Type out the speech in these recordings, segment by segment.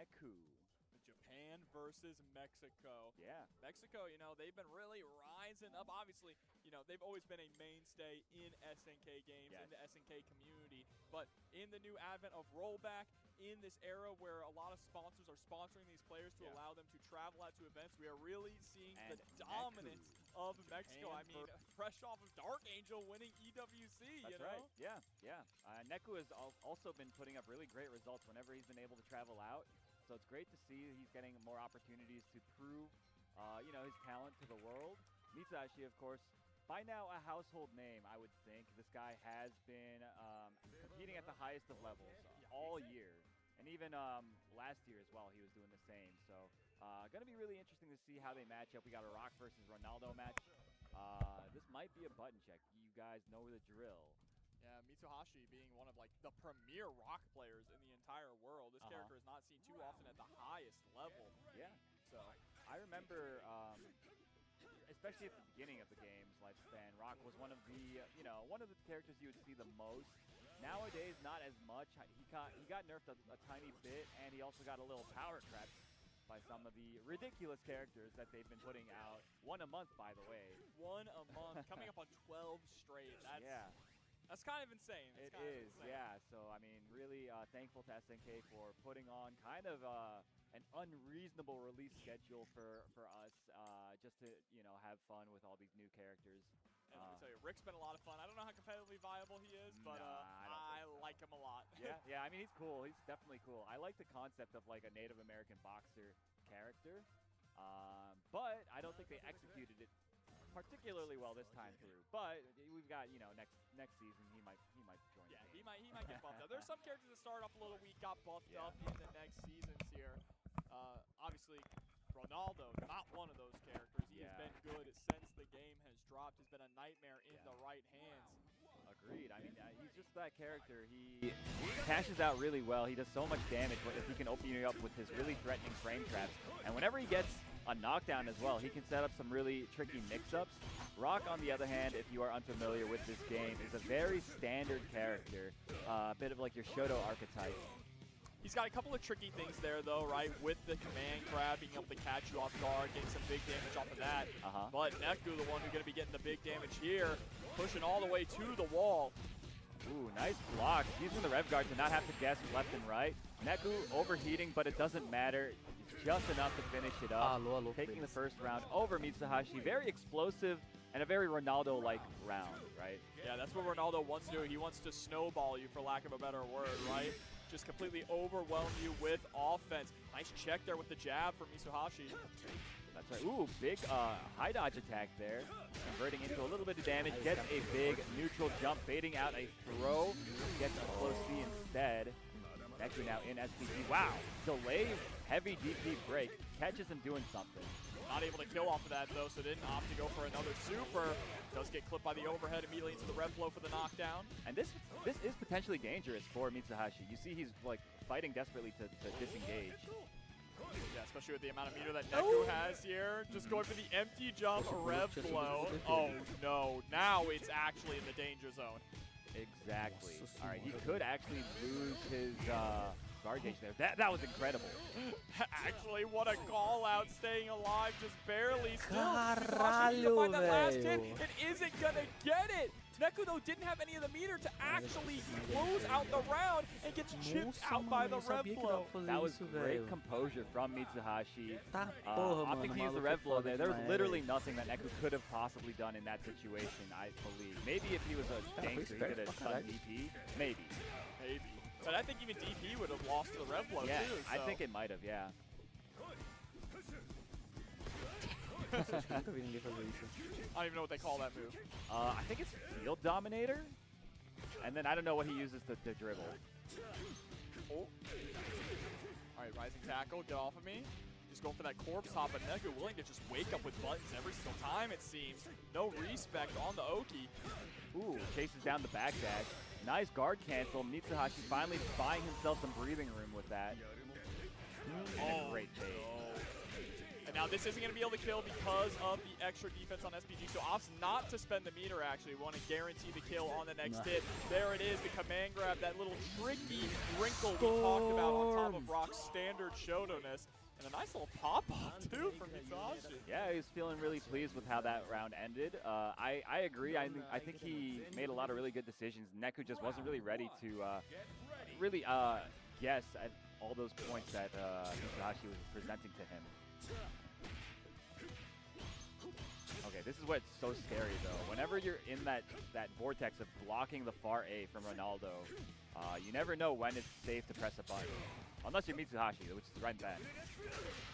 Neku. Japan versus Mexico. Yeah. Mexico, you know, they've been really rising up. Obviously, you know, they've always been a mainstay in SNK games, in the SNK community. But in the new advent of rollback, in this era where a lot of sponsors are sponsoring these players to allow them to travel out to events, we are really seeing the dominance of Mexico. I mean, fresh off of Dark Angel winning EWC, That's you know? right. Yeah, yeah. Neku has also been putting up really great results whenever he's been able to travel out. So it's great to see he's getting more opportunities to prove, you know, his talent to the world. Mitsuhashi, of course, by now a household name, I would think. This guy has been competing at the highest of levels all year. And even last year as well, he was doing the same. So going to be really interesting to see how they match up. We got a Rock versus Ronaldo match. This might be a button check. You guys know the drill. Yeah, Mitsuhashi being one of like the premier Rock players in the entire world. This character is not seen too often at the highest level. Yeah. So I remember, especially at the beginning of the game's lifespan, Rock was one of the, you know, one of the characters you would see the most. Nowadays, not as much. He got nerfed a tiny bit, and he also got a little power crept by some of the ridiculous characters that they've been putting out. One a month, by the way. One a month, coming up on 12 straight. That's kind of insane. It is, yeah. So, I mean, really thankful to SNK for putting on kind of an unreasonable release schedule for us, just to, you know, have fun with all these new characters. And let me tell you, Rick's been a lot of fun. I don't know how competitively viable he is, but I like him a lot. Yeah, I mean, he's cool. He's definitely cool. I like the concept of, like, a Native American boxer character, but I don't think they executed it particularly well this time through. But we've got, you know, next season he might join. Yeah, he might get buffed up. There's some characters that started off a little weak, got buffed up in the next seasons here. Obviously, Ronaldo, not one of those characters. He has been good since the game has dropped. He's been a nightmare in the right hands. Agreed. I mean, he's just that character. He cashes out really well. He does so much damage if he can open you up with his really threatening frame traps. And whenever he gets a knockdown as well, he can set up some really tricky mix-ups. Rock, on the other hand, if you are unfamiliar with this game, is a very standard character, a bit of like your Shoto archetype. He's got a couple of tricky things there, though, right? With the command grab, being able to catch you off guard, getting some big damage off of that. But Neku, the one who's going to be getting the big damage here, pushing all the way to the wall. Ooh, nice block. Using the Rev Guard to not have to guess left and right. Neku overheating, but it doesn't matter. It's just enough to finish it up. Taking the first round over Mitsuhashi. Very explosive and a very Ronaldo-like round, right? Yeah, that's what Ronaldo wants to do. He wants to snowball you, for lack of a better word, right? Just completely overwhelm you with offense. Nice check there with the jab from Mitsuhashi. That's right. Ooh, big high dodge attack there. Converting into a little bit of damage. Gets a big neutral jump, baiting out a throw. Gets a close C instead. Neku now in SPG. Wow. Delay heavy DP break. Catches him doing something. Not able to kill off of that, though, so didn't opt to go for another super. Does get clipped by the overhead immediately into the rev flow for the knockdown. And this is potentially dangerous for Mitsuhashi. You see he's like fighting desperately to disengage. Yeah, especially with the amount of meter that Neku has here. Just going for the empty jump, rev flow. Oh no, now it's actually in the danger zone. Exactly. All right, he could actually lose his guard gauge there. That was incredible. Actually, what a call out, staying alive, just barely. Still, to find that last hit. It isn't gonna get it. Neku, though, didn't have any of the meter to actually close out the round and gets chipped out by the rev flow. That was great composure from Mitsuhashi. Opting to use the rev flow there. There was literally nothing that Neku could have possibly done in that situation, I believe. Maybe if he was a gangster, he could have done DP. Maybe. Maybe. But I think even DP would have lost the rev flow, too. So. I think it might have, yeah. I don't even know what they call that move. I think it's Field Dominator. And then I don't know what he uses to dribble. Oh. All right, rising tackle, get off of me. Just going for that corpse hop, but Neku willing to just wake up with buttons every single time, it seems. No respect on the Oki. Ooh, chases down the backdash. Nice guard cancel. Mitsuhashi finally buying himself some breathing room with that. And a great fade. And now this isn't going to be able to kill because of the extra defense on SPG, so opts not to spend the meter actually. We want to guarantee the kill on the next hit. There it is, the command grab, that little tricky wrinkle we talked about on top of Rock's standard Shoto-ness. And a nice little pop-off, too, from Mitsuhashi. Yeah, he was feeling really pleased with how that round ended. I agree. I think he made a lot of really good decisions. Neku just wasn't really ready to really guess at all those points that Mitsuhashi was presenting to him. Okay, this is what's so scary, though. Whenever you're in that vortex of blocking the far A from Ronaldo, you never know when it's safe to press a button. Unless you're Mitsuhashi, which is right then.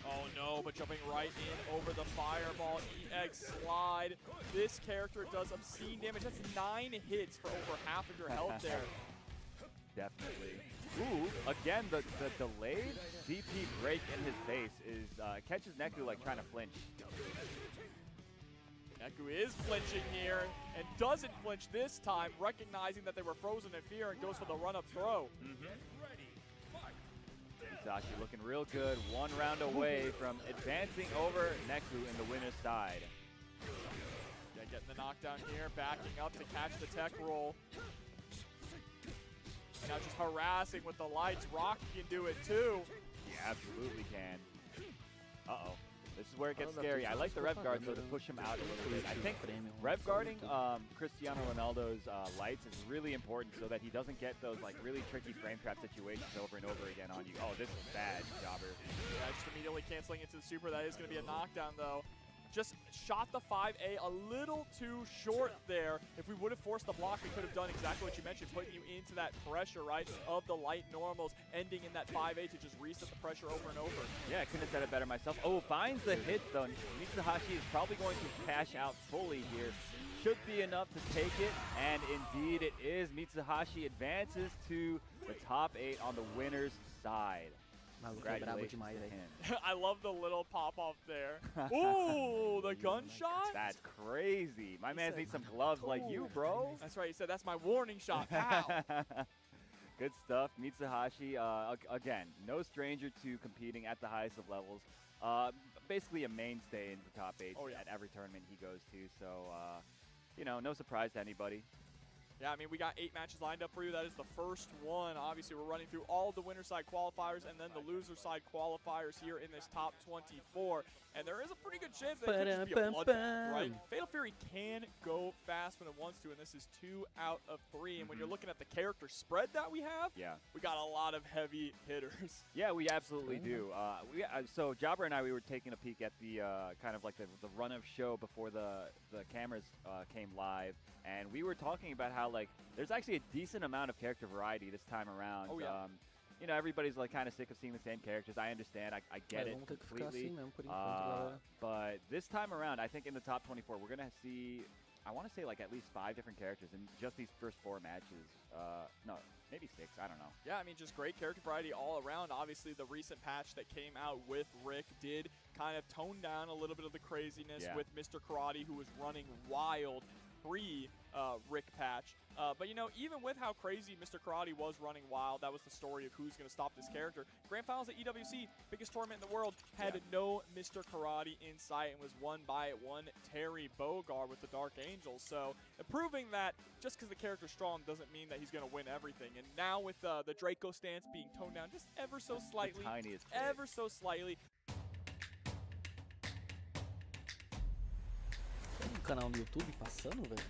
Oh no, but jumping right in over the fireball, EX slide. This character does obscene damage. That's 9 hits for over half of your health there. Definitely. Ooh, again, the delayed DP break in his face is catches Neku like trying to flinch. Neku is flinching here and doesn't flinch this time, recognizing that they were frozen in fear and goes for the run-up throw. Mitsuhashi looking real good, 1 round away from advancing over Neku in the winner's side. Yeah, getting the knockdown here, backing up to catch the tech roll. Now just harassing with the lights. Rock can do it too. He absolutely can. Uh-oh. This is where it gets scary. I like the rev guard, though, to push him out a little bit. I think rev guarding Cristiano Ronaldo's lights is really important so that he doesn't get those like really tricky frame trap situations over and over again on you. Oh, this is bad, Jobber. Yeah, just immediately canceling into the super. That is going to be a knockdown, though. Just shot the 5A a little too short there. If we would have forced the block, we could have done exactly what you mentioned, putting you into that pressure, right, of the light normals, ending in that 5A to just reset the pressure over and over. Yeah, I couldn't have said it better myself. Oh, finds the hit, though. Mitsuhashi is probably going to cash out fully here. Should be enough to take it, and indeed it is. Mitsuhashi advances to the top 8 on the winner's side. Congratulations to him. I love the little pop-off there. Ooh, the gunshot? That's crazy. My man needs some gloves like you, bro. That's right. He said, that's my warning shot. Pow. Good stuff. Mitsuhashi, again, no stranger to competing at the highest of levels. Basically a mainstay in the top 8 at every tournament he goes to. So, you know, no surprise to anybody. Yeah, I mean, we got 8 matches lined up for you. That is the first one. Obviously, we're running through all the winner side qualifiers and then the loser side qualifiers here in this top 24. And there is a pretty good chance that it could just be a bloodbath, right? Fatal Fury can go fast when it wants to, and this is 2 out of 3. And when you're looking at the character spread that we have, we got a lot of heavy hitters. Yeah, we absolutely do. So Jobber and I, we were taking a peek at the kind of like the run of show before the cameras came live, and we were talking about how like there's actually a decent amount of character variety this time around. Oh, yeah. You know, everybody's like kind of sick of seeing the same characters. I understand. I get it completely. But this time around, I think in the top 24, we're going to see, I want to say like at least 5 different characters in just these first 4 matches. No, maybe 6. I don't know. Yeah, I mean, just great character variety all around. Obviously, the recent patch that came out with Rick did kind of tone down a little bit of the craziness with Mr. Karate, who was running wild pre-Rick patch. But, you know, even with how crazy Mr. Karate was running wild, that was the story of who's going to stop this character. Grand Finals at EWC, biggest tournament in the world, had no Mr. Karate in sight and was won by one Terry Bogard with the Dark Angels. So, proving that just because the character's strong doesn't mean that he's going to win everything. And now with the Draco stance being toned down just ever so slightly, ever so slightly. Tem canal no YouTube passando, velho?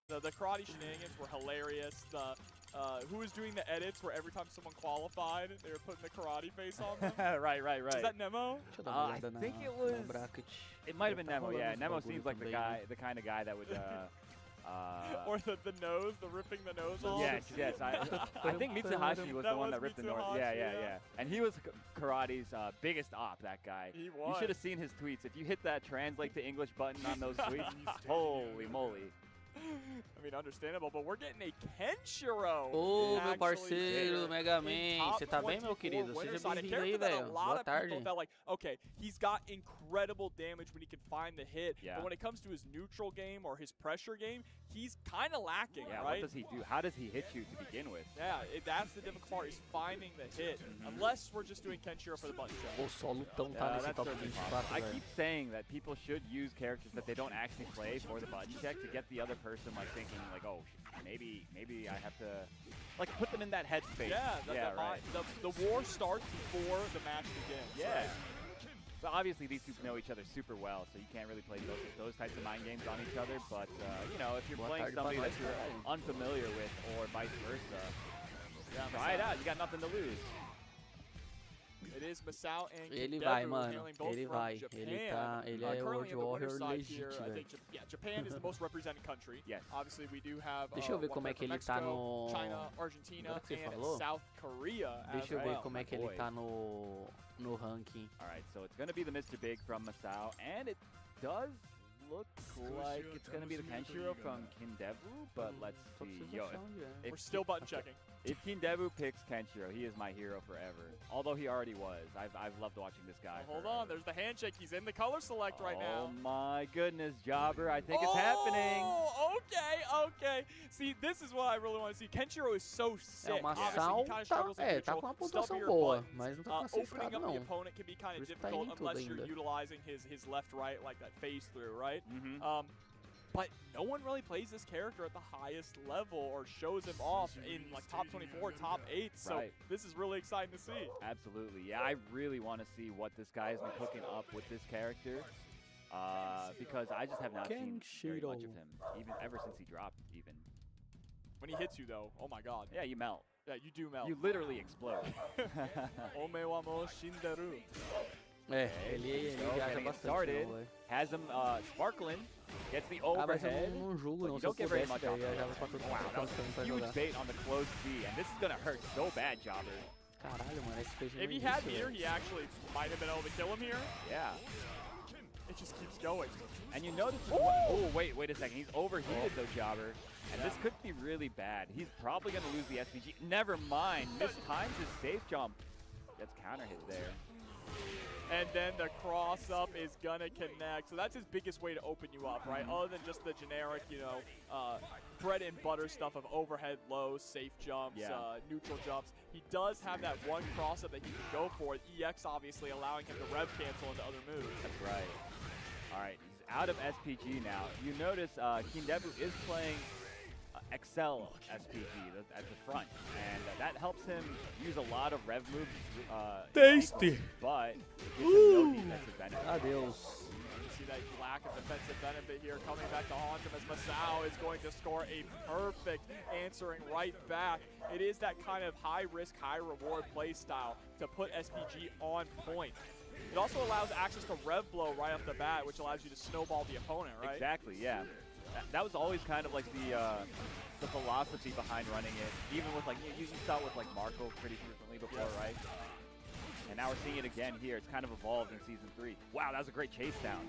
The karate shenanigans were hilarious. Who was doing the edits where every time someone qualified, they were putting the karate face on them? Right. Is that Nemo? I think it was. It might have been Nemo. Yeah, Nemo seems like the kind of guy that would. Or the nose, the ripping the nose off. Yes. I think Mitsuhashi was the one that ripped the nose. Yeah. And he was Karate's biggest op, that guy. He was. You should have seen his tweets. If you hit that translate to English button on those tweets, holy moly. I mean, understandable, but we're getting a Kenshiro. Ô, meu actually parceiro here Mega in Man, top você tá bem, meu 24 querido? winner Seja side. A bem-vindo aí, character that a velho. lot Boa of tarde. people felt like, okay, he's got incredible damage when he can find the hit, Yeah. but when it comes to his neutral game or his pressure game, he's kind of lacking, Yeah, right? what does he do? How does he hit you to begin with? Yeah, that's the difficult part, is finding the hit. Unless we're just doing Kenshiro for the button shot. Pô, só lutão tá nesse That's top certainly 24, possible. I velho. keep saying that people should use characters that they don't actually play for the button check to get the other person like thinking like, oh, maybe I have to like put them in that headspace. Yeah, right. the war starts before the match begins. Yeah. So obviously these two know each other super well, so you can't really play those types of mind games on each other. But you know, if you're Boa playing tarde somebody pra that nós, you're velho. unfamiliar with or vice versa, try it out. You got nothing to lose. It is Masao and Ele Kindevu vai, mano. hailing both Ele from vai. Japan. Ele é Currently World in the Warrior winner's side here, legit, I think velho. Japan is the most represented country. Yes. Obviously, we do have Deixa eu ver como é que ele tá Mexico, no... China, Argentina, Agora que você and falou, South Korea as Deixa eu ver well. como é que ele boy. tá no ranking. All right, so it's going to be the Mr. Big from Masao, and it does look like it's going to be the Kenshiro from Kindevu, but let's Só see. precisa Yo, achar onde é. We're still button checking. if Kindevu picks Kenshiro, he is my hero forever. Although he already was. I've loved watching this guy. Hold on, there's the handshake. He's in the color select right now. Oh my goodness, Jobber, I think it's happening. Oh, okay. See, this is what I really want to see. Kenshiro is so sick. É, o Obviously, Masao he kind of struggles in tá neutral, com uma pontuação stubbier boa, buttons. mas não tá Opening classificado up the não. opponent can be kind of Por isso tá difficult indo tudo unless you're ainda. utilizing his left, right, like that phase through, right? Mm-hmm. But no one really plays this character at the highest level or shows him off in like top 24, top 8. So Right. this is really exciting to see. Absolutely. Yeah, I really want to see what this guy has been cooking up with this character. Because I just have not seen very much of him, even ever since he dropped, even. When he hits you, though, oh my god. Yeah, you melt. Yeah, you do melt. You literally explode. Ome wa mo shinderu. É, ele So, viaja getting it bastante, started. não, velho. Has him sparkling. Gets the Ah, mas eu overhead. não julgo, but não. you Se eu don't get very pudesse, much velho, off of viajava it. pra todo Wow, that was canto pra a huge jogar. bait on the close B, and this is gonna hurt so bad, Jobber. Caralho, mano, esse PG If he não had existe, meter, velho. he actually might have been able to kill him here. Yeah. It just keeps going. And you notice, oh wait a second, he's overheated though, Jobber, and this could be really bad. He's probably gonna lose the SPG. Never mind, mistimes his safe jump. Gets counter hit there. And then the cross up is gonna connect. So that's his biggest way to open you up, right? Other than just the generic, you know, bread and butter stuff of overhead lows, safe jumps, neutral jumps. He does have that one cross up that he can go for. EX obviously allowing him to rev cancel into other moves. That's right. All right, he's out of SPG now. You notice Kindevu is playing Excel SPG at the front, and that helps him use a lot of rev moves. Tasty. But it gives him no defensive benefit. Adeus. You see that lack of defensive benefit here coming back to haunt him as Masao is going to score a perfect answering right back. It is that kind of high-risk, high-reward play style to put SPG on point. It also allows access to rev blow right off the bat, which allows you to snowball the opponent, right? Exactly, yeah. That was always kind of like the philosophy behind running it. Even with like, you saw it with like Marco pretty frequently before, right? And now we're seeing it again here. It's kind of evolved in Season 3. Wow, that was a great chase down.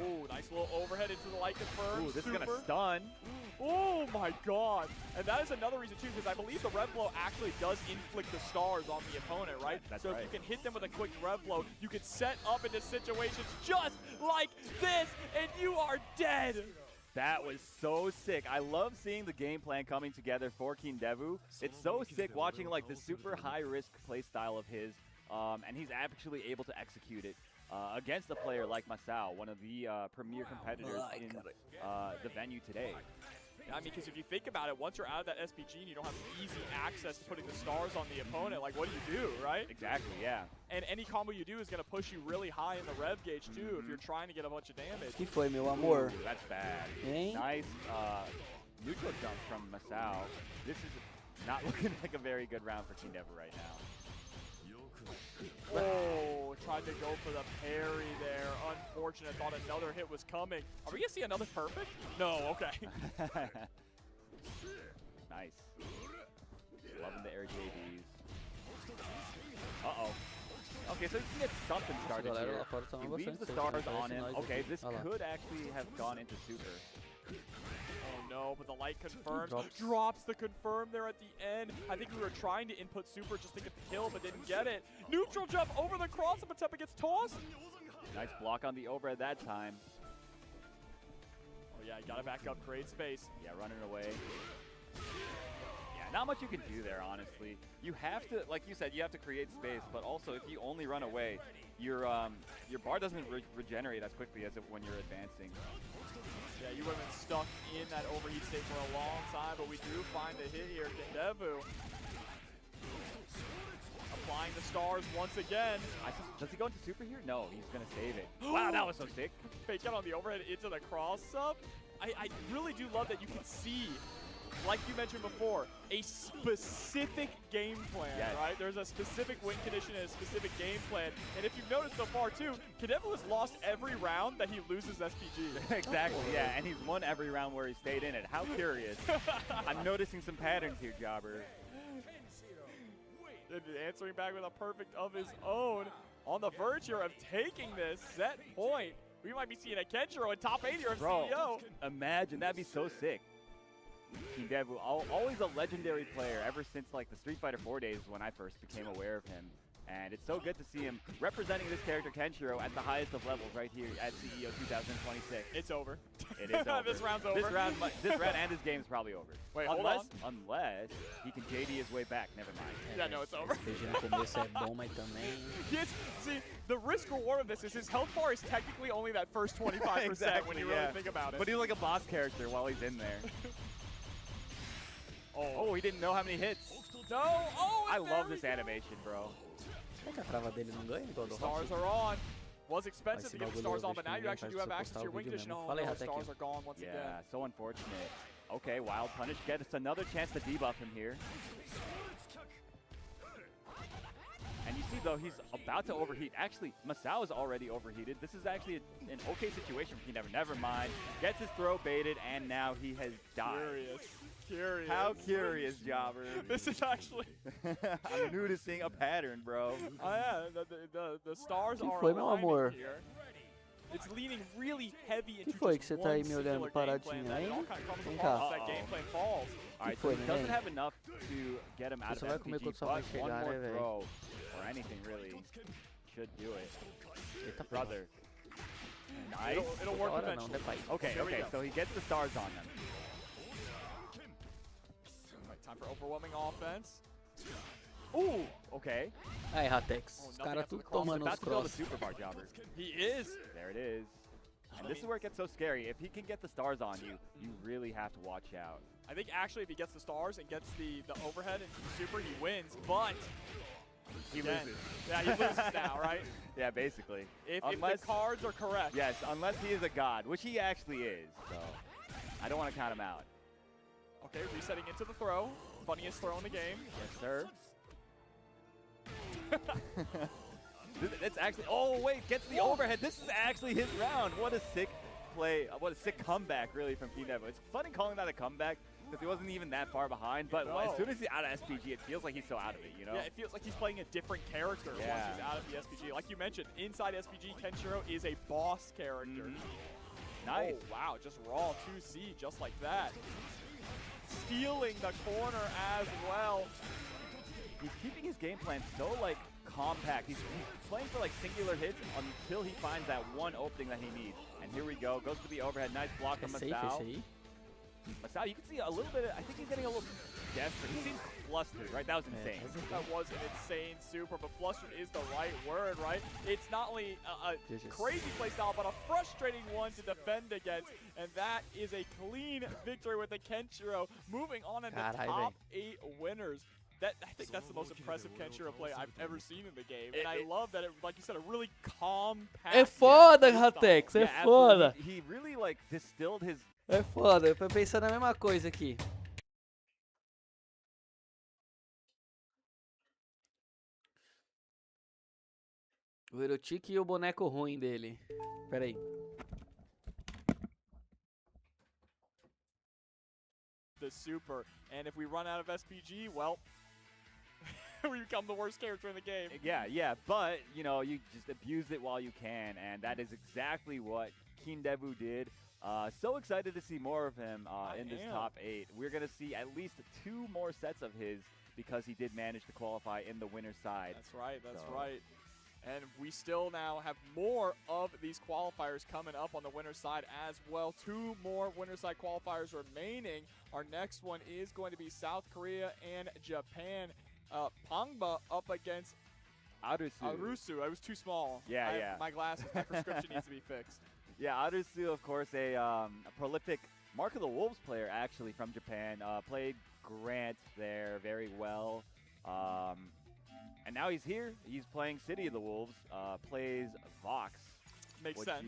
Oh, nice little overhead into the light confirm. Ooh, this is going to stun. Oh my god. And that is another reason too, because I believe the rev blow actually does inflict the stars on the opponent, right? That's so right. if you can hit them with a quick rev blow, you can set up into situations just like this, and you are dead. That was so sick. I love seeing the game plan coming together for Kindevu. It's so sick watching like the super high risk play style of his, and he's actually able to execute it against a player like Masao, one of the premier competitors in the venue today. I mean, because if you think about it, once you're out of that SPG and you don't have easy access to putting the stars on the opponent, like what do, right? Exactly, yeah. And any combo you do is going to push you really high in the rev gauge too if you're trying to get a bunch of damage. Que foi, meu amor? Ooh, that's bad. Hein? Nice neutral jump from Masao. This is not looking like a very good round for Kindevu right now. Oh, tried to go for the parry there. Unfortunate. Thought another hit was coming. Are we going to see another perfect? No, okay. Nice. Loving the air JBs. Uh-oh. Okay, so you can get something started Galera here. lá fora tá He bastante leaves the safe, stars parece on him. nós Okay, aqui. this Olha lá. could actually have gone into super. Oh no, but the light confirms. Drops. Drops the confirm there at the end. I think we were trying to input super just to get the kill, but didn't get it. Neutral jump over the cross, and Matepa gets tossed. Nice block on the overhead that time. Oh yeah, you gotta back up, create space. Yeah, running away. Yeah, not much you can do there, honestly. You have to, like you said, you have to create space, but also if you only run away, your bar doesn't regenerate as quickly as when you're advancing. Yeah, you would have been stuck in that overheat state for a long time, but we do find the hit here. Kindevu applying the stars once again. Does he go into super here? No, he's going to save it. Wow, that was so sick. Fake out on the overhead into the cross sub. I really do love that you can see, like you mentioned before, a specific game plan, yes. right? There's a specific win condition and a specific game plan. And if you've noticed so far too, Kindevu has lost every round that he loses SPG. Exactly, yeah, and he's won every round where he stayed in it. How curious. I'm noticing some patterns here, Jobber. And answering back with a perfect of his own. On the verge here of taking this set point. We might be seeing a Kenshiro in top 80 or CEO. Imagine, that'd be so sick. Kindevu, always a legendary player ever since like the Street Fighter 4 days when I first became aware of him. And it's so good to see him representing this character Kenshiro at the highest of levels right here at CEO 2026. It's over. It is over. This round's over. This round and this game's probably over. Wait, unless he can JD his way back. Never mind. Yeah, no, it's over. SPG no começo é bom, mas também... Yes, see, the risk reward of this is his health bar is technically only that first 25% exactly, when you really think about it. But he's like a boss character while he's in there. Oh, he didn't know how many hits. No, I love this animation, bro. Será que a trava dele não ganha igual do Stars Hot? are on. Was expensive to get the stars on, but now you ninguém actually faz do have você access to postar your o win vídeo condition. mesmo. Oh, Falei no, errado stars aqui. are gone once again. Yeah, so unfortunate. Okay, Wild Punish gets another chance to debuff him here. And you see, though, he's about to overheat. Actually, Masao is already overheated. This is actually an okay situation for Kindevu. Never mind. Gets his throw baited, and now he has died. Curious. How curious, Jobber. This is actually... I'm noticing a pattern, bro. Oh, yeah, the stars are foi, meu amor? aligning here. It's leaning really heavy into foi que just você tá aí one me olhando singular game plan paradinho that aí? all kind of comes Vem apart cá. as that game plan falls. All right, foi, so he doesn't neném? have enough to get him out Você of vai comer SPG, quando sua but mãe one chegar, more né, velho? throw, or anything really, should do it. Eita, Brother. Nice. It'll work Agora não, eventually. né, pai? Okay, There we okay, go. so he gets the stars on them. Right, time for overwhelming offense. Ooh, okay. Aí, Ratex. Os nothing caras after tudo the cross. tomando About os to build a cross. super bar, Jobber. He is. There it is. And this is where it gets so scary. If he can get the stars on you, you really have to watch out. I think actually if he gets the stars and gets the overhead into the super, he wins, but He again, loses. yeah, he loses now, right? Yeah, basically. If Unless- the cards are correct. Yes, unless he is a god, which he actually is. So I don't want to count him out. Okay, resetting into the throw. Funniest throw in the game. Yes, sir. It's actually, oh wait, gets the overhead. This is actually his round. What a sick play. What a sick comeback, really, from Kindevu. It's funny calling that a comeback because he wasn't even that far behind. But as soon as he's out of SPG, it feels like he's so out of it, you know? Yeah, it feels like he's playing a different character once Yeah. he's out of the SPG. Like you mentioned, inside SPG, Kenshiro is a boss character. Nice. Oh, wow, just raw 2C, just like that. Stealing the corner as well. He's keeping his game plan so, like, compact. He's playing for, like, singular hits until he finds that one opening that he needs. And here we go. Goes to the overhead. Nice block É from safe esse Masao. aí? Masao, you can see a little bit, I think he's getting a little desperate. He seems flustered, right? That was insane. That was an insane super, but flustered is the right word, right? It's not only a crazy play style, but a frustrating one to defend against, and that is a clean victory with the Kenshiro, moving on in the top 8 winners. I think that's the most impressive Kenshiro play I've ever seen in the game, and I love that it, like you said, a really compact. É foda, Ratex, é Yeah, foda. absolutely. He really, like, distilled his... É foda, eu tô pensando a mesma coisa aqui. O Erotic e o boneco ruim dele. Pera aí. The super, and if we run out of SPG, well, we become the worst character in the game. Yeah, but, you know, you just abuse it while you can, and that is exactly what Kindevu did. So excited to see more of him in this am. top 8. We're going to see at least 2 more sets of his because he did manage to qualify in the winner's side. That's right. That's So- right. And we still now have more of these qualifiers coming up on the winner's side as well. 2 more winner's side qualifiers remaining. Our next one is going to be South Korea and Japan. Pangba up against Arusu. I was too small. Yeah. My glasses, my prescription needs to be fixed. Yeah, Arusu, of course, a prolific Mark of the Wolves player, actually, from Japan. Played Grant there very well. And now he's here. He's playing City of the Wolves. Plays Vox. Makes sense.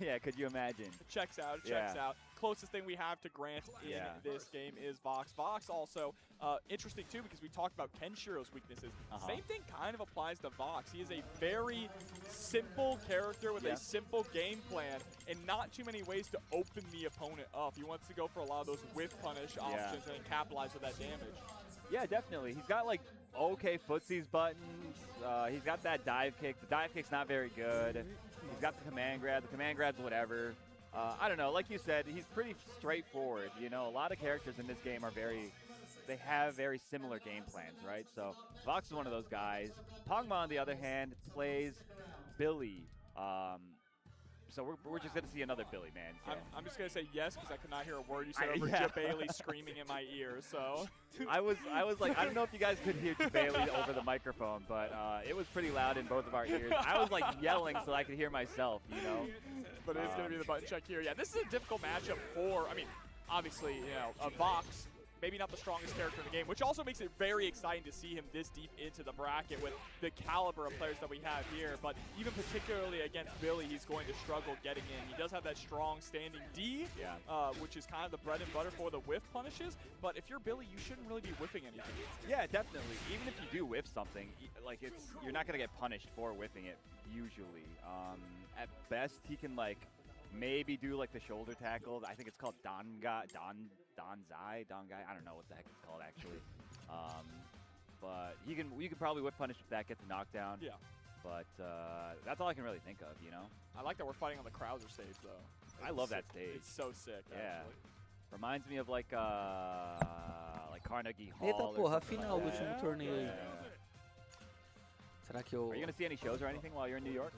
Yeah, could you imagine? Checks out. Checks out. Closest thing we have to Grant in this game is Vox. Vox also interesting too because we talked about Kenshiro's weaknesses. Same thing kind of applies to Vox. He is a very simple character with a simple game plan and not too many ways to open the opponent up. He wants to go for a lot of those whiff punish options and then capitalize with that damage. Yeah, definitely. He's got like okay footsies buttons. He's got that dive kick. The dive kick's not very good. He's got the command grab. The command grab's whatever. I don't know. Like you said, he's pretty straightforward. You know, a lot of characters in this game are they have very similar game plans, right? So Vox is one of those guys. Pangma, on the other hand, plays Billy. So we're just going to see another Billy, man. So. I'm just going to say yes because I could not hear a word you said over Bailey screaming in my ear. So I was like, I don't know if you guys could hear Bailey over the microphone, but it was pretty loud in both of our ears. I was like yelling so I could hear myself, you know. But it's going to be the button check here. Yeah, this is a difficult matchup for, I mean, obviously, you know, Vox. Maybe not the strongest character in the game, which also makes it very exciting to see him this deep into the bracket with the caliber of players that we have here. But even particularly against Billy, he's going to struggle getting in. He does have that strong standing D, which is kind of the bread and butter for the whiff punishes. But if you're Billy, you shouldn't really be whiffing anything. Yeah, definitely. Even if you do whiff something, like you're not going to get punished for whiffing it usually. At best, he can like maybe do like the shoulder tackle. I think it's called Dongai. I don't know what the heck it's called actually. But you can probably whip punish if that gets a knockdown. Yeah. But that's all I can really think of, you know. I like that we're fighting on the Krauser stage though. I love that stage. It's so sick. Yeah. Actually. Reminds me of like Carnegie Hall. Eita or porra, something final do like that. último torneio aí. Será que eu... Are you gonna see any shows or anything while you're in New York?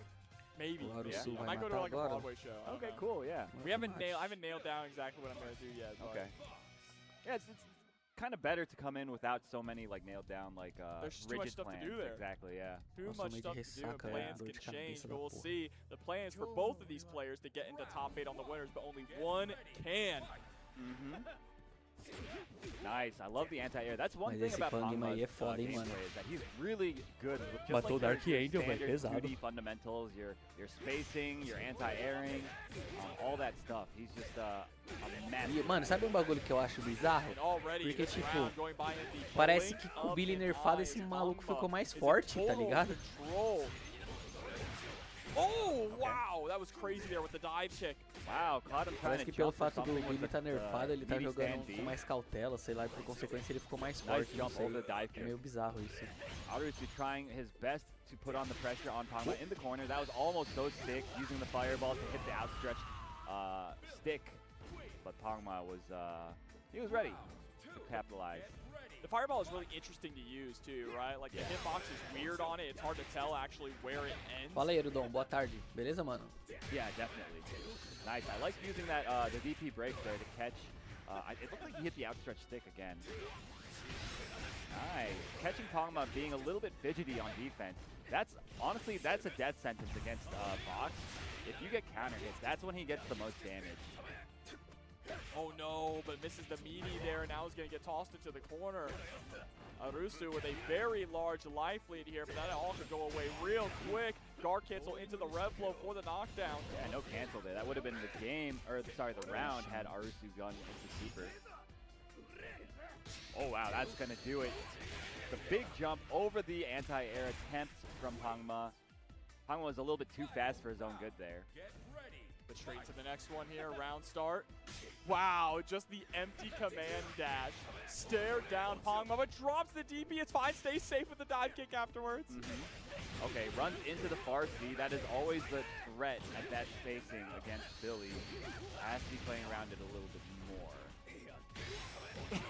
Maybe. O Arusu I vai might go to matar like a agora? Broadway show. I don't Okay, know. cool. Yeah. I haven't nailed down exactly what I'm gonna do yet. But Okay. Yeah, it's kind of better to come in without so many like nailed down like There's just too much rigid stuff to plans. do there. Exactly. Yeah. Too Nossa, much meio stuff de to do. ressaca, Plans dor can de change, cabeça but da we'll porra. see the plans for both of these players to get into top 8 on the winners, but only one can. Nice. I love the anti-air. That's one Mas thing esse about Pangma aí é Pangma's foda, hein, gameplay mano. is that he's really good with just Matou like Dark your Angel, velho, standard pesado. 2D fundamentals, your spacing, your anti-airing, all that stuff. He's just a mess. E, mano, sabe um bagulho que eu acho bizarro? And already Porque, this tipo, round going by in the parece blink que com o of Billy an nerfado eye, esse maluco Pangma ficou mais is in forte, tá total ligado? control. Oh, wow, that was crazy there with the dive kick. Wow, caught him trying Parece to que pelo jump for fato do something with Billy tá the, nerfado, ele tá BB jogando stand B. com mais cautela, sei lá, e por consequência ele ficou mais Nice forte, não jump sei. over the dive É kick. meio bizarro isso. Arusu trying his best to put on the pressure on Pangma in the corner. That was almost so sick, using the fireball to hit the outstretched stick. But Pangma was, he was ready to capitalize. The fireball is really interesting to use too, right? Like the hitbox is weird on it. It's hard to tell actually where it ends. Fala aí, Erudon, boa tarde. Beleza, mano? Yeah, definitely. Nice. I like using that the DP break there to catch. It looked like he hit the outstretched stick again. Nice. Catching Pangma being a little bit fidgety on defense. Honestly, that's a death sentence against Vox. If you get counter hits, that's when he gets the most damage. Oh no, but misses the meaty there, and now he's going to get tossed into the corner. Arusu with a very large life lead here, but that all could go away real quick. Guard cancel into the rev flow for the knockdown. Yeah, no cancel there. That would have been the game, or sorry, the round had Arusu gone into super. Oh wow, that's going to do it. The big jump over the anti-air attempt from Pangma. Pangma was a little bit too fast for his own good there. But straight to the next one here, round start. Wow, just the empty command dash. Stare down Pangma, but drops the DP. It's fine, stays safe with the dive kick afterwards. Okay, runs into the far C. That is always the threat at that spacing against Billy. Has to be playing around it a little bit more.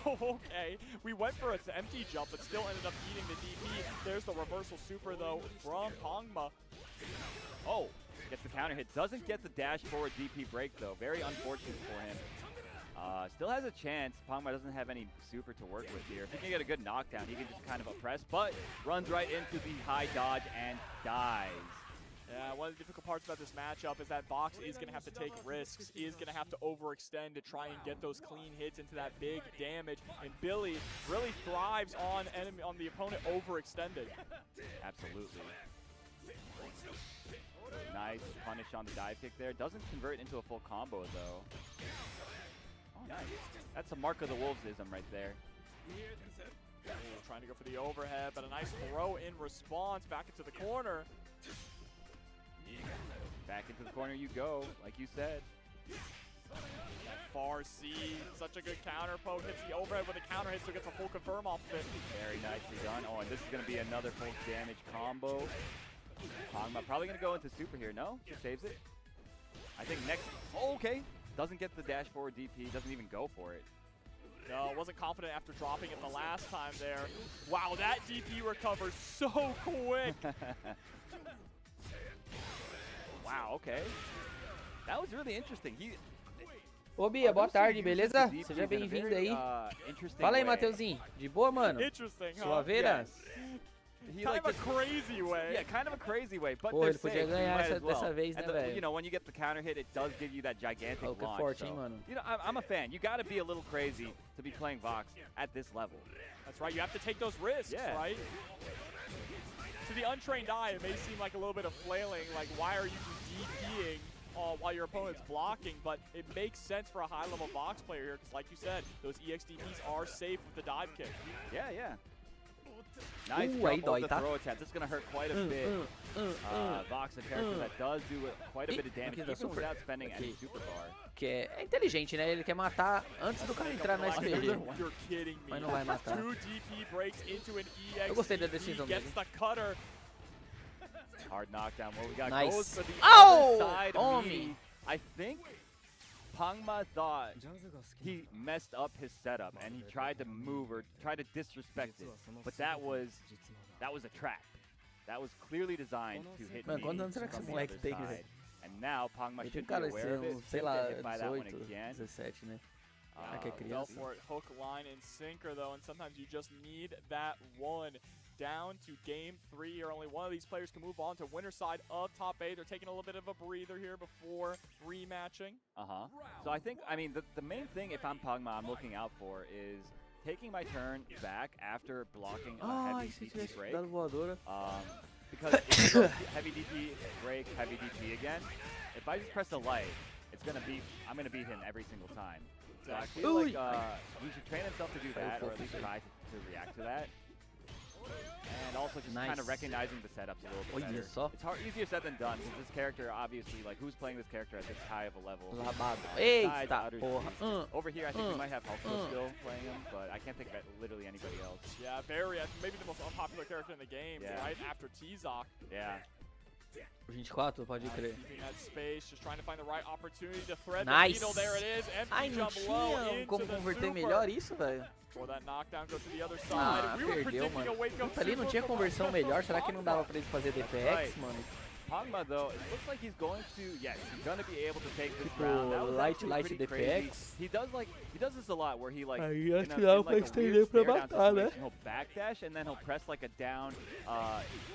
Okay, we went for an empty jump, but still ended up eating the DP. There's the reversal super, though, from Pangma. Oh, gets the counter hit. Doesn't get the dash forward DP break, though. Very unfortunate for him. Still has a chance. Pangma doesn't have any super to work with here. If he can get a good knockdown, he can just kind of oppress, but runs right into the high dodge and dies. Yeah, one of the difficult parts about this matchup is that Vox is going to have to take risks, is going to have to overextend to try and get those clean hits into that big damage, and Billy really thrives on the opponent overextending. Absolutely. Nice punish on the dive kick there. Doesn't convert into a full combo, though. Oh, nice. That's a mark of the Wolves-ism right there. Ooh, trying to go for the overhead, but a nice throw in response back into the corner. Back into the corner you go, like you said. Far C, such a good counter poke. Hits the overhead with a counter hit, so gets a full confirm off of it. Very nicely done. Oh, and this is going to be another full damage combo. Pangma probably going to go into super here. No? Just saves it. I think next. Oh, okay. Doesn't get the dash forward DP. Doesn't even go for it. No, wasn't confident after dropping it the last time there. Wow, that DP recovers so quick. Wow, okay. That was really interesting. Ô, Bia, boa tarde, beleza? Seja bem-vindo aí. Fala aí, Mateuzinho. De boa, mano? Interesting, huh? Suaveira? Yes. Kind of a crazy way. Yeah, kind of a crazy way, but Pô, ele podia ganhar dessa vez, né, velho? You know, when you get the counter hit, it does give you that gigantic Oh, que launch. forte, So, hein, mano? you know, I'm a fan. You got to be a little crazy to be playing Vox at this level. That's right. You have to take those risks, right? To the untrained eye, it may seem like a little bit of flailing, like why are you DPing while your opponent's blocking, but it makes sense for a high-level Vox player here, because like you said, those EX-DPs are safe with the dive kick. Yeah, yeah. Nice aí jump dói, the tá? throw attack. This is going to hurt quite a bit. Vox, a character that does do quite a bit of damage, even without spending any super bar. Que é inteligente, né? Ele quer matar antes do cara entrar no SPG. You're kidding me. Mas não vai matar. 2 DP breaks into an EX. Eu gostei da decisão gets dele. the cutter. Hard knockdown. What we got Nice. goes for the Oh! other side. Homie. I think Pangma thought he messed up his setup and he tried to move or tried to disrespect it, but that was a trap. That was clearly designed to hit me Mano, quantos anos será que from esse the moleque other tem, side. velho? And now Pangma Ele tem should be cara de aware ser of it. sei lá, Get hit by that one 18, again. 17, né? Que é Fell criança. for it, hook, line, and sinker though, and sometimes you just need that one. Down to game 3 here. Only one of these players can move on to winner side of top 8. They're taking a little bit of a breather here before rematching. So I think, I mean, the main thing if I'm Pangma I'm looking out for is taking my turn back after blocking a heavy se DP tivesse break. dado voadora. Because if you go heavy DP break, heavy DP again, if I just press the light, I'm gonna beat him every single time. So I feel like he should train himself to do that, or at least try to react to that. And also just kind of recognizing the setups a little bit better. It's easier said than done, because this character, obviously, like, who's playing this character at this high of a level? Labado. Eita, porra. Over here, I think we might have Hulko still playing him, but I can't think of literally anybody else. Yeah, maybe the most unpopular character in the game, right after T-Zoc. Yeah. 24, pode crer. Keeping that space, just trying to find the right opportunity to thread Nice. the needle. There it is. Empty Ai, não jump low tinha into como the converter super. melhor isso, velho. For that knockdown, go to the other side. Ah, We were perdeu, predicting mano. a wake-up Puta, ali não super tinha from conversão melhor. Será que não dava pra ele fazer DPX, mano? Pangma, though, it looks like he's going to, yes, he's going to be able to take this Tipo, round. That was light actually pretty crazy. DPX. He does this a lot, where he, like, Aí in acho que dava pra like a estender weird pra stare down matar, né? situation, he'll backdash, and then he'll press, like, a down,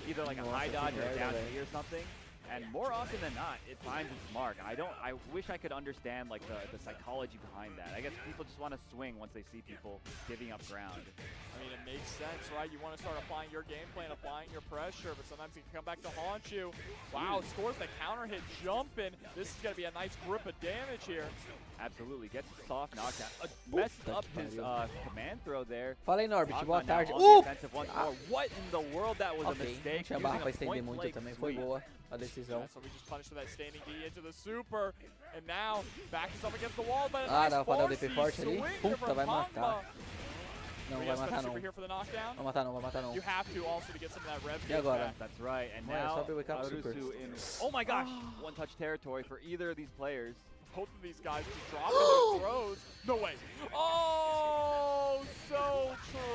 either, like, a high dodge or a down B or something. And more often than not, it finds its mark. I wish I could understand, like, the psychology behind that. I guess people just want to swing once they see people giving up ground. I mean, it makes sense, right? You want to start applying your game plan, applying your pressure, but sometimes it can come back to haunt you. Wow, scores the counter hit jumping. This is going to be a nice grip of damage here. Absolutely. Gets a soft knockdown. Messed up his command throw there. Fala aí, Norbert. Boa tarde. What in the world? That was a Ok, não mistake. tinha barra pra Using a estender muito point-blank também. Foi sweep. boa a decisão. So we just punished for that standing D into the super. And now, backs up against the wall, but a Ah, nice dá pra dar o force DP forte ali. swing Puta, from vai Pangma. matar. Não, We vai got a matar super não. here for the knockdown. Vai matar não, vai matar não. You have to also to get some of that rev E gauge agora? back. That's right. And Mano, now só pra wake up super. Arusu in oh my gosh, one touch territory for either of these players. Both of these guys just dropping their throws. No way. Oh, so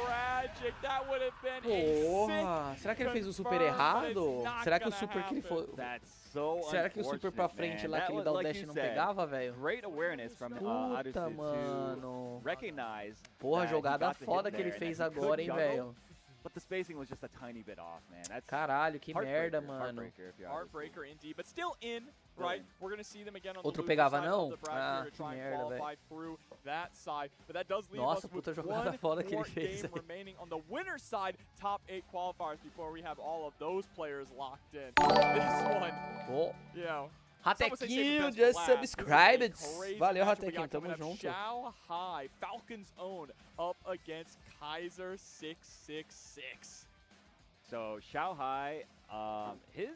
tragic. That would have been Porra, será que ele fez o super errado? Será que o super que ele foi... That's so Será que o super pra frente lá que ele dá o dash não pegava, velho? Great awareness from Puta, Arusu mano. to recognize. Porra, that he jogada got the hit foda que there ele and fez that he could agora, hein, juggle, velho. But the spacing was just a tiny bit off, man. That's Caralho, que merda, mano. Heartbreaker, if you're Arusu. Heartbreaker indeed, but still in, right? We're going to see them again on Outro the losing pegava side não? of the bracket Ah, here to que try and merda, qualify through that side. But that does leave Nossa, us with puta jogada one foda que ele more fez game aí. remaining on the winner's side, top 8 qualifiers before we have all of those players locked in. This one, Oh. you know, Ratequinho, just subscribed. Valeu, Ratequinho, tamo junto. Xiao Hai, Falcons own, up against Kaiser 666. So Shanghai, his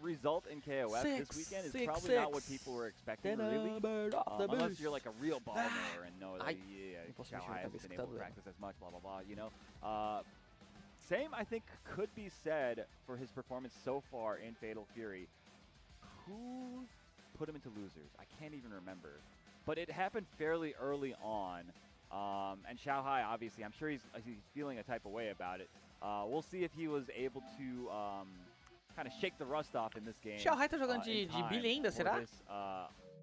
result in KOF this weekend is probably not what people were expecting, really. Unless you're like a real baller and know that Shanghai hasn't been able to practice as much, blah blah blah. You know, same I think could be said for his performance so far in Fatal Fury. Who put him into losers? I can't even remember, but it happened fairly early on. And Shanghai, obviously, I'm sure he's feeling a type of way about it. We'll see if he was able to kind of shake the rust off in this game. Xiao Hai tá jogando de Billy ainda, será? This,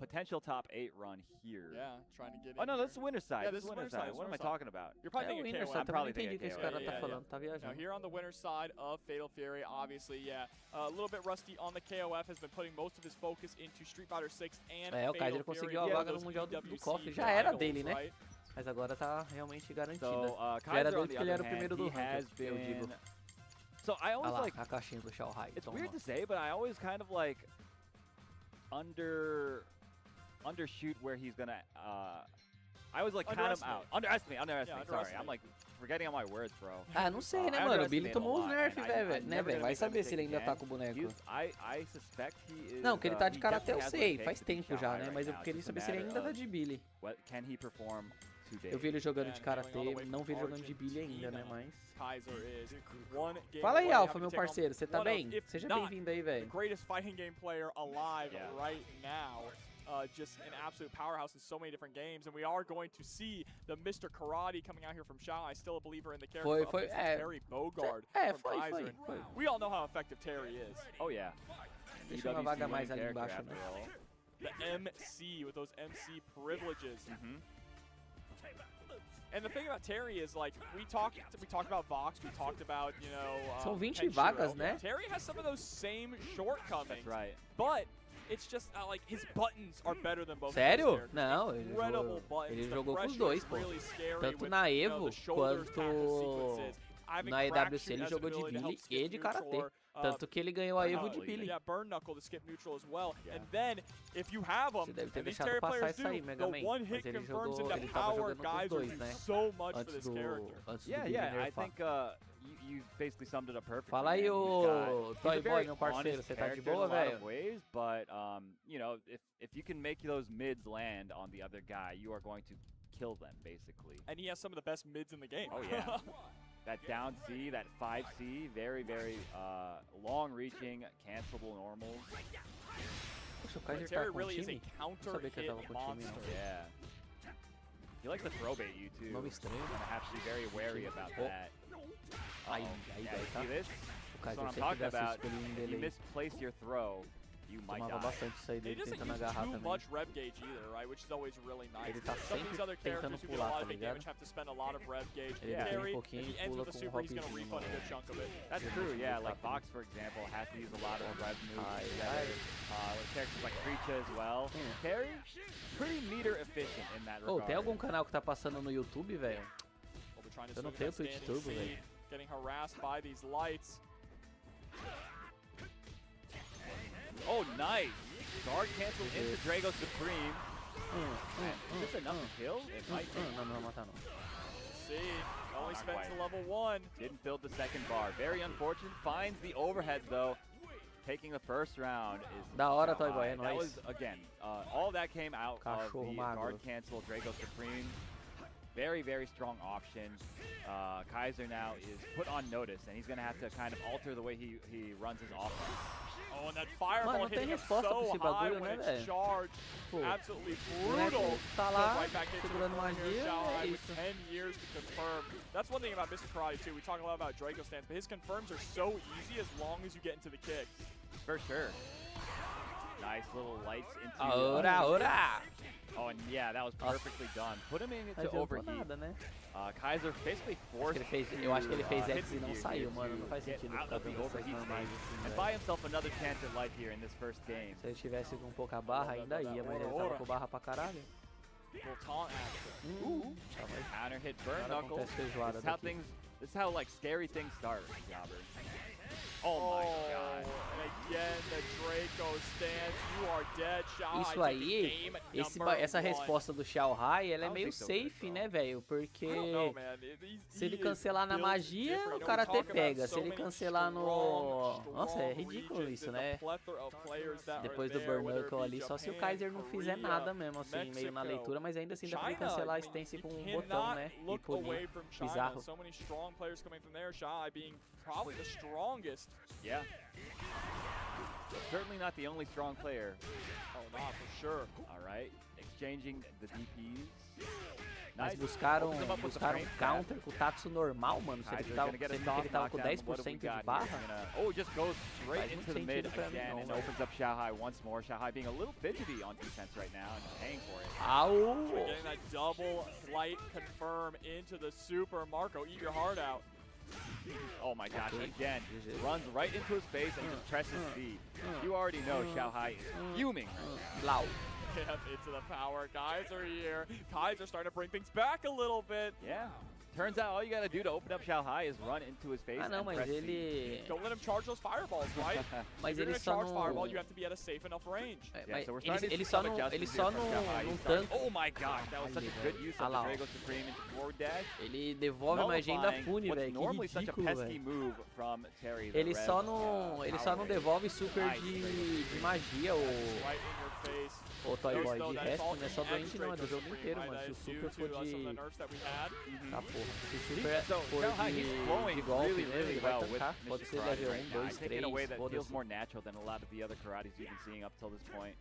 potential top 8 run here. Yeah, trying to get Oh in no, here. that's the winner's side. Yeah, this is the winner's side. What am I talking about? You're probably thinking winner's KOF. side, I'm também probably não entendi o que thinking esse cara KOF, tá falando, tá Now viajando. here on the winner's side of Fatal Fury, obviously, yeah, a little bit rusty on the KOF, has been putting most of his focus into Street Fighter 6 and É, o Fatal Kaiser Fury. conseguiu a vaga no Mundial do KOF, já era dele, né? Mas agora tá realmente garantida. So, Já era Kaiser, on dele the porque ele era o other primeiro hand, do he has ranking, eu digo. been. So I always Olha lá, like. a caixinha do Xiao Hai. It's Toma. weird to say, but I always kind of like undershoot where he's gonna. I always like count him out. Underestimate. Sorry, I'm like forgetting all my words, bro. Ah, não sei, né, mano? O Billy tomou uns nerfs, velho. Né, velho? Vai saber se ele ainda tá com o boneco. I suspect he is. Não, que ele tá de karatê eu definitely has what sei, it takes faz to beat tempo já, Shanghai né? right Mas eu now. queria It's just saber a se ele ainda matter tá de Billy. what can he perform today? Eu vi ele jogando de And karatê, going all the way não vi ele from jogando de Billy ainda, né? Argentina. Mas. Kaiser is one game Fala aí, away, Alpha, having meu to take on parceiro, você tá one of, bem? if Seja not bem-vindo aí, the velho. greatest fighting game player alive right now. Just an absolute powerhouse in so many different games, and we are going to see the Mr. Karate coming out here from Xiao. I'm still a believer in the character Foi, of Terry Bogard from Kaiser. Foi. We all know how effective Terry is. Oh yeah. Deixa uma vaga mais ali embaixo, né? The MC with those MC privileges. And the thing about Terry is, like, we talked about Vox, we talked about, you know, São 20 Kenshiro. vagas, né? Terry has some of those same shortcomings. That's right. But it's just like his buttons are better than both. Sério? Of those Não, Incredible buttons. ele The jogou com os pressure dois, is pô. really scary Tanto with, na you know, Evo the shoulder tackle quanto sequences. Ivan na EWC ele Crackshoot jogou de has the ability to Billy help e skip de neutral karatê. or, Tanto que ele ganhou a Evo de Billy. Yeah, burn knuckle to skip neutral as well. And then if you have them, Você deve ter and these deixado Terry passar players isso aí, do, Mega the Man. one Mas hit ele confirms jogou, into ele tava power jogando com os guys dois, do né? so much for Antes this do character. Billy I nerfar. think you basically summed it up perfectly. Fala aí, man. ô He's a Toy Boy, very meu parceiro, honest você tá de character in boa, a lot of velho? ways, but you know, if you can make those mids land on the other guy, you are going to kill them basically. And he has some of the best mids in the game. Oh yeah. That down C, that 5C, very, very long-reaching, cancelable normals. Poxa, o Kaiser tá Terry com really is a time? Não counter sabia que ele hit tava com time, monster. não. Yeah. He likes to throw bait you too. Nome estranho. You're gonna have to be very wary about Oh. that. Aí, Uh-oh. aí, Yeah, daí you tá. see this? O That's Kaiser what I'm sempre talking dá esse about. escolhinho If dele you aí. misplace your throw, you might Tomava die. bastante isso aí He dele doesn't tentando use agarrar too também. much rev gauge either, right? Which is always really nice. Ele tá Some of these sempre other characters who tentando get a pular, lot tá of big ligado? damage have to spend a lot of rev gauge. Ele Yeah. vem Terry, um if pouquinho he e ends pula with a com um super, he's going to hopzinho refund a no... good chunk of it. That's true, yeah. Like Vox, for example, has to use a lot of rev moves. With characters like Creature as well. Terry, pretty meter efficient in that Ô, regard. tem algum canal que tá passando no YouTube, velho? Well, we're trying to Eu não swing tenho that Twitch standing Turbo, C, velho. getting harassed by these lights. Oh, nice. Guard cancel into Drago Supreme. Is this enough to kill? It might be. Não, não vai matar não. See, only Not spent quite. to level 1. Didn't build the second bar. Very unfortunate. Finds the overhead though. Taking the first round is Da hora, Shanghai. Toy Boy, é That nóis. was again, all that came out of Cachorro the magro. guard cancel Drago Supreme. very, very strong option. Kaiser now is put on notice, and he's going to have to kind of alter the way he runs his offense. Oh, and that fireball hitting him so high when it's charged. Absolutely brutal. Tá lá, Right back into segurando magia, é with isso. 10 years to confirm. That's one thing about Mr. Karate too. We talk a lot about Draco stands, but his confirms are so easy as long as you get into the kicks. For sure. Nice little lights into... Ora! Oh, and yeah, that was perfectly done. Put him into overheat. Nada, né? Kaiser basically forced Eu acho que ele fez X e não saiu, mano. Não faz sentido ficar com essas normais assim, and buy himself another chance at life here in this first game. Se ele tivesse com pouca barra, ainda ia, mas ele tava com barra pra caralho. Full taunt action. Counter hit burn knuckle. This is how like scary things start, Jobber. Oh my god. And again, the Draco stands. You are dead, Xiao. Isso aí, essa resposta do Xiao Hai, ela é meio safe, né, velho? Porque se ele cancelar na magia, o cara até pega. Se ele cancelar no... Nossa, é ridículo isso, né? Depois do burn knuckle ali, só se o Kaiser não fizer nada mesmo, assim, meio na leitura, mas ainda assim dá pra ele cancelar a stance com um botão, né? E punir. Bizarro. Probably the strongest. Yeah. Certainly not the only strong player. Oh, not for sure. All right. Exchanging the DPs. Mas buscaram counter com o Tatsu normal, mano. Se ele tava com 10% de barra. Oh, just goes straight into the mid again and opens up Xiao Hai once more. Xiao Hai being a little fidgety on defense right now and paying for it. Ow! Getting that double light confirm into the super. Marco, eat your heart out. Oh my gosh, again, runs right into his face and just presses B. You already know Xiao Hai is fuming. Loud. Yep, into the power. Kaiser here. Kaiser starting to bring things back a little bit. Yeah. Turns out all you gotta do to open up Xiao Hai is run into his face não, mas ele... Don't let him charge those fireballs, right? Mas ele só charge não... fireball, you have to be at a safe enough range. Mas ele só não tanca... Oh my gosh, that was such a good use of the Draco Supreme into forward dash. Ele devolve a magia e ainda pune, velho. Que ridículo, velho. Ele só não devolve super de magia ou Toy Boy. De resto, não é só do End, não. É do jogo inteiro, mano. Se o super for de... Tá, porra. Se o super for de golpe nele, ele vai tancar. Pode ser level 1, 2, 3, in a way that feels foda-se. more natural than a lot of the other karates you've been seeing up till this point.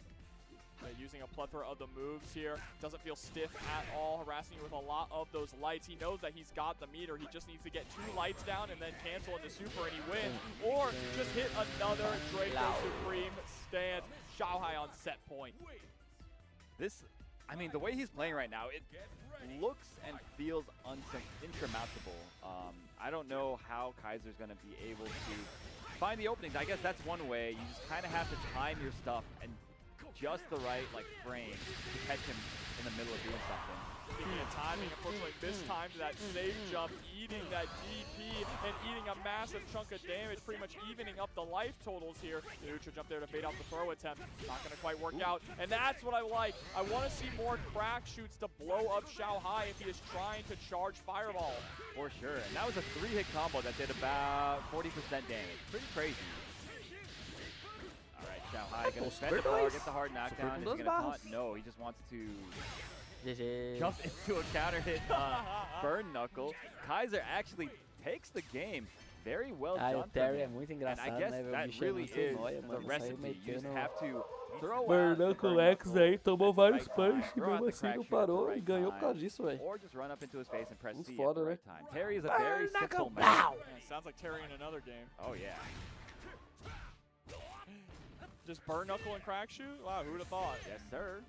Using a plethora of the moves here. Doesn't feel stiff at all, harassing you with a lot of those lights. He knows that he's got the meter. He just needs to get 2 lights down and then cancel into super and he wins. Or just hit another Draco Supreme stance. Xiao Hai on set point. I mean, the way he's playing right now, it looks and feels insurmountable. I don't know how Kaiser's going to be able to find the openings. I guess that's one way. You just kind of have to time your stuff and just the right frame to catch him in the middle of doing something. Speaking of timing, unfortunately mistimed that safe jump, eating that DP and eating a massive chunk of damage, pretty much evening up the life totals here. The neutral jump there to bait off the throw attempt. Not going to quite work out, and that's what I like. I want to see more crack shoots to blow up Xiao Hai if he is trying to charge Fireball. For sure, and that was a 3-hit combo that did about 40% damage. Pretty crazy. Xiao Hai gonna spend the power, get the hard knockdown. Is he gonna taunt? No, he just wants to jump into a counter hit burn knuckle. Kaiser actually takes the game. Very well done. O Terry é muito engraçado, and I guess né? that really is the recipe. You just have to throw burn knuckle X aí, tomou vários punch e mesmo assim não parou e ganhou por causa disso, velho. Or just run up into his face and press C foda, at the né? right time. Terry is a very simple man. Sounds like Terry in another game. Oh yeah. Just burn knuckle and crack shoot? Wow, who'd have thought? Yes, sir.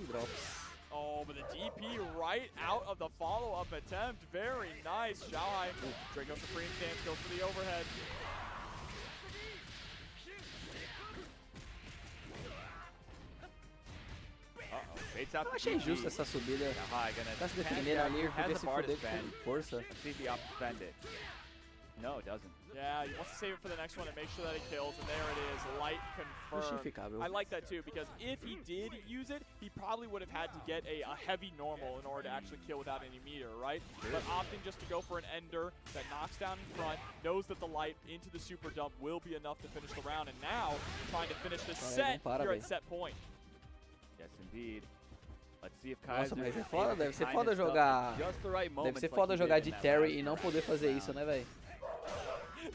Drops. Oh, but the DP right out of the follow-up attempt. Very nice. Xiao Hai. Draco Supreme stance goes for the overhead. Baits out Eu achei justo essa subida. Tá se defendendo ali, ele podia se foder com força. Let's see if he spend it. No, it doesn't. Yeah, he wants to save it for the next one and make sure that it kills, and there it is, light confirmed. I like that too, because if he did use it, he probably would have had to get a heavy normal in order to actually kill without any meter, right? Sure. But opting just to go for an ender that knocks down in front, knows that the light into the super dump will be enough to finish the round, and now trying to finish the set, you're at set point. Yes, indeed. Let's see if Kaiser... Nossa, mas é foda, deve ser foda jogar... Deve ser foda jogar de Terry e não poder fazer isso, né, velho?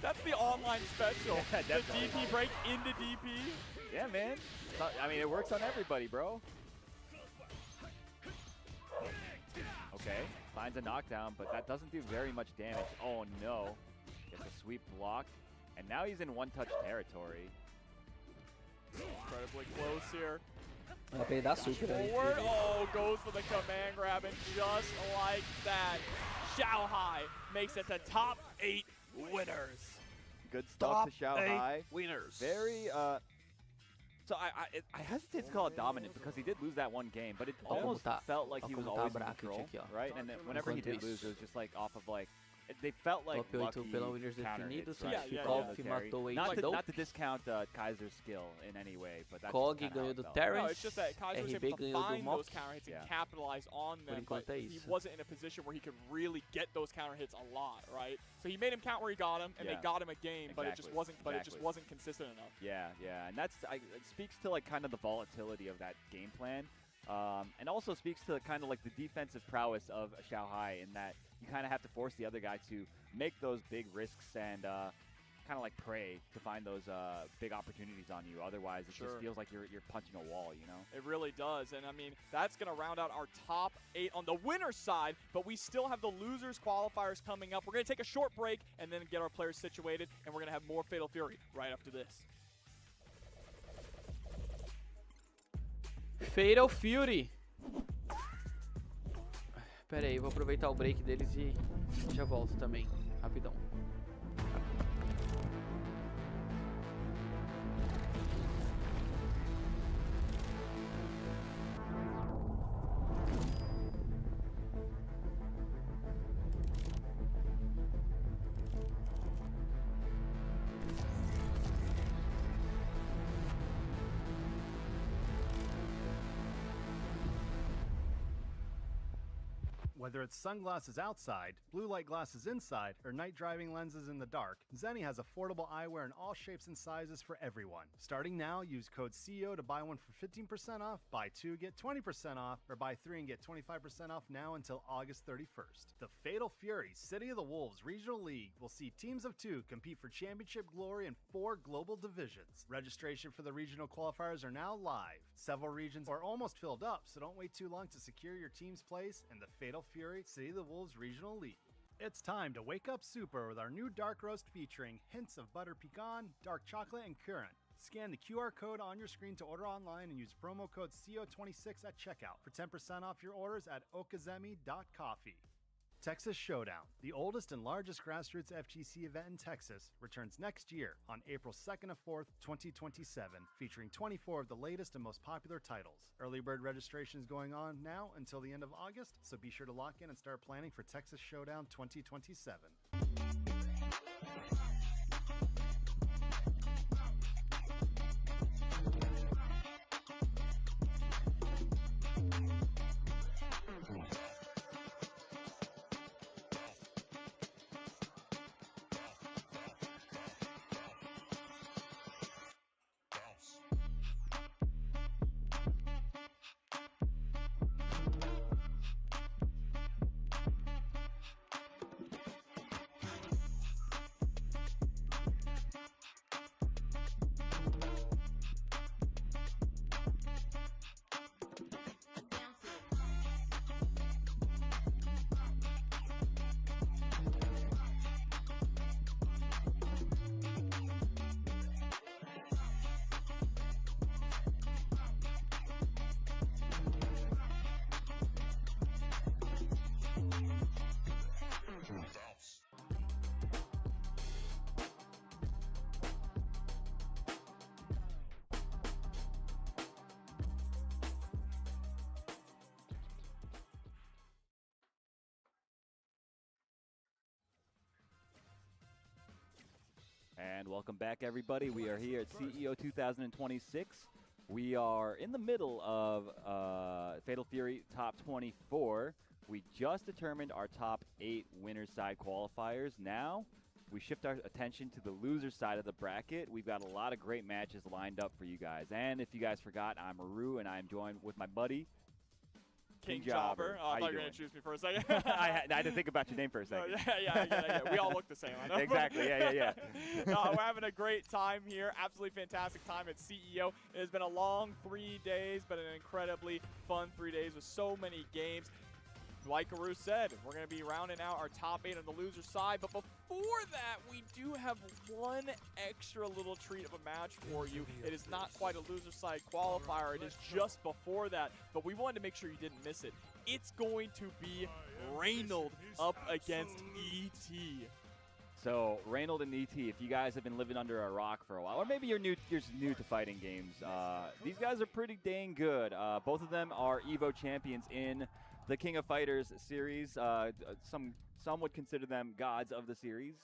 That's the online special. The DP break into DP. Yeah, man. I mean, it works on everybody, bro. Okay, finds a knockdown, but that doesn't do very much damage. Oh, no. Gets a sweep block, and now he's in one-touch territory. Incredibly close here. Vai pegar super aí. Forward. Oh, goes for the command grab, and just like that, Xiaohai makes it to top 8 winners. Good stuff to Xiaohai. Winners. Very, so I hesitate to call it dominant because he did lose that one game, but it almost felt like he was always in control, right? And then whenever he did lose, it was just like off of like, they felt like lucky pela winners counter definidos, hits, right? Svechnikov matou o Not to discount Kaiser's skill in any way, but that's Kog just kinda ganhou do how it felt. Terrence, No, it's just that Kaiser was RB able to ganhou do find Mock. those counter hits and Yeah. capitalize on them, but enquanto é he isso. wasn't in a position where he could really get those counter hits a lot, right? So he made him count where he got him, and they Yeah. got him a game, but it just Exactly. wasn't. But it just Exactly. wasn't consistent enough. Yeah, yeah, and that's it speaks to like kind of the volatility of that game plan, and also speaks to kind of like the defensive prowess of Xiaohai in that you kind of have to force the other guy to make those big risks and kind of like pray to find those big opportunities on you. Otherwise, it just feels like you're punching a wall, you know? It really does, and I mean that's going to round out our top 8 on the winner's side. But we still have the losers qualifiers coming up. We're going to take a short break and then get our players situated, and we're going to have more Fatal Fury right after this. Fatal Fury. Pera aí, vou aproveitar o break deles e já volto também, rapidão. Whether it's sunglasses outside, blue light glasses inside, or night driving lenses in the dark, Zenni has affordable eyewear in all shapes and sizes for everyone. Starting now, use code CEO to buy one for 15% off, buy 2 get 20% off, or buy 3 and get 25% off now until August 31st. The Fatal Fury City of the Wolves Regional League will see teams of 2 compete for championship glory in 4 global divisions. Registration for the regional qualifiers are now live. Several regions are almost filled up, so don't wait too long to secure your team's place in the Fatal Fury City of the Wolves Regional League. It's time to wake up super with our new dark roast featuring hints of butter pecan, dark chocolate, and currant. Scan the QR code on your screen to order online and use promo code CO26 at checkout for 10% off your orders at okazemi.coffee. Texas Showdown, the oldest and largest grassroots FGC event in Texas, returns next year on April 2nd and 4th, 2027, featuring 24 of the latest and most popular titles. Early bird registration is going on now until the end of August, so be sure to lock in and start planning for Texas Showdown 2027. And welcome back, everybody. We are here at CEO 2026. We are in the middle of Fatal Fury Top 24. We just determined our top 8 winner's side qualifiers. Now, we shift our attention to the loser's side of the bracket. We've got a lot of great matches lined up for you guys. And if you guys forgot, I'm Maru, and I'm joined with my buddy. King Jobber. Oh, I thought you were going to choose me for a second. I had to think about your name for a second. Yeah. We all look the same. I know. Exactly, yeah. No, we're having a great time here. Absolutely fantastic time at CEO. It has been a long 3 days, but an incredibly fun 3 days with so many games. Like Karoo said, we're going to be rounding out our top 8 on the loser side. But before that, we do have one extra little treat of a match for you. It is not quite a loser side qualifier. It is just before that. But we wanted to make sure you didn't miss it. It's going to be Reynold up against ET. So Reynold and ET, if you guys have been living under a rock for a while, or maybe you're new to fighting games, these guys are pretty dang good. Both of them are EVO champions in the King of Fighters series. Some would consider them gods of the series.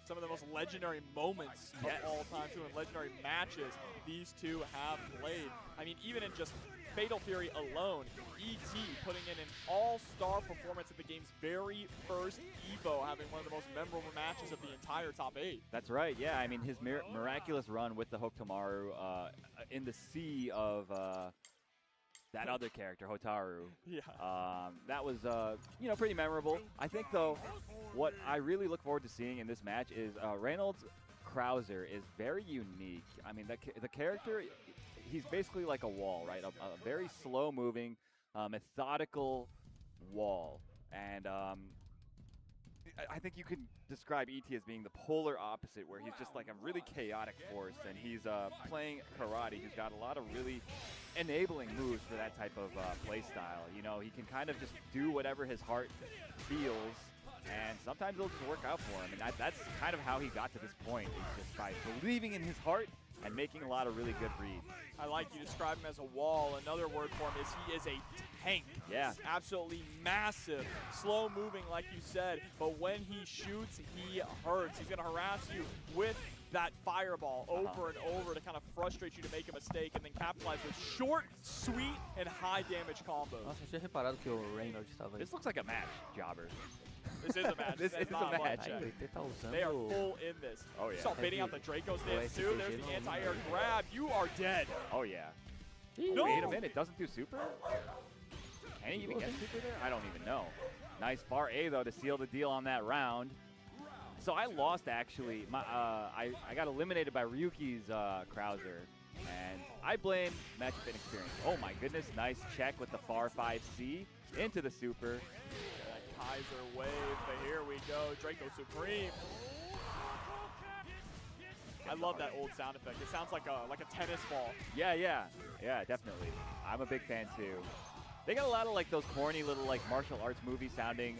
Some of the most legendary moments of all time, too, and legendary matches these two have played. I mean, even in just Fatal Fury alone, ET putting in an all-star performance at the game's very first EVO, having one of the most memorable matches of the entire top 8. That's right, yeah. I mean, his miraculous run with the Hokutomaru in the sea of that other character, Hotaru. Yeah. That was, pretty memorable. I think, though, what I really look forward to seeing in this match is Reynold's Krauser is very unique. I mean, the character, he's basically like a wall, right? A very slow-moving, methodical wall. And I think you can describe ET as being the polar opposite, where he's just like a really chaotic force, and he's playing karate. He's got a lot of really enabling moves for that type of play style. You know, he can kind of just do whatever his heart feels, and sometimes it'll just work out for him. And that's kind of how he got to this point, is just by believing in his heart and making a lot of really good reads. I like you describe him as a wall. Another word for him is he is a tank. Yeah. Absolutely massive, slow moving like you said, but when he shoots, he hurts. He's going to harass you with that fireball over and over to kind of frustrate you to make a mistake, and then capitalize with short, sweet, and high damage combos. Nossa, eu tinha reparado que o Reynold estava aí. This looks like a match, Jobber. This is a match. This is a match. They are full in this. Oh, yeah. You saw baiting out the Draco stance too. There's the anti-air grab. You are dead. Oh, yeah. No. Wait a minute. Doesn't do super? Can he even get super there? I don't even know. Nice far A, though, to seal the deal on that round. So I lost, actually. I got eliminated by Ryuki's Krauser. And I blame matchup inexperience. Oh, my goodness. Nice check with the far 5C into the super. Kaiser wave, but here we go. Draco Supreme. I love that old sound effect. It sounds like a tennis ball. Yeah, definitely. I'm a big fan too. They got a lot of like those corny little like martial arts movie sounding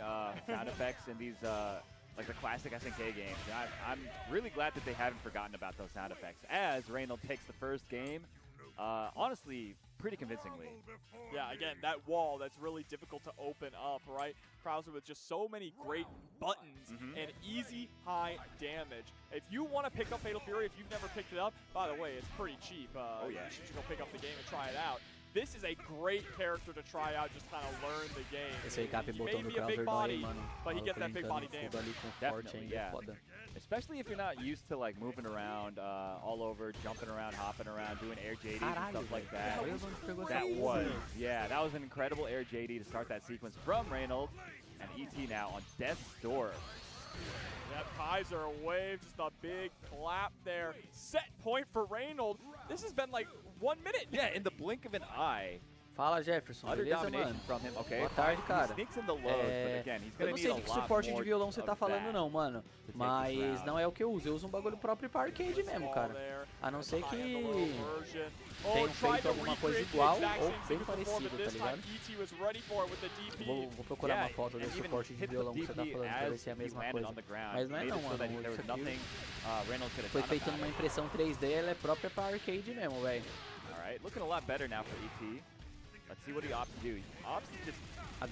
sound effects in these like the classic SNK games. And I'm really glad that they haven't forgotten about those sound effects. As Reynold takes the first game, honestly, pretty convincingly. Yeah, again, that wall that's really difficult to open up, right? Krauser with just so many great buttons and easy high damage. If you want to pick up Fatal Fury, if you've never picked it up, by the way, it's pretty cheap. Oh, yeah. You should just go pick up the game and try it out. This is a great character to try out, just kind of learn the game. Esse aí cap botão do He may be a big Krauser body, dói, mano. but he gets that big body damage. Tudo ali com forte Definitely, ainda, yeah. foda. Especially if you're not used to like moving around all over, jumping around, hopping around, doing air JDs and stuff like that. That was an incredible air JD to start that sequence from Reynold. And ET now on death's door. That Kaiser wave, just a big clap there. Set point for Reynold. This has been like 1 minute. Yeah, in the blink of an eye. Fala, Jefferson, Utter beleza, domination mano? from him. Okay, Boa tarde, cara. He sneaks in the lows, but again, he's Eu gonna não need sei a de que lot suporte de more violão você tá of falando that não, mano. to take this Mas round. não é o que eu uso. Eu uso um bagulho próprio para arcade mesmo, cara. A não ser que tenham feito alguma coisa igual ou bem parecida, tá ligado? Vou procurar uma foto desse suporte de violão que você tá falando pra ver se é a mesma coisa. Mas não é não, mano. Isso aqui foi feito numa impressão 3D, ela é própria pra arcade mesmo, velho. Alright, looking a lot better now for ET. Let's see what he opts to do. He opts to just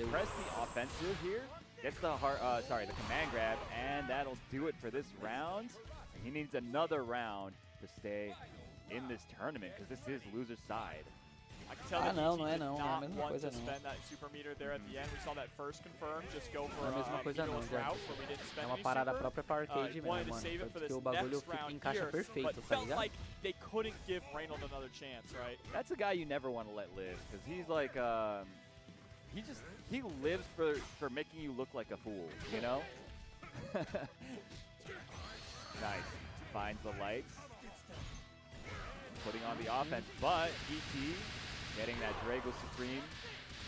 press the offensive here. Gets the the command grab, and that'll do it for this round. And he needs another round to stay in this tournament because this is loser's side. I can tell that não, ET não é did não, não é a not mesma want coisa to não. spend that super meter there at the end. We saw that first confirm just go for Não é a mesma coisa não, route where we didn't é spend uma any parada super. própria pra arcade mesmo, Wanted to mano. save it for Porque this o bagulho next round encaixa here, perfeito, but tá felt ligado? like they couldn't give Reynold another chance, right? That's a guy you never want to let live, because he's like, he lives for making you look like a fool, you know? Nice. Finds the lights. Putting on the offense, but ET getting that Drago Supreme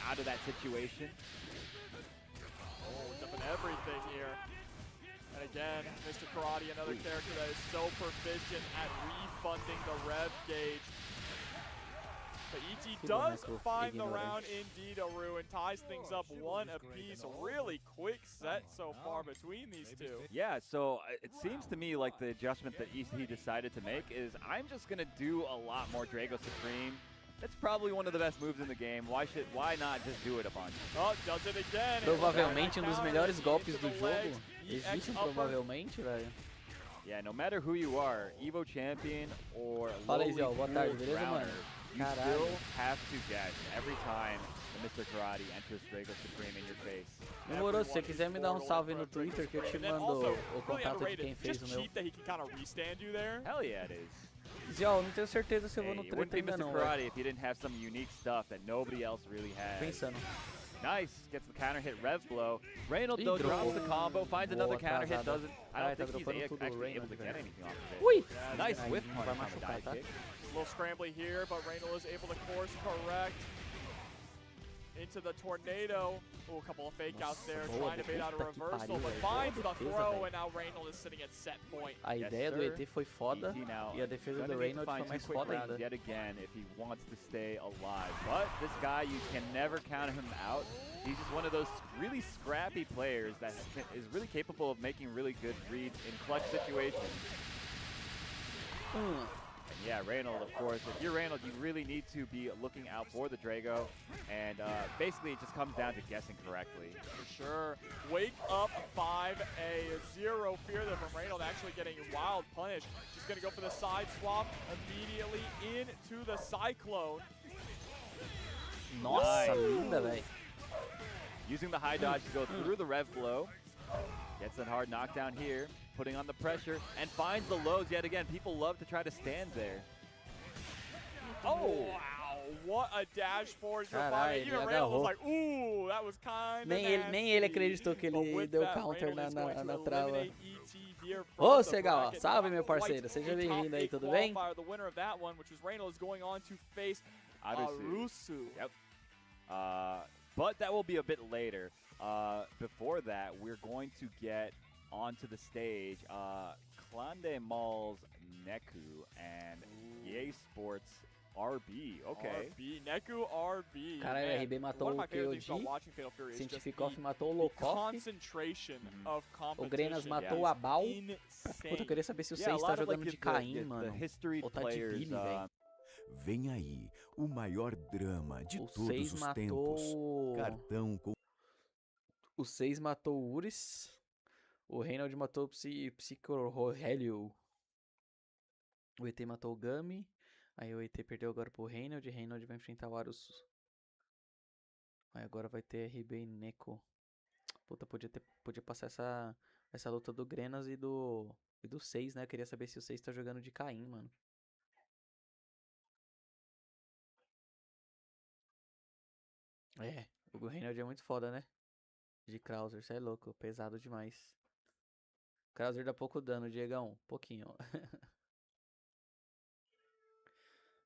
out of that situation. Oh, dumping everything here. And again, Mr. Karate, another character that is so proficient at refunding the rev gauge. But ET does find the round indeed, Aru, and ties things up one apiece. A really quick set so far between these two. Yeah, so it seems to me like the adjustment that ET decided to make is I'm just going to do a lot more Drago Supreme. That's probably one of the best moves in the game. Why not just do it a bunch? Oh, does it again. Provavelmente dos melhores golpes do jogo. Existem provavelmente, velho. Yeah, no matter who you are, Evo champion or Fala aí, Zé, boa tarde, beleza, rounder, mano? you Caralho. still have to guess every time the Mr. Karate enters Drago Supreme in your face. Demorou, se você quiser me dar um salve no Twitter que eu te mando o contato de quem fez o meu. Cheap that he can kind of restand you there. Hell yeah, it is. Zé, não tenho certeza se eu vou no It wouldn't treta be ainda Mr. não, Karate velho. if he didn't have some unique stuff that nobody else really has. Pensando. Nice, gets the counter hit rev blow. Reynolds Ih, though dropou. drops the combo, finds another counter hit, atrasado. doesn't. I Ai, don't tá think he's dropando tudo o actually able Reynolds, to get velho. anything off of it. Ui! Nice Ai, whiff não punch vai on the machucar, dive tá? kick. A little scrambly here, but Reynolds is able to course correct into the tornado. Oh, a couple of fake outs there, boa, trying to bait out a puta que reversal, pariu, but velho. finds Boa the defesa, throw, velho. and now Reynolds is sitting at set point. A Yes, ideia do sir. ET foi foda ET now e a defesa gonna do need to Reynolds find foi mais two quick foda rounds ainda. yet again if he wants to stay alive. But this guy, you can never count him out. He's just one of those really scrappy players that is really capable of making really good reads in clutch situations. And yeah, Reynolds, of course. If you're Reynolds, you really need to be looking out for the Drago. And basically, it just comes down to guessing correctly. For sure. Wake up 5A. Zero fear there from Reynolds, actually getting wild punish. Just going to go for the side swap immediately into the Cyclone. Nossa, linda, velho. Using the high dodge to go through the rev blow. Gets that hard knockdown here, putting on the pressure, and finds the lows yet again. People love to try to stand there. Oh, wow. What a dash forward. Caralho, Even ele Reynolds was agarrou. like, ooh, that was kind of Nem ele acreditou que But ele with deu that, counter Reynolds na, is going na to trava. eliminate ET here Ô, from the Segal, bracket. salve, meu Quite parceiro. Seja a bem-vindo aí, top tudo eight bem? qualifier. The winner of that one, which was Reynolds, going on to face Arusu. Yep. But that will be a bit later. Before that, we're going to get onto the stage Klande Mall's Neku and EA Sports RB. Okay. RB, Neku RB. Caralho, Man, RB matou one of my o favorite things about KOG. watching Fatal Fury is just Cientificoff the matou o Lokoff. concentration of O competition. Grenas matou o Abal. Puta, eu queria saber se o 6 tá jogando de Caim, mano. The history Ou tá de players, Billy, velho. Vem aí, o maior drama de O todos 6 os matou... tempos. Cartão com O 6 matou o Uris. O Reynolds matou o Psycho-Helio. O ET matou o Gummy. Aí o ET perdeu agora pro Reynolds. Reynolds vai enfrentar o Arus. Aí agora vai ter RB e Neko. Puta, podia passar essa luta do Grenas e do 6, né? Eu queria saber se o 6 tá jogando de Caim, mano. É, o Reynolds é muito foda, né? De Krauser, cê é louco, pesado demais. Krauser dá pouco dano, Diegão, pouquinho.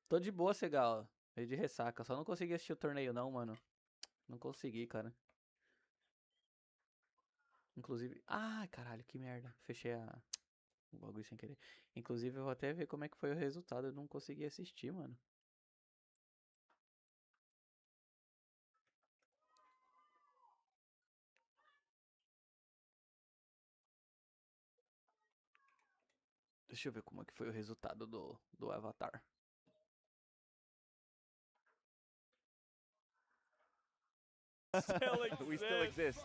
Tô de boa, Segal, veio de ressaca, só não consegui assistir o torneio não, mano. Não consegui, cara. Inclusive, ah, caralho, que merda, fechei o bagulho sem querer. Inclusive eu vou até ver como é que foi o resultado, eu não consegui assistir, mano. Deixa eu ver como é que foi o resultado do Avatar. We still exist.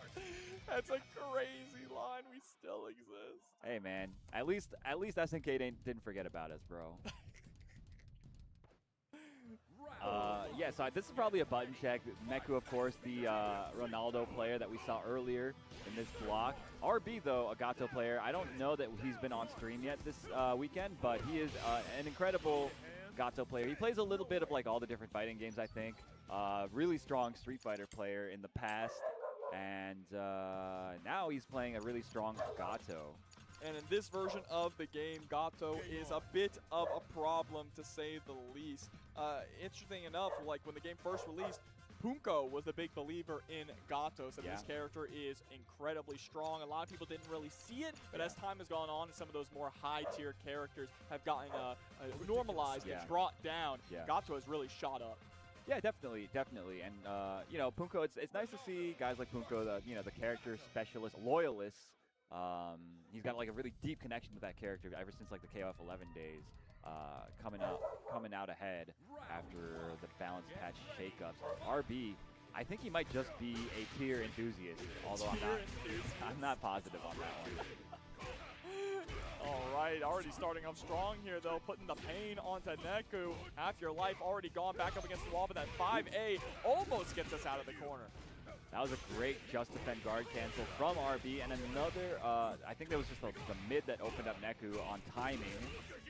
That's a crazy line. We still exist. Hey man, at least SNK didn't forget about us, bro. Yeah, so this is probably a button check. Neku, of course, the Ronaldo player that we saw earlier in this block. RB, though, a Gato player. I don't know that he's been on stream yet this weekend, but he is an incredible Gato player. He plays a little bit of like all the different fighting games, I think. Really strong Street Fighter player in the past, and now he's playing a really strong Gato. And in this version of the game, Gato is a bit of a problem, to say the least. Interesting enough, like when the game first released, Punko was a big believer in Gato, so this character is incredibly strong. A lot of people didn't really see it, but as time has gone on, some of those more high-tier characters have gotten normalized and brought down. Gato has really shot up. Yeah, definitely. And you know, Punko, it's nice to see guys like Punko, the character specialist, loyalist. He's got like a really deep connection to that character ever since like the KOF 11 days, coming out ahead after the balance patch shakeups. RB, I think he might just be a tier enthusiast, although I'm not positive on that one. All right, already starting off strong here, though, putting the pain onto Neku. Half your life already gone back up against the wall, but that 5A almost gets us out of the corner. That was a great just defend guard cancel from RB, and another, I think that was just the mid that opened up Neku on timing.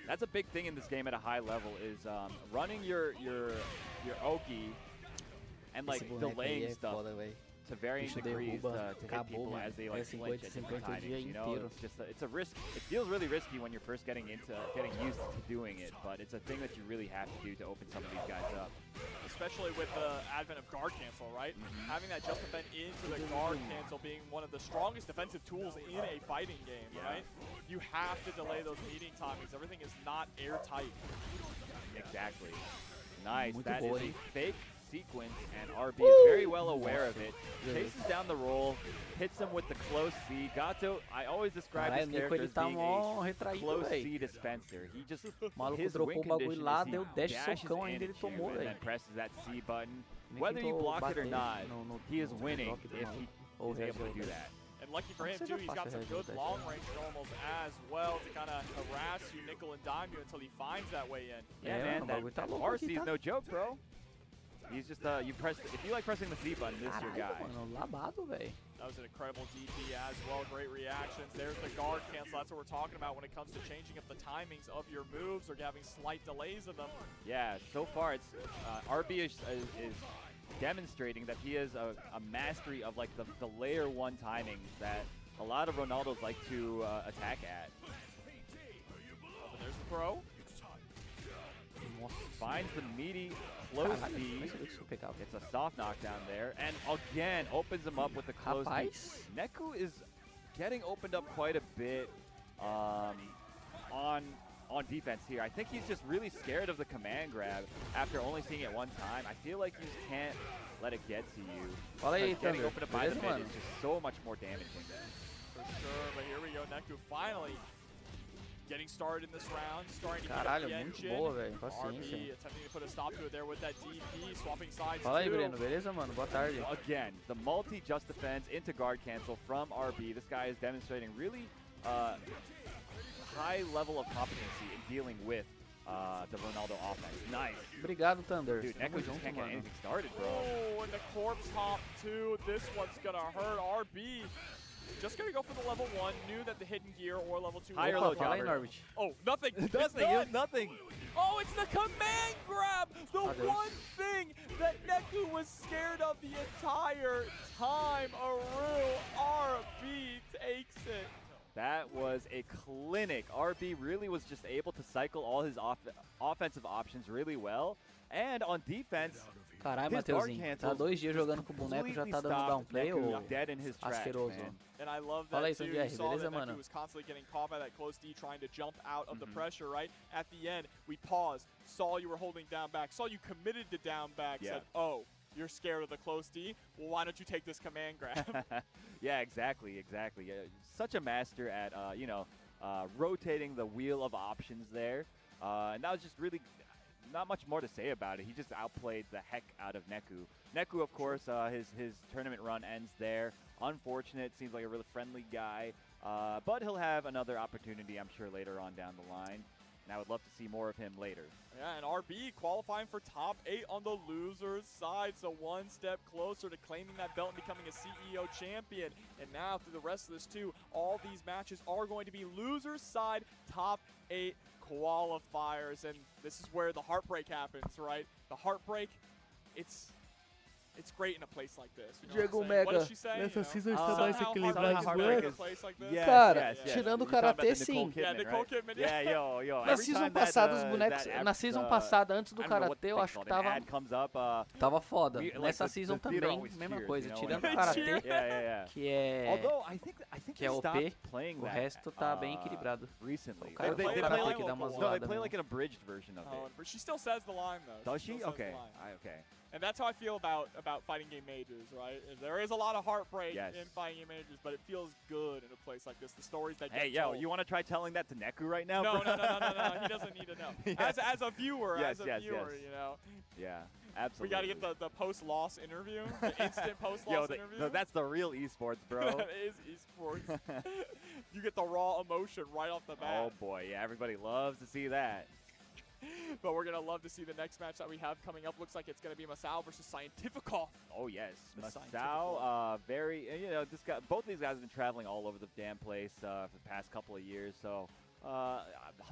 That's a big thing in this game at a high level, is running your Oki and like delaying stuff to varying degrees to hit people as they like flinch at different timings. You know, it's just it's a risk. It feels really risky when you're first getting used to doing it, but it's a thing that you really have to do to open some of these guys up. Especially with the advent of guard cancel, right? Having that just defend into the guard cancel being one of the strongest defensive tools in a fighting game, right? You have to delay those meeting timings. Everything is not airtight. Exactly. Nice. That is a fake sequence, and RB is very well aware of it. Chases down the roll, hits him with the close C. Gato, I always describe this character as being a close C dispenser. He just, his win condition is he dashes into you and then presses that C button. Whether you block it or not, he is winning if he is able to do that. And lucky for him, too, he's got some good long-range normals as well to kind of harass you, nickel and dime you until he finds that way in. Yeah, man, that RC is no joke, bro. He's just, if you like pressing the C button, this is your guy. That was an incredible DP as well. Great reactions. There's the guard cancel. That's what we're talking about when it comes to changing up the timings of your moves or having slight delays of them. Yeah, so far it's RB is demonstrating that he has a mastery of like the layer 1 timings that a lot of Ronaldos like to attack at. Oh, but there's the throw. Finds the meaty close B. It's a soft knockdown there. And again, opens him up with the close B. Neku is getting opened up quite a bit on defense here. I think he's just really scared of the command grab after only seeing it one time. I feel like you just can't let it get to you. Getting opened up by the mid is just so much more damaging. For sure, but here we go. Neku finally getting started in this round, starting to Caralho, get the muito engine. boa, velho. RB Paciência. attempting to put a stop to it there with that DP, swapping sides Fala aí, too. Breno. Beleza, mano? Boa tarde. Again, the multi-just defense into guard cancel from RB. This guy is demonstrating really high level of competency in dealing with the Ronaldo offense. Nice. Obrigado, Thunder. Dude, Neku just can't get anything started, bro. Oh, and the corpse hop too. This one's gonna hurt RB. Just gonna go for the level 1. Knew that the hidden gear or level 2. Higher low jumper. Oh, nothing. Nothing. Oh, it's the command grab. The one thing that Neku was scared of the entire time. Aru, RB takes it. That was a clinic. RB really was just able to cycle all his offensive options really well. And on defense, caralho, Mateuzinho, tá 2 dias jogando com o boneco, já tá dando downplay ou asqueroso. And I love that too. You saw that Neku was constantly getting caught by that close D, trying to jump out of the pressure, right? At the end, we paused, saw you were holding down back, saw you committed to down back, said, oh, you're scared of the close D? Well, why don't you take this command grab? Yeah, exactly. Yeah, such a master at, rotating the wheel of options there. And that was just really not much more to say about it. He just outplayed the heck out of Neku. Neku, of course, his tournament run ends there. Unfortunate. Seems like a really friendly guy. But he'll have another opportunity, I'm sure, later on down the line. and I would love to see more of him later. Yeah, and RB qualifying for top 8 on the loser's side, so one step closer to claiming that belt and becoming a CEO champion. And now through the rest of this too, all these matches are going to be loser's side top 8 qualifiers, and this is where the heartbreak happens, right? The heartbreak, it's great in a place like this. You know Diego what I'm saying? What Mega, did she say? nessa You know? season está Somehow mais heartbreak equilibrado is que better in a Black. place like this. Yes, Cara, yes, yes. tirando o You're talking about Karatê, the Nicole sim. Yeah, Kidman, Nicole right? Kidman, Yeah, yo. Na Every season time that, passada, os bonecos. that Na season passada, antes do I don't know what Karatê, eu they acho call que it, an tava. ad comes up, Tava foda. like Nessa the season theater também, always mesma cheers, coisa. you know, Tirando when o it- Karatê, Yeah. que é. Although I think que é they OP, stopped playing o that, resto tá bem equilibrado. recently. O cara They do play Karatê like, que dá umas no, they zoadas play mesmo. like an abridged version of it. But she still says the line though. Does She she? still says the Okay. line. Okay. And that's how I feel about fighting game majors, right? There is a lot of heartbreak Yes. in fighting game majors, but it feels good in a place like this. The stories that Hey, get yo, told. you want to try telling that to Neku right now? No, bro? no. He doesn't need to know. Yeah. As a viewer, Yes, you know. Yeah, absolutely. We got to get the post-loss interview, the instant post-loss Yo, interview. that's the real esports, bro. That is esports. You get the raw emotion right off the bat. Oh boy, yeah, everybody loves to see that. But we're going to love to see the next match that we have coming up. Looks like it's going to be Masao versus Scientificoff. Oh yes, The Masao, very, this guy, both these guys have been traveling all over the damn place for the past couple of years, so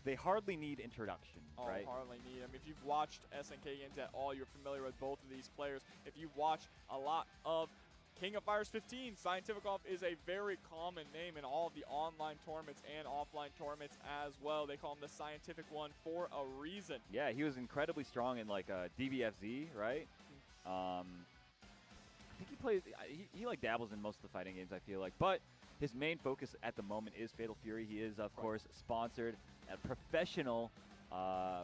they hardly need introduction, Oh, right? hardly need them. If you've watched SNK games at all, you're familiar with both of these players. If you've watched a lot of King of Fighters 15, Scientificoff is a very common name in all of the online tournaments and offline tournaments as well. They call him the Scientific One for a reason. Yeah, he was incredibly strong in like DBFZ, right? I think he plays. He like dabbles in most of the fighting games, I feel like, but his main focus at the moment is Fatal Fury. He is, of course, sponsored a professional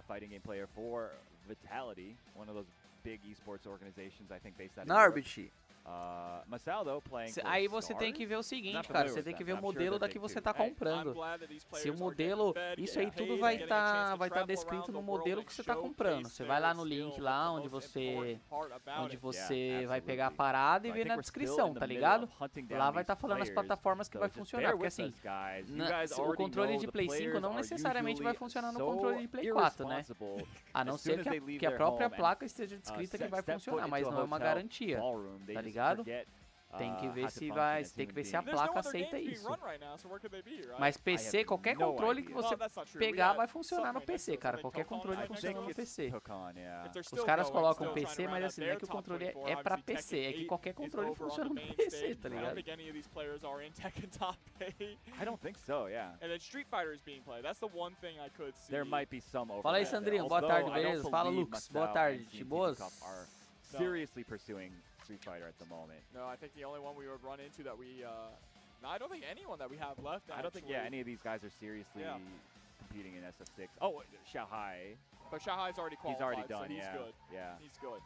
fighting game player for Vitality, one of those big esports organizations, I think, based out of Europe. Narbit. Masao, though, playing for Aí você tem que ver o seguinte, cara, você tem que ver o modelo da que você está comprando. Se o modelo, isso aí tudo vai estar descrito no modelo que você está comprando. Você vai lá no link lá onde você vai pegar a parada e ver na descrição, tá ligado? Lá vai estar falando as plataformas que vai funcionar, porque assim, o controle de Play 5 não necessariamente vai funcionar no controle de Play 4, né? A não ser que a própria placa esteja descrita que vai funcionar, mas não é uma garantia, tá ligado? Tem que ver se a placa aceita isso. Mas PC, qualquer controle que você pegar vai funcionar no PC, cara. Qualquer controle funciona no PC. Os caras colocam PC, mas assim, não é que o controle é pra PC, é que qualquer controle funciona no PC, tá ligado? I don't think so, yeah. And then Street Fighter is being played. That's the one thing I could see. There might be some overlap. Fala aí, Sandrinho. Boa tarde, beleza? Fala, Lucas. Boa tarde. De boas? Are seriously pursuing Street Fighter at the moment. No, I think the only one we would run into that we, no, I don't think anyone that we have left. I don't think, any of these guys are seriously competing in SF6. Oh, Xiaohai. But Xiaohai's already qualified. He's already done, so he's yeah. good. Yeah. He's good.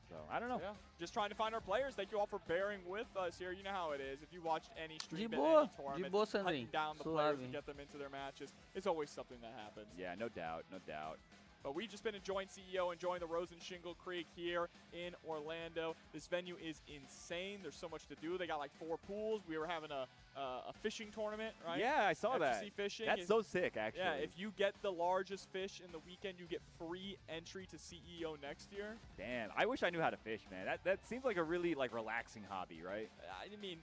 So, I don't know. Yeah. Just trying to find our players. Thank you all for bearing with us here. You know how it is. If you watched any stream in any tournament, hunting down the players and get them into their matches, it's always something that happens. Yeah, no doubt, no doubt. But we've just been enjoying CEO, enjoying the Rosen Shingle Creek here in Orlando. This venue is insane. There's so much to do. They got like 4 pools. We were having a fishing tournament, right? Yeah, I saw that. Fishing. That's so sick, actually. Yeah, if you get the largest fish in the weekend, you get free entry to CEO next year. Damn, I wish I knew how to fish, man. That seems like a really relaxing hobby, right? I mean,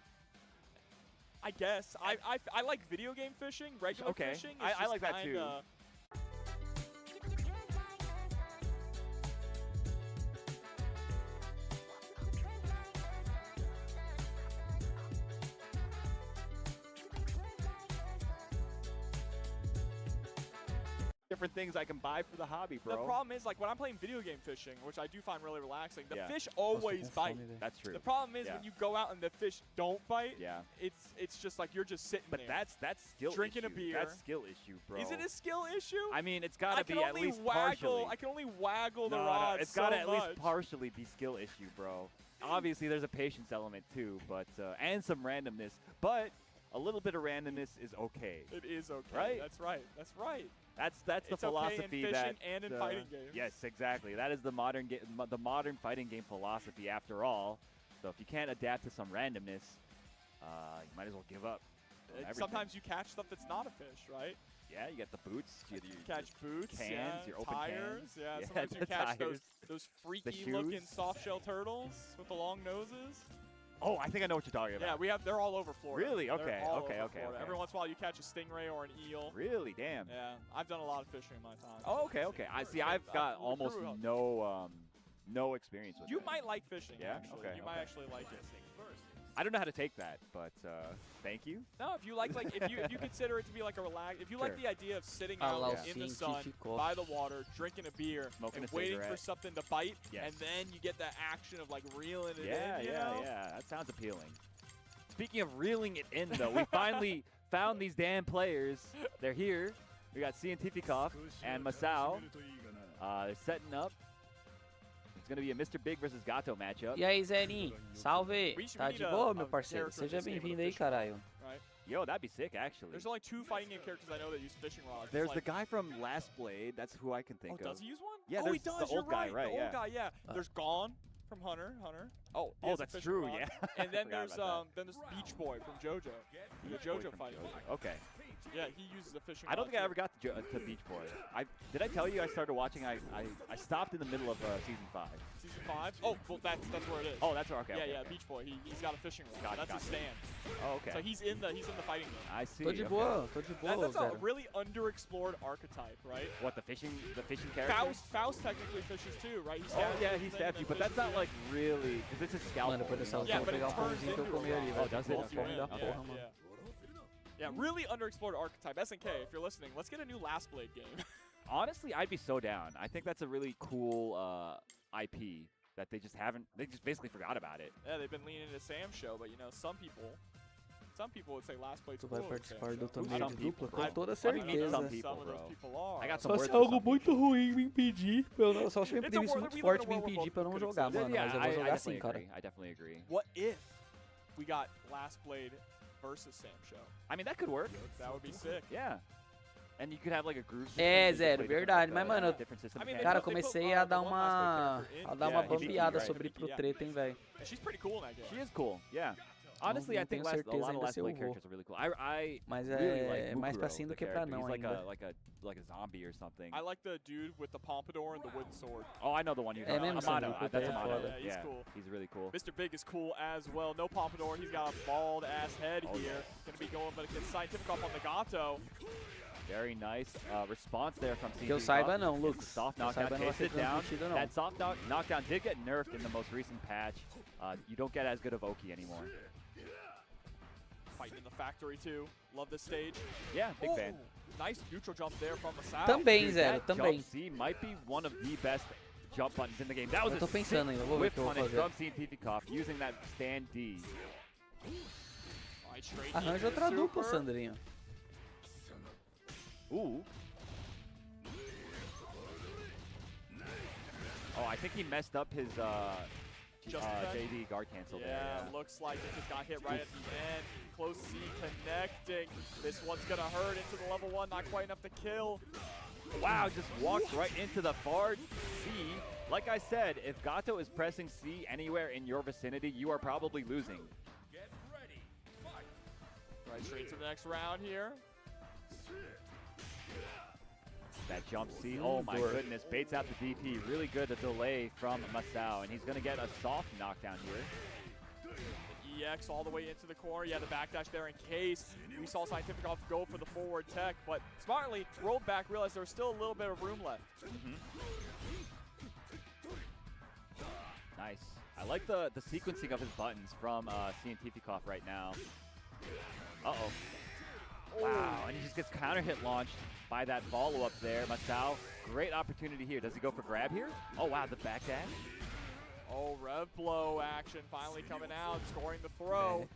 I guess. I like video game fishing, regular fishing. I like that too. Different things I can buy for the hobby, bro. The problem is, like, when I'm playing video game fishing, which I do find really relaxing, the fish always bite. That's true. The problem is when you go out and the fish don't bite, yeah, it's just like you're just sitting there. But that's skill drinking issue. a beer. That's skill issue, bro. Is it a skill issue? I mean, it's got to be at least partially. I can only waggle the rod. It's got to at least partially be skill issue, bro. Obviously, there's a patience element too, but and some randomness. But a little bit of randomness is okay. It is okay. Right? That's right. That's right. That's the philosophy okay in fishing and in fighting games. Yes, exactly. That is the modern fighting game philosophy, after all. So if you can't adapt to some randomness, you might as well give up. Sometimes you catch stuff that's not a fish, right? Yeah, you got the boots. You catch boots, cans, your open tires. cans. Yeah, sometimes you the catch tires. those freaky looking shoes. soft shell turtles with the long noses. Oh, I think I know what you're talking about. Yeah, they're all over Florida. Really? They're Okay, all okay, over okay, Florida. okay. Every once in a while you catch a stingray or an eel. Really? Damn. Yeah, I've done a lot of fishing in my time. Oh, okay, okay. I see. I've got almost no experience with it. You might like fishing, Yeah? actually. Okay, You might actually like it. I don't know how to take that, but thank you. No, if you like if you consider it to be like a relax, if you like Sure. the idea of sitting Allow out in the sun científico. by the water, drinking a beer, Smoking and a waiting for cigarette. something to bite, Yes. and then you get that action of like reeling it Yeah, in. You yeah, know? yeah. That sounds appealing. Speaking of reeling it in, though, we finally found these damn players. They're here. We got Cientificov and Masao. They're setting up. It's going to be a Mr. Big versus Gato matchup. E aí, Zerinho? Salve! We should Tá need de a- boa, a meu parceiro? character Seja that's able to bem-vindo aí, fish caralho. Right? Yo, that'd be sick, actually. There's only 2 fighting game characters I know that use fishing rods. There's It's the guy from Last Blade. That's who I can think Oh, of. does he use one? Yeah, oh, he there's does. the old You're guy, right. right, The yeah. old guy, yeah. There's Gone from Hunter. Oh, He has a that's fishing true, rod. yeah. And then Forgot there's about then there's Beach Boy from JoJo. The Beach Boy JoJo from fighting. JoJo. Okay. Yeah, he uses a fishing I don't rod, think I too. ever got to Beach Boy. Did I tell you I started watching? I stopped in the middle of season 5. Season 5? Oh, well, that's where it is. Oh, that's okay. yeah, okay, yeah, okay. Beach Boy. He's got a fishing rod. Gotcha, That's his stand. Oh, okay. So he's in the fighting game. I see. Tô de okay. boa, tô de boa, That's a Zero. really underexplored archetype, right? What, the fishing character? Faust technically fishes too, right? He Oh stabs yeah, he everything stabbed and you, then but that's fishes not you. like really, because it's a scalpel. Mano, depois dessa you know? luta Yeah, eu vou but it pegar o turns pãozinho que eu into comi a ali, rod. velho. Oh, does it? Nossa, Okay. fome da Yeah, porra, mano. Yeah, really underexplored archetype. SNK, if you're listening, let's get a new Last Blade game. Honestly, I'd be so down. I think that's a really cool IP that they just basically forgot about it. Yeah, they've been leaning into Sam's show, but you know, some people would say Last Blade's Tu cool. vai participar do Some torneio de people, dupla? bro. Com toda I mean, certeza. some Some people, of those bro. people are. I got some Só words se for algo some muito people. ruim me impedir. Só se me It's a impedir isso war- muito we live in a forte me world where impedir pra eu não both jogar, could mano. Yeah, Mas eu I vou jogar definitely sim, cara. agree. I definitely agree. What if we got Last Blade versus Sam show? I mean, that could work. That would be sick. Yeah. And you could have like a group. É, system, you could Zero, play different, verdade. Mas, mano, different system I mean, mechanics. cara, they put, comecei the a dar one Last Blade character in. uma Yeah, he beat bambeada right. sobre pro Yeah. treta, hein, velho. And she's pretty cool in that game. She is cool. Yeah. Honestly, não I think tenho a certeza lot of ainda Last se eu Blade vou. characters are really cool. I Mas really é like mais pra Mukuro, sim do the que pra character. não He's ainda. like a zombie or something. I like the dude with the pompadour and the wooden sword. Oh, I know the one you're É talking mesmo, about. Sandro? Amano. Puta, That's é Amano. foda. Yeah, he's cool. He's really cool. Mr. Big is cool as well. No pompadour. He's got a bald ass head Oh, here. yes. Gonna be going against Scientific off on the Gato. Very nice response there from Que eu CT. saiba não, It's Lux. a soft Que eu knockdown. saiba não vai Chase ser it down. transmitido não. That soft knockdown did get nerfed in the most recent patch. You don't get as good of Oki anymore. Fighting in the factory too. Love this stage. Yeah, big fan. Ooh, nice neutral jump there from Masao. Também, Dude, Zero, that também. jump C might be one of the best jump buttons in the game. That was Eu tô a sick pensando ainda, vou ver o whip que eu vou punish fazer. from Cientificov using that stand D. Right, straight Arranja into outra the dupla, super. Sandrinho. Ooh. Oh, I think he messed up his Just in time? JD guard cancel Yeah, there. looks like it just got hit right at the end. Close C connecting. This one's gonna hurt into the level 1, not quite enough to kill. Wow, just walked right into the far C. Like I said, if Gato is pressing C anywhere in your vicinity, you are probably losing. Right, straight to the next round here. That jump C, oh my Dork. goodness, baits out the DP. Really good the delay from Masao, and he's going to get a soft knockdown here. The EX all the way into the corner. Yeah, the backdash there in case. We saw Scientific off go for the forward tech, but smartly rolled back, realized there was still a little bit of room left. Nice. I like the sequencing of his buttons from Cientificov right now. Uh-oh. Wow, and he just gets counter hit launched by that follow-up there. Masao, great opportunity here. Does he go for grab here? Oh, wow, the backdash. Oh, rev blow action finally coming out, scoring the throw.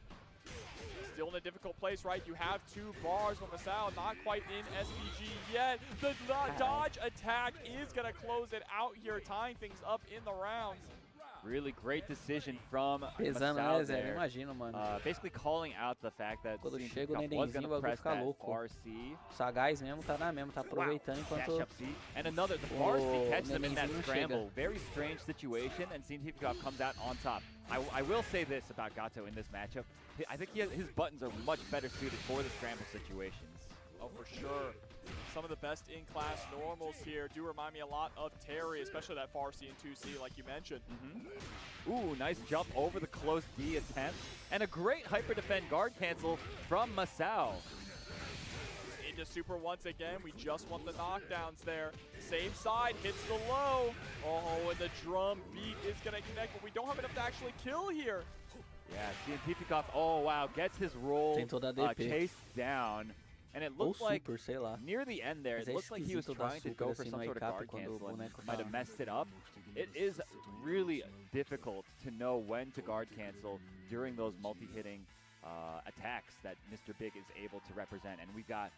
Still in a difficult place, right? You have 2 bars from Masao, not quite in SVG yet. The dodge attack is going to close it out here, tying things up in the rounds. Really great decision from Pesando, né, Masao Zé? there. Imagina, mano. Basically calling out the fact that Quando chega o Cientificov was going nenenzinho, o to bagulho press fica that louco. far C. O Sagaz mesmo tá na mesma, tá aproveitando Dash enquanto... up C. And another, the far C O catches him in that nenenzinho não scramble. chega. Very strange situation, and Cientificov comes out on top. I will say this about Gato in this matchup. I think his buttons are much better suited for the scramble situations. Oh, for sure. Some of the best in-class normals here do remind me a lot of Terry, especially that far C and 2C like you mentioned. Ooh, nice jump over the close D attempt. And a great hyper defend guard cancel from Masao. Into super once again. We just want the knockdowns there. Same side, hits the low. Oh, and the drum beat is going to connect, but we don't have enough to actually kill here. Yeah, Tifikov, oh wow, gets his roll chased down. And it looked like near the end there, it looked like he was trying to go for some sort of guard cancel and might have messed it up. It is really difficult to know when to guard cancel during those multi-hitting attacks that Mr. Big is able to represent. And we've got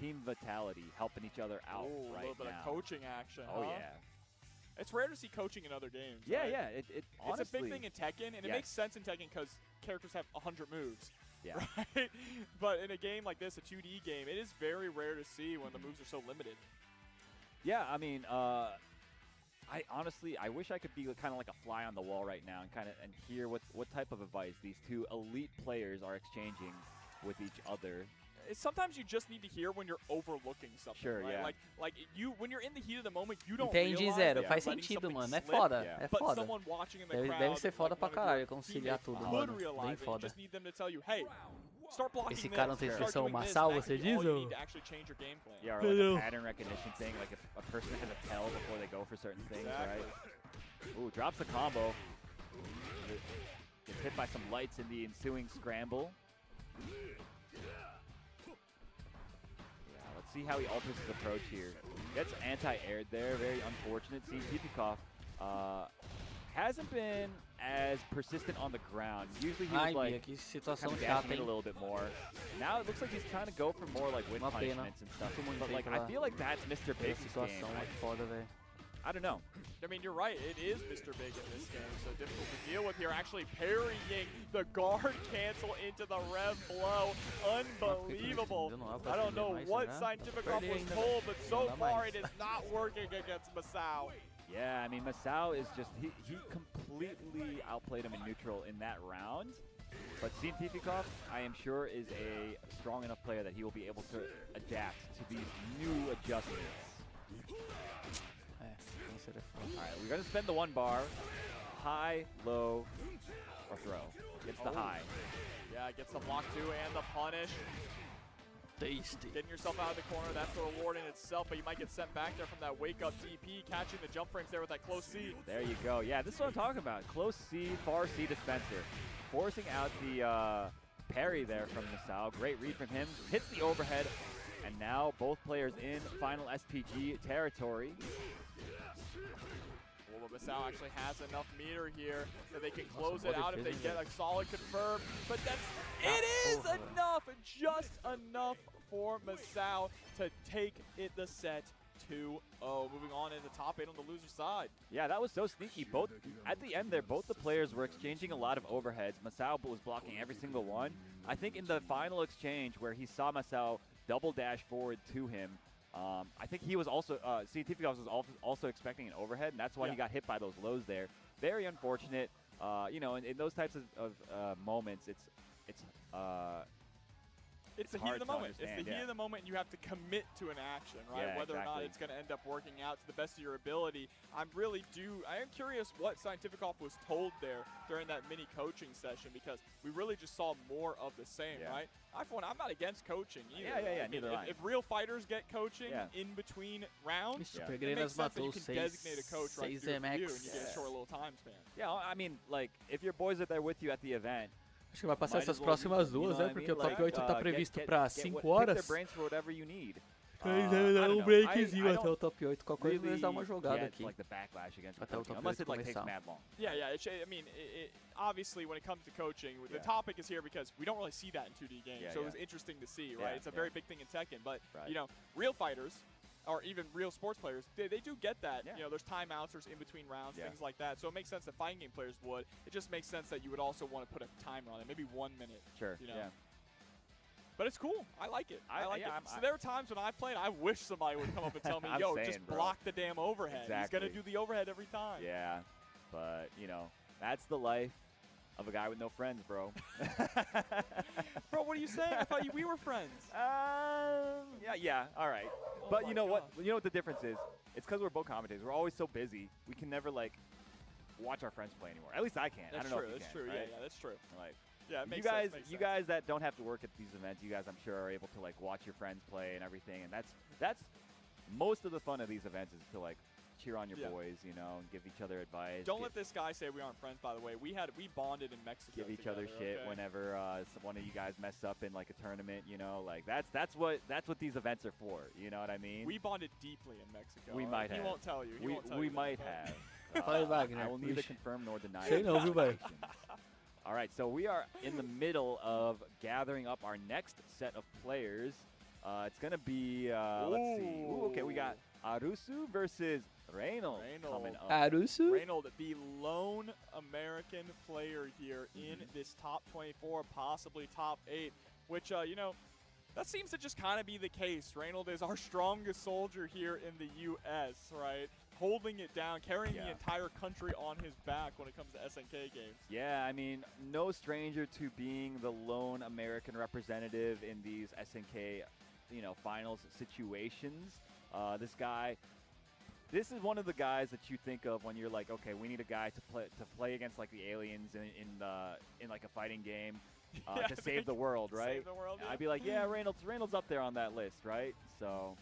Team Vitality helping each other out right now. A little bit of coaching action, Oh, huh? yeah. It's rare to see coaching in other games. Yeah, right? yeah. Honestly, it's a big thing in Tekken, and it makes sense in Tekken because characters have 100 moves. Yeah. Right? But in a game like this, a 2D game, it is very rare to see when the moves are so limited. Yeah, I mean, I honestly wish I could be kind of like a fly on the wall right now and hear what type of advice these two elite players are exchanging with each other. Sometimes you just need to hear when you're overlooking something. Sure, right? yeah. Like you, when you're in the heat of the moment, you don't Entendi, realize Zero. that Faz you're letting sentido, something mano. É slip, foda. Yeah. É But foda. someone watching in the crowd, Deve ser foda like pra one of your caralho conciliar teammates tudo, could mano. realize Bem it. You foda. just need them to tell you, hey, start blocking Esse this, cara não tem start expressão doing this. marcial, That's você all diz? you Ou... need to actually change your game plan. Yeah, or like a pattern recognition thing, like if a person has a tell before they go for certain things, right? Ooh, drops the combo. Gets hit by some lights in the ensuing scramble. Yeah, let's see how he alters his approach here. Gets anti-aired there, very unfortunate. See, Tifikov hasn't been as persistent on the ground. Usually he was like que situação kind of chata, dashing it a hein? little bit more. Now it looks like he's trying to go for more like win Uma pena. punishments and stuff. Muito But like feio I feel like that's Mr. pela Big's situação. game. É foda, velho. I don't know. I mean, you're right. It is Mr. Big in this game, so difficult to deal with here. Actually parrying the guard cancel into the rev blow. Unbelievable. I don't know what Scientificoff was told, but so far it is not working against Masao. Yeah, I mean, Masao is just, he completely outplayed him in neutral in that round. But Tifikov, I am sure, is a strong enough player that he will be able to adapt to these new adjustments. Alright, we're going to spend the one bar. High, low, or throw. Gets the high. Yeah, gets the block two and the punish. Tasty. Getting yourself out of the corner, that's the reward in itself, but you might get sent back there from that wake-up DP, catching the jump frames there with that close C. There you go. Yeah, this is what I'm talking about. Close C, far C dispenser. Forcing out the parry there from Masao. Great read from him. Hits the overhead. And now both players in final SPG territory. Well, Masao actually has enough meter here that they can close it out if they get a solid confirm. But it is enough, just enough for Masao to take the set 2-0. Moving on in the top 8 on the loser side. Yeah, that was so sneaky. Both at the end there, both the players were exchanging a lot of overheads. Masao was blocking every single one. I think in the final exchange where he saw Masao double dash forward to him, I think he was also, Tifikov was also expecting an overhead, and that's why he got hit by those lows there. Very unfortunate. You know, in those types of moments, it's the heat of the moment. It's the heat of the moment, and you have to commit to an action, right? Yeah, Whether or not it's going to end up working out to the best of your ability. I am curious what Scientificoff was told there during that mini coaching session, because we really just saw more of the same, right? I'm not against coaching either. Yeah, neither am I. If real fighters get coaching in between rounds, it makes sense that you can designate a coach right through you, and you get a short little time span. Yeah, I mean, like, if your boys are there with you at the event, acho que vai passar essas próximas duas, né? Porque o top 8 tá previsto pra 5 horas. Deve dar um breakzinho até o top 8. Qualquer coisa eles dar uma jogada aqui. Até o top 8 começar. Yeah, I mean, obviously when it comes to coaching, the topic is here because we don't really see that in 2D games. So it was interesting to see, right? It's a very big thing in Tekken, but you know, real fighters, or even real sports players, they do get that. You know, there's timeouts, there's in between rounds, things like that. So it makes sense that fighting game players would. It just makes sense that you would also want to put a timer on it, maybe 1 minute. Sure. You know? But it's cool. I like it. I like it. So there are times when I played, I wish somebody would come up and tell me, yo, just block the damn overhead. Exactly. He's going to do the overhead every time. Yeah, but, you know, that's the life of a guy with no friends, bro. Bro, what are you saying? I thought we were friends. Yeah, all right. Oh But my you know God. what? You know what the difference is? It's because we're both commentators. We're always so busy. We can never like watch our friends play anymore. At least I can't. I That's don't know true. if you That's can, true. right? Yeah, that's true. Like, Yeah, it makes you guys, sense. you guys that don't have to work at these events, you guys, I'm sure, are able to like watch your friends play and everything. And that's most of the fun of these events is to like cheer on your boys, you know, and give each other advice. Don't let this guy say we aren't friends. By the way, we bonded in Mexico. Give each other together, shit okay? whenever one of you guys mess up in like a tournament, you know, like that's what these events are for. You know what I mean? We bonded deeply in Mexico. We might have. He won't tell you. He won't tell we you that, might but- have. Fala aí, Wagner. I will neither Puxa. confirm nor deny. Sei não, viu, velho? All right, so we are in the middle of gathering up our next set of players. It's gonna be let's see. Ooh, okay, we got Arusu versus Reynolds coming up. Arusu? Reynolds, the lone American player here in this top 24, possibly top 8, which, you know, that seems to just kind of be the case. Reynolds is our strongest soldier here in the U.S., right? Holding it down, carrying the entire country on his back when it comes to SNK games. Yeah, I mean, no stranger to being the lone American representative in these SNK, you know, finals situations. This is one of the guys that you think of when you're like, okay, we need a guy to play against like the aliens in like a fighting game to save the world, right? Save the world, yeah. I'd be like, yeah, Reynolds up there on that list, right? So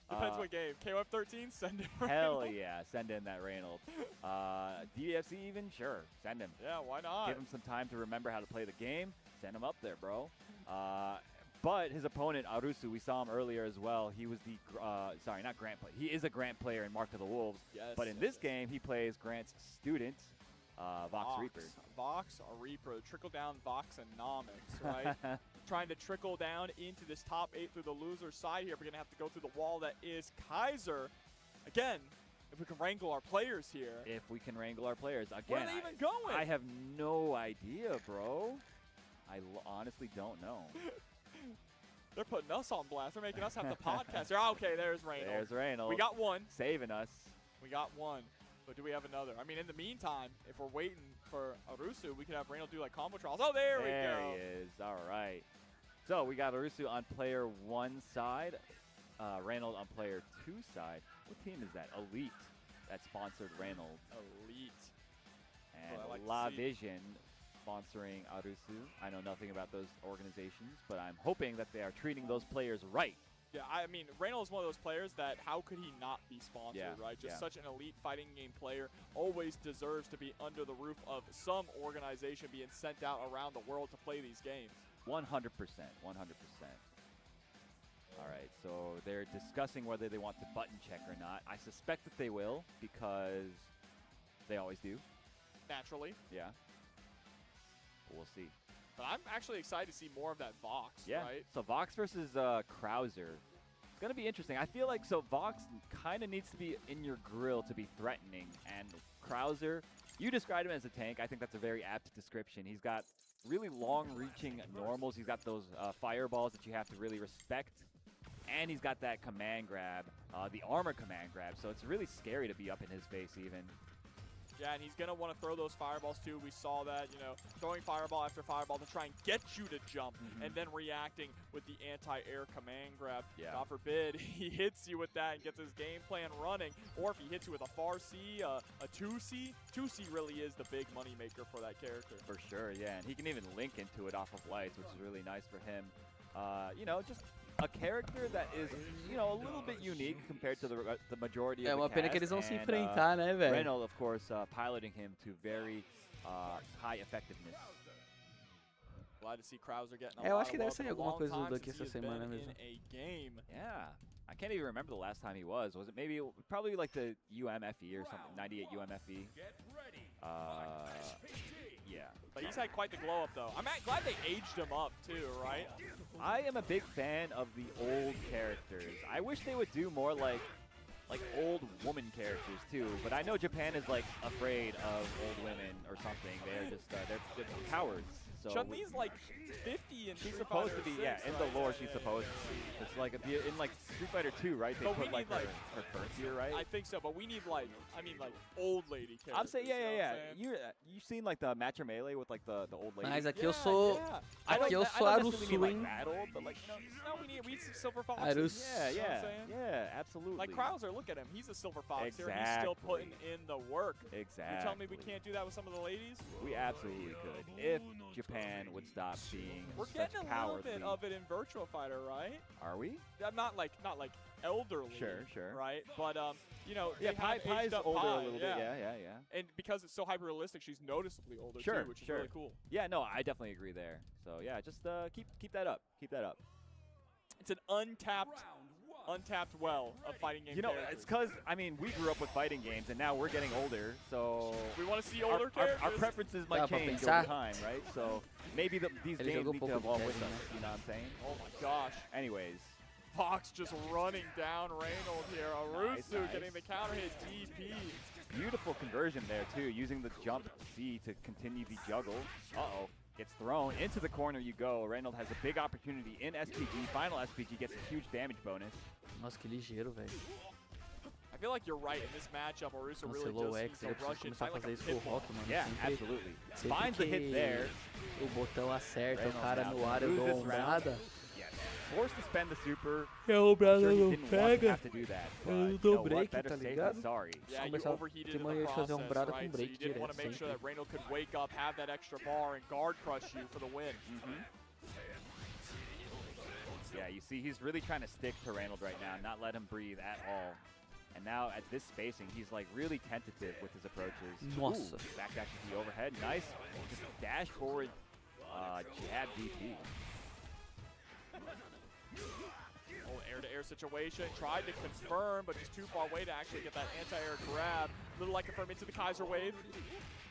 depends what game. KOF 13, send him. Hell yeah, send in that Reynolds. DFC even, sure, send him. Yeah, why not? Give him some time to remember how to play the game. Send him up there, bro. But his opponent, Arusu, we saw him earlier as well. He was the, sorry, not Grant player. He is a Grant player in Mark of the Wolves. Yes, but in this game, he plays Grant's student, Vox Reaper. Vox Reaper, trickle-down Voxonomics, right? Trying to trickle down into this top 8 through the loser side here. We're going to have to go through the wall that is Kaiser. Again, if we can wrangle our players here. If we can wrangle our players. Again, where are they even going? I have no idea, bro. I honestly don't know. They're putting us on blast. They're making us have the podcast. Okay, there's Reynolds. There's Reynolds. We got one. Saving us. We got one. But do we have another? I mean, in the meantime, if we're waiting for Arusu, we could have Reynolds do like combo trials. Oh, there we go. There he is. All right. So we got Arusu on player 1 side, Reynolds on player 2 side. What team is that? Elite. That sponsored Reynolds. Elite. And I like to La see. Vision sponsoring Arusu. I know nothing about those organizations, but I'm hoping that they are treating those players right. Yeah, I mean, Reynolds is one of those players that how could he not be sponsored, Yeah, right? Just yeah. such an elite fighting game player, always deserves to be under the roof of some organization being sent out around the world to play these games. 100%. 100%. All right, so they're discussing whether they want to button check or not. I suspect that they will because they always do. Naturally. Yeah. We'll see. But I'm actually excited to see more of that Vox, Yeah. right? So Vox versus Krauser. It's going to be interesting. I feel like Vox kind of needs to be in your grill to be threatening. And Krauser, you described him as a tank. I think that's a very apt description. He's got really long-reaching normals. He's got those fireballs that you have to really respect. And he's got that command grab, the armor command grab. So it's really scary to be up in his face even. Yeah, and he's going to want to throw those fireballs too. We saw that, you know, throwing fireball after fireball to try and get you to jump and then reacting with the anti-air command grab. Yeah. God forbid he hits you with that and gets his game plan running. Or if he hits you with a far C, a 2C. 2C really is the big money maker for that character. For sure, yeah. And he can even link into it off of lights, which is really nice for him. You know, just a character that is, you know, a little bit unique compared to the majority of the uma pena cast. que eles vão se And, enfrentar, né, velho? Reynolds, of course, piloting him to very high effectiveness. Glad to see Krauser getting a Eu lot acho que of deve love. sair Been a alguma long coisa time daqui since essa he has semana been mesmo. in a game. Yeah. I can't even remember the last time he was. Was it maybe, probably like the UMFE or something, 98 UMFE? Yeah. But he's had quite the glow up, though. I'm glad they aged him up, too, right? I am a big fan of the old characters. I wish they would do more like old woman characters too. But I know Japan is like afraid of old women or something. They're just they're cowards. So Chun-Li's like 50 and she's supposed to be, in the lore she's supposed to be. It's like in like Street Fighter 2, right? They put like her first year, right? I think so, but we need like, like old lady characters. I'm saying, You've seen like the match or melee with like the old lady. Mas aqui eu sou Arusu, hein? That old, but like no, we need some Silver Fox. Arusu. Yeah, absolutely. Like Krauser, look at him. He's a Silver Fox here. He's still putting in the work. Exactly. You tell me we can't do that with some of the ladies? We absolutely could. If Japan would stop being We're such getting a cowardly. little bit of it in Virtua Fighter, right? Are we? I'm not like elderly. Sure. Right? But Yeah, Pai's older a little bit. Yeah. And because it's so hyper realistic, she's noticeably older Sure, too, which is really cool. Yeah, no, I definitely agree there. So yeah, just keep that up. Keep that up. It's an untapped well of fighting game characters. It's because, we grew up with fighting games, and now we're getting older, so we want to see older characters. Our preferences might change over time, right? So maybe these games need to evolve with us, you know what I'm saying? Oh my gosh. Anyways. Fox just running down Reynolds here. Arusu getting the counter hit DP. Beautiful conversion there, too, using the jump C to continue the juggle. Uh-oh. Gets thrown. Into the corner you go. Reynolds has a big opportunity in SPG. Final SPG gets a huge damage bonus. Nossa, que ligeiro, velho. I feel like you're right. In this matchup, Arusu really Cancelou o does X, ele rush precisa it, começar a like fazer a isso com o Rock, mano. Yeah, Sempre, absolutely. sempre Finds the hit there. O botão acerta, Reynolds o cara now no ar, eu dou loses ombrada. Yes. Forced to spend the super. E a ombrada Sure, he não didn't want to pega. have to do that, but Eu you dou know what? break, Better tá safe than ligado? sorry. Yeah, you Começar- overheated tem in mania the de fazer process, ombrada right? com break So you didn't want to direto, make sure sempre. that Reynolds could wake up, have that extra bar, and guard crush you for the win. Yeah, you see, he's really trying to stick to Reynolds right now, not let him breathe at all. And now at this spacing, he's like really tentative with his approaches. Nossa. Ooh, back dash to the overhead, nice. Just dash forward, jab DP. Air-to-air situation, tried to confirm, but just too far away to actually get that anti-air grab. Little like confirm into the Kaiser wave.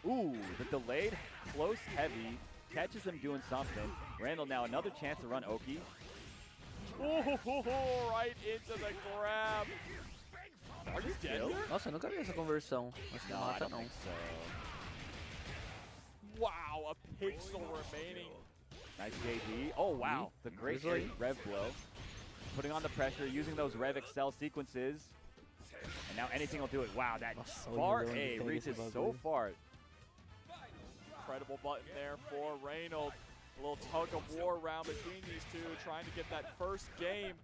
Ooh, the delayed, close, heavy, catches him doing something. Randall now another chance to run Oki. Ooh, right into the grab. Are you dead here? Nossa, eu nunca vi essa conversão. Acho que não I mata, don't não. think so. Wow, a pixel remaining. Nice JD. Oh, wow. The great Rev blow. Putting on the pressure, using those Rev Excel sequences. And now anything will do it. Wow, that far A reaches so far. Incredible button there for Reynolds. A little tug of war round between these two, trying to get that first game.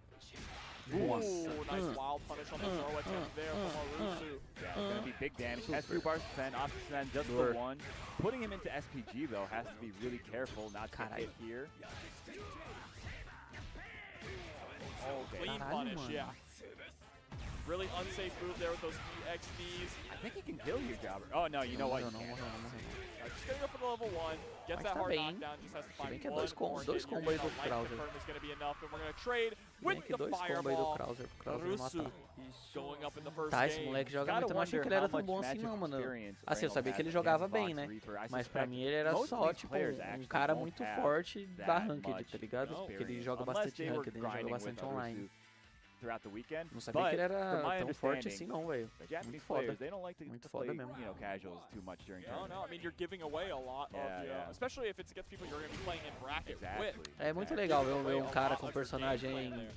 Ooh, nice wild punish on the throw attempt there from Arusu. Yeah, it's going to be big damage. Has 2 bars to defend, off to defend just for 1. Putting him into SPG, though, has to be really careful not to get hit here. Oh, clean punish, yeah. Really unsafe move there with those EXDs. I think he can kill you, Jobber. Oh, no, you know what? Não, não, não. Just gonna go for the level 1. Gets that hard knockdown, just has to find que é one dois combos more aí do hit. Krauser. Confirm is gonna be enough, and we're gonna trade with Que the dois combos aí do fireball. Krauser, pro Krauser me Arusu matar. going up in the first Tá, esse game. moleque joga muito, eu não achei que ele era tão bom assim não, mano. Assim, eu sabia que ele jogava bem, né? Mas pra mim ele era só, tipo, um cara muito forte da ranked, tá ligado? Porque ele joga bastante ranked, ele joga bastante online. Throughout the weekend. Não sabia que ele era tão forte understanding, assim não, velho. the Japanese Muito foda. players, they don't like to Muito play, foda mesmo. casuals too much during tournaments. No, I mean, you're giving away a lot of, especially if it's against people you're going to be playing in bracket with. É muito legal ver um cara com personagem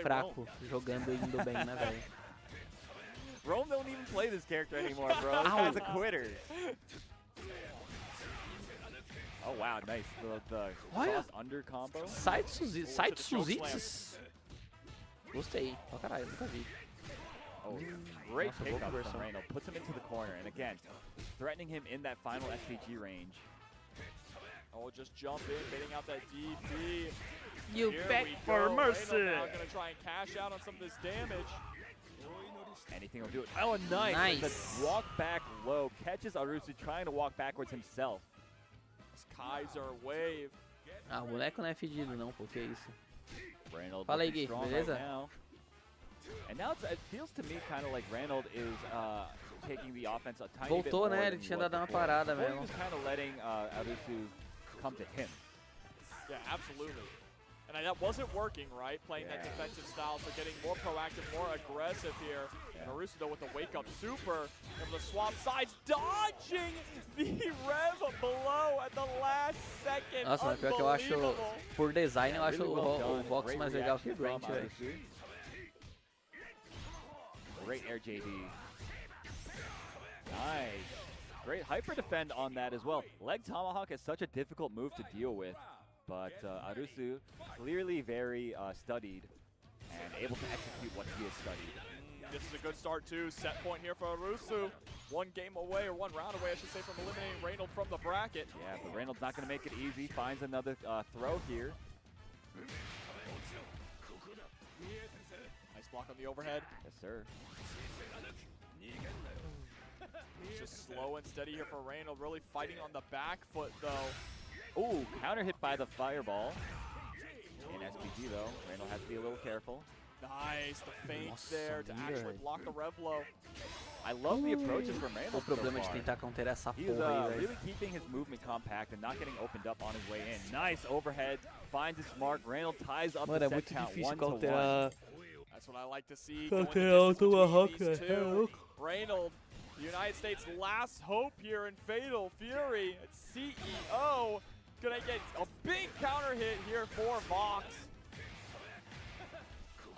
fraco jogando e indo bem, né, velho? Rome don't even play this character anymore, bro. This guy's a quitter. Oh, wow, nice. The cross under combo. Side Suzitsu. Gostei, pra caralho, nunca vi. Oh, great pickup from Reyno. Puts him into the corner, and again, threatening him in that final SPG range. Oh, just jump in, getting out that DP. You Here beg we for go. mercy. Reyno now gonna try and cash out on some of this damage. Anything will do it. Oh, nice. The walk back low. Catches Arusu trying to walk backwards himself. This Kaiser wave. Ah, o moleque não é fedido não, pô, que isso. Reynold Fala aí, Gui, beleza? right now. And now it feels to me kind of like Reynold is taking the offense a tiny bit Voltou, more né? than Ele tinha he was dado uma before. parada Before he mesmo. was kind of letting Arusu come to him. Yeah, absolutely. And that wasn't working, right? Playing that defensive style, so getting more proactive, more aggressive here. And Arusu, though, with the wake-up super, able to swap sides, dodging the Rev below at the last Nossa, mas pior que eu acho, por design, eu acho o Vox mais legal que o Durante, velho. Great air JD. Nice. Great hyper defend on that as well. Leg tomahawk is such a difficult move to deal with, but Arusu clearly very studied and able to execute what he has studied. This is a good start too. Set point here for Arusu. One game away, or one round away, I should say, from eliminating Reynolds from the bracket. Yeah, but Reynolds not going to make it easy. Finds another throw here. Nice block on the overhead. Yes, sir. Just slow and steady here for Reynolds. Really fighting on the back foot, though. Ooh, counter hit by the fireball. In SPG, though. Reynolds has to be a little careful. Nice, the feint there to actually block the rev blow. I love the approaches from Reynolds. O problema de tentar counterar essa He is porra aí, velho. really keeping his movement compact and not getting opened up on his way in. Nice overhead, finds its mark. Reynolds ties up Mano, the é muito set count difícil 1-1. counterar. That's what I like to see. Counterar o Tomahawk, velho. Reynolds, the United States' last hope here in Fatal Fury. CEO gonna get a big counter hit here for Vox.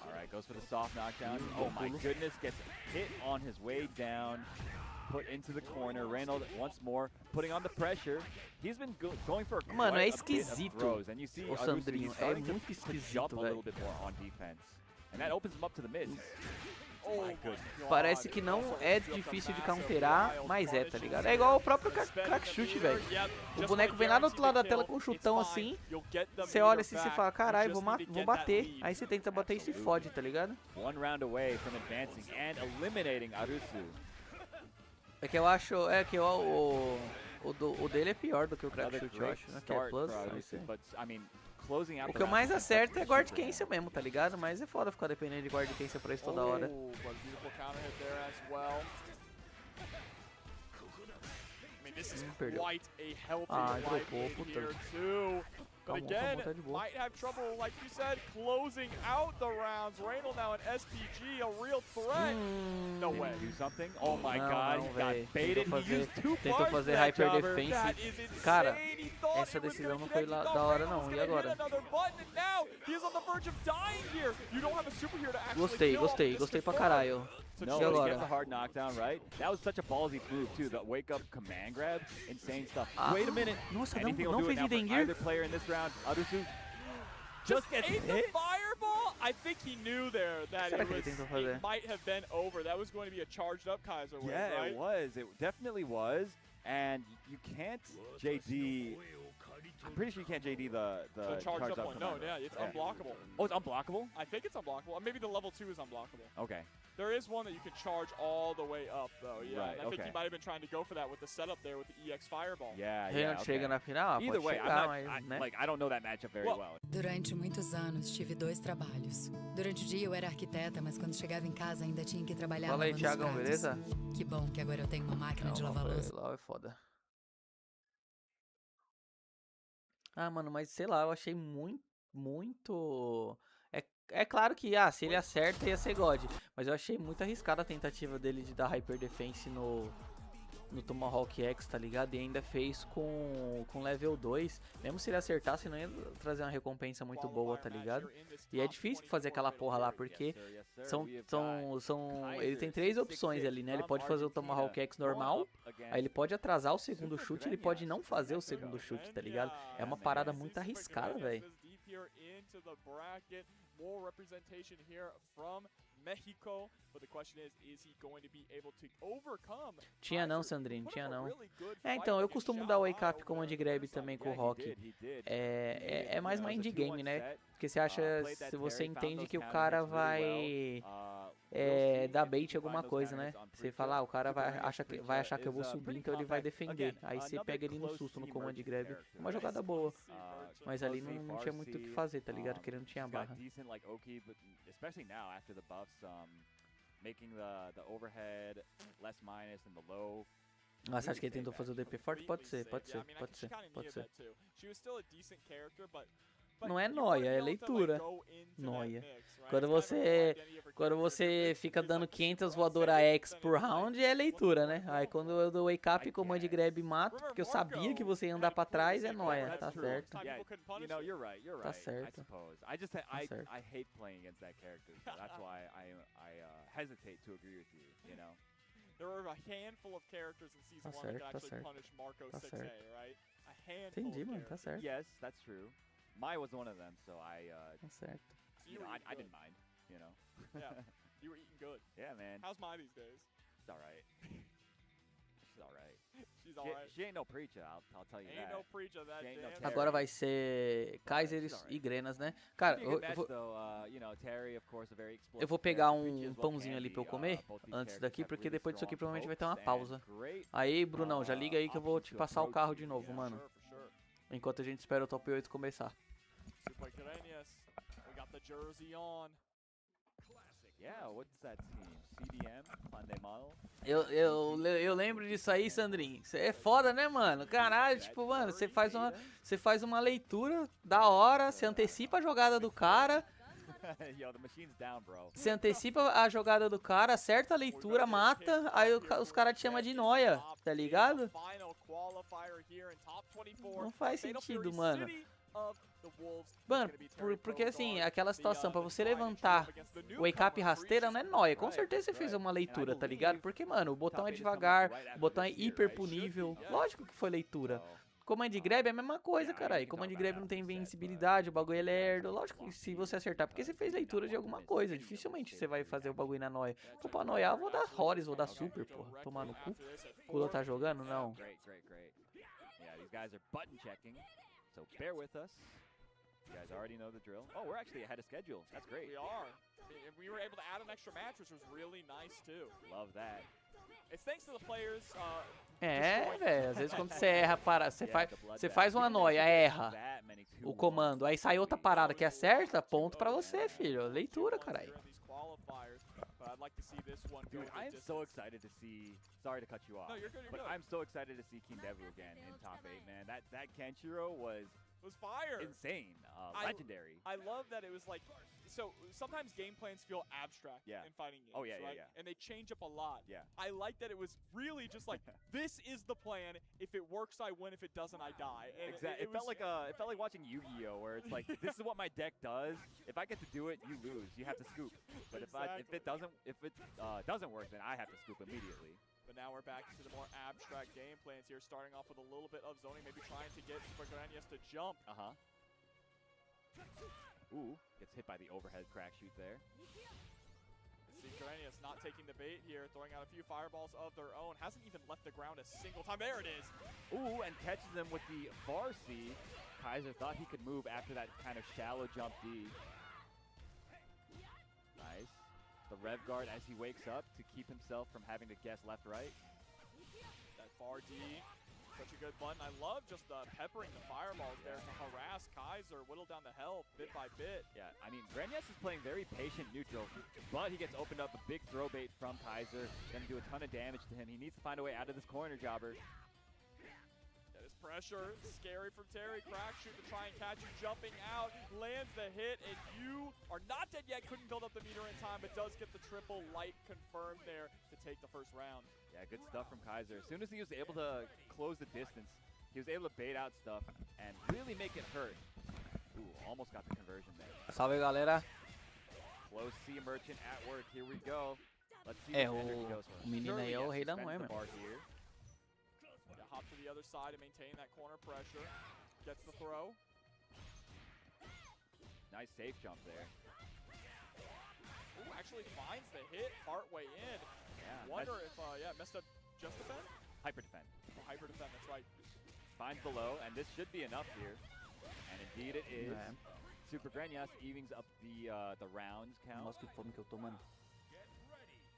Alright, goes for the soft knockdown. Oh my goodness, gets hit on his way down. Put into the corner. Reynolds once more putting on the pressure. He's been going for Mano, quite é a bit of esquisito, throws, and you see o Arusu, Sandrinho, he's é starting muito to esquisito, jump a little velho. bit more on defense. And that opens him up to the mids. Oh my goodness. Parece que não é difícil de counterar, mas é, tá ligado? É igual o próprio crack shoot, velho. O boneco vem lá do outro lado da tela com um chutão assim, você olha assim e você fala, caralho, vou bater. Aí você tenta bater e se fode, tá ligado? One round away from advancing and eliminating Arusu. É que eu acho, o dele é pior do que o crack shoot, eu acho, né? Que é plus, but I mean, closing out o que eu mais acerto é guard cancel mesmo, tá ligado? Mas é foda ficar dependendo de guard cancel pra isso toda hora. Perdeu. Ah, dropou, puta. But again, might have trouble, like you said, closing out the rounds. Reynolds now an SPG, a real threat. No way. Do something. Oh my god, he got baited. He used tentou fazer hyper defense. Cara, essa decisão não foi lá da hora não. E agora? Gostei pra caralho. No, e he agora? gets a hard knockdown, right? That was such a ballsy move too. The wake up command grab, insane stuff. Wait a minute. Nossa, Anything não will do it fez now for item gear. either player in this round. Arusu just gets ate hit. the fireball. I think he knew there that Será it que ele tentou it fazer? might have been over. That was going to be a charged up Kaiser wave, Yeah, right? it was. It definitely was. And you can't JD. I'm pretty sure you can't JD the charged up one. No, command. yeah, it's unblockable. Oh, it's unblockable? I think it's unblockable. Maybe the level 2 is unblockable. Okay. There is one that you can charge all the way up, though. Yeah, Right, and I think okay. he might have been trying to go for that with the setup there with the EX Fireball. Yeah, Reynolds okay. chega na final? Either Pode way, chegar, I'm mas, not, né? like, I don't know that matchup very well. Durante muitos anos tive 2 trabalhos. Durante o dia eu era arquiteta, mas quando chegava em casa ainda tinha que trabalhar Fala aí, lavando os Thiagão, pratos. beleza? Que bom que agora eu tenho uma máquina de lavar louça. Lá é foda. Ah, mano, mas sei lá, eu achei muito... É claro que, se ele acerta ia ser God, mas eu achei muito arriscada a tentativa dele de dar Hyper Defense no Tomahawk X, tá ligado? E ainda fez com level 2, mesmo se ele acertasse não ia trazer uma recompensa muito boa, tá ligado? E é difícil fazer aquela porra lá, porque ele tem 3 opções ali, né? Ele pode fazer o Tomahawk X normal, aí ele pode atrasar o segundo chute, ele pode não fazer o segundo chute, tá ligado? É uma parada muito arriscada, velho. More representation here from Mexico, but the question is he going to be able to overcome? Tinha não, Sandrinho, tinha não. Então, eu costumo dar wake up com o grab também com o Rock. É mais uma indie game, né? Porque você acha, se você entende que o cara vai dar bait em alguma coisa, né? Você fala, o cara vai achar que eu vou subir, então ele vai defender. Aí você pega ele no susto no command grab. Uma jogada boa. Mas ali não tinha muito o que fazer, tá ligado? Porque ele não tinha barra. Ah, você acha que ele tentou fazer o DP forte? Pode ser. não é noia, é leitura. Noia. Quando você fica dando 500 voadora X por round, é leitura, né? Aí quando eu dou wake up, command grab e mato, porque eu sabia que você ia andar pra trás, é noia. Tá certo. Yeah, you know, you're right. Tá certo. I suppose. I hate playing against that character. So that's why I hesitate to agree with you. You know. There are a handful of characters in Season 1 that can actually punish Marco 6A, right? A handful Entendi, of mano, tá characters. certo. Yes, that's true. Mai was one of them, so Tá certo. you know, I didn't mind, you know. Yeah, you were eating good. Yeah, man. How's Mai these days? She's all right. She's all right. She's alright. She ain't no preacher, I'll tell you Ain't that. no preacher that She ain't no damn. Terry. Agora vai ser Kaiser e Grenas, né? Cara, eu vou pegar um pãozinho ali pra eu comer antes daqui, porque depois disso aqui provavelmente vai ter uma pausa. Aí, Brunão, já liga aí que eu vou te passar o carro de novo, mano. Enquanto a gente espera o top 8 começar. Super Granius, we got the jersey on. Yeah, what's that team? CDM, Hyundai Model? Eu lembro disso aí, Sandrinho. Cê é foda, né, mano? Caralho, tipo, mano, você faz uma leitura da hora, você antecipa a jogada do cara. Yo, the machine's down, bro. Você antecipa a jogada do cara, acerta a leitura, mata, aí os caras te chamam de noia, tá ligado? Não faz sentido, mano. Mano, porque assim, aquela situação, pra você levantar o wake up rasteira não é nóia. Com certeza você fez uma leitura, tá ligado? Porque, mano, o botão é devagar, o botão é hiper punível. Lógico que foi leitura. Command grab é a mesma coisa, caralho. Command grab não tem invencibilidade, o bagulho é lerdo. Lógico que se você acertar, porque você fez leitura de alguma coisa. Dificilmente você vai fazer o bagulho na noia. Se for pra noiar, eu vou dar Horus, vou dar super, porra. Tomar no cu. O Kula tá jogando? Não. Great. Yeah, these guys are button checking, so bear with us. You guys already know the drill. Oh, we're actually ahead of schedule. That's great. We are. And we were able to add an extra match, which was really nice too. Love that. It's thanks to the players. Velho, às vezes quando você erra, você faz uma noia, erra o comando, aí sai outra parada que acerta, ponto pra você, filho. Leitura, caralho. Dude, I am so excited to see. Sorry to cut you off. No, you're good. But I'm so excited to see Kindevu again in top 8, man. That Kenshiro was fire. Insane. Legendary. I love that it was like, so sometimes game plans feel abstract in fighting games, right? And they change up a lot. Yeah. I like that it was really just like, this is the plan. If it works, I win. If it doesn't, I die. And exactly. It felt like watching Yu-Gi-Oh, where it's like, this is what my deck does. If I get to do it, you lose. You have to scoop. But if it doesn't work, then I have to scoop immediately. But now we're back to the more abstract game plans here, starting off with a little bit of zoning, maybe trying to get Granius to jump. Ooh, gets hit by the overhead crack shoot there. See Granius not taking the bait here, throwing out a few fireballs of their own. Hasn't even left the ground a single time. There it is. Ooh, and catches them with the bar C. Kaiser thought he could move after that kind of shallow jump D. Nice. The rev guard as he wakes up to keep himself from having to guess left-right. That bar D, such a good button. I love just peppering the fireballs there to harass Kaiser, whittle down the health bit by bit. Yeah, I mean, Granius is playing very patient neutral, but he gets opened up a big throw bait from Kaiser. Gonna do a ton of damage to him. He needs to find a way out of this corner, Jobber. Pressure, scary from Terry. Crack shoot to try and catch you jumping out. Lands the hit, and you are not dead yet. Couldn't build up the meter in time, but does get the triple light confirmed there to take the first round. Yeah, good stuff from Kaiser. As soon as he was able to close the distance, he was able to bait out stuff and really make it hurt. Ooh, almost got the conversion there. Salve, galera. Close Sea Merchant at work. Here we go. Let's see what energy goes for. O menino aí é o rei da moeda, mano. Hop to the other side and maintain that corner pressure. Gets the throw. Nice safe jump there. Ooh, actually finds the hit partway in. Yeah. Wonder if, messed up just defend? Hyper defend. Oh, hyper defend, that's right. Finds the low, and this should be enough here. And indeed it is. Super Granius evens up the rounds count. Nossa, que fome que eu tô, mano.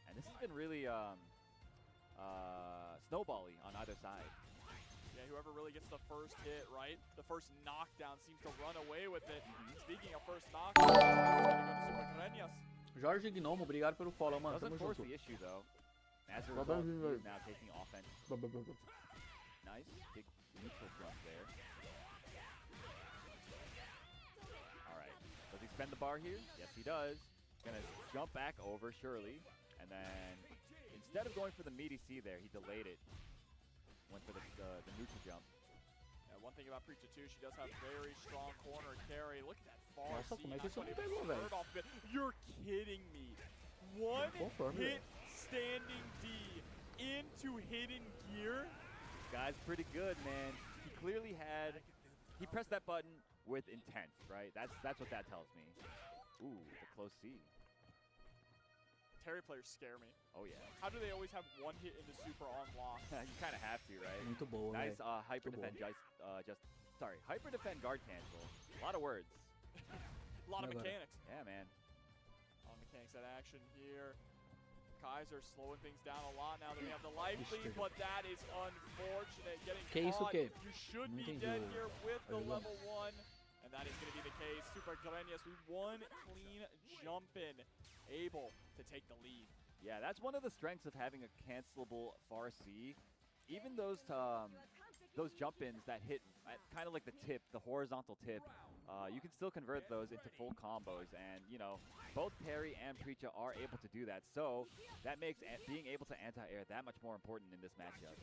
And this has been really snowbally on either side. Yeah, whoever really gets the first hit, right? The first knockdown seems to run away with it. Speaking of first knockdown, it's going to go to Super Granius. Jorge Gnomo, obrigado pelo follow, mano. Doesn't force the issue though. As a result, he's now taking offense. Nice, big neutral jump there. defend the bar here? Yes, he does. Gonna jump back over, surely. And then, instead of going for the meaty C there, he delayed it. Went for the neutral jump. Yeah, one thing about Preacher too, she does have very strong corner carry. Look at that far Nossa, C. como é que isso não pegou, velho? You're kidding me. One hit standing D into hidden gear. This guy's pretty good, man. He clearly he pressed that button with intent, right? That's what that tells me. Ooh, the close C. Terry players scare me. Oh yeah. How do they always have one hit into super on lock? You kind of have to, right? Muito boa, nice hyper defend hyper defend guard cancel. A lot of words. A lot of mechanics. Yeah, man. A lot of mechanics at action here. Kaiser slowing things down a lot now that we have the life lead, but that is unfortunate. Getting caught. You should be dead here with the level 1. And that is going to be the case. Super Grenyas with one clean jump in, able to take the lead. Yeah, that's one of the strengths of having a cancelable far C. Even those jump-ins that hit kind of like the tip, the horizontal tip, you can still convert those into full combos. And, you know, both Terry and Preacha are able to do that. So that makes being able to anti-air that much more important in this matchup.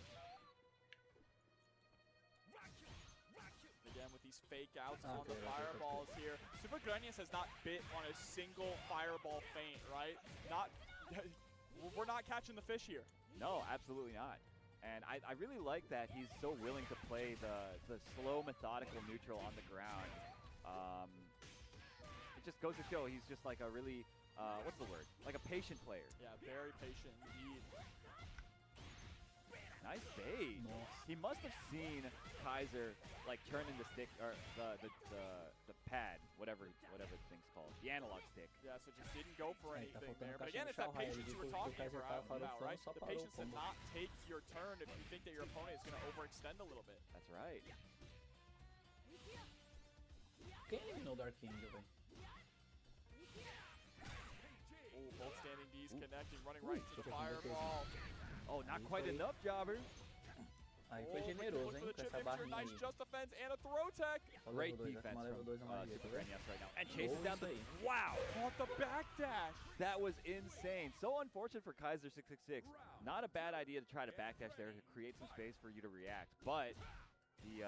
Again, with these fake outs on the fireballs here. Super Grenyas has not bit on a single fireball feint, right? We're not catching the fish here. No, absolutely not. And I really like that he's so willing to play the slow, methodical neutral on the ground. It just goes to show he's just like a really, what's the word? Like a patient player. Yeah, very patient indeed. Nice bait. He must have seen Kaiser like turning the stick or the pad, whatever the thing's called, the analog stick. Yeah, so just didn't go for anything there. But again, it's that patience you were talking about, right? The patience to not take your turn if you think that your opponent is going to overextend a little bit. That's right. Quem eliminou o Dark Angel, velho? Oh, both standing Ds connecting, running right to the fireball. Oh, not quite enough, Jobber. Aí foi generoso, hein, com essa barrinha nice aí. just defense and a throw tech. Great defense from Super Grenyas right now. And chases down the... Wow! Caught the backdash. That was insane. So unfortunate for Kaiser 666. Not a bad idea to try to backdash there to create some space for you to react. But the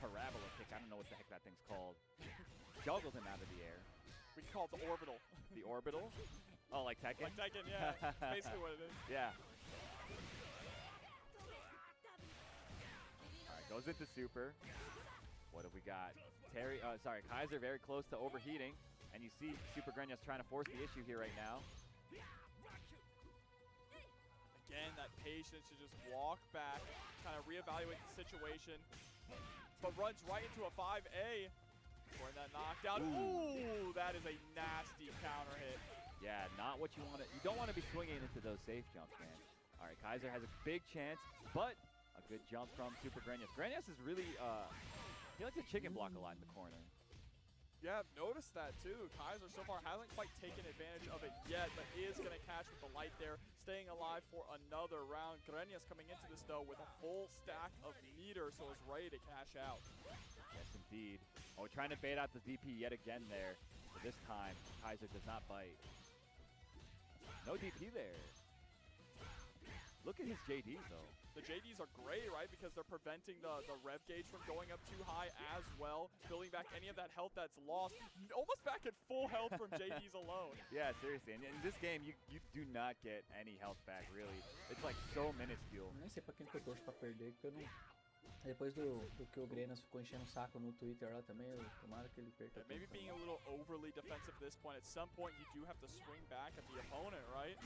parabola kick, I don't know what the heck that thing's called, juggled him out of the air. We call it the orbital. The orbital? Oh, like Tekken? Like Tekken, yeah. Basically what it is. Yeah. Alright, goes into super. What have we got? Kaiser very close to overheating. And you see Super Grenyas trying to force the issue here right now. Again, that patience to just walk back, kind of reevaluate the situation. But runs right into a 5A. For that knockdown. Ooh, that is a nasty counter hit. Yeah, not what you want to. You don't want to be swinging into those safe jumps, man. All right, Kaiser has a big chance, but a good jump from Super Grenyas. Grenyas is really, he likes to chicken block a lot in the corner. Yeah, I've noticed that too. Kaiser so far hasn't quite taken advantage of it yet, but is going to catch with the light there, staying alive for another round. Grenyas coming into this though with a full stack of meter, so is ready to cash out. Yes, indeed. Oh, trying to bait out the DP yet again there. But this time, Kaiser does not bite. No DP there. Look at his JDs, though. The JDs are great, right? Because they're preventing the rev gauge from going up too high as well, building back any of that health that's lost. Almost back at full health from JDs alone. Yeah, seriously. And in this game, you do not get any health back, really. It's like so minuscule. Nem sei pra quem que eu torço pra perder, porque eu não... Depois do que o Grenas ficou enchendo o saco no Twitter lá também, tomara que ele perca. Maybe being a little overly defensive at this point. At some point, you do have to swing back at the opponent, right?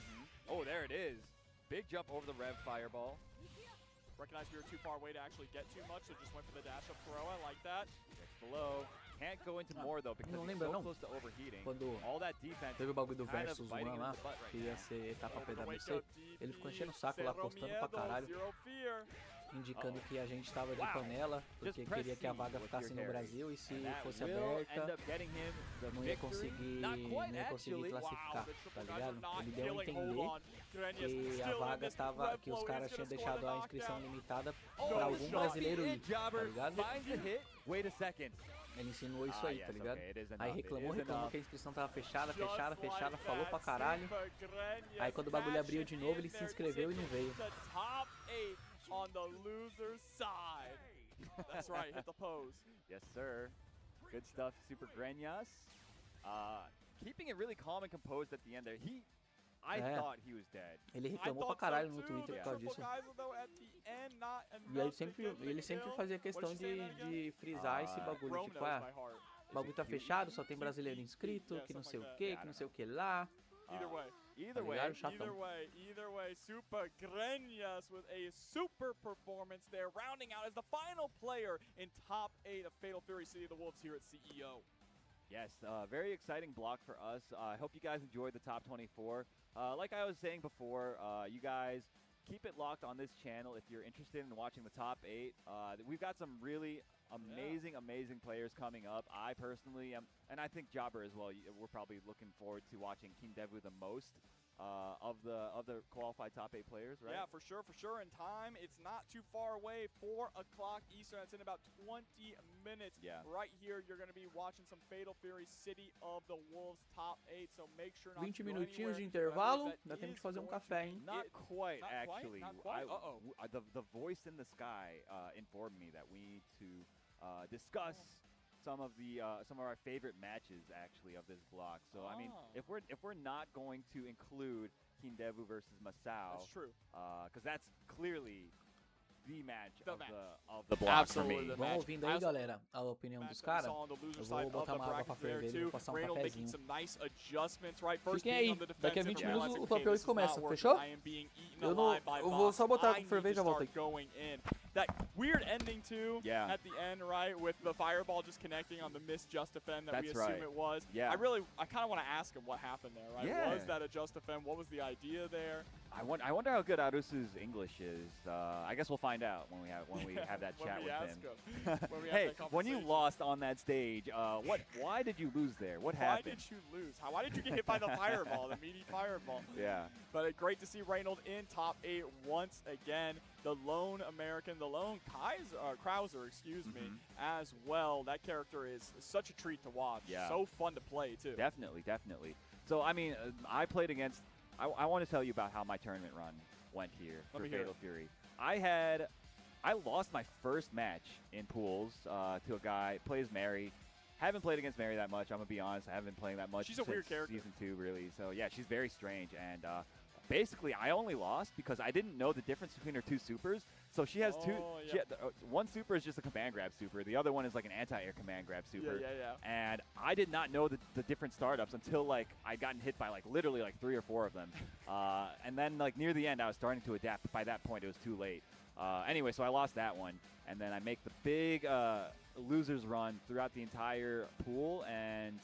Oh, there it is. Big jump over the rev fireball. Recognized we were too far away to actually get too much, so just went for the dash up throw. I like that. Gets below. Can't go into more though because he's so close to overheating. All that defense. Teve o bagulho do kind of versus biting 1 him lá, in the butt right que ia now. ser etapa PWC. Ele ficou enchendo o saco lá, postando pra caralho, indicando que a gente tava de panela, porque queria que a vaga ficasse no Brasil e se fosse aberta, não ia conseguir classificar, tá ligado? Ele deu a entender que a vaga tava, que os caras tinham deixado a inscrição limitada pra algum brasileiro ir, tá ligado? Wait a second. Ele ensinou isso aí, yes, tá ligado? okay, it is enough, Aí reclamou que a inscrição tava fechada, falou pra caralho. Aí quando o bagulho abriu de novo, ele se inscreveu e não veio. On the loser's side. That's right, hit the pose. Yes, sir. Good stuff, Super Grenyas. Keeping it really calm and composed at the end there. I thought he was dead. Ele reclamou pra caralho no Twitter por causa disso. E ele sempre fazia questão de frisar esse bagulho, tipo, o bagulho tá fechado, só tem brasileiro inscrito, que não sei o que não sei o que lá. Either way, Super Grenyas with a super performance there, rounding out as the final player in top 8 of Fatal Fury City of the Wolves here at CEO. Yes, very exciting block for us. I hope you guys enjoyed the top 24. Like I was saying before, you guys keep it locked on this channel if you're interested in watching the top 8. We've got some really amazing players coming up. I personally am, and I think Jobber as well, we're probably looking forward to watching King Devu the most of the qualified top 8 players, right? Yeah, for sure. In time, it's not too far away. 4 o'clock Eastern. That's in about 20 minutes. Yeah. Right here, you're going to be watching some Fatal Fury City of the Wolves top 8. So make sure not 20 to go minutinhos de anywhere. intervalo, dá tempo de fazer quafé, hein? Not quite, actually. Not quite? The voice in the sky informed me that we need to discuss some of our favorite matches actually of this block. So I mean, if we're not going to include Kindevu versus Masao, that's true. Because that's clearly the match of the block for me. Vão ouvindo aí, galera, a opinião dos caras. Eu vou botar uma água pra ferver e vou passar um cafezinho. Fiquem aí, daqui a 20 minutos o top 8 começa, fechou? Eu vou só botar pra ferver e já volto aí. That weird ending too at the end, right, with the fireball just connecting on the missed just defend that we assume it was. Yeah. I kind of want to ask him what happened there, right? Yeah. Was that a just defend? What was the idea there? I wonder how good Arusu's English is. I guess we'll find out when we have that chat with him. Hey, when you lost on that stage, why did you lose there? What happened? Why did you lose? Why did you get hit by the fireball, the meaty fireball? Yeah. But great to see Reynold in top 8 once again. The lone American, the lone Krauser, excuse me, as well. That character is such a treat to watch. Yeah. So fun to play, too. Definitely. So, I mean, I played against... I want to tell you about how my tournament run went here for Fatal Fury. I lost my first match in pools to a guy, plays Mary. Haven't played against Mary that much, I'm going to be honest. I haven't been playing that much since weird character. Season 2, really. So, yeah, she's very strange. And basically, I only lost because I didn't know the difference between her 2 supers. So she has one super is just a command grab super. The other one is like an anti-air command grab super. Yeah. And I did not know the different startups until like I gotten hit by like literally like 3 or 4 of them. And then like near the end, I was starting to adapt. By that point, it was too late. Anyway, so I lost that one. And then I make the big losers run throughout the entire pool. And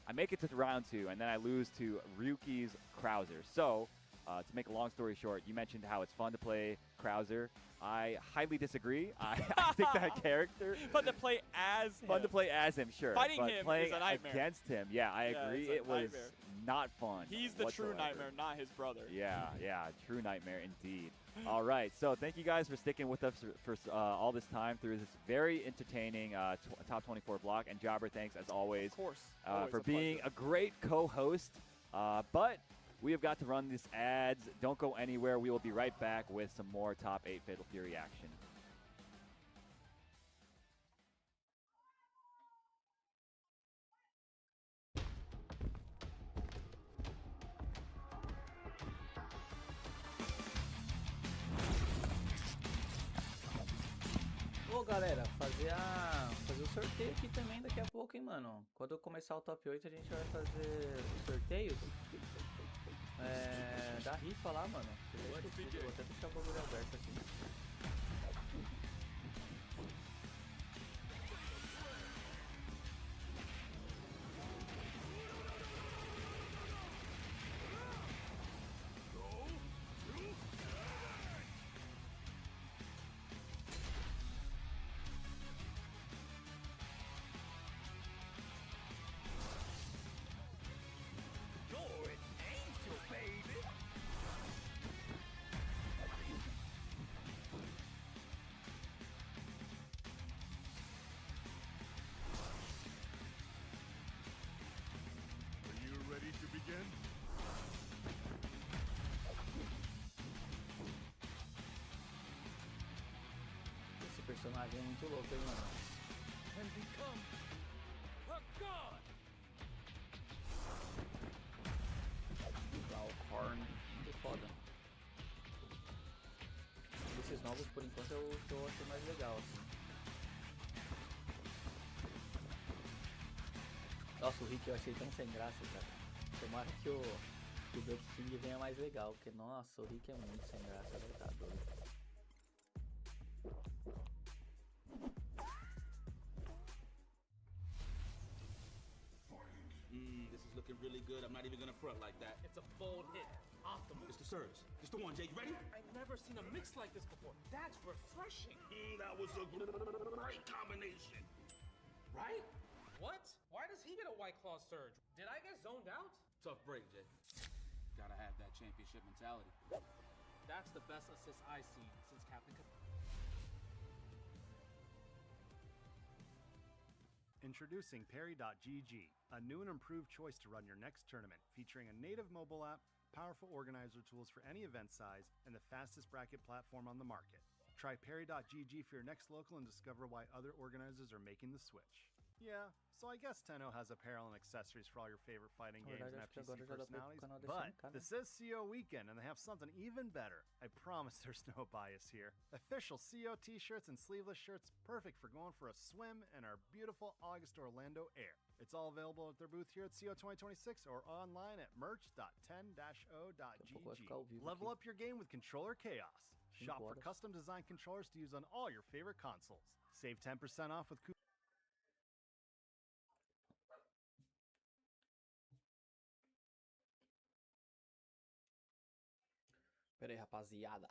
I make it to round 2. And then I lose to Ryuki's Krauser. So... to make a long story short, you mentioned how it's fun to play Krauser. I highly disagree. I think that character... Fun to play as him. Fun to play as him, sure. Fighting but him playing is a nightmare. Against him, yeah, I agree. It was not fun. He's the true nightmare, not his brother. Yeah, true nightmare indeed. All right, so thank you guys for sticking with us for all this time through this very entertaining top 24 block. And Jobber, thanks as always, of course, for being a great co-host. But we have got to run these ads. Don't go anywhere. We will be right back with some more top 8 Fatal Fury action. Ô galera, fazer o sorteio aqui também daqui a pouco, hein, mano. Quando eu começar o top 8 a gente vai fazer os sorteios da rifa lá, mano. Vou até deixar o bagulho aberto aqui. personagem é muito louco, hein, mano. And become a god. Horn, muito foda. Esses novos, por enquanto, é o que eu acho mais legal, assim. Nossa, o Rick eu achei tão sem graça, cara. Tomara que o King venha mais legal, porque, nossa, o Rick é muito sem graça, velho, tá doido. This is looking really good. I'm not even gonna front like that. It's a bold hit. Optimal. It's the surge. It's the one, Jay. You ready? I've never seen a mix like this before. That's refreshing. That was a great combination. Right? What? Why does he get a White Claw surge? Did I get zoned out? Tough break, Jay. Gotta have that championship mentality. That's the best assist I've seen since Captain Introducing Parry.gg, a new and improved choice to run your next tournament, featuring a native mobile app, powerful organizer tools for any event size, and the fastest bracket platform on the market. Try Parry.gg for your next local and discover why other organizers are making the switch. Yeah, so I guess Tenno has apparel and accessories for all your favorite fighting games and FGC personalities, but this is CO weekend and they have something even better. I promise there's no bias here. Official CO t-shirts and sleeveless shirts, perfect for going for a swim in our beautiful August Orlando air. It's all available at their booth here at CO 2026 or online at merch.10-o.gg. Level up your game with Controller Chaos. Shop for custom designed controllers to use on all your favorite consoles. Save 10% off with Pera aí, rapaziada.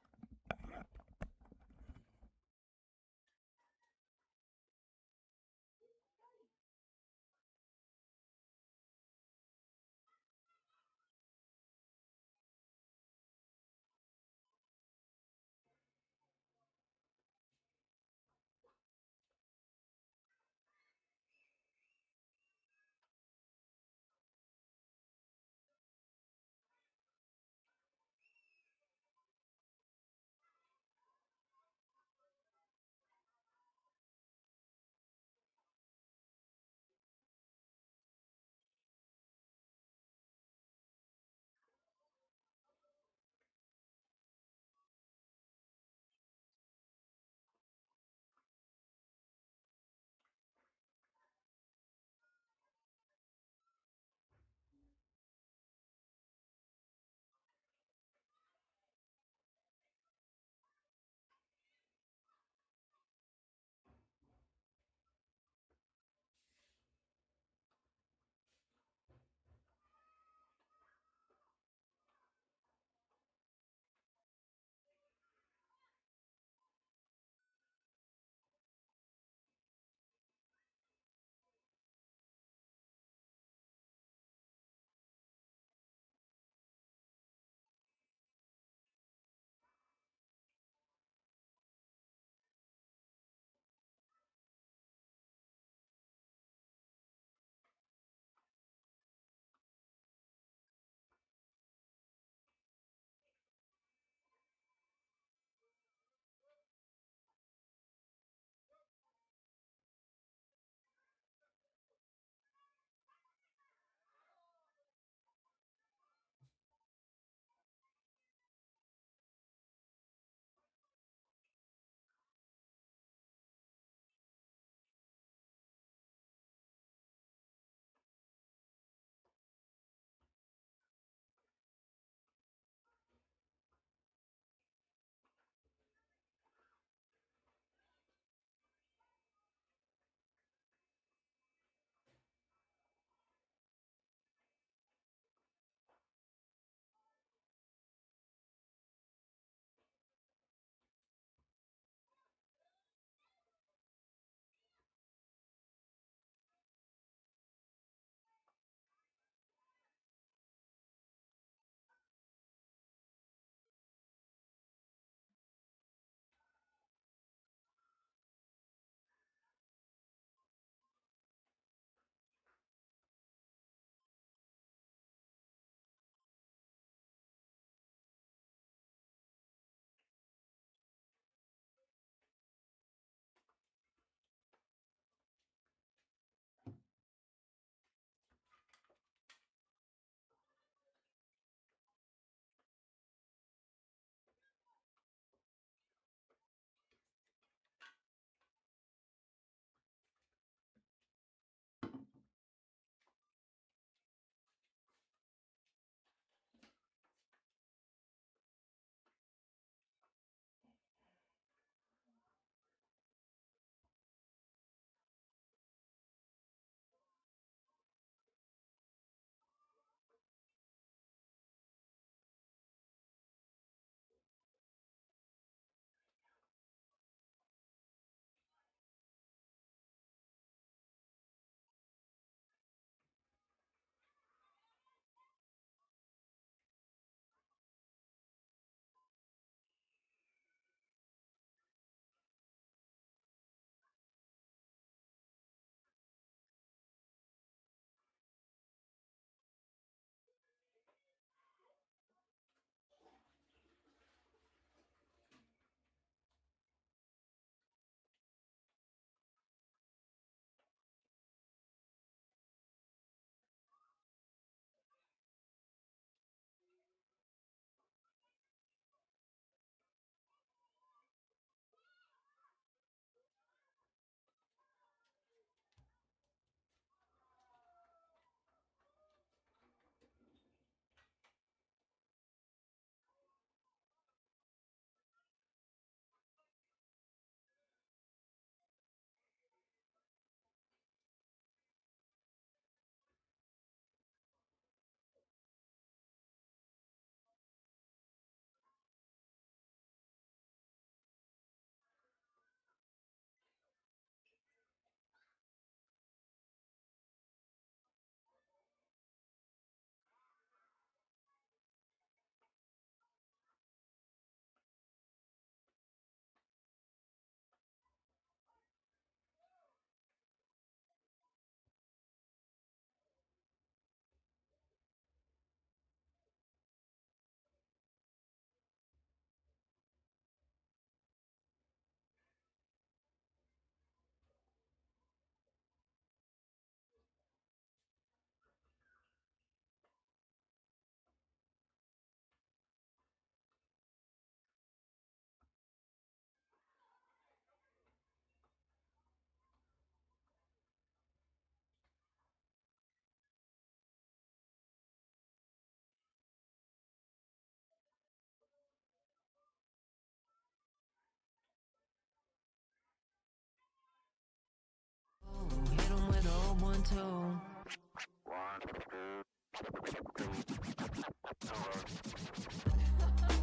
tow.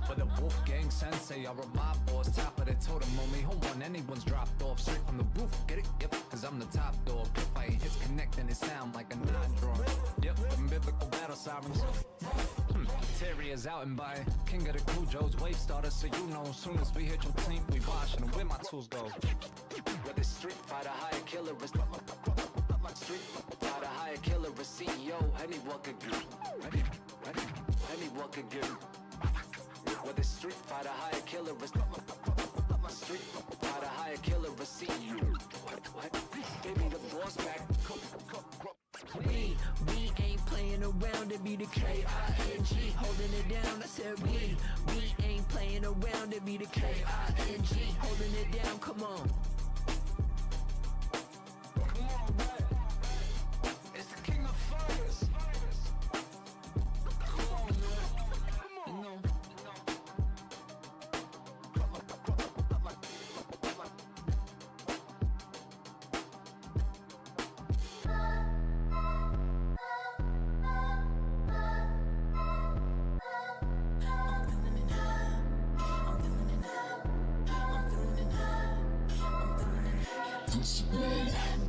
Whether Wolfgang Sensei or a mob boss, top of the totem on me, home run, anyone's dropped off straight from the roof. Get it? Yep, cause I'm the top dog. If I ain't hits connect, then it sound like a non-draw. Yep, them biblical battle sirens. Terriers out and by King of the Cujo's wave starter, so you know, as soon as we hit your team, we washing them. Where my tools go? Whether Street Fighter, higher killer, Street Fighter, higher killer, a CEO, anyone could get. Anyone could get. Whether Street Fighter, higher killer, Street Fighter, higher killer, a CEO. What? Baby, the boss back. We ain't playing around to be the K-I-N-G, holding it down. I said we ain't playing around to be the K-I-N-G, holding it down. Come on. Come on, man. It's the king of fighters. Come on, man. Come on.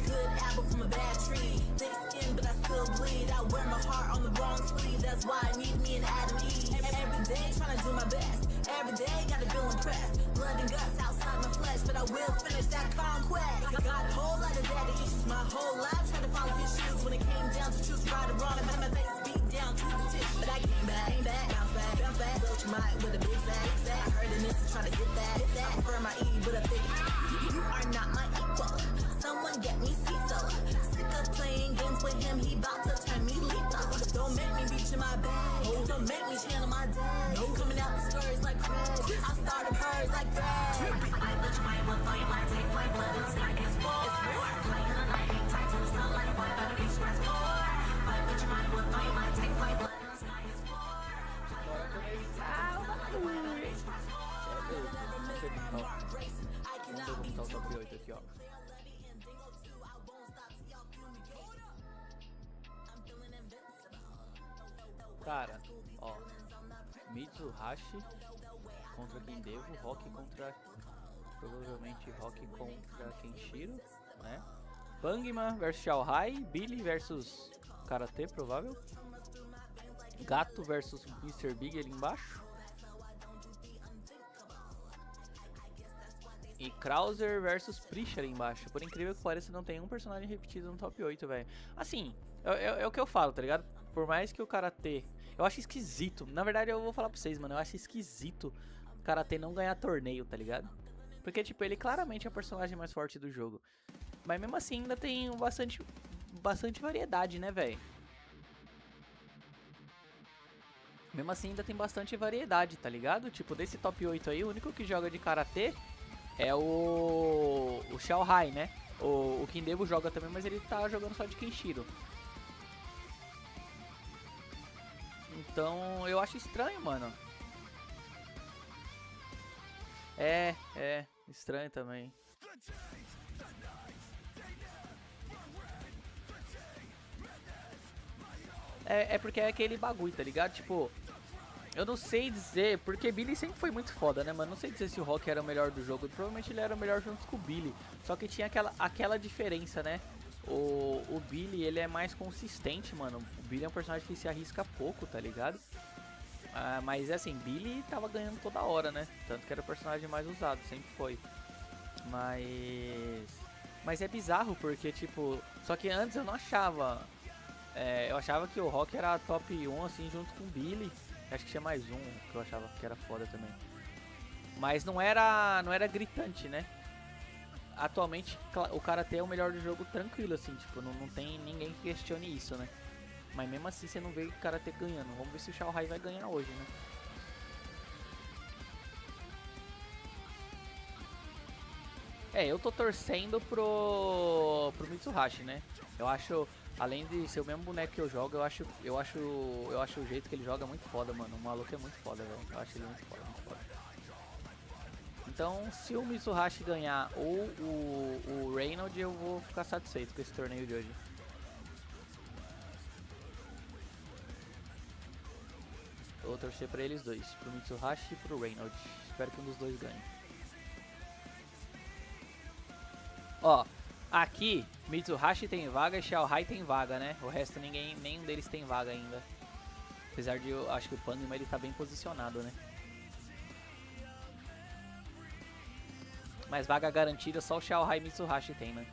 Good apple from a bad tree. Thick skin, but I still bleed. I wear my heart on the wrong sleeve. That's why I need me an Adam Eve. Every day trying to do my best. Every day gotta feel impressed. Blood and guts outside my flesh, but I will finish that conquest. I got a whole lot of daddy issues. My whole life trying to follow his shoes. When it came down to choose right or wrong, I had my face beat down to the tip. But I came back, bounce back. Built your mind with a big sack. I heard an instant trying to hit that. I prefer my E with a big. You are not my equal. Someone get me Cecil. Sick of playing games with him, he bout to turn me lethal. Don't make me reach in my bag. Don't make me channel my dad. Coming out the stories like Craig. I started hers like that. I put my will fight my take my blood and sky is war. It's war. Playing the night, ain't tight to the sunlight. Why better be stressed more? I put my will fight my take my blood and sky is war. Vamos botar o top 8 aqui, ó. Cara, ó, Mitsuhashi contra Kindevo, Rock contra, provavelmente Rock contra Kenshiro, né? Bangman versus Xiaohai, Billy versus Karate, provável. Gato versus Mr. Big ali embaixo. E Krauser versus Prisha ali embaixo. Por incrível que pareça, não tem um personagem repetido no top 8, velho. Assim, é o que eu falo, tá ligado? Por mais que o Karate... Eu acho esquisito. Na verdade, eu vou falar pra vocês, mano. Eu acho esquisito o Karate não ganhar torneio, tá ligado? Porque, tipo, ele claramente é o personagem mais forte do jogo. Mas mesmo assim, ainda tem bastante variedade, né, velho? Mesmo assim, ainda tem bastante variedade, tá ligado? Tipo, desse top 8 aí, o único que joga de Karate é o Xiaohai, né? O Kindevo joga também, mas ele tá jogando só de Kenshiro. Então, eu acho estranho, mano. É estranho também. É porque é aquele bagulho, tá ligado? Tipo, eu não sei dizer, porque Billy sempre foi muito foda, né, mano? Não sei dizer se o Rock era o melhor do jogo. Provavelmente ele era o melhor junto com o Billy. Só que tinha aquela diferença, né? O Billy, ele é mais consistente, mano. O Billy é um personagem que se arrisca pouco, tá ligado? Mas assim, Billy tava ganhando toda hora, né? Tanto que era o personagem mais usado, sempre foi. Mas é bizarro, porque tipo... Só que antes eu não achava... eu achava que o Rock era top 1, assim, junto com o Billy. Acho que tinha mais um que eu achava que era foda também. Mas não era gritante, né? Atualmente o Karate é o melhor do jogo tranquilo, assim, tipo, não tem ninguém que questione isso, né? Mas mesmo assim você não vê o Karate ganhando. Vamos ver se o Xiaohai vai ganhar hoje, né? Eu tô torcendo pro Mitsuhashi, né? Eu acho, além de ser o mesmo boneco que eu jogo, eu acho o jeito que ele joga muito foda, mano. O maluco é muito foda, velho. Eu acho ele muito foda, muito foda. Então, se o Mitsuhashi ganhar ou o Reynolds, eu vou ficar satisfeito com esse torneio de hoje. vou torcer pra eles dois, pro Mitsuhashi e pro Reynolds. Espero que um dos dois ganhe. Ó, aqui, Mitsuhashi tem vaga e Xiaohai tem vaga, né? O resto nenhum deles tem vaga ainda. Apesar de eu acho que o Panima ele tá bem posicionado, né? Mas vaga garantida só o Xiaohai e Mitsuhashi tem, né?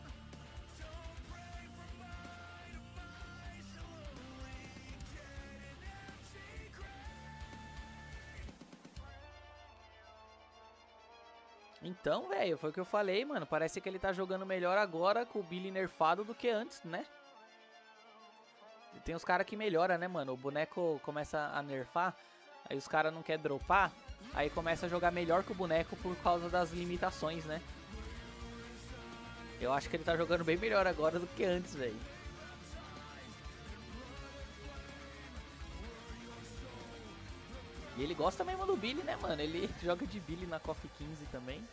Então, velho, foi o que eu falei, mano. Parece que ele tá jogando melhor agora com o Billy nerfado do que antes, né? E tem os caras que melhoram, né, mano? O boneco começa a nerfar, aí os caras não querem dropar, aí começa a jogar melhor que o boneco por causa das limitações, né? Eu acho que ele tá jogando bem melhor agora do que antes, velho. E ele gosta mesmo do Billy, né, mano? Ele joga de Billy na KOF 15 também.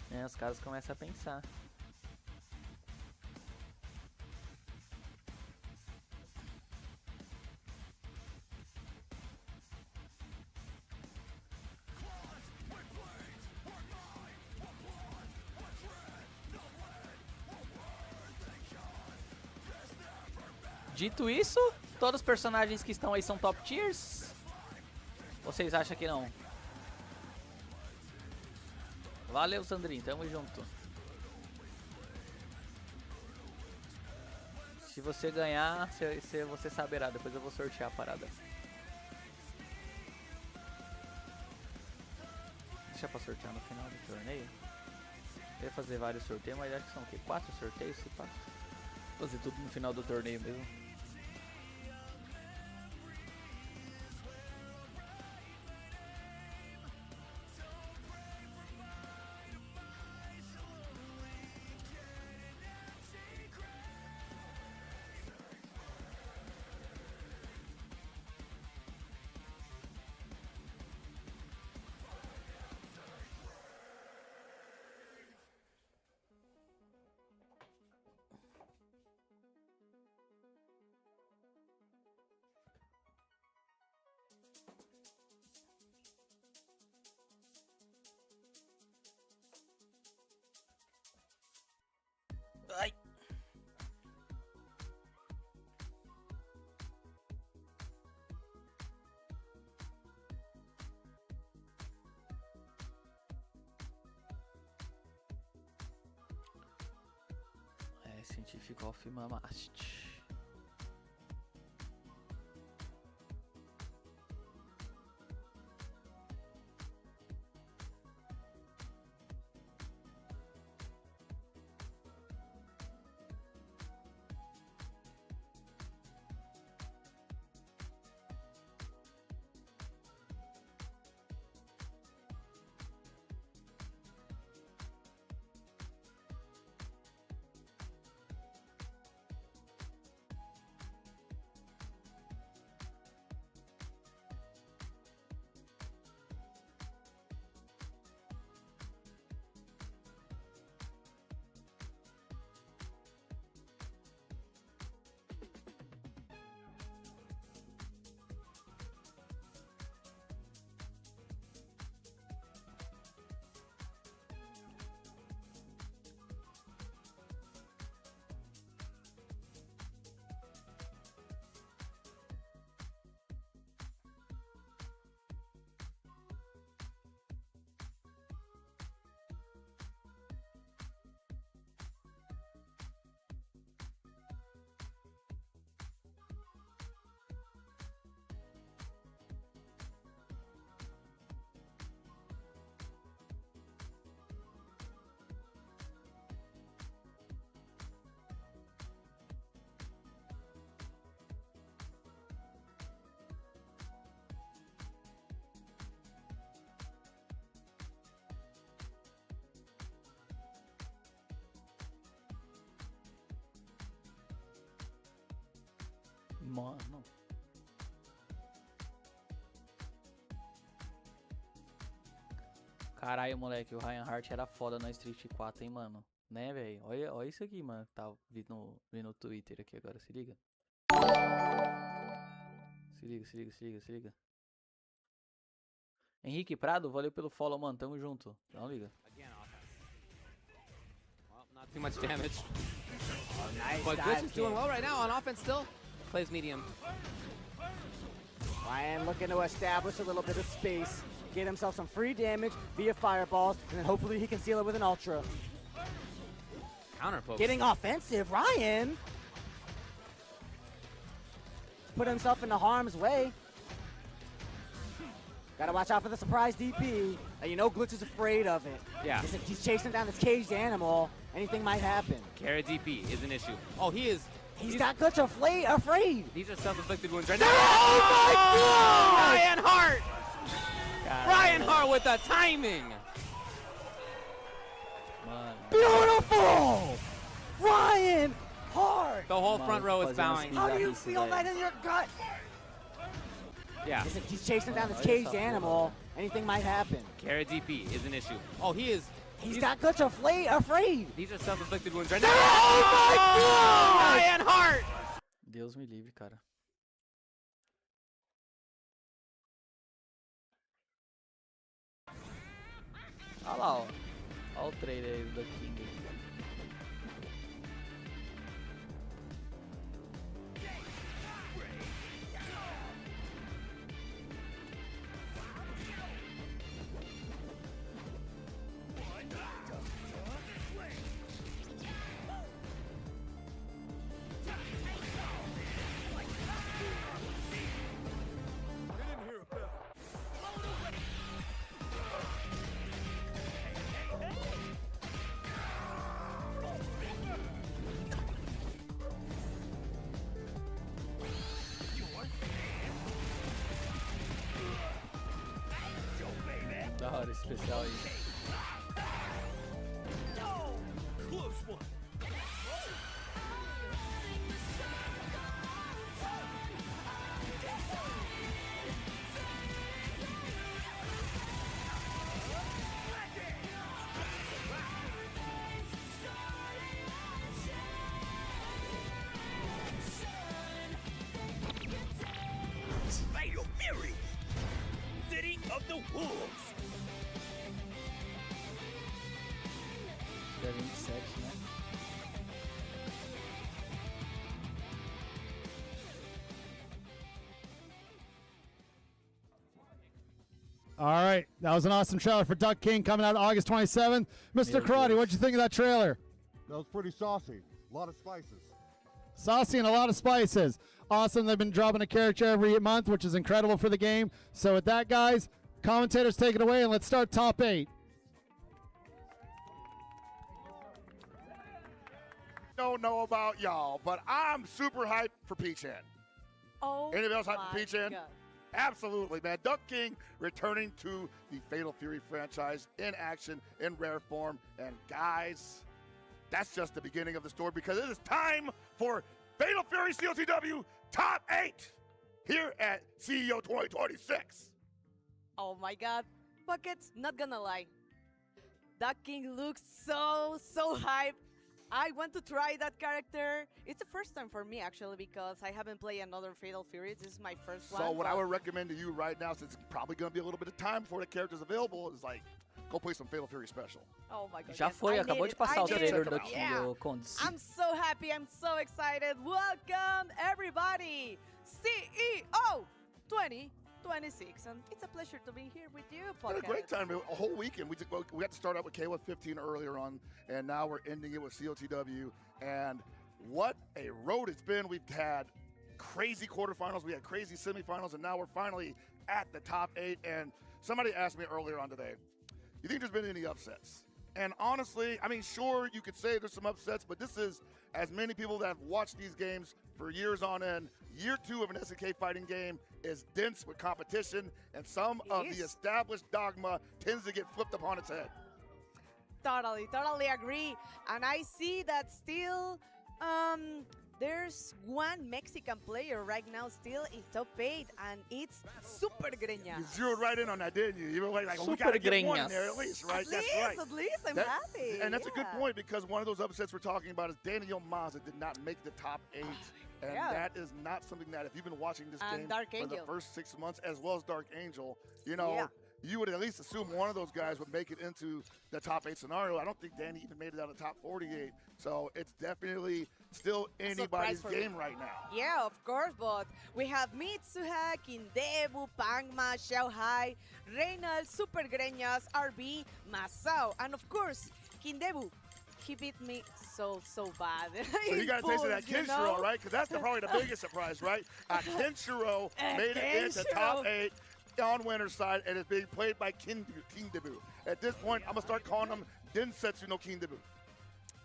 É, os caras começam a pensar. Dito isso, todos os personagens que estão aí são top tiers? Vocês acham que não? Valeu, Sandrinho, tamo junto. Se você ganhar, você saberá. Depois eu vou sortear a parada. Deixa pra sortear no final do torneio. Eu ia fazer vários sorteios, mas acho que são o quê? 4 sorteios? Se pá. Vou fazer tudo no final do torneio mesmo. Ai. É científico of Mamast. Mano. Caralho, moleque, o Ryan Hart era foda na Street 4, hein, mano. Né, velho? Olha isso aqui, mano. Tá vindo no Twitter aqui agora, se liga. Se liga. Henrique Prado, valeu pelo follow, mano. Tamo junto. Não liga. Again, offense. Well, not too much damage. Oh, nice. But Glitch is doing well right now on offense still. Plays medium. Ryan looking to establish a little bit of space, get himself some free damage via fireballs, and then hopefully he can seal it with an ultra. Counter poke. Getting offensive, Ryan. Put himself into harm's way. Gotta watch out for the surprise DP. And you know Glitch is afraid of it. Yeah. He's chasing down this caged animal. Anything might happen. Carry DP is an issue. Oh, he's got Glitch afraid. These are self-inflicted wounds right now. Oh my God! Ryan Hart! Ryan Hart with the timing. Beautiful! Ryan Hart! The whole front row is bowing. How do you feel that in your gut? Yeah. He's chasing down this caged animal. Anything might happen. Carry DP is an issue. Oh, he's got Glitch afraid. These are self-inflicted wounds right now. Oh my God! Ryan Hart! Deus me livre, cara. Olha lá, ó. Olha o trailer aí do King. Da hora esse especial aí. Fatal Fury, City of the Wolves. Dia 27, né? All right, that was an awesome trailer for Duck King coming out August 27th. Mr. Karate, what'd you think of that trailer? That was pretty saucy. A lot of spices. Saucy and a lot of spices. Awesome. They've been dropping a character every month, which is incredible for the game. So with that, guys, commentators, take it away, and let's start top 8. Don't know about y'all, but I'm super hyped for Peach-Hen. Oh, anybody else hyped for Peach-Hen? God. Absolutely, man. Duck King returning to the Fatal Fury franchise in action, in rare form. And guys, that's just the beginning of the story, because it is time for Fatal Fury COTW Top 8 here at CEO 2026. Oh my God. Buckets, not gonna lie. Duck King looks so hyped. I want to try that character. It's the first time for me, actually, because I haven't played another Fatal Fury. This is my first one. So what I would recommend to you right now, since it's probably going to be a little bit of time before the character's available, is like, go play some Fatal Fury Special. Oh my God. Já foi, acabou de passar o trailer do King, o Condes. I'm so happy, I'm so excited. Welcome, everybody. CEO 2026, and it's a pleasure to be here with you, We had a great time, a whole weekend. We got to start out with KOF 15 earlier on, and now we're ending it with COTW. And what a road it's been. We've had crazy quarterfinals, we had crazy semifinals, and now we're finally at the top 8. And somebody asked me earlier on today, you think there's been any upsets? And honestly, I mean, sure, you could say there's some upsets, but this is, as many people that have watched these games for years on end, year 2 of an SNK fighting game is dense with competition, and some of the established dogma tends to get flipped upon its head. Totally agree. And I see that still there's one Mexican player right now still in top 8, and it's Super Greñas. You zeroed right in on that, didn't you? You were like, we Super got to get one in Greñas. there at least, right? At least, I'm happy. And that's a good yeah. point, because one of those upsets we're talking about is Daniel Maza did not make the top 8. And that is not something that, if you've been watching this game Dark for Angel. the first 6 months, as well as Dark Angel, you know, you would at least assume one of those guys would make it into the top 8 scenario. I don't think Danny even made it out of the top 48. So it's definitely still anybody's game right now. Yeah, of course, but we have Mitsuha, Kindebu, Pangma, Xiaohai, Reynald, Super Greñas, RB, Masao, and of course, Kindebu. He beat me so bad. So you got to taste of that Kenshiro, right? Because that's probably the biggest surprise, right? Kenshiro made it into top 8 on winner's side, and it's being played by Kindebu. At this point, I'm going to start calling him Densetsu no Kindebu.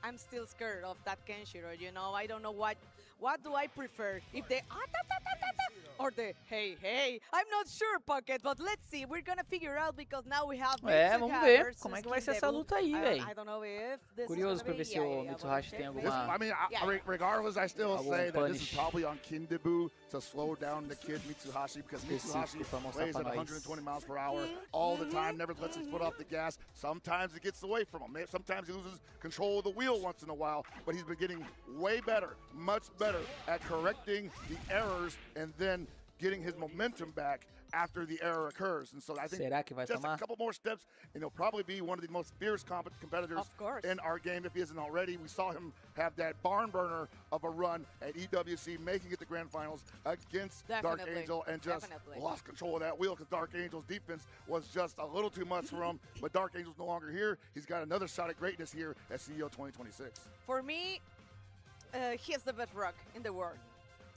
I'm still scared of that Kenshiro, you know. I don't know what do I prefer. If the or the hey. I'm not sure, Pocket, but let's see. We're gonna figure out because now we have vamos ver como é que vai ser essa luta aí, velho. I don't know if this Curioso pra ver se o Mitsuhashi tem alguma... I mean, regardless, I still say that this is probably on Kindebu to slow down the kid Mitsuhashi because Mitsuhashi plays at 120 miles per hour all the time, never lets his foot off the gas. Sometimes it gets away from him. Sometimes he loses control of the wheel once in a while, but he's been getting way better, much better at correcting the errors and then getting his momentum back after the error occurs. And so I think just a couple more steps, and he'll probably be one of the most fierce competitors in our game if he isn't already. We saw him have that barn burner of a run at EWC, making it to grand finals against Dark Angel, and just lost control of that wheel because Dark Angel's defense was just a little too much for him. But Dark Angel's no longer here. He's got another shot at greatness here at CEO 2026. For me, he is the best rock in the world.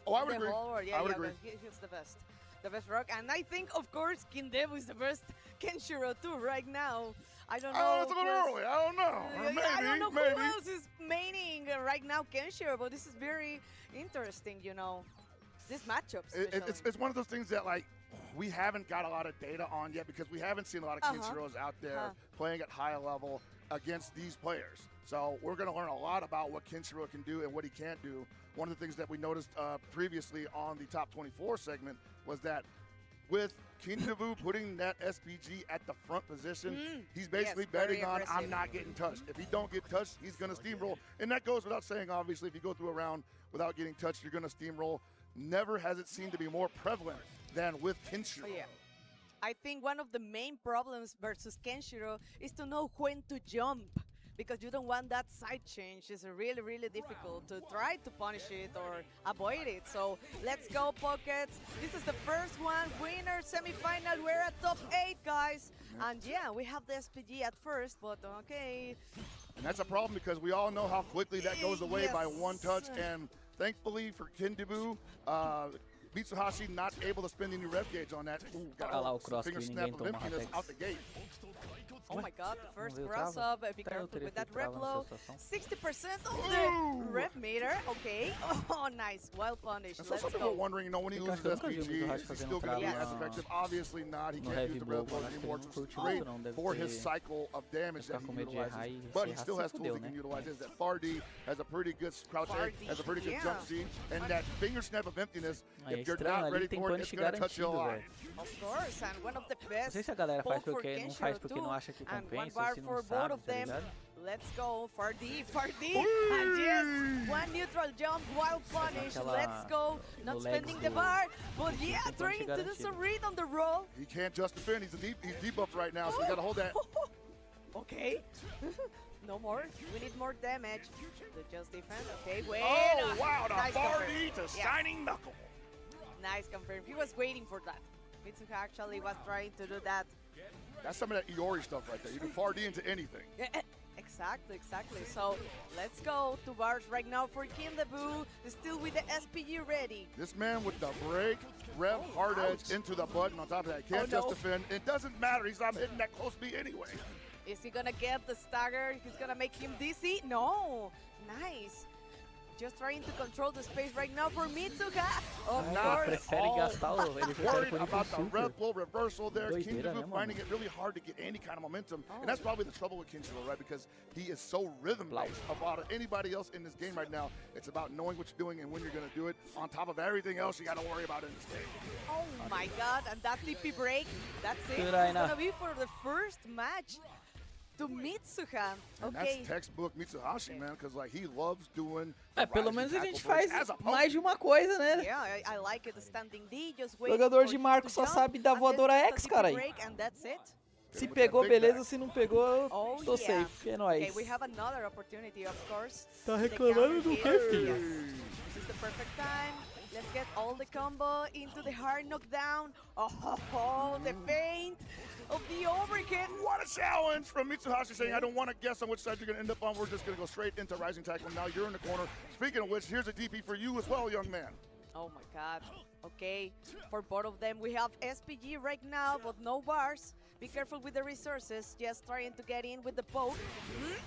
Oh, I would agree. Yeah, I would agree. He's the best. The best rock. And I think, of course, Kindebu is the best Kenshiro too right now. I don't know. It's a little early. I don't know. Maybe. I don't know who else is maining right now Kenshiro, but this is very interesting, you know. This matchup. It's one of those things that, like, we haven't got a lot of data on yet because we haven't seen a lot of Kenshiros out there playing at high level against these players. So we're going to learn a lot about what Kenshiro can do and what he can't do. One of the things that we noticed previously on the top 24 segment was that with Kindebu putting that SPG at the front position, he's basically betting on, I'm not getting touched. If he don't get touched, he's going to steamroll. And that goes without saying, obviously, if you go through a round without getting touched, you're going to steamroll. Never has it seemed to be more prevalent than with Kenshiro. Yeah. I think one of the main problems versus Kenshiro is to know when to jump, because you don't want that side change. It's really difficult to try to punish it or avoid it. So let's go, Pockets. This is the first one. Winner, semifinal. We're at top 8, guys. And yeah, we have the SPG at first, but okay. And that's a problem because we all know how quickly that goes away by one touch. And thankfully for Kindebu, Mitsuhashi not able to spend any rev gauge on that. Ooh, got a finger snap of emptiness out the gate. Oh my god, the first cross up. Be careful with that rev low. 60% of the rev meter. Okay. Oh, nice. Well punished. And so some people are wondering, you know, when he loses SPG, is he still going to be as effective? Obviously not. He can't use the rev load anymore, which is great for his cycle of damage that he utilizes. But he still has tools he can utilize. That Far D has a pretty good crouch A, has a pretty good jump C, and that finger snap of emptiness, if you're not ready for it, it's going to touch you a lot. Of course, and one of the best. Não sei se a galera faz porque não faz porque não acha que compensa, ou se não sabe, tá ligado? Let's go, Far D. And yes, one neutral jump while punished. Let's go, not spending the bar, but yeah, trying to do some read on the roll. He can't just defend, he's debuffed right now, so we gotta hold that. Okay. No more. We need more damage to just defend. Okay, wait. Oh, wow, the Far D to Shining Knuckle. Nice confirm. He was waiting for that. Mitsuha actually was trying to do that. That's some of that Iori stuff right there. You can Far D into anything. Yeah, exactly. So let's go to bars right now for Kindebu. Still with the SPG ready. This man with the break, rev hard edge into the button on top of that. Can't just defend. It doesn't matter. He's not hitting that close B anyway. Is he gonna get the stagger? He's gonna make him dizzy? No. Nice. Just trying to control the space right now for Mitsuha. Of course. Worried about the red bull reversal there. Kindebu finding it really hard to get any kind of momentum. And that's probably the trouble with Kinshiro, right? Because he is so rhythm-based about anybody else in this game right now. It's about knowing what you're doing and when you're going to do it. On top of everything else you got to worry about in this game. Oh my god, and that TP break. That's it. It's going to be for the first match. to Mitsuha. And Okay. that's textbook Mitsuhashi, man, because like he loves doing. Pelo menos a gente faz mais de uma coisa, né? Yeah, I like it. Standing D, just O wait jogador de for Marco to só jump, sabe dar and voadora then X, just a cara. deep break, and that's it. Se pegou, beleza. Se não pegou, Oh, tô yeah. safe. É nóis. Okay, we have another opportunity, of course. Tá The reclamando do counter quê, here. filho? This is the perfect time. Let's get all the combo into the hard knockdown. Oh, the feint of the overkick. What a challenge from Mitsuhashi saying, I don't want to guess on which side you're going to end up on. We're just going to go straight into Rising Tackle. Now you're in the corner. Speaking of which, here's a DP for you as well, young man. Oh my god. Okay, for both of them, we have SPG right now, but no bars. Be careful with the resources. Just trying to get in with the poke.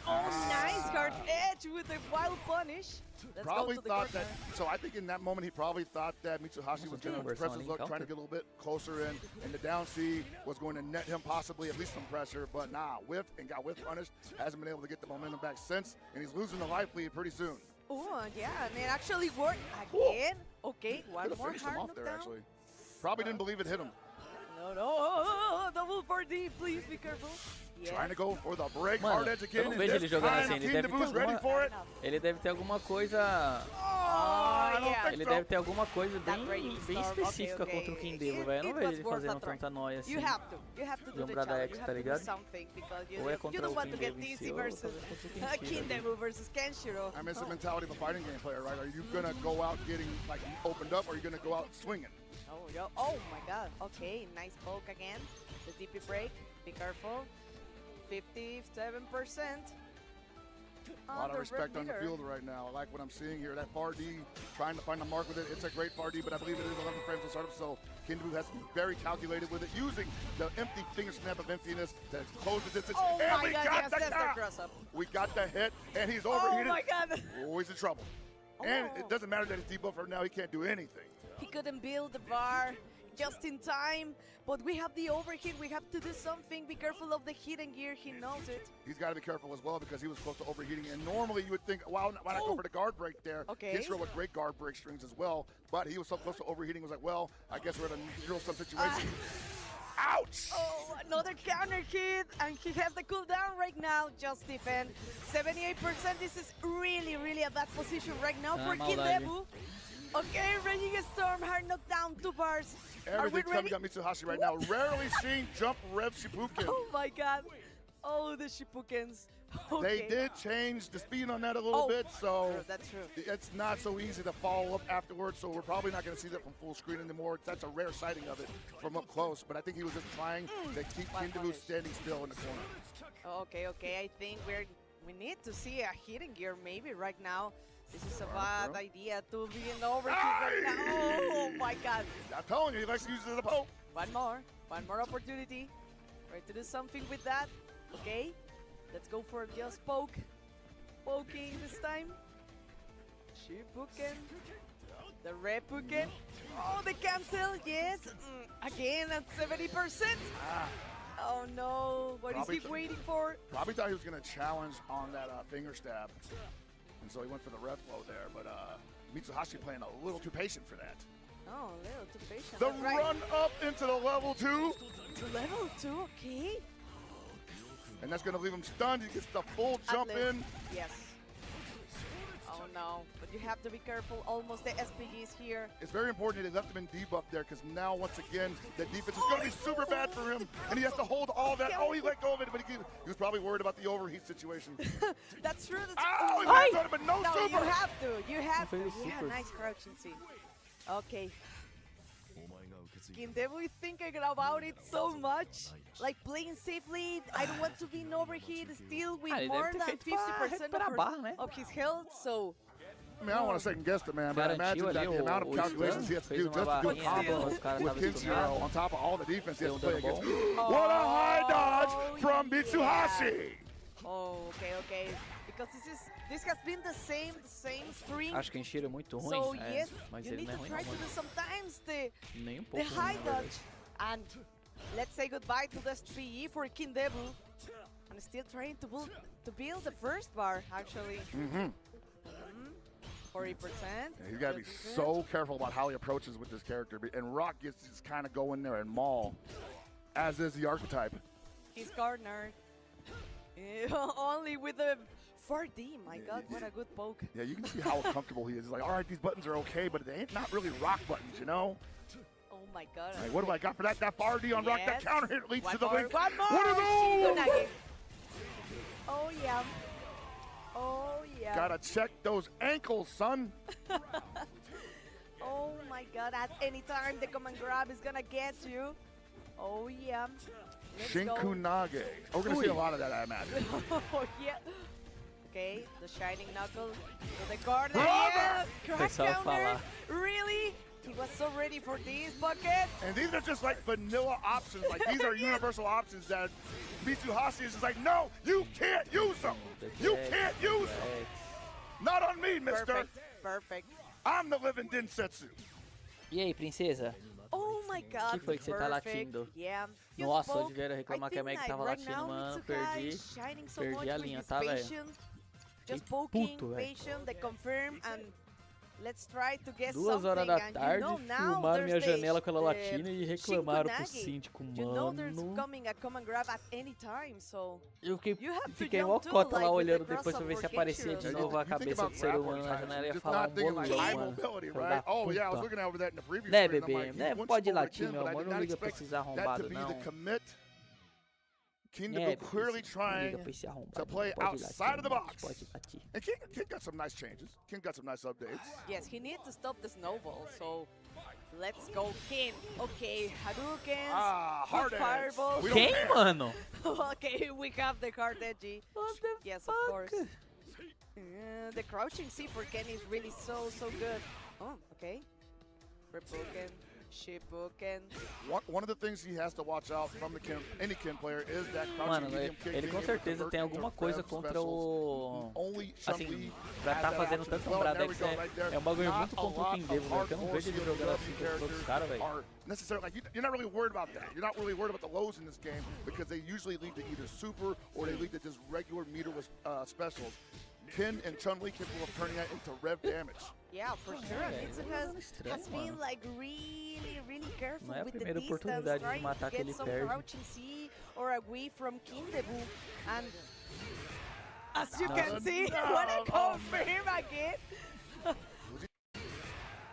Oh, nice hard edge with the wild punish. Let's Probably go to the thought corner. that, so I think in that moment he probably thought that Mitsuhashi was going to press his luck, trying to get a little bit closer in, and the down C was going to net him possibly at least some pressure, but nah, whiffed and got whiff punished. Hasn't been able to get the momentum back since, and he's losing the life lead pretty soon. Oh, yeah, and it actually worked again. Okay, one Could've more finished him hard off there, knockdown. actually. Probably didn't believe it hit him. No, double 4D, please be careful. Yes. Trying to go for the break, Mano, hard edge eu again, não and vejo ele this jogando time assim. Ele Team deve ter Dabu's ready for it. Ele deve ter alguma coisa. yeah. Ele deve ter alguma coisa That bem, raging bem storm, específica okay, contra o okay. Kindevo, velho. Eu não It vejo was ele worth fazendo a try. tanta noia assim. You have to do de the Umbrada challenge. X, You tá have to do ligado? something because Ou é you contra don't o want to get Kindevo em dizzy si, ou versus fazer contra o Kinshiro. Kindevu versus Kenshiro. I mean, it's the mentality of a fighting game player, right? Are you gonna go out getting like opened up, or are you gonna go out swinging? Oh my god. Okay, nice poke again. The DP break. Be careful. 57%. A lot of respect on the field right now. I like what I'm seeing here. That far D, trying to find a mark with it. It's a great far D, but I believe it is 11 frames of startup, so Kindevu has to be very calculated with it, using the empty finger snap of emptiness to close the distance. Oh and my we god, got yes, the that's the tap. cross up. We got the hit, and he's Oh overheated. my god. Oh, he's in trouble. And it doesn't matter that he's debuffed right now. He can't do anything. He couldn't build the bar just in time, but we have the overheat. We have to do something. Be careful of the hidden gear. He knows it. He's got to be careful as well because he was close to overheating. And normally you would think, wow, why not go for the guard break there? Okay. Kenshiro with great guard break strings as well, but he was so close to overheating. Was like, well, I guess we're in a zero-sum situation. Ouch! Oh, another counter hit, and he has the cooldown right now. Just defend. 78%. This is really, really a bad position right now for Kindevu. Okay, Raging Storm, hard knockdown, 2 bars. Everything's coming up Mitsuhashi right now. Rarely seen jump rev Shippuden. Oh my god. Oh, the Shippukens. Okay. They did change the speed on that a little bit, so that's true. It's not so easy to follow up afterwards, so we're probably not going to see that from full screen anymore. That's a rare sighting of it from up close, but I think he was just trying to keep Kindevu standing still in the corner. Okay, I think we need to see a hidden gear maybe right now. This is a bad idea to be in the overheat right now. Oh my god. I'm telling you, he likes to use it as a poke. One more opportunity. Try to do something with that. Okay, let's go for just poking this time. Shippuken. The Reppuken. Oh, the cancel, yes. Again at 70%. Oh no, what is he waiting for? Probably thought he was going to challenge on that finger stab. And so he went for the red flow there, but Mitsuhashi playing a little too patient for that. Oh, a little too patient. The run up into the level 2. To level 2, okay. And that's going to leave him stunned. He gets the full jump in. Yes. Oh no, but you have to be careful. Almost the SPGs here. It's very important that he left him in debuff there because now, once again, the defense is going to be super bad for him. And he has to hold all that. Oh, he let go of it, but he was probably worried about the overheat situation. That's true. Oh, he landed on it, but no super. You have to. You have to. Yeah, nice crouching C. Okay. Kindevu is thinking about it so much. Like playing safely. I don't want to be in overheat. Still with more than 50% of his health. So. I mean, I don't want to second guess the man, but imagine that the amount of calculations he has to do just to do a combo with Kenshiro on top of all the defense he has to play against. What a high dodge from Mitsuhashi! Oh, okay. Because this has been the same string. Acho que Kenshiro é muito ruim, so yes, mas you ele need não é to ruim try to não, do sometimes the pouco high ruim, dodge. And let's say goodbye to the SPE for Kindevu. And still trying to build the first bar, actually. 40%. Yeah, he's got to be so careful about how he approaches with this character. And Rock gets to just kind of go in there and maul, as is the archetype. He's cornered. Only with the 4D. My God, what a good poke. Yeah, you can see how comfortable he is. He's like, all right, these buttons are okay, but they ain't not really rock buttons, you know? Oh my God. Like, what do I got for that? That 4D on rock, that counter hit leads to the link. One more. What are those? Oh yeah. Oh yeah. Gotta check those ankles, son. Oh my God, at any time the command grab is gonna get you. Oh yeah. Shinkunage. We're gonna see a lot of that, I imagine. Oh yeah. Okay, the shining knuckle to the corner. Yes! Crack counter. Really? He was so ready for these buckets. And these are just like vanilla options. Like these are universal options that Mitsuhashi is just like, no, you can't use them. You can't use them. Not on me, mister. Perfect. Perfect. I'm the living Densetsu. E aí, princesa? Oh my God. O que foi que você tá latindo? Yeah. Nossa, onde vieram reclamar que a Meg tava latindo, mano. Perdi a linha, tá, velho? Just poking, patient, they confirm, and let's try to get 2 horas da something. tarde, And you know, filmaram minha janela com ela latindo e reclamaram pro síndico, You know there's mano. coming a command grab at any time, so Eu fiquei jump mó too, cota lá like with olhando the depois pra ver se crossover aparecia catcher de or novo a something. cabeça do ser humano na janela e ia Just falar not thinking like high mano. mobility, Filho right? da Oh yeah, I was puta. looking over that in the preview. Né, screen, and I'm bebê? like, Né, he pode went latir, again, meu but I amor. did Não not liga pra expect esses that arrombados, to be não. the commit. Né, Kindabu clearly bebê? Não trying liga pra esse arrombado. to play Pode outside of the latir, box. pode latir. And King got some nice changes. King got some nice updates. yes, he needs to stop the snowball. So let's go, King. Okay, Hadoukens. Hard edge. Fireball. We don't Quem, care. mano? Okay, we have the hard edgy. What the Yes, fuck? of course. The crouching C for Ken is really so good. Oh, okay. Ripoken, Shipoken. One of the things he has to watch out from the Ken, any Ken player is that crouching Mano, medium kick. ele being com able to certeza convert tem into alguma coisa Rev contra specials. o... Only Assim, Chun-Li pra has tá that fazendo option tanto as well. brado There é we que go, right there. é um bagulho Not muito a contra o lot King of Devo, velho. Que eu não vejo ele jogando assim com os outros caras, velho. are necessarily like you're not really worried about that. You're not really worried about the lows in this game because they usually lead to either super or they lead to just regular meterless specials. Ken and Chun-Li capable of turning that into rev damage. Yeah, for sure. Mitsuha has been like really careful Não é a with the primeira distance, oportunidade de trying matar to que get ele some perde. crouching C or away from Kindebu. And as you can see, what a call for him again.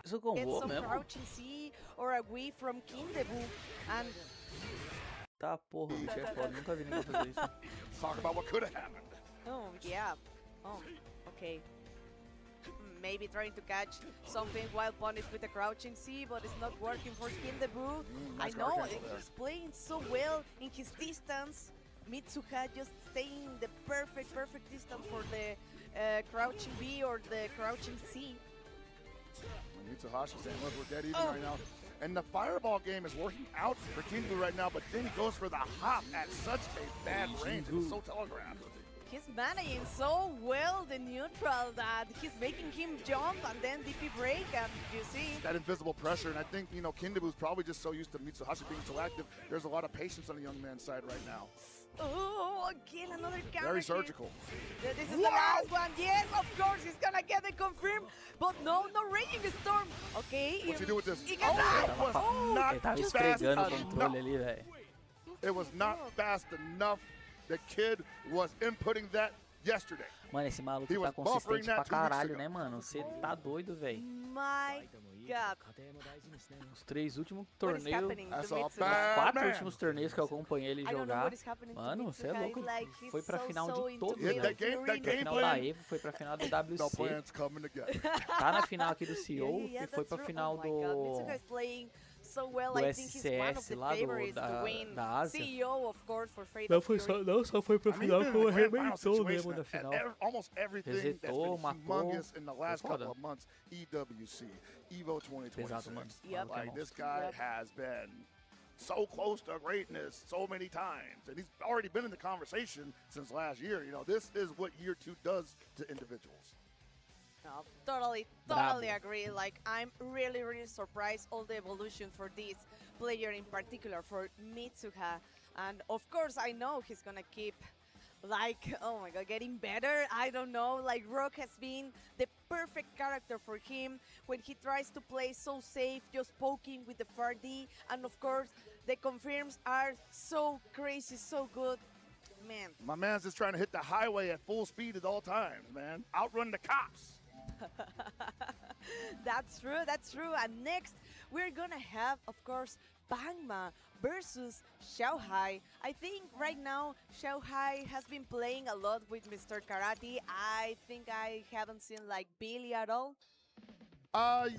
Isso Get combou some mesmo? crouching C or away from Kindebu. And Tá, porra, o é foda. Nunca vi ninguém fazer isso. Talk about what could have happened. oh yeah. Oh, okay. Maybe trying to catch something while punished with a crouching C, but it's not working for Kindebu. I nice know, guard cancel there. he's playing so well in his distance. Mitsuha just staying the perfect distance for the crouching B or the crouching C. Mitsuhashi saying, look, we're dead even right now. And the fireball game is working out for Kingu right now, but then he goes for the hop at such a bad range. It's so telegraphed. He's managing so well the neutral that he's making him jump and then DP break, and you see. That invisible pressure, and I think, you know, Kindabu's probably just so used to Mitsuhashi being so active. There's a lot of patience on the young man's side right now. Oh, again another counter. Very hit. surgical. This is the last one. Yes, of course, he's gonna get it confirmed. But no Raging Storm. Okay. What's he do with this? He gets that. It was Ele not tava fast esfregando o enough. controle ali, velho. It was not fast enough. The kid was inputting that yesterday. Mano, esse maluco He tá was consistente buffering pra that 2 weeks caralho, ago. né, mano? Você tá doido, velho. My God. Os 3 últimos What is torneios, happening to That's all os Mitsuha? bad. 4 man. últimos torneios que eu acompanhei ele I don't know jogar. what is happening to Mano, você é Mitsuha. louco. Like, he's Foi pra final so de todos, Yeah, velho. that Foi pra game final da plan. EVO, foi pra final do The WC. plan's coming together. Tá na final aqui do CEO e foi that's pra true. final Oh my God, Mitsuha do... is playing so well. do I think he's one of SCS the lá do- favorites da- to win. da Ásia. CEO, of course, for Fate Não, of foi Fury. só, não só foi pra I mean, final, he's been como in a grand final arrebentou situation mesmo na at final. almost everything that's Resetou, been matou. humongous in the last Foi couple foda. of months. EWC, EVO 2026. Exato, mano. Yep. Like, this guy Yep. has been so close to greatness so many times. And he's already been in the conversation since last year. You know, this is what year 2 does to individuals. No, totally Bravo. agree. Like, I'm really surprised all the evolution for this player in particular, for Mitsuha. And of course, I know he's gonna keep, like, oh my God, getting better. I don't know. Like, Rock has been the perfect character for him when he tries to play so safe, just poking with the 4D. And of course, the confirms are so crazy, so good. man. My man's just trying to hit the highway at full speed at all times, man. Outrun the cops. That's true, that's true. And next, we're gonna have, of course, Bangma versus Xiaohai. I think right now, Xiaohai has been playing a lot with Mr. Karate. I think I haven't seen, like, Billy at all.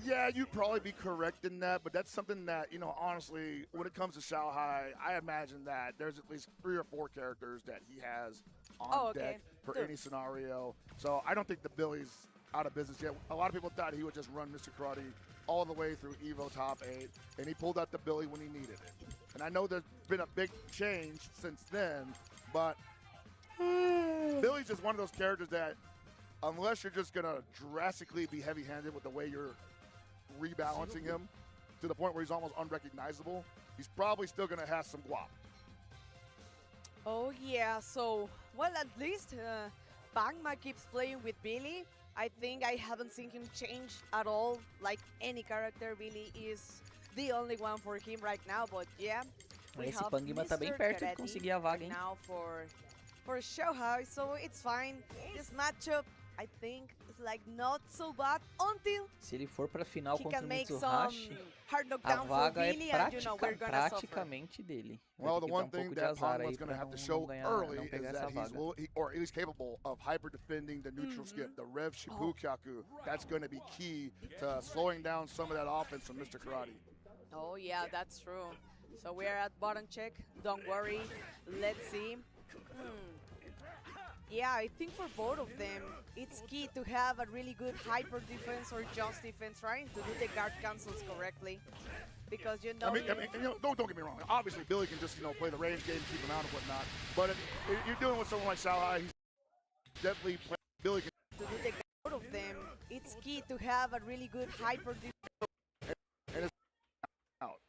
Yeah, you'd probably be correct in that, but that's something that, you know, honestly, when it comes to Xiaohai, I imagine that there's at least 3 or 4 characters that he has on deck for any scenario. So I don't think the Billy's out of business yet. A lot of people thought he would just run Mr. Karate all the way through EVO Top 8, and he pulled out the Billy when he needed it. And I know there's been a big change since then, but Billy's just one of those characters that, unless you're just going to drastically be heavy-handed with the way you're rebalancing him to the point where he's almost unrecognizable, he's probably still going to have some guap. Oh, yeah. So, well, at least Bangma keeps playing with Billy. I think I haven't seen him change at all. Like any character, Billy is the only one for him right now. But yeah, we Esse have Bangma tá bem Mr. perto de Karate conseguir a vaga, hein? now for Xiaohai, so it's fine. This matchup, I think, is like not so bad until Se ele for pra final he contra can o make some Mitsuhashi, hard a knockdown for vaga é Billy, and you know we're gonna suffer. praticamente dele. Vai Well, ter the que dar one thing pouco de that azar Pangma's aí going to pra have to não show ganhar, early não is pegar that essa vaga. or at least capable of hyper defending the neutral skip, the Rev Shibukyaku. That's going to be key to slowing down some of that offense from Mr. Karate. Oh yeah, that's true. So we are at bottom check. Don't worry. Let's see. Yeah, I think for both of them, it's key to have a really good hyper defense or just defense, trying to do the guard cancels correctly. Because you know, you know, don't get me wrong. Obviously, Billy can just, you know, play the range game, keep him out and whatnot. But if you're dealing with someone like Xiaohai, he's definitely Billy can to do the both of them, it's key to have a really good hyper defense. out.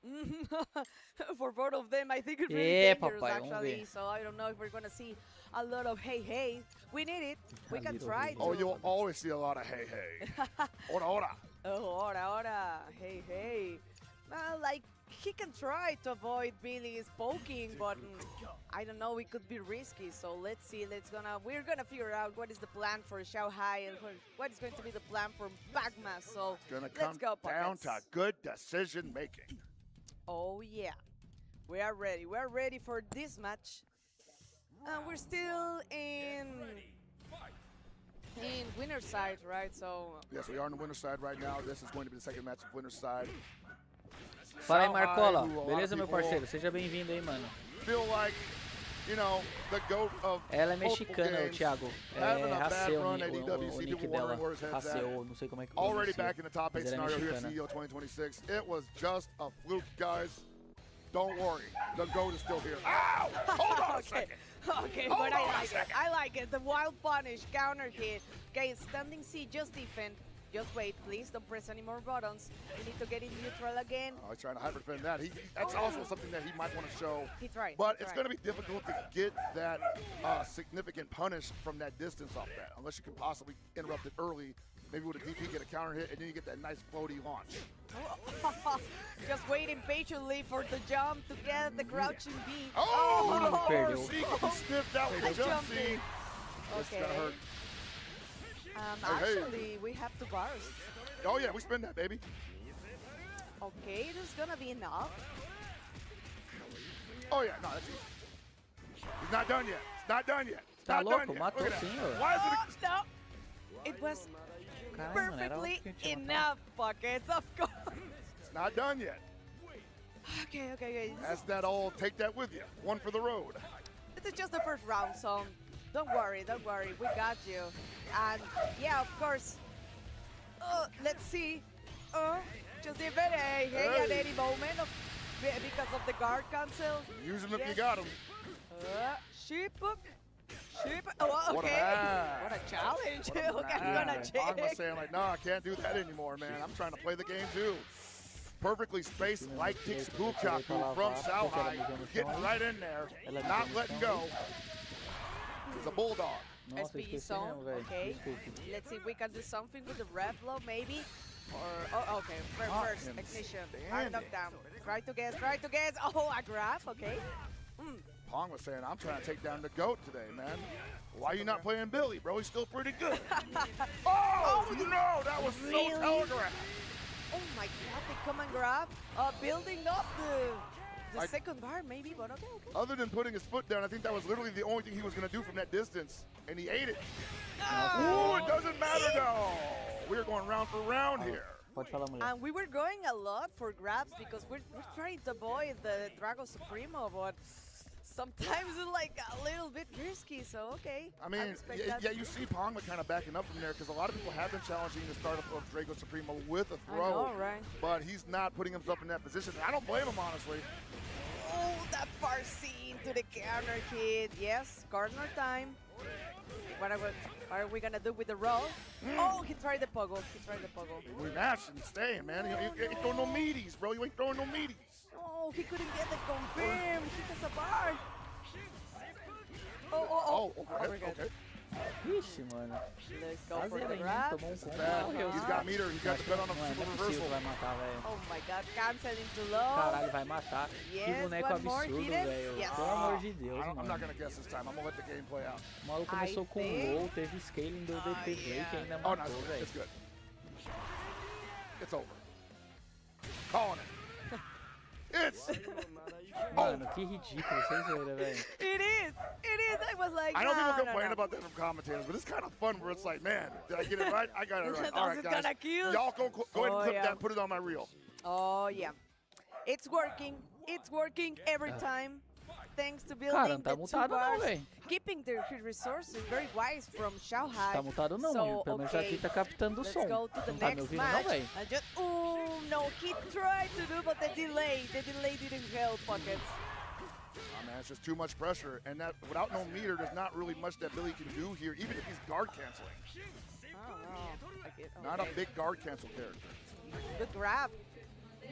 For both of them, I think it's really dangerous actually. So I don't know if we're gonna see a lot of hey. We need it. We can try. Oh, you'll always see a lot of hey. Ora, ora. Oh, ora. Hey. Like he can try to avoid Billy's poking, but I don't know. It could be risky. So let's see. We're gonna figure out what is the plan for Xiaohai and what is going to be the plan for Bangma. So let's go, down to good decision making. Oh yeah, we are ready. We're ready for this match. We're still in winner's side, right? So yes, we are on the winner's side right now. This is going to be the second match of winner's side. Fala aí, Marcola. Beleza, meu parceiro? Seja bem-vindo aí, mano. Feel like, you know, the GOAT of Ela é mexicana, o Thiago. É Raceu o nick dela. Raceu, não sei como é que already back in the top 8 scenario here at CEO 2026. It was just a fluke, guys. Don't worry, the GOAT is still here. Ow! Hold on a second. Okay, but I like it. The wild punish, counter hit. Okay, standing C, just defend. Just wait, please. Don't press any more buttons. You need to get in neutral again. Oh, he's trying to hyper defend that. That's also something that he might want to show. He tried. But it's going to be difficult to get that significant punish from that distance off that, unless you can possibly interrupt it early. Maybe with a DP, get a counter hit, and then you get that nice floaty launch. Just waiting patiently for the jump to get the crouching B. Oh, she sniffed out the jump C. Okay. This is going to hurt. Actually, we have 2 bars. Oh yeah, we spend that, baby. Okay, this is gonna be enough. Oh yeah, no, that's easy. He's not done yet. It's not done yet. It's Tá not louco, done yet. matou Look at sim, that. ó. Why is it? No, it was perfectly enough, Buckets, of course. It's not done yet. Okay. That's that all. Take that with you. One for the road. This is just the first round, so don't worry. We got you. And yeah, of course. Let's see. Just a very hey at any moment because of the guard cancel. Use him if you got him. Sheep. Oh, okay. What a challenge. Okay, I'm gonna check. I'm saying like, no, I can't do that anymore, man. I'm trying to play the game too. Perfectly spaced light kicks Bukaku from Xiaohai, getting right in there, not letting go. He's a bulldog. SPE zone, okay. Let's see if we can do something with the rev low, maybe. Or, okay, first, ignition, hard knockdown. Try to guess. Oh, a grab, okay. Pong was saying, I'm trying to take down the GOAT today, man. Why are you not playing Billy, bro? He's still pretty good. Oh, no, that was so telegraphed. Oh my God, they come and grab, building up the second bar maybe, but okay. Other than putting his foot down, I think that was literally the only thing he was going to do from that distance, and he ate it. Ooh, it doesn't matter though. We're going round for round here. And we were going a lot for grabs because we're trying to avoid the Drago Supremo, but sometimes it's like a little bit risky, so okay. I mean, yeah, you see Pongma kind of backing up from there because a lot of people have been challenging the startup of Drago Supremo with a throw. I know, right? But he's not putting himself in that position. I don't blame him, honestly. Oh, that far scene to the counter hit. Yes, corner time. What are we gonna do with the roll? Oh, he tried the pogo. We're mashing, staying, man. You ain't throwing no meaties, bro. You ain't throwing no meaties. Oh, he couldn't get the confirm. He has a bar. Oh, okay. Ixi, mano. Let's go for the grab. Tomou um He's got meter. He's got the bet on a super reversal. Vai matar, velho. Oh my God, canceling too low. Caralho, vai matar. Que boneco absurdo, velho. Yes. Pelo amor de Deus, mano. I'm not gonna guess this time. I'm gonna let the game play out. O maluco começou com low, teve scaling, deu DP break e ainda Oh, no, matou, velho. it's good. It's over. Calling it. It's Mano, que ridículo, vocês viram, velho. It is. I was like, I know people complain about that from commentators, but it's kind of fun where it's like, man, did I get it right? I got it right. All right, guys. Y'all go ahead and clip that, put it on my reel. Oh, yeah. It's working. It's working every time. Thanks to building Cara, não tá the mutado não, velho. Keeping their resources very wise from Xiaohai. Tá mutado não, so, pelo menos aqui tá captando o som. Let's go to the Não tá me next ouvindo match. não, velho? Oh, no, he tried to do, but the delay didn't help, Pockets. Oh, man, it's just too much pressure, and that without no meter, there's not really much that Billy can do here, even if he's guard canceling. Oh, no. Not a big guard cancel character. Good grab.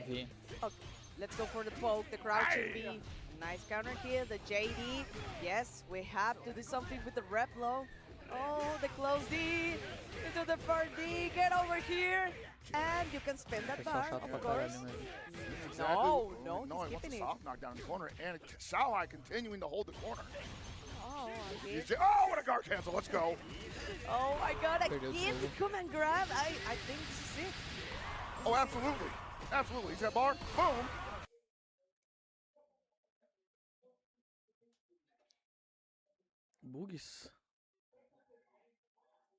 Vi. Okay, let's go for the poke, the crouching B. Nice counter here, the JD. Yes, we have to do something with the rep low. Oh, the close D into the far D. Get over here, and you can spin that bar, of course. No, he's keeping it. Soft knockdown in the corner, and Xiaohai continuing to hold the corner. Oh, oh, what a guard cancel! Let's go. Oh my God! Again, come and grab. I think this is it. Oh, absolutely. He's got bar. Boom. Bugs.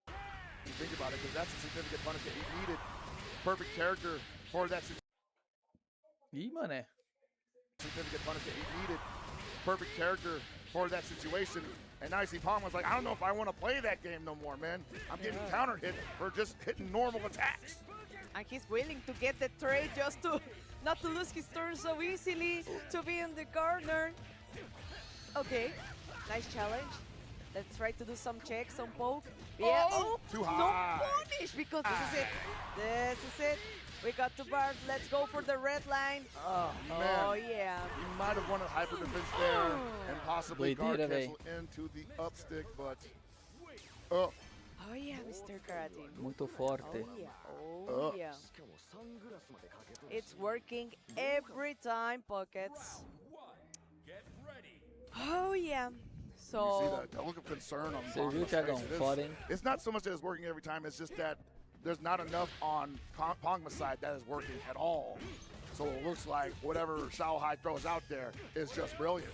You think about it, because that's a significant punishment. He needed perfect character for that situation. Ih, mané. Significant punishment. He needed perfect character for that situation. And now you see Pong was like, I don't know if I want to play that game no more, man. I'm getting counter hit for just hitting normal attacks. And he's willing to get the trade just to not to lose his turn so easily, to be in the corner. Okay, nice challenge. Let's try to do some checks, some poke. Yeah. Oh, too high. No punish because this is it. This is it. We got 2 bars. Let's go for the red line. Oh, man. Oh, yeah. You might have won a hyper defense there and possibly guard cancel into the up stick, but. Oh, yeah, Mr. Karate. Muito forte. Oh, yeah. It's working every time, Pockets. Oh, yeah. So you see the look of concern on Pongma's face. It's not so much that it's working every time, it's just that there's not enough on Pongma's side that is working at all. So it looks like whatever Xiaohai throws out there is just brilliant.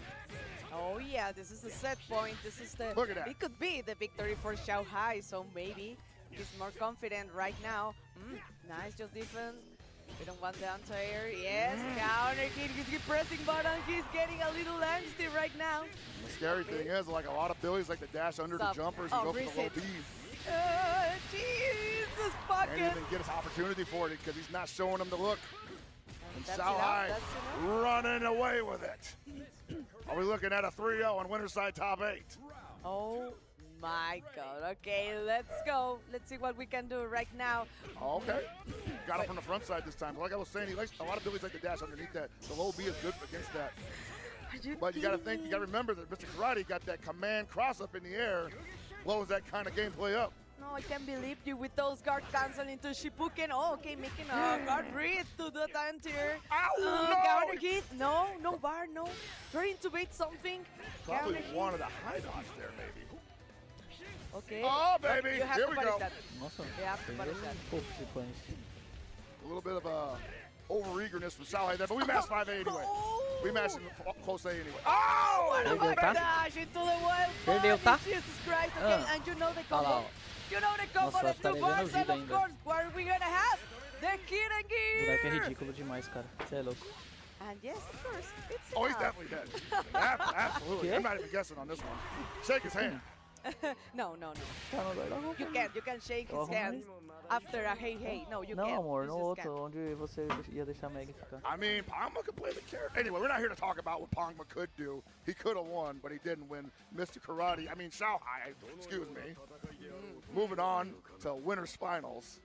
Oh yeah, this is the set point. This is the. Look at that. It could be the victory for Xiaohai, so maybe he's more confident right now. Nice just defense. We don't want the anti-air. Yes, counter kid. He's pressing button. He's getting a little angsty right now. The scary thing is, like a lot of Billies like to dash under the jumpers and go for the low Bs. Jesus, Pocket. And even get his opportunity for it because he's not showing him the look. And Xiaohai running away with it. Are we looking at a 3-0 on winner's side top 8? Oh my God. Okay, let's go. Let's see what we can do right now. Okay. Got it from the front side this time. Like I was saying, a lot of Billies like to dash underneath that. The low B is good against that. But you got to think, you got to remember that Mr. Karate got that command cross up in the air, blows that kind of gameplay up. No, I can't believe you with those guard cancel into Shipuken. Oh, okay, making a guard breathe to the Tantir. Ow, Counter hit. No, no bar, no. Trying to bait something. Probably Counter wanted hit. a high dodge there, maybe. Okay. Oh, baby. You have Here to we punish go. that. Nossa, You have to punish that. pouco esse punish. A little bit of over-eagerness from Salhay there, but we matched 5A anyway. We matched in close A anyway. Oh! What a Perdeu, tá? dash into the wild Perdeu, tá? Jesus Christ. Okay, and you know the combo. Olha lá, ó. You know the combo, Nossa, the ficaria two vendo o bars, and vídeo of ainda. course, what are we gonna have? The O boneco é Kirangi! ridículo demais, cara. Você é louco. And yes, of course, it's Oh, he's enough. definitely dead. Absolutely. Okay. I'm not even guessing on this one. Shake his hand. No, no, no. Tá no guarda-roupa. You can shake Eu his arrumo hands after a hey hey. No, you Não, can't. amor, You no just outro, can't. onde você ia deixar a Meg ficar. I mean, Pongma could play the character. Anyway, we're not here to talk about what Pongma could do. He could have won, but he didn't win. Mr. Karate, I mean, Shanghai, excuse me. Moving on to winners finals.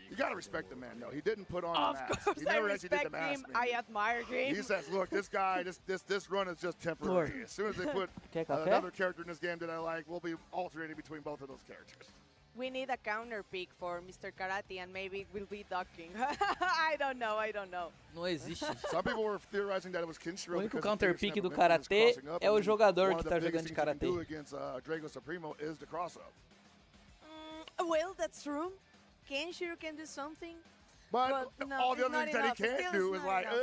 You gotta respect the man, though. He didn't put on the Of mask. course, He I never actually did respect the mask. him. man. I admire him. He says, look, this guy, this run is just temporary. Lord. As soon as they put Quer café? another character in this game that I like, we'll be alternating between both of those characters. We need a counter pick for Mr. Karate, and maybe it will be ducking. I don't know. Não existe. Some people were theorizing that it was Kinshiro. O único because counter of Kingston pick do and Memphis karatê crossing up, é o and jogador one que of the tá biggest jogando de things you can do karatê. against Drago Supremo is the cross up. Well, that's true. Kenshiro can do something. But no, all the it's other not things that he enough. can't Still, do it's is not like, enough.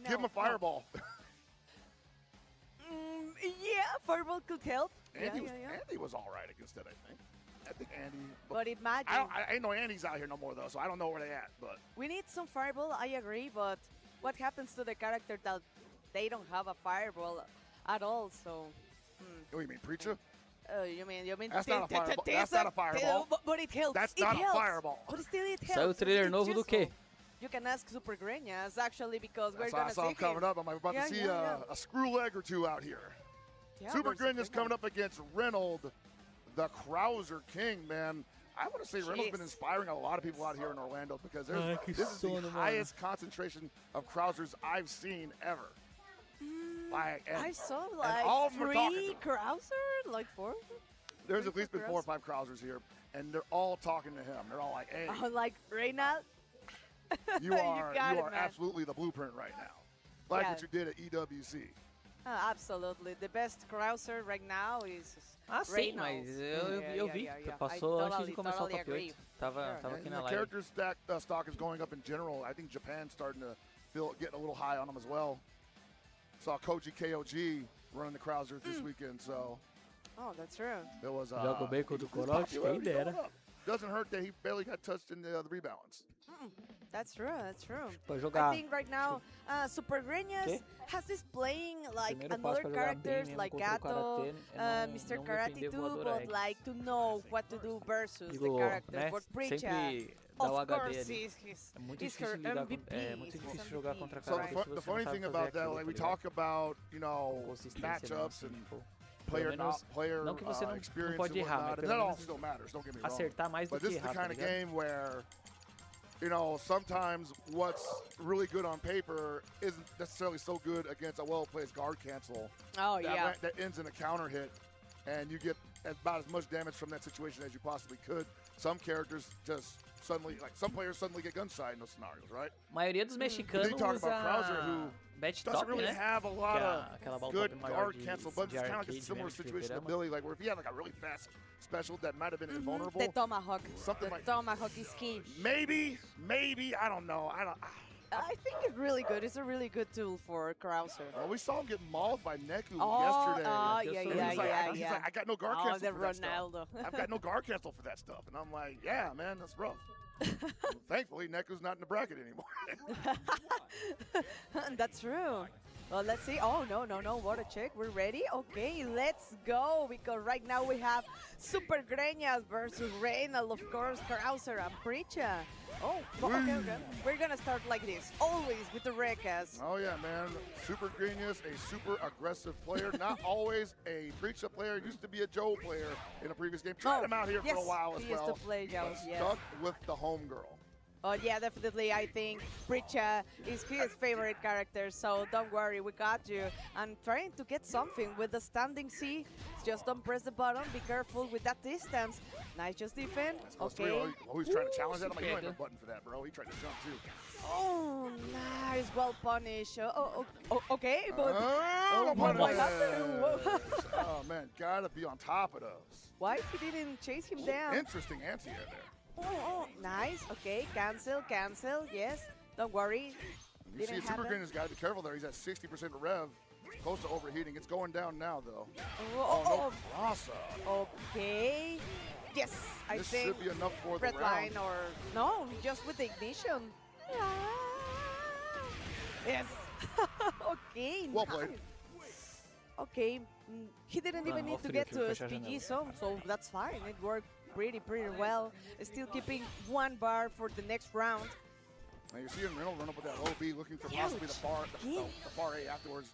No, give him a fireball. Yeah, fireball could help. Andy, Yeah. Andy was all right against it, I think. I think Andy. But imagine. I ain't know Andy's out here no more though, so I don't know where they at. But We need some fireball, I agree, but what happens to the character that they don't have a fireball at all, so... what do you mean, preacher? You mean That's not a fireball. That's not a fireball. But it helps. That's it not helps. a fireball. But still it helps. Saiu o trailer It's novo do useful. quê? You can ask Super Greñas, actually, because we're That's why I gonna saw see him coming up. I'm about Yeah, to see yeah. a screw leg or two out here. Yeah, Super there's Grinya's coming up against Reynold, the Krauser King, man. I want to say Reynolds been inspiring a lot of people out here in Orlando because this is the highest concentration of Krausers I've seen ever. I saw all of them are talking like 3 to him. Krauser, like 4. There's Three, at least four been 4 or 5 Krausers here, and they're all talking to him. They're all like, hey, Like Reynald. you are got it, man. absolutely the blueprint right now. Like Yeah. what you did at EWC. Absolutely. The best Krauser right now is Ah, sim, Reynolds. mas eu vi. Passou antes de começar o top 8. Tava aqui And na the live. character stock is going up in general. I think Japan's starting to getting a little high on them as well. Saw Koji KOG running the Krauser this weekend, so Oh, that's true. it was Joga bem contra o his Corote, quem popularity dera. going up. Doesn't hurt that he barely got touched in the rebalance. That's true. Pra I jogar. think right now, Super Greñas Quê? has this playing like Primeiro passo another pra jogar characters bem mesmo like contra o Gato, Karatê é Mr. não Karate defender too, voador but X. like to know what to do versus the Digo, characters. né? But Preacher, Sempre dá o of HD course, ali. he's É muito he's difícil her lidar com, MVP. é muito he's difícil jogar contra So cara the, se você the não funny sabe thing fazer about that, aquilo, like we tá ligado? talk about, Consistência matchups mesmo, and tipo, player pelo menos, player não que você não experience pode and errar, whatnot, mas and pelo that all menos still matters. Don't get me wrong. acertar mais do But this que is the errar, tá kind of ligado? game where, sometimes what's really good on paper isn't necessarily so good against a well-placed guard cancel. Oh, yeah. That ends in a counter hit, and you get about as much damage from that situation as you possibly could. Some characters just suddenly, like some players suddenly get gun-shy in those scenarios, right? A maioria dos mexicanos Then you talk usa about Krauser, who bet doesn't top, really né? have a lot Aquela of bola good top maior guard de, cancel, but de it's kind of like a arcade similar mesmo, de situation to fliperama. Billy, like where if he had like a really fast special that might have been invulnerable, The Tomahawk. something The like Tomahawk is key. maybe, I don't know. I think it's really good. It's a really good tool for Krauser. Well, we saw him get mauled by Neku Oh, yesterday. yeah. He's like, I got no guard Oh, cancel the for that stuff. Ronaldo. I've got no guard cancel for that stuff. And I'm like, yeah, man, that's rough. Thankfully, Neku's not in the bracket anymore. That's true. Well, let's see. Oh, no. What a check. We're ready? Okay, let's go. Because right now we have Super Greñas versus Reynald, of course, Krauser and Preacher. Oh, okay. We're going to start like this. Always with the Rekas. Oh, yeah, man. Super Genius, a super aggressive player. Not always a Preacher player. Used to be a Joe player in a previous game. Tried him out here for a while as he well. used to play Joe, but yes. stuck with the homegirl. But yeah, definitely, I think Pritcha is his favorite character, so don't worry, we got you. I'm trying to get something with the standing C. Just don't press the button, be careful with that distance. Nice, just defend. Okay. Oh, he's trying to challenge that. I'm like, you don't have a button for that, bro. He tried to jump too. Oh, nice, well punished. Okay, but what happened? Oh man, gotta be on top of those. Why he didn't chase him down? Interesting anti-air there. Nice. Okay, cancel. Yes, don't worry. You see, Super Green has got to be careful there. He's at 60% rev. Close to overheating. It's going down now, though. No cross up. Okay. Yes, I this think should be enough for the red round. line or no, just with the ignition. Yes. Okay. Well played. Okay. He didn't even need to get to a SPG zone, so that's fine. It worked pretty well. Still keeping 1 bar for the next round. Now you're seeing Reynolds run up with that low B, looking for possibly the far A afterwards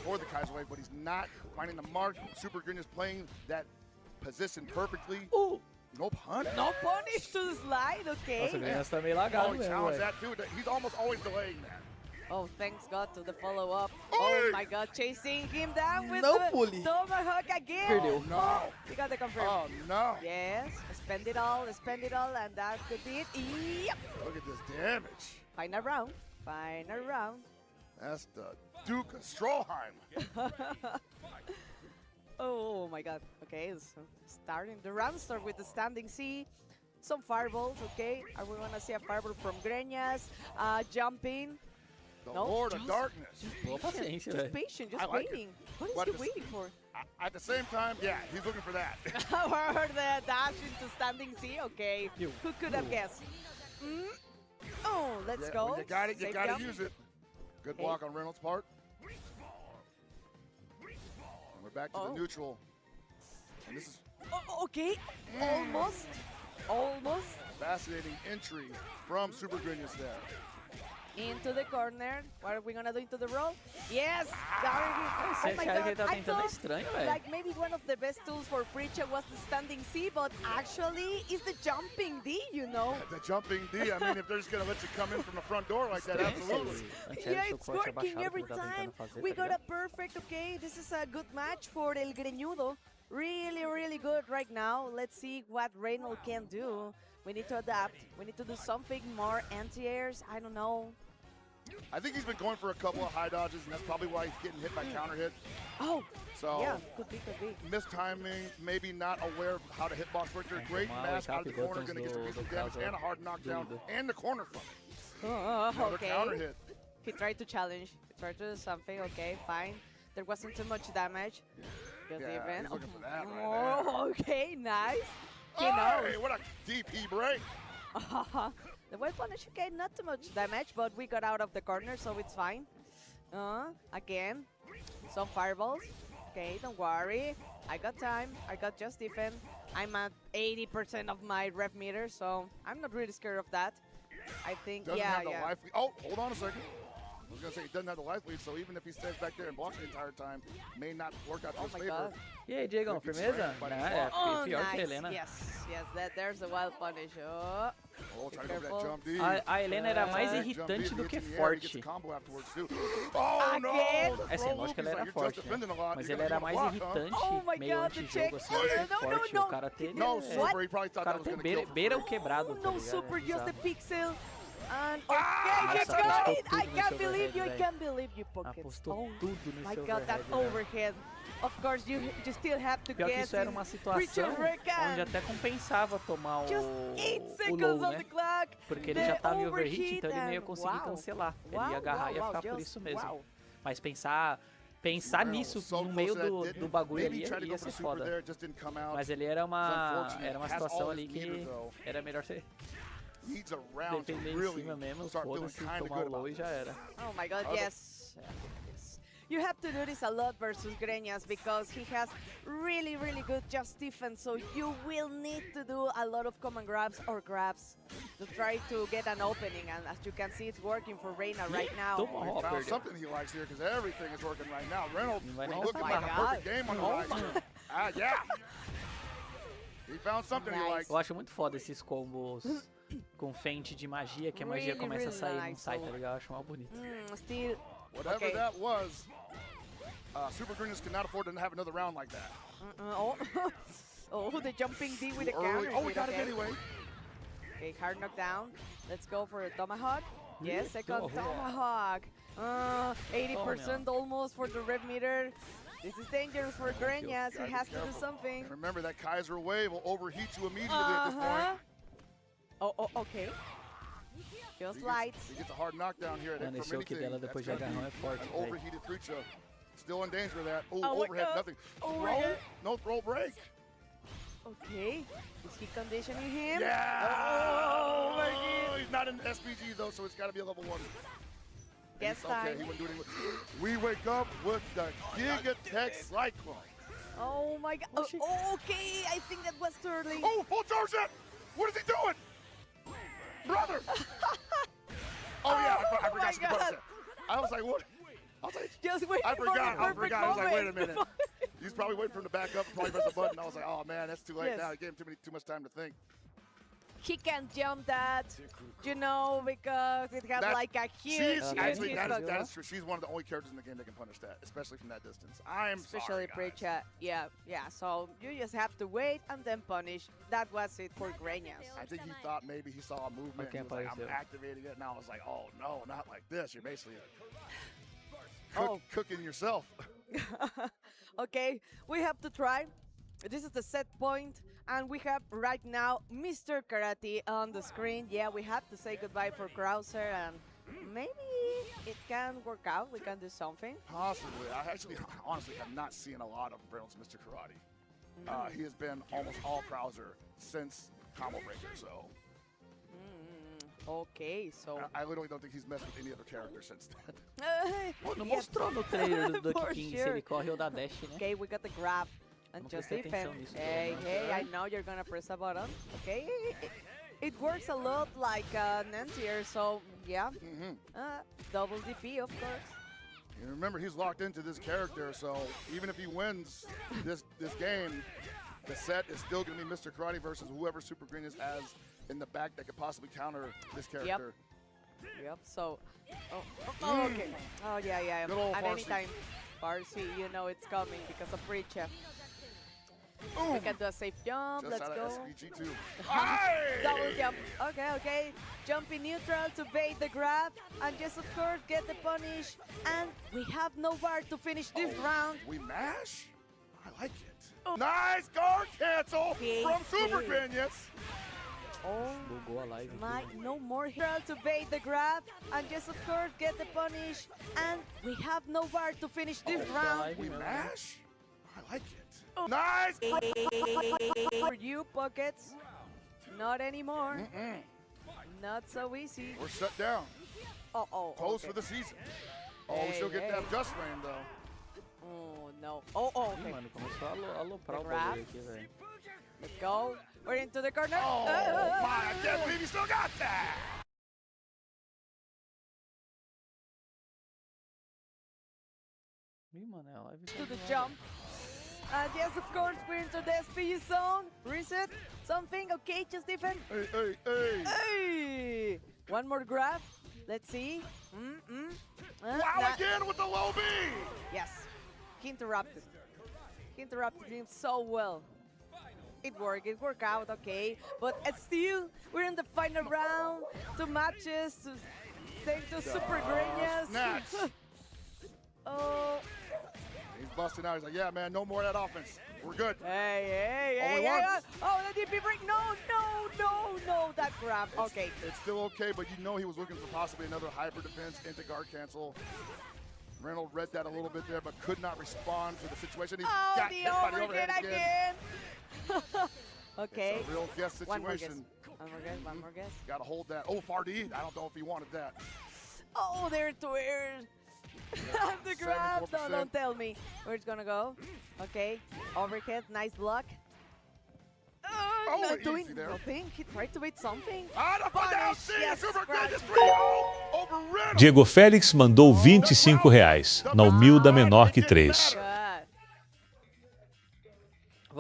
for the Kaiser Wave, but he's not finding the mark. Super Green is playing that position perfectly. Ooh. No punish. No punish to the slide, okay. Nossa, o Grêmio tá meio lagado he mesmo, challenged velho. that too. He's almost always delaying that. Oh, thanks God to the follow-up. Oh my God, chasing him down with Não the pule. tomahawk again. Perdeu. No. You got the confirm. Oh no. Yes, spend it all, and that could be it. Yep. Look at this damage. Final round. That's the Duke of Stroheim. Oh my God. Okay, so starting the round start with the standing C. Some fireballs, okay. Are we gonna see a fireball from Greñas? Jumping. The No, Lord of Darkness. Just patient, just I like waiting. it. What But is at he the waiting for? At the same time, yeah, he's looking for that. Or the dash into standing C, okay. Who could have guessed? Oh, let's Yeah, go. when you got it, you Safe got jump. to use it. Good Okay. block on Reynolds' part. And we're back to the neutral. And this is Okay, almost. fascinating entry from Super Grenius there. Into the corner. What are we gonna do into the roll? Yes! Esse cara que ele tá I tentando é thought, estranho, velho. like maybe one of the best tools for Pritcha was the standing C, but actually it's the jumping D, you know? The jumping D, I mean, if they're just going to let you come in from the front door like that, absolutely. Yeah, it's working every time. We got a perfect, okay, this is a good match for El Greñudo. Really good right now. Let's see what Reynolds can do. We need to adapt. We need to do something more anti-airs. I don't know. I think he's been going for a couple of high dodges, and that's probably why he's getting hit by counter hit. Oh, so yeah, could be. Mistiming, maybe not aware of how to hitbox work. They're great mask out of the corner, going to get some decent damage and a hard knockdown and the corner from it. Another Okay. counter hit. He tried to challenge. He tried to do something. Okay, fine. There wasn't too much damage. Good Yeah, event. he's looking for that right there. Okay, nice. He Hey, knows. what a DP break. The well punish, okay, not too much damage, but we got out of the corner, so it's fine. Again, some fireballs. Okay, don't worry. I got time. I got just defense. I'm at 80% of my rep meter, so I'm not really scared of that. I think, Doesn't yeah, have the life lead. Oh, hold on a second. I was going to say he doesn't have the life lead, so even if he stays back there and blocks the entire time, may not work out to his my favor. God. E aí, Diegão, If he's firmeza? trained by the Não, block. é Oh, pior que a nice. Helena. Yes, there's a wild punish. Oh, Oh, be trying to go for careful. that jump D. A Helena era mais Jump D, irritante he do gets que in the air, he forte. gets a combo afterwards, too. Oh, no! Again? The É assim, throw lógico que ele loop, era he's like, forte, you're just né? defending a lot. Mas You're ele gonna era get mais blocked, huh? irritante, Oh my meio God, the antijogo, check. assim, do que forte. No. O cara teve... No é, super, he probably O thought cara that was tem going to kill for beira free. o quebrado, tá No ligado? super, É just the bizarro. pixel. And Nossa, okay, you got apostou it. tudo I no can't seu believe you. I overhead, can't believe you, Pocket. Apostou tudo no My seu God, that overhead, velho. overhead. Of course, you still have to Pior que guess. isso era uma situação onde até compensava tomar Just o 8 low, seconds on né? the clock. Porque ele the já estava em overheat, então ele não ia and conseguir wow. cancelar. Ele Wow, ia agarrar e ia wow, ficar por just isso mesmo. wow. Mas pensar nisso So no meio close that do didn't. bagulho Maybe ali tried to go ia for the ser super foda. there, just didn't come out. Mas ele era It's unfortunate. uma Has situação all ali his que meter, though. era melhor você Needs a round to defender em really cima mesmo, start feeling foda-se, kind of tomar good o low about e já this. era. Oh my God, Other- yes. You have to do this a lot versus Greñas because he has really good just defense. So you will need to do a lot of command grabs or grabs to try to get an opening. And as you can see, it's working for Reina right now. Toma, He found perdeu. something he likes here because everything is working right now. Reynolds Não vai was nem looking Oh like my a God. perfect game on the rise. Yeah. He found something he likes. Eu acho muito foda esses combos com feint de magia, que a magia começa a sair e não sai, tá ligado? Eu acho mal bonito. Still. Whatever that was, Super Greenies cannot afford to have another round like that. Oh, the jumping D with the counter. Oh, we got it anyway. Okay, hard knockdown. Let's go for a tomahawk. Yes, second tomahawk. 80% almost for the red meter. This is dangerous for Greñas. He has to do something. And remember, that Kaiser wave will overheat you immediately at this point. Oh, okay. Just light. He gets a hard knockdown here at Mano, esse choke dela depois de agarrão é forte, velho. Overheated Future. Still in danger of that. Oh, Oh overhead, nothing. Throw? No throw break. Okay. Is he conditioning him? Yeah! Oh, my God. He's not in SPG, though, so it's got to be a level 1. Guess okay, time. he wouldn't do anything. We wake up with the Gigatech Cyclone. Oh, my God. Oh, okay, I think that was too early. Oh, full charge it! What is he doing? Brother! Oh, yeah, I forgot she punched it. I was like, what? I was like, just wait I forgot. I was like, wait a minute. He's probably waiting for him to back up and probably press the button. I was like, oh man, that's too late now. He gave him too much time to think. He can't jump that, you know, because it has like a huge. Actually, that is true. She's one of the only characters in the game that can punish that, especially from that distance. Especially Preacher. Yeah. So you just have to wait and then punish. That was it for Greñas. I think he thought maybe he saw a movement. And he was like, I'm activating it, and I was like, oh no, not like this. You're basically cooking yourself. Okay, we have to try. This is the set point, and we have right now Mr. Karate on the screen. Yeah, we have to say goodbye for Krauser, and maybe it can work out. We can do something. Possibly. I actually, honestly, have not seen a lot of Reynolds Mr. Karate. He has been almost all Krauser since Combo Breaker, so. Okay, so. I literally don't think he's messed with any other character since then. Pô, não mostrou no trailer do Duck King se ele corre ou dá dash, né? Okay, we got the grab. And just defend. Hey, I know you're gonna press a button. Okay, it works a lot like Nantier, so yeah. Double DP, of course. And remember, he's locked into this character, so even if he wins this game, the set is still gonna be Mr. Karate versus whoever Super Greenies has in the back that could possibly counter this character. Yep. So, okay. Oh yeah. Good old At Farsi. any time, Farsi, you know it's coming because of Preacher. Ooh. We can do a safe jump. Just Let's out go. of SPG too. Double jump. Okay. Jump in neutral to bait the grab, and just of course get the punish. And we have no bar to finish this round. We mash? I like it. Nice guard cancel from Super Greenies. Bugou a live. No more here to bait the grab, and just of course get the punish. And we have no bar to finish this round. We mash? I like it. Nice! For you, Pockets. Not anymore. Not so easy. We're shut down. Close for the season. We still get that dust rain, though. Oh, no. Okay. Mano, começou a aloprar o bagulho aqui, velho. Let's go. We're into the corner. Oh, my. I can't believe you still got that. Ih, mano, a live To the jump. And yes, of course, we're into the SPU zone. Reset. Something. Okay, just defend. Hey. One more grab. Let's see. Wow, again with the low B. Yes. He interrupted. He interrupted him so well. It worked out, okay. But still, we're in the final round. 2 matches. Thanks to Super Greñas. He's busting out. He's like, yeah, man, no more of that offense. We're good. Hey. Oh, the DP break. No. That grab. Okay. It's still okay, but you know he was looking for possibly another hyper defense into guard cancel. Reynolds read that a little bit there, but could not respond to the situation. He got hit by the overhead again. Okay. It's a real guess situation. One more guess. Got to hold that. Oh, Fardi. I don't know if he wanted that. Oh, there to air. The grab. No, don't tell me where it's gonna go. Okay. Overhead. Nice block. Not doing nothing. He tried to wait something. Diego Félix mandou R$25. Na humilda menor que 3.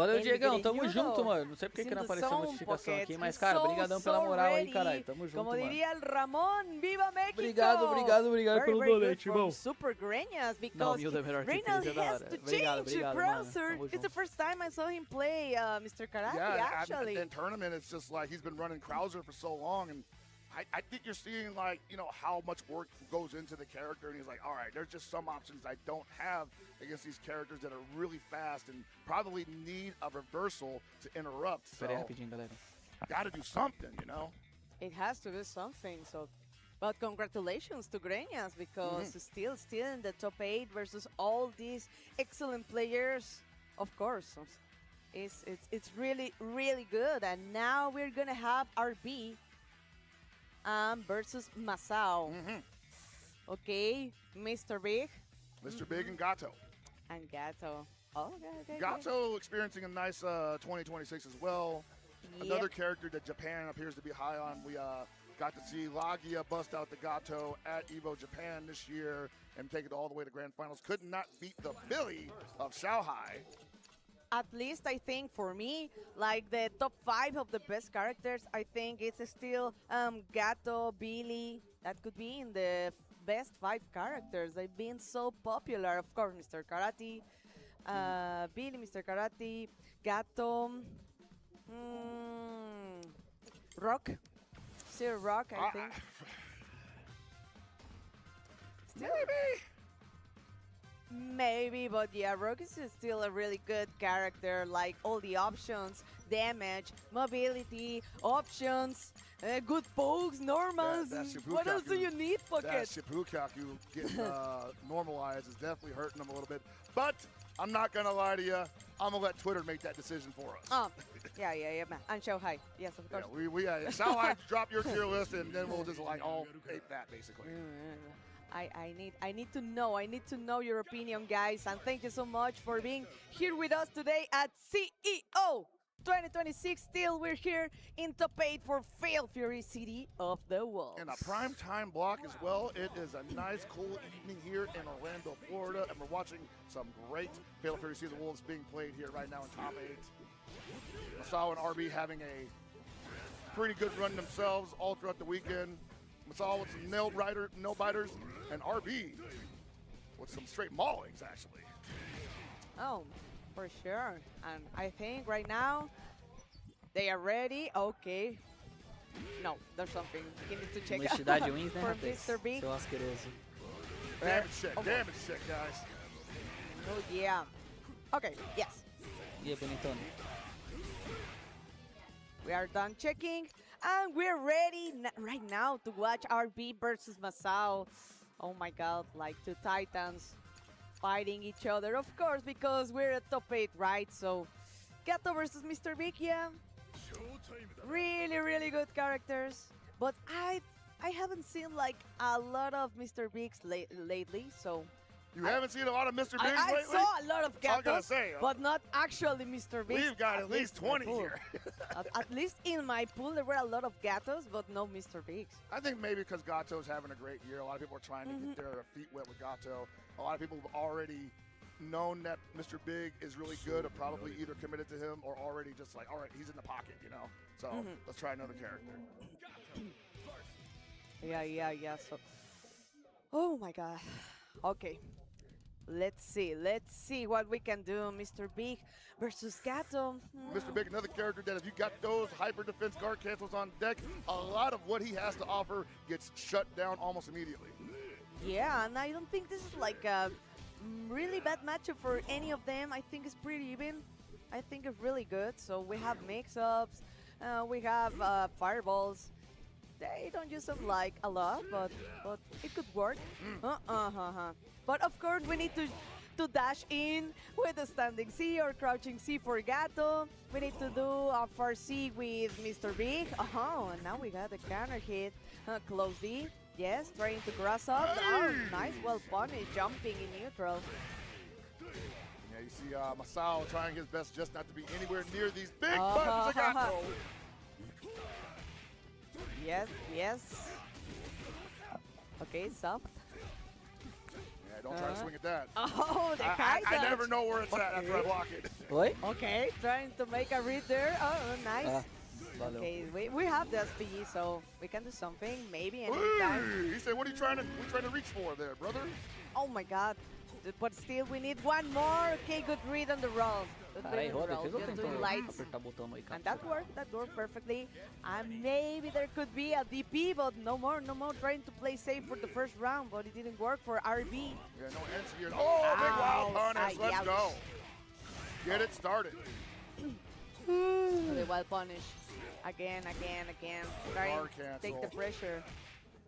Valeu, Diegão. Tamo junto, mano. Não sei porque que não apareceu a notificação aqui, mas, cara, brigadão pela moral aí, caralho. Tamo junto, Como mano. diria el Ramon, viva México! Obrigado pelo donate, irmão. Super Greñas, Não, because humilde é melhor que Greñas Cris, é da has hora. to Obrigado, change your mano. browser. Tamo It's the junto. first time I saw him play Mr. Karate, actually. In tournament, it's just like he's been running Krauser for so long, and I think you're seeing, like, you know, how much work goes into the character, and he's like, all right, there's just some options I don't have against these characters that are really fast and probably need a reversal to interrupt. So, Espera aí rapidinho, galera. gotta do something, you know? It has to be something, so... But congratulations to Greñas, because still in the top 8 versus all these excellent players, of course. It's really, really good. And now we're gonna have RB versus Masao. Okay, Mr. Big. Mr. Big and Gato. And Gato. Oh, okay. Gato experiencing a nice 2026 as well. Another character that Japan appears to be high on. We got to see Lagia bust out the Gato at EVO Japan this year and take it all the way to Grand Finals. Could not beat the Billy of Shanghai. At least I think for me, like the top 5 of the best characters, I think it's still Gato, Billy. That could be in the best 5 characters. They've been so popular. Of course, Mr. Karate, Billy, Mr. Karate, Gato, Rock. Still Rock, I think. Maybe, but yeah, Rock is still a really good character. Like all the options, damage, mobility, options, good pokes, normals. What else do you need, Pocket? That Shippukyaku getting normalized is definitely hurting him a little bit. But I'm not gonna lie to you. I'm gonna let Twitter make that decision for us. Oh, yeah, man. And Shanghai, yes, of course. Yeah, we Shanghai, drop your tier list, and then we'll just like all ape that basically. I need to know your opinion, guys, and thank you so much for being here with us today at CEO 2026. Still, we're here in top 8 for Fail Fury City of the Wolves. And a prime time block as well. It is a nice, cool evening here in Orlando, Florida, and we're watching some great Fail Fury City of the Wolves being played here right now in top 8. Masao and RB having a pretty good run themselves all throughout the weekend. Masao with some nail biters, and RB with some straight maulings, actually. Oh, for sure. And I think right now they are ready. Okay. No, there's something he needs to check out wins, né, for rapaz? Mr. B. Seu asqueroso. Damage check, guys. Oh, yeah. Okay, yes. E aí, bonitão? We are done checking, and we're ready right now to watch RB versus Masao. Oh my god, like 2 titans fighting each other, of course, because we're at top 8, right? So, Gato versus Mr. Big, yeah. Really, really good characters. But I haven't seen like a lot of Mr. Bigs lately, so... You haven't seen a lot of Mr. Bigs I lately? saw a lot of Gatos, but not actually Mr. Bigs. We've got at least 20 here. At least in my pool, there were a lot of Gatos, but no Mr. Bigs. I think maybe because Gato's having a great year. A lot of people are trying to get their feet wet with Gato. A lot of people have already known that Mr. Big is really good, or probably either committed to him or already just like, all right, he's in the pocket, you know? So let's try another character. Yeah. So, oh my god. Okay. Let's see what we can do. Mr. Big versus Gato. Mr. Big, another character that if you got those hyper defense guard cancels on deck, a lot of what he has to offer gets shut down almost immediately. Yeah, and I don't think this is like a really bad matchup for any of them. I think it's pretty even. I think it's really good. So we have mix-ups, we have fireballs. They don't use them like a lot, but it could work. But of course, we need to dash in with a standing C or crouching C for Gato. We need to do a far C with Mr. Big. And now we got the counter hit. Close D. Yes, trying to grass up. Oh, nice, well punished, jumping in neutral. Yeah, you see Masao trying his best just not to be anywhere near these big buttons of Gato. Yes. Okay, soft. Yeah, don't try to swing at that. Oh, the I never know where it's at after I block it. Oi? Okay, trying to make a read there. Oh, nice. Okay, we have the SPE, so we can do something, maybe anytime. He said, what are you trying to reach for there, brother? Oh my god. But still, we need one more. Okay, good read on the roll. Caralho, errou a defesa ou Just tentou doing lights. apertar o botão aí, And that worked perfectly. And maybe there could be a DP, but no more. Trying to play safe for the first round, but it didn't work for RB. Yeah, no answer here. Oh, big wild punish. Let's go. Get it started. The wild punish. Again. Trying to take the pressure.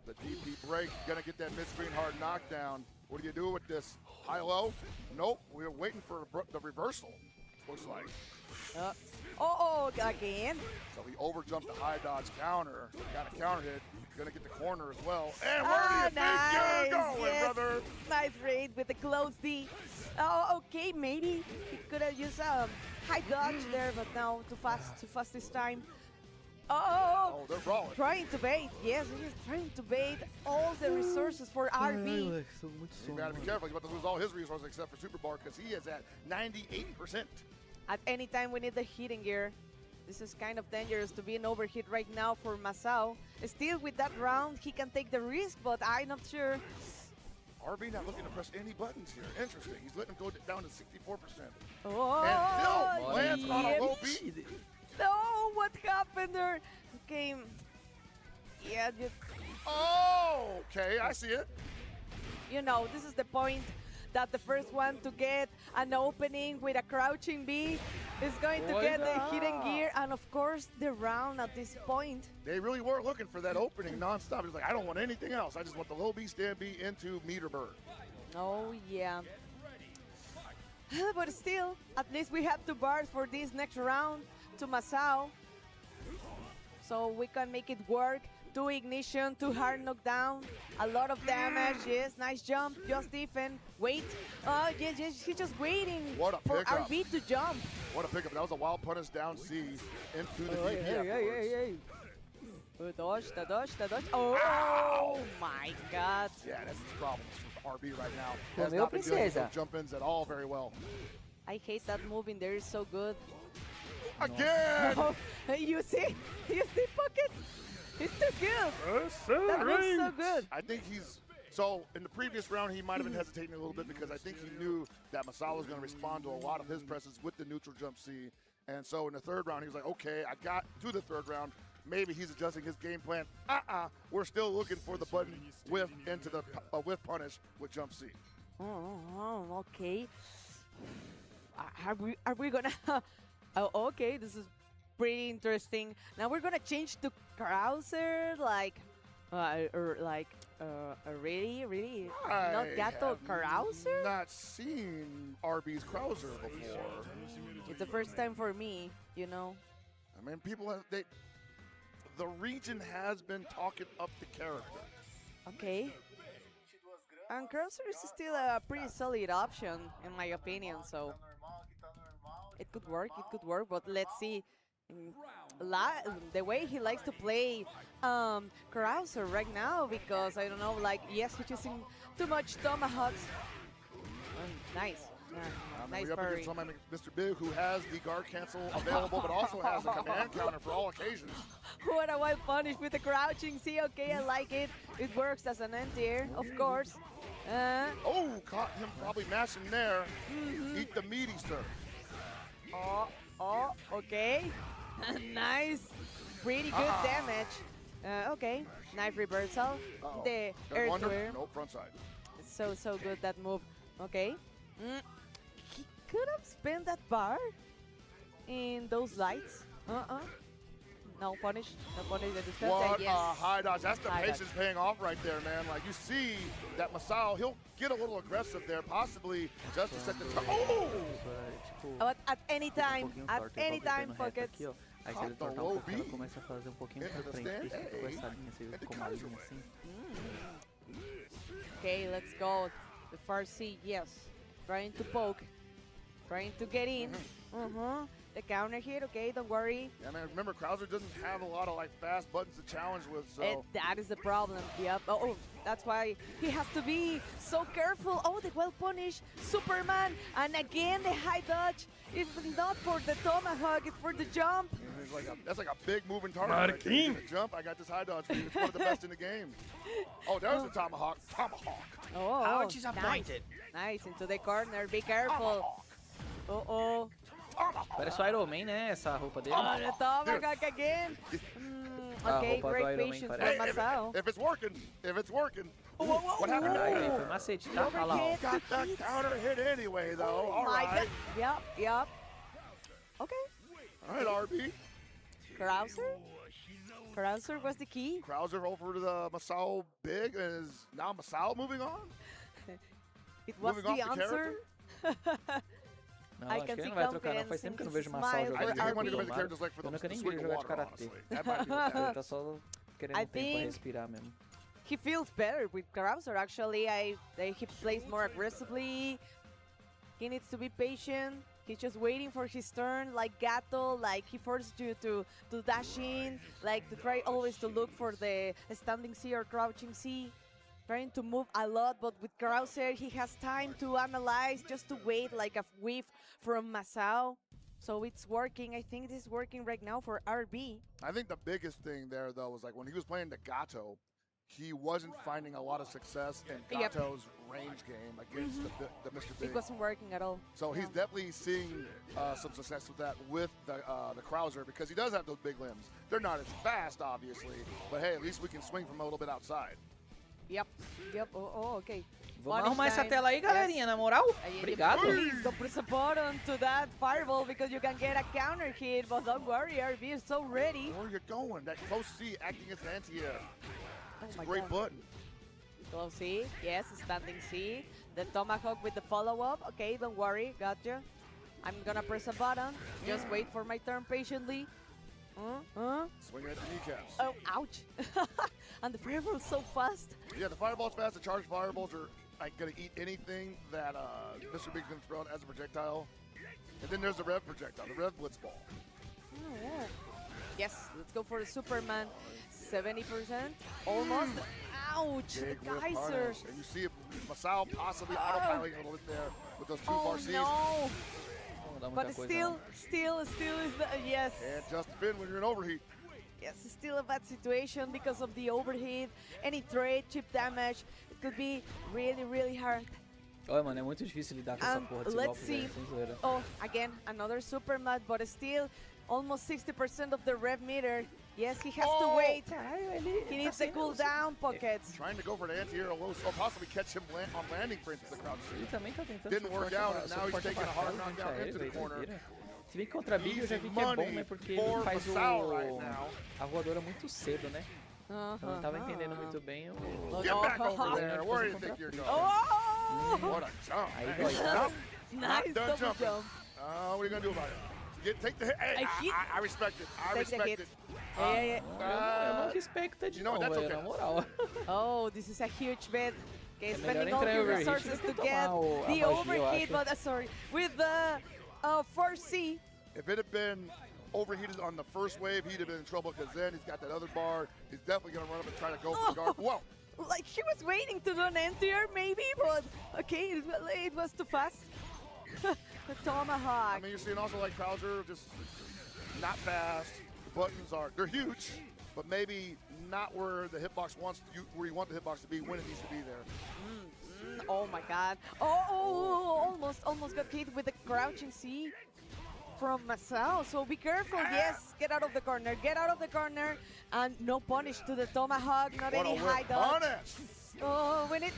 The DP break. Gonna get that mid-screen hard knockdown. What do you do with this? High-low? Nope. We're waiting for the reversal. Looks like. Again. So he overjumped the high dodge counter. Got a counter hit. Gonna get the corner as well. And where do you think you're going, brother? Nice raid with the close D. Oh, okay, maybe he could have used a high dodge there, but no, too fast this time. Oh, they're brawling. Trying to bait. Yes, he's trying to bait all the resources for RB. You gotta be careful. He's about to lose all his resources except for Super Bar because he is at 98%. At any time, we need the hitting gear. This is kind of dangerous to be an overhit right now for Masao. Still, with that round, he can take the risk, but I'm not sure. RB not looking to press any buttons here. Interesting. He's letting him go down to 64%. Oh, and still lands on a low beat. No, what happened there? Okay. Yeah, just... Oh, okay, I see it. You know, this is the point that the first one to get an opening with a crouching B is going to get the hidden gear, and of course the round at this point. They really were looking for that opening nonstop. He's like, I don't want anything else. I just want the low B stand B into meter bird. Oh yeah. But still, at least we have 2 bars for this next round to Masao. So we can make it work. 2 ignition, 2 hard knockdown, a lot of damage. Yes, nice jump, just even. Wait. Yes, he's just waiting for RB to jump. What a pickup. That was a wild punish down C into the DP. Dodge. Oh my god. Yeah, that's the problem with RB right now. Has not been doing those jump-ins at all very well. I hate that move in there. It's so good. Again! Oh, you see Pocket? It's too good. That looks so good. I think so in the previous round, he might have been hesitating a little bit because I think he knew that Masao was going to respond to a lot of his presses with the neutral jump C. And so in the third round, he was like, okay, I got to the third round. Maybe he's adjusting his game plan. We're still looking for the button whiff into the whiff punish with jump C. Oh, okay. Are we going to... Oh, okay, this is pretty interesting. Now we're gonna change to Krauser, really? Not Gato Krauser? Not seen RB's Krauser before. It's the first time for me, you know. I mean, the region has been talking up the character. Okay. And Krauser is still a pretty solid option, in my opinion, so... It could work, but let's see. The way he likes to play Krauser right now, because I don't know, yes, he's using too much tomahawks. Nice. Nice parry. Mr. Big, who has the guard cancel available, but also has the command counter for all occasions. What a wild punish with the crouching. See, okay, I like it. It works as an anti-air, of course. Caught him probably mashing there. Eat the meaty, sir. Okay. Nice. Pretty good damage. Okay. Knife reversal. The air to air. No, front side. So good, that move. Okay. He could have spent that bar in those lights. No punish. What a high dodge. That's the patience paying off right there, man. Like, you see that Masao, he'll get a little aggressive there, possibly just to set the tone. But at any time, Pockets. Aí se ele tortar um pouco, ela começa a fazer um pouquinho pra frente. Por isso que ficou essa linha, você viu? Ficou uma linha assim. Okay, let's go. The first C, yes. Trying to poke. Trying to get in. The counter hit, okay, don't worry. Yeah, man, remember, Krauser doesn't have a lot of, fast buttons to challenge with, so... that is the problem, yep. Oh, that's why he has to be so careful. Oh, the well punish, Superman, and again the high dodge. It's not for the tomahawk, it's for the jump. That's like a big moving target. Right there. The jump, I got this high dodge for you. It's one of the best in the game. Oh, there's the tomahawk. Tomahawk. Oh, Ouch, he's appointed. Nice, into the corner. Be careful. Uh-oh. Parece o Iron Man, né? Essa roupa dele. Oh, the tomahawk again. Okay, great patience from Masao. If it's working, Whoa, what happened? Aí, foi macete, tá? Olha lá, ó. Got that counter hit anyway, though. Oh All right. Yep. Okay. All right, RB. Krauser was the key. Krauser over to the Masao big, and is now Masao moving on? It was moving the off the answer. Não, acho que ele não vai trocar, não. Faz tempo que eu não vejo Masao jogando I wanted to make the characters like for eu nunca the nem vi swing ele of jogar de water, karatê. honestly. That might be what Ele tá só querendo tempo pra respirar mesmo. He feels better with Krauser, actually. He plays more aggressively. He needs to be patient. He's just waiting for his turn, like Gato, like he forced you to dash in, like to try always to look for the standing C or crouching C. Trying to move a lot, but with Krauser, he has time to analyze, just to wait like a whiff from Masao. So it's working. I think this is working right now for RB. I think the biggest thing there, though, was like when he was playing the Gato, he wasn't finding a lot of success in Gato's range game against the Mr. Big. It wasn't working at all. So he's definitely seeing some success with that with the Krauser, because he does have those big limbs. They're not as fast, obviously, but hey, at least we can swing from a little bit outside. Yep. Oh, okay. Vamos arrumar essa tela aí, galerinha, na moral. Obrigado. Please don't press a button to that fireball because you can get a counter hit, but don't worry, RB is so ready. Where are you going? That close C acting as an anti-air. That's a great God. button. Close C, yes, standing C. The tomahawk with the follow-up. Okay, don't worry, gotcha. I'm gonna press a button. Just wait for my turn patiently. Swinging at the kneecaps. Oh, ouch. And the fireball's so fast. Yeah, the fireball's fast. The charged fireballs are like going to eat anything that Mr. Big's going to throw out as a projectile. And then there's the Rev projectile, the Rev Blitz Ball. Oh, yeah. Yes, let's go for the Superman. 70%, almost. Ouch, Big the whiff geyser. punish. And you see Masao possibly autopiloting a little bit there with those two far C's. No. But still is the, yes. And just Finn when you're in overheat. Yes, it's still a bad situation because of the overheat. Any trade, chip damage, it could be really, really hard. Olha, mano, é muito difícil lidar com essa porra desse Let's golpe, see. velho, sem zoeira. Oh, again, another Superman, but still almost 60% of the rev meter. Yes, he has to wait. He needs the cooldown pockets. Trying to go for the anti-air low, or possibly catch him on landing frames with the crouch. Ele também tá tentando. Didn't work out, and now he's taking a hard knockdown into the corner. Se bem que contra Big eu já vi que é bom, né? Porque ele faz a voadora muito cedo, né? Eu não tava entendendo muito bem o... Get back over there! Where do you think you're going? What a jump! Aí dói. Nice double jump. What are you gonna do about it? Take the hit. Hey, I respect it. I respect it. Eu não respected, não, velho, na moral. Oh, this is a huge bet. Okay, É spending all your resources to get the overheat, but sorry, with the 4C. If it had been overheated on the first wave, he'd have been in trouble, because then he's got that other bar. He's definitely gonna run up and try to go for the guard. Whoa! Like he was waiting to do an anti-air maybe, but okay, it was too fast. The tomahawk. I mean, you're seeing also like Krauser just not fast. The buttons they're huge, but maybe not where the hitbox where you want the hitbox to be when it needs to be there. Oh my God! Oh, almost got hit with the crouching C from Masao. So be careful. Yes, get out of the corner. Get out of the corner, and no punish to the tomahawk. Not any high dodge. Oh, when it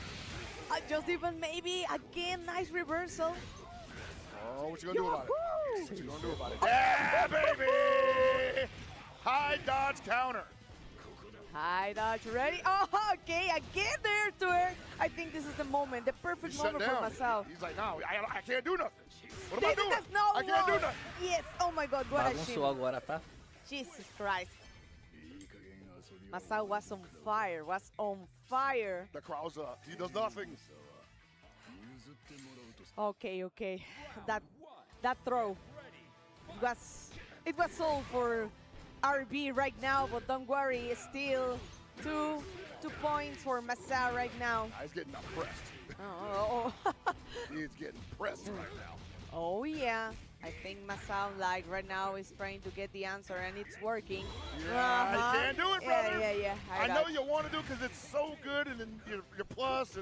just even maybe again nice reversal. Oh, what you gonna do about it? What you gonna do about it? Yeah, baby! High dodge counter. High dodge ready. Oh, okay, again there to her. I think this is the moment, the perfect moment for Masao. He's like, no, I can't do nothing. What am I doing? No, I can't do nothing. Yes, oh my God, what a shame. Bagunçou agora, tá? Jesus Christ. Masao was on fire, The Krauser, he does nothing. Okay. That throw it was sold for RB right now, but don't worry, it's still two points for Masao right now. He's getting pressed. Oh. He's getting pressed right now. Oh yeah. I think Masao, like, right now is trying to get the answer, and it's working. Yeah, you can't do it, brother. Yeah. I know you want to do it because it's so good, and then you're plus,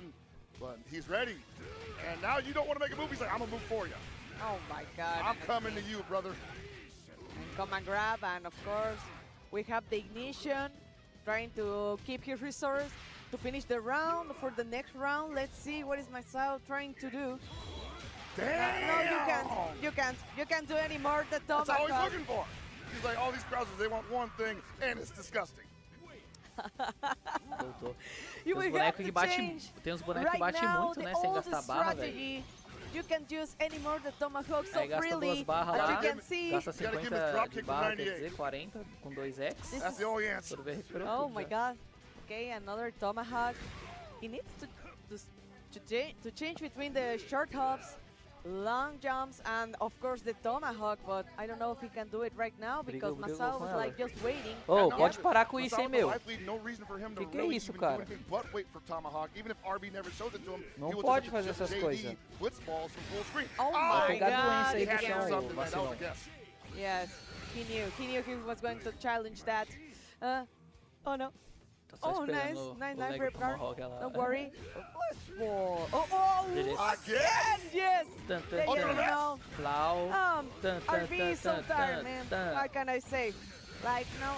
but he's ready. And now you don't want to make a move. He's like, I'm going to move for you. Oh, my God. I'm coming to you, brother. And come and grab, and of course, we have the ignition, trying to keep his resource to finish the round. For the next round, let's see what is Masao trying to do. Damn! No, you can't do any more. The That's all he's looking for. He's like, all these Krauses, they want one thing, and it's disgusting. Voltou. Tem uns bonecos que batem muito, né? Sem gastar barra, velho. You can use any more the tomahawk so Aí gasta freely, 2 barras as lá, you can see. gasta 50 de barra, quer dizer, 40 com 2x. That's the only answer. Oh my God. Okay, another tomahawk. He needs to change between the short hops, long jumps, and of course the tomahawk, but I don't know if he can do it right now because Masao was like just waiting. Oh, pode parar com isso, hein, meu? Que é isso, cara? But wait for tomahawk, even if RB never shows it to him. Não pode fazer essas coisas. Oh my God! Aí pro chão, vacilão. Yes, he knew he was going to challenge that. Oh no. Oh, nice rip guard. Don't worry. Again, yes! There you go. RB is so tired, man. What can I say? Like, no,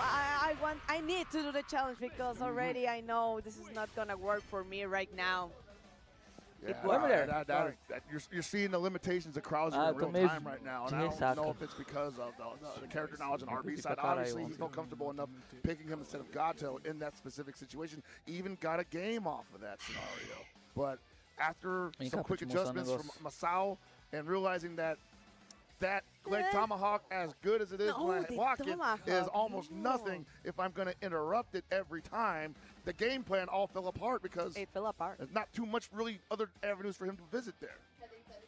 I need to do the challenge because already I know this is not gonna work for me right now. Yeah, you're seeing the limitations of Krauser in real time right now, and I don't know if it's because of the character knowledge on RB's side. Obviously, he's not comfortable enough picking him instead of Gato in that specific situation. Even got a game off of that scenario. But after some quick adjustments from Masao and realizing that leg tomahawk, as good as it is when I block it, is almost nothing if I'm going to interrupt it every time. The game plan all fell apart because it fell apart. There's not too much really other avenues for him to visit there.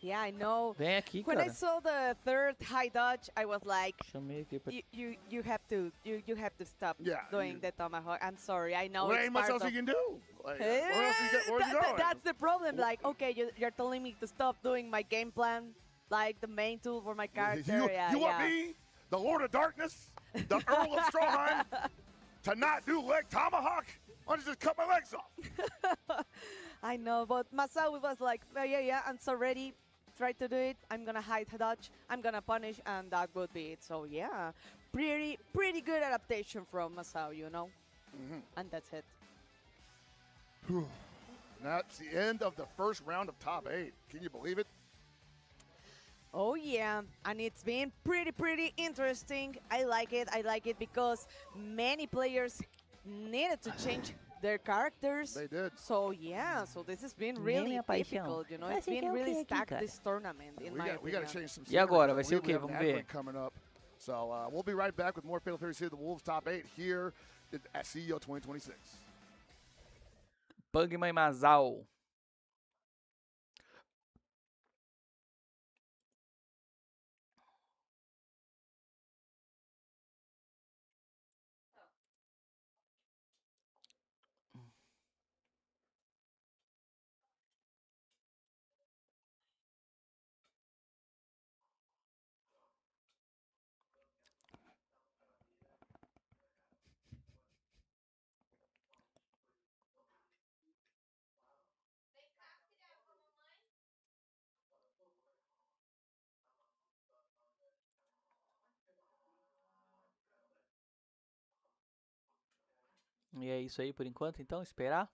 Yeah, I know. Vem aqui, when cara. I saw the third high dodge, I was like, you have to stop doing the tomahawk. I'm sorry, I know. There ain't much else you can do. Like, where else you going? That's the problem. Like, okay, you're telling me to stop doing my game plan, like the main tool for my character. You want me, the Lord of Darkness, the Earl of Strawheim, to not do leg tomahawk? Why don't you just cut my legs off? I know, but Masao was like, yeah, I'm so ready. Try to do it. I'm gonna hide dodge. I'm gonna punish, and that would be it. So yeah, pretty good adaptation from Masao, you know. And that's it. That's the end of the first round of top 8. Can you believe it? Oh yeah, and it's been pretty interesting. I like it because many players needed to change their characters. They did. So yeah, so this has been really difficult, you know. It's been really stacked this tournament in my opinion. We got to change some. E agora, vai ser o quê? Vamos ver. Coming up. So we'll be right back with more Fatal Fury here, the Wolves top 8 here at CEO 2026. Bugman e Masao. E é isso aí por enquanto, então, esperar.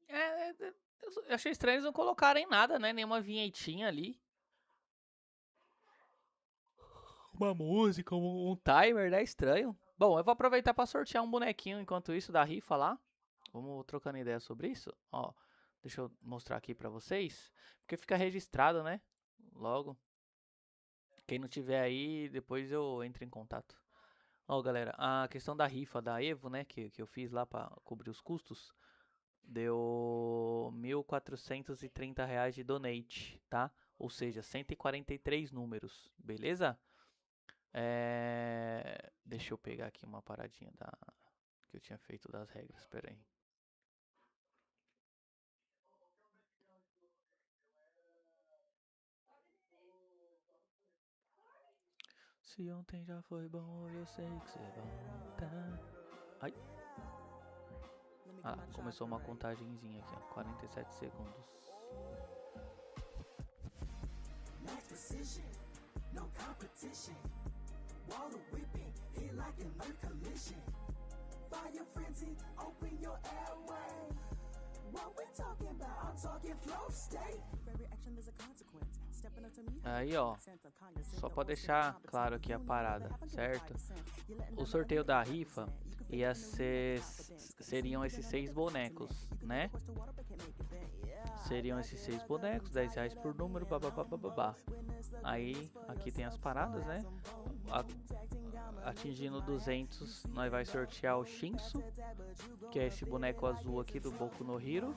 Eu achei estranho eles não colocarem nada, né? Nenhuma vinhetinha ali. Uma música, um timer, né? Estranho. Bom, eu vou aproveitar para sortear um bonequinho enquanto isso da rifa lá. Vamos trocando ideia sobre isso. Ó, deixa eu mostrar aqui para vocês. Porque fica registrado, né? Logo. Quem não tiver aí, depois eu entro em contato. Ó, galera, a questão da rifa da Evo, né? Que eu fiz lá para cobrir os custos. Deu R$1.430 de donate, tá? Ou seja, 143 números, beleza? Deixa eu pegar aqui uma paradinha que eu tinha feito das regras, espera aí. Se ontem já foi bom, hoje eu sei que você volta. Ai. Ah, começou uma contagenzinha aqui, ó. 47 segundos. Aí, ó, só pra deixar claro aqui a parada, certo? O sorteio da rifa ia seriam esses 6 bonecos, né? Seriam esses 6 bonecos, R$10 por número, babá. Aí, aqui tem as paradas, né? Atingindo 200, nós vai sortear o Shinsu, que é esse boneco azul aqui do Boku no Hero.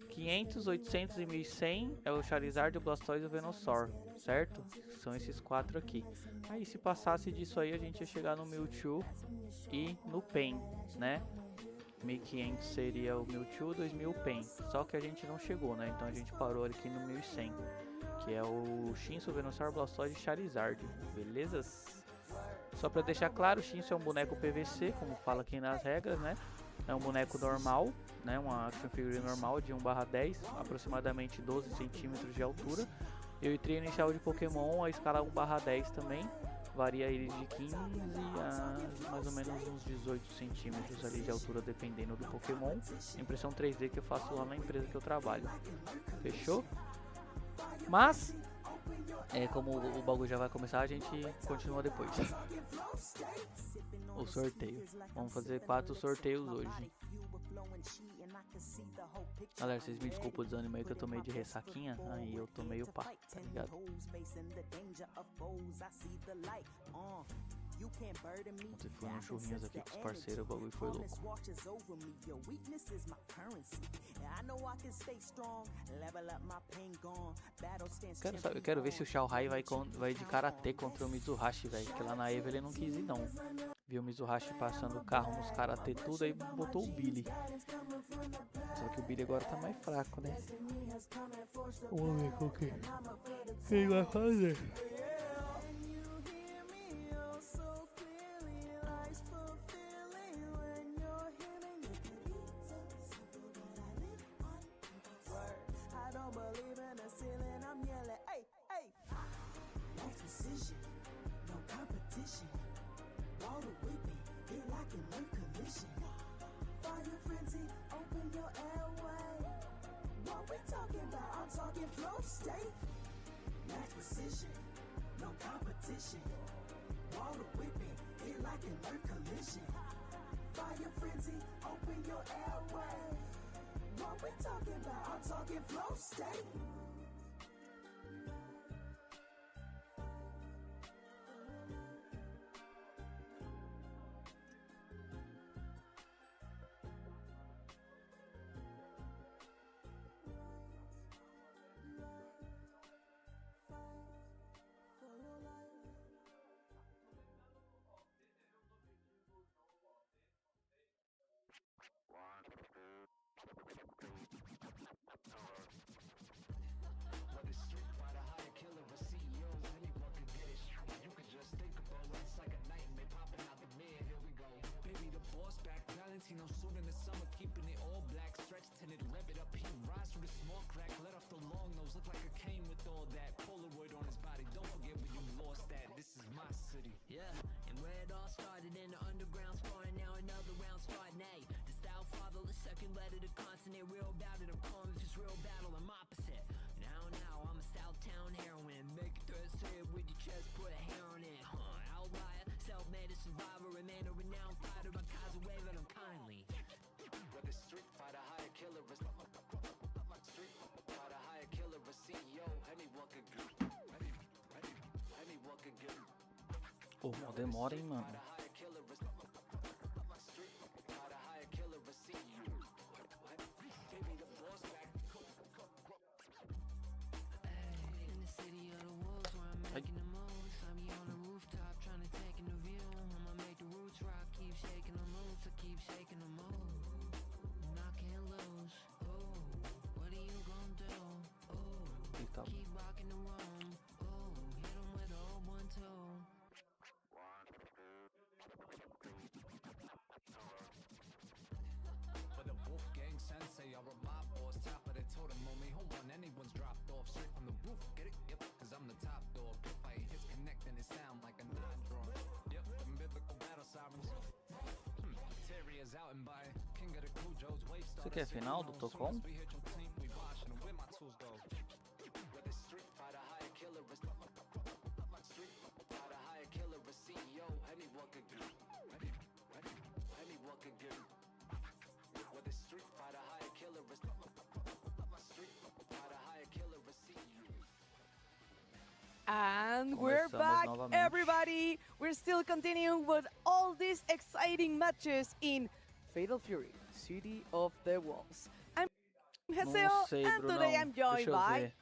500, 800 e 1100 é o Charizard, o Blastoise e o Venusaur, certo? São esses 4 aqui. Aí se passasse disso aí, a gente ia chegar no Mewtwo e no Pen, né? 1500 seria o Mewtwo, 2000 o Pen. Só que a gente não chegou, né? Então a gente parou aqui no 1100, que é o Shinsu, Venusaur, Blastoise e Charizard, beleza? Só pra deixar claro, o Shinsu é um boneco PVC, como fala aqui nas regras, né? É um boneco normal, né? Uma action figure normal de 1/10, aproximadamente 12 centímetros de altura. E o trio inicial de Pokémon, a escala 1/10 também, varia ele de 15 a mais ou menos uns 18 centímetros ali de altura, dependendo do Pokémon. Impressão 3D que eu faço lá na empresa que eu trabalho. Fechou? Mas, como o bagulho já vai começar, a gente continua depois. O sorteio. Vamos fazer 4 sorteios hoje. Galera, vocês me desculpem o desânimo aí que eu tô meio de ressaquinha. Aí eu tô meio pá, tá ligado? Ontem foi uns churrinhos aqui com os parceiros, o bagulho foi louco. Eu quero ver se o Xiaohai vai de karatê contra o Mizuhashi, velho. Porque lá na EVA ele não quis ir, não. Viu o Mizuhashi passando o carro nos karatê tudo, aí botou o Billy. Só que o Billy agora tá mais fraco, né? Vamos ver o que ele vai fazer. No suit in the summer, keeping it all black, stretch tinted, rev it up, he rise through the small crack, let off the long nose, look like a cane with all that Polaroid on his body. Don't forget where you lost that. This is my city. Yeah, and where it all started in the underground, sparring now another round starting. The style father, the second letter to contact. tossing it real bad and I'm calling if it's real battle, I'm opposite. Now, I'm a Southtown heroine. Make a threat, say it with your chest, put a hair on it, outlier, self-made a survivor, remain a renowned fighter, my cause a wave and I'm kindly. Whether street fighter, hire killer, street fighter, hire killer, a CEO, anyone can get. Anyone can get. Pô, mal demora, hein, mano. Ai. Eita. Whether Wolfgang Sensei or a mob boss, top of the totem on me, hold on, anyone's dropped off straight from the roof, get it? Yep, cause I'm the top dog. If I hits connect, then it sound like a non-draw. Yep, the biblical battle sirens. Terriers out and by King of the Cujo's wave Isso aqui é final do Tocom? And we're back, everybody. We're still continuing with all these exciting matches in Fatal Fury, City of the Walls. I'm Haseo, and today I'm joined by...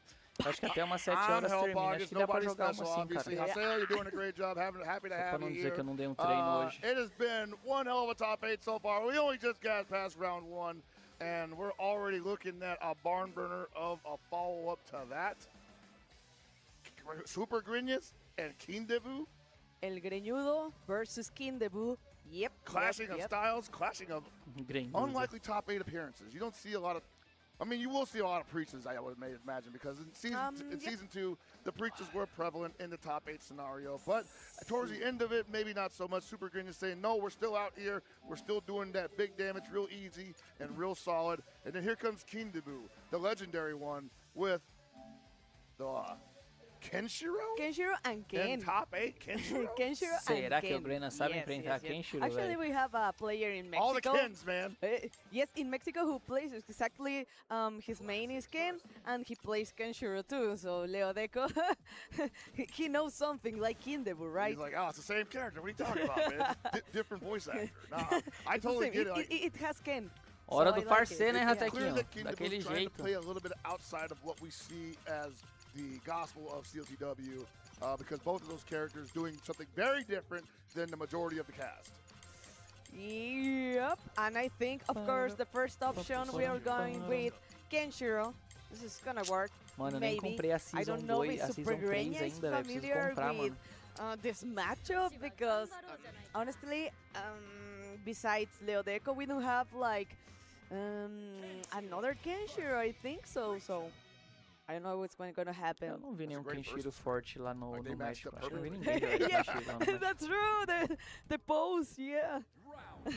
Acho que até umas 7 horas termina. Acho que dá pra jogar uma assim, cara. Haseo, you're doing a great job. Happy to have you here. Dizer que eu não dei treino hoje. It has been one hell of a top 8 so far. We only just got past round 1, and we're already looking at a barn burner of a follow-up to that. Super Greñas and Kindebu. El Greñudo versus Kindebu. Yep. Clashing of styles, clashing of unlikely top 8 appearances. You don't see a lot of, I mean, you will see a lot of preachers, I would imagine, because in season 2, the preachers were prevalent in the top 8 scenario. But towards the end of it, maybe not so much. Super Greñas saying, no, we're still out here. We're still doing that big damage real easy and real solid. And then here comes Kindebu, the legendary one, with the... Kenshiro and Ken. In top 8, Kenshiro. Kenshiro Será and que Ken. o Brena sabe enfrentar Kenshiro, Actually, we have a player in Mexico. All the Kens, man. Yes, in Mexico, who plays exactly, his main is Ken, and he plays Kenshiro too. So Leo Deco, he knows something like Kindebu, right? He's like, oh, it's the same character. What are you talking about, man? Different voice actor. Nah, I totally get it. It has Ken. Hora do farcer, né, Clear Ratequinho? that Kindebu's trying to jeito. play a little bit outside of what we see as the gospel of CLTW, because both of those characters doing something very different than the majority of the cast. Yep, and I think, of course, the first option we are going with Kenshiro. This is gonna work. Mano, eu nem comprei a I Season don't know 2, if a Super Season 3 Greñas is ainda, velho. Preciso familiar comprar, with mano. this matchup because, honestly, besides Leo Deco, we don't have like another Kenshiro, I think so. So I don't know what's going to happen. Eu não vi nenhum Kenshiro forte lá no México. Acho que não vi ninguém Yeah, Kenshiro lá no México. that's true. The pose, yeah.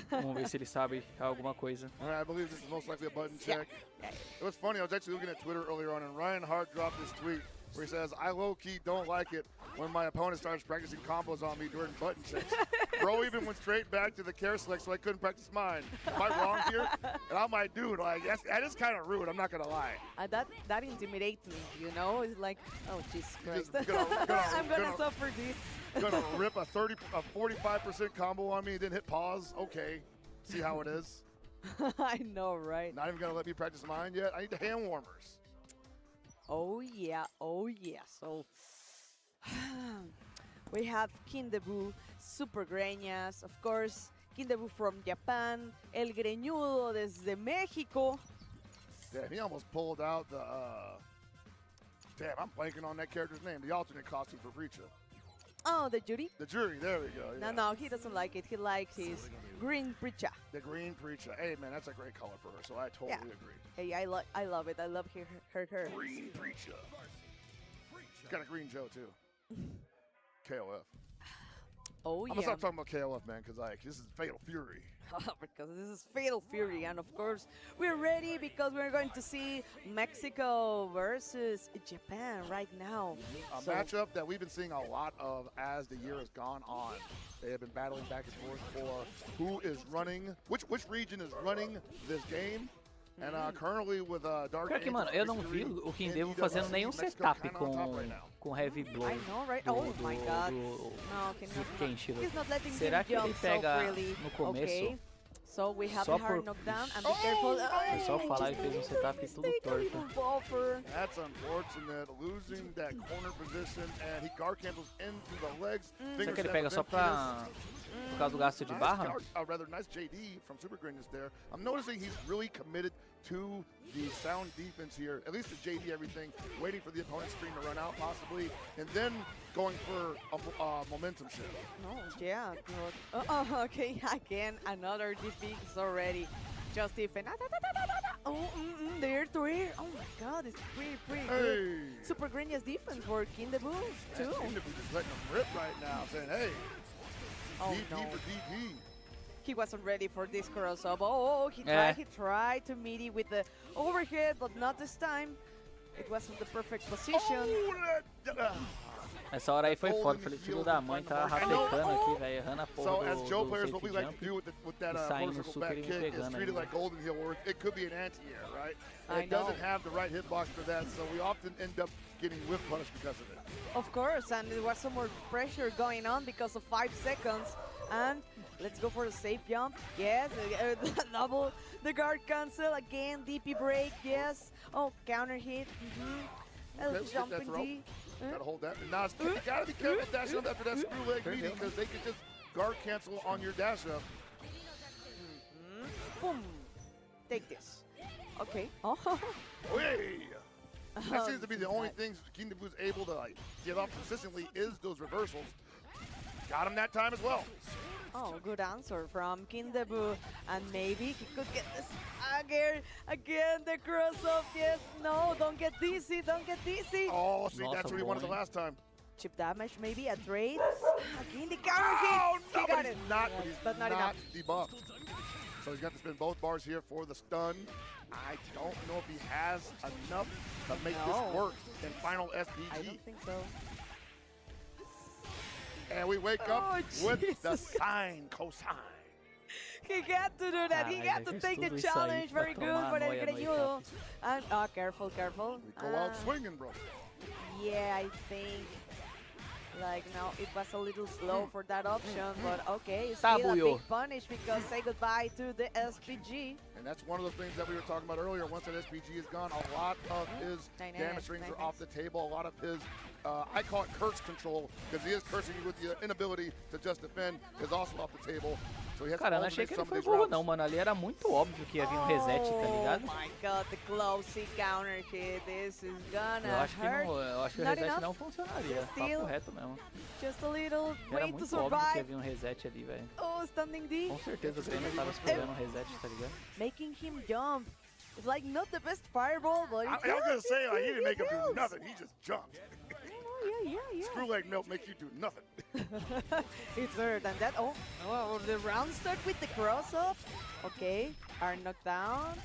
Vamos ver se ele sabe alguma coisa. All right, I believe this is most likely a button check. It was funny. I was actually looking at Twitter earlier on, and Ryan Hart dropped this tweet where he says, I low-key don't like it when my opponent starts practicing combos on me during button checks. Bro even went straight back to the care select so I couldn't practice mine. Am I wrong here? And I'm like, dude, like, that is kind of rude. I'm not going to lie. That intimidates me, you know? It's like, oh, Jesus Christ. I'm going to suffer this. Gonna rip a 45% combo on me, then hit pause. Okay, see how it is. I know, right? Not even gonna let me practice mine yet. I need the hand warmers. Oh yeah. So we have Kindebu, Super Greñas, of course, Kindebu from Japan, El Greñudo desde México. Damn, he almost pulled out the. Damn, I'm blanking on that character's name. The alternate costume for Breacha. Oh, the jury? The jury, there we go. Yeah. No, he doesn't like it. He likes his green Breacha. The green Breacha. Hey, man, that's a great color for her, so I totally agree. Hey, I love it. I love her. Green Breacha. She's got a green Joe, too. KOF. Oh, I'm yeah. gonna stop talking about KOF, man, because like this is Fatal Fury. Because this is Fatal Fury, and of course we're ready because we're going to see Mexico versus Japan right now. A matchup that we've been seeing a lot of as the year has gone on. They have been battling back and forth for who is running, which region is running this game. And currently with Dark Pior que, mano, eu não vi o Kindevo fazendo nenhum setup com Heavy Blow I know, right? do My God. No, Kenshiro. he's not letting Será him que ele jump pega so freely. no começo? Okay. So we have Só a hard por- knockdown, and be careful. É só falar e fez um setup tudo torto. Buffer. That's unfortunate, losing that corner position, and he guard cancels into the legs. Será que ele pega só pra... por causa do gasto de barra? Rather nice JD from Super Greatness there. I'm noticing he's really committed to the sound defense here, at least the JD everything, waiting for the opponent's screen to run out possibly, and then going for a momentum shift. No, yeah. Okay, again, another defeat already. Just defense. Oh, there to air. Oh my God, it's pretty good. Super Greatness defense for Kindebu too. Kindebu just letting him rip right now, saying, hey, DP no. for DP. He wasn't ready for this cross-up. He tried to meet it with the overhead, but not this time. It wasn't the perfect position. Essa hora aí foi foda, falei, filho da mãe, tá rapecando aqui, velho, errando a porra So as Joe do players, what safe we like to do jump. with that saindo quarter circle super back e me kick is pegando treated ainda. like Golden Hill, or it could be an anti-air, right? I It doesn't know. have the right hitbox for that, so we often end up getting whip punished because of it. Of course, and there was some more pressure going on because of 5 seconds. And let's go for the safe jump. Yes, double the guard cancel again. DP break. Yes. Oh, counter hit. Okay, let's get that Jumping throw. D. Gotta hold that. Now, you gotta be careful dashing up after that screw leg meeting because they could just guard cancel on your dash up. Boom. Take this. Okay. Oh. Way. That seems to be the only That- thing Kindebu's able to like give up consistently is those reversals. Got him that time as well. Oh, good answer from Kindebu. And maybe he could get this again, the cross up. Yes, no, don't get dizzy, don't get dizzy. Oh, see, that's what he wanted the last time. Chip damage, maybe a trade. Again, the counter hit. Oh, no, He but got he's it. not, Yes, but he's but not enough. debuffed. So he's got to spin both bars here for the stun. I don't know if he has enough to make this work in final SPG. I don't think so. And we wake up with the sine cosine. He got to do that. He got to take the challenge. Very good for El Greñudo. And careful. We go out swinging, bro. Yeah, I think. Like now it was a little slow for that option, but okay, still a big punish because say goodbye to the SPG. And that's one of the things that we were talking about earlier. Once that SPG is gone, a lot of his damage strings are off the table. A lot of his, I call it curse control, because he is cursing you with the inability to just defend, is also off the table. So he has Cara, to não achei que ele some of foi these burro routes. não, mano. Ali era muito óbvio que ia vir um reset, tá ligado? Oh my God, the closey counter hit. This is gonna Eu acho que, hurt. eu acho que o Not reset enough. não funcionaria. Still, Papo reto mesmo. just a little Era way to muito óbvio que ia survive. vir um reset ali, velho. Oh, standing D. Com certeza o Grêmio tava esperando um reset, tá ligado? Making him jump. It's like not the best fireball, but I was going to say, like, he didn't make him do nothing. He just jumped. Yeah. Screw leg melt makes you do nothing. It's better than that. Oh, the round start with the cross up. Okay, are knocked down.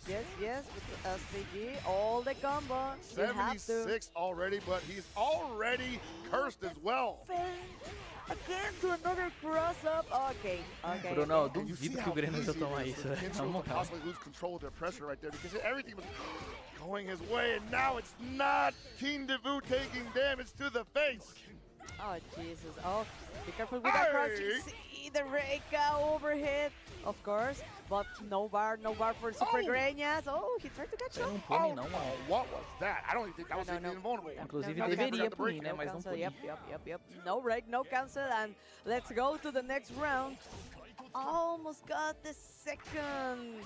Yes, with the SPG. All the combo. You have to. 76 already, but he's already cursed as well. Again to another cross up. Okay. Bruno, eu duvido que o Grêmio ia tomar isso, velho. Na Kinshiro will moral. possibly lose control of their pressure right there because everything was going his way, and now it's not Kindevu taking damage to the face. Oh, Jesus. Oh, be careful with that crouch. See the Reika overhead, of course, but no bar for Super Greñas. Oh, he tried to catch Não up. pune não, mano. What was that? I don't even think that was even invulnerable. Inclusive No, deveria punir, né? Mas não cancel. punir. Yep. No break, no cancel, and let's go to the next round. Almost got the second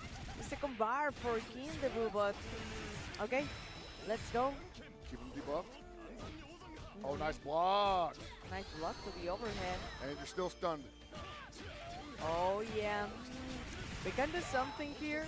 bar for Kindebu, but okay, let's go. Keep him debuffed. Oh, nice block. Nice block to the overhead. And you're still stunned. Oh yeah, we can do something here.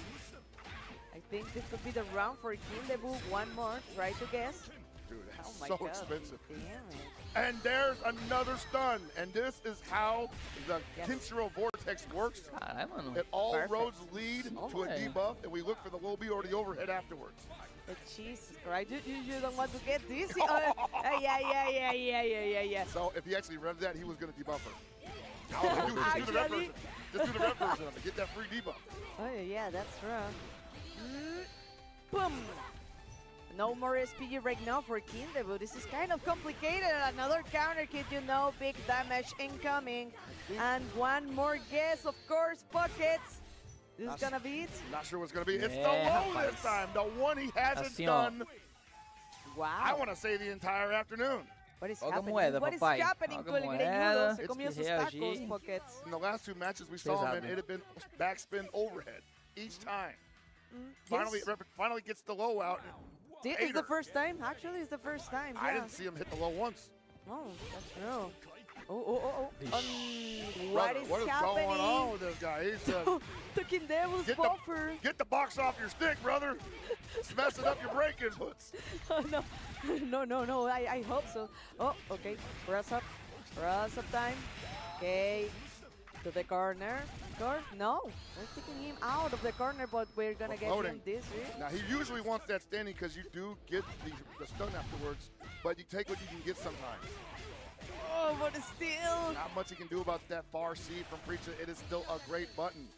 I think this could be the round for Kindebu. One more, try to guess. Dude, that's Oh my so God. expensive. Damn. And there's another stun. And this is how the Yes. Kinshiro Vortex works. Caralho, mano. It all Perfect. roads lead Oh to a my. debuff, and we look for the low B or the overhead afterwards. But Jesus Christ, you don't want to get this. Yeah. So if he actually read that, he was going to debuff her. No, dude, just do the red Actually. version. Just do the red version of it. Get that free debuff. Oh yeah, that's true. Boom. No more SPG right now for Kinde, but this is kind of complicated. Another counter hit, big damage incoming. And one more guess, of course, Buckets. This is gonna be it. Not sure what's going to be. It's the Yeah, low this rapaz. time. The one he hasn't Assim, ó. done, Wow. I want to say, the entire afternoon. What is Joga a happening? moeda, What is papai. happening Joga com a ele moeda. greñudo? Se It's comió que sus tacos, reagir. Buckets. In the last two matches we saw him in, Pesado. it had been backspin overhead each time. Yes. Finally gets the low out. This is the first time. Actually, it's the first time. I Yeah. didn't see him hit the low once. Oh, that's true. Oh. What Brother, is what is happening? going on with this guy? He's The Kindevil's Get the- buffer. get the box off your stick, brother. It's messing up your brake inputs. Oh, no. I hope so. Oh, okay. Press up time. Okay. To the corner. No. We're taking him out of the corner, but we're going to get Floating. him this way. Now, he usually wants that standing because you do get the stun afterwards, but you take what you can get sometimes. Oh, but still. Not much he can do about that far C from Preacher. It is still a great button.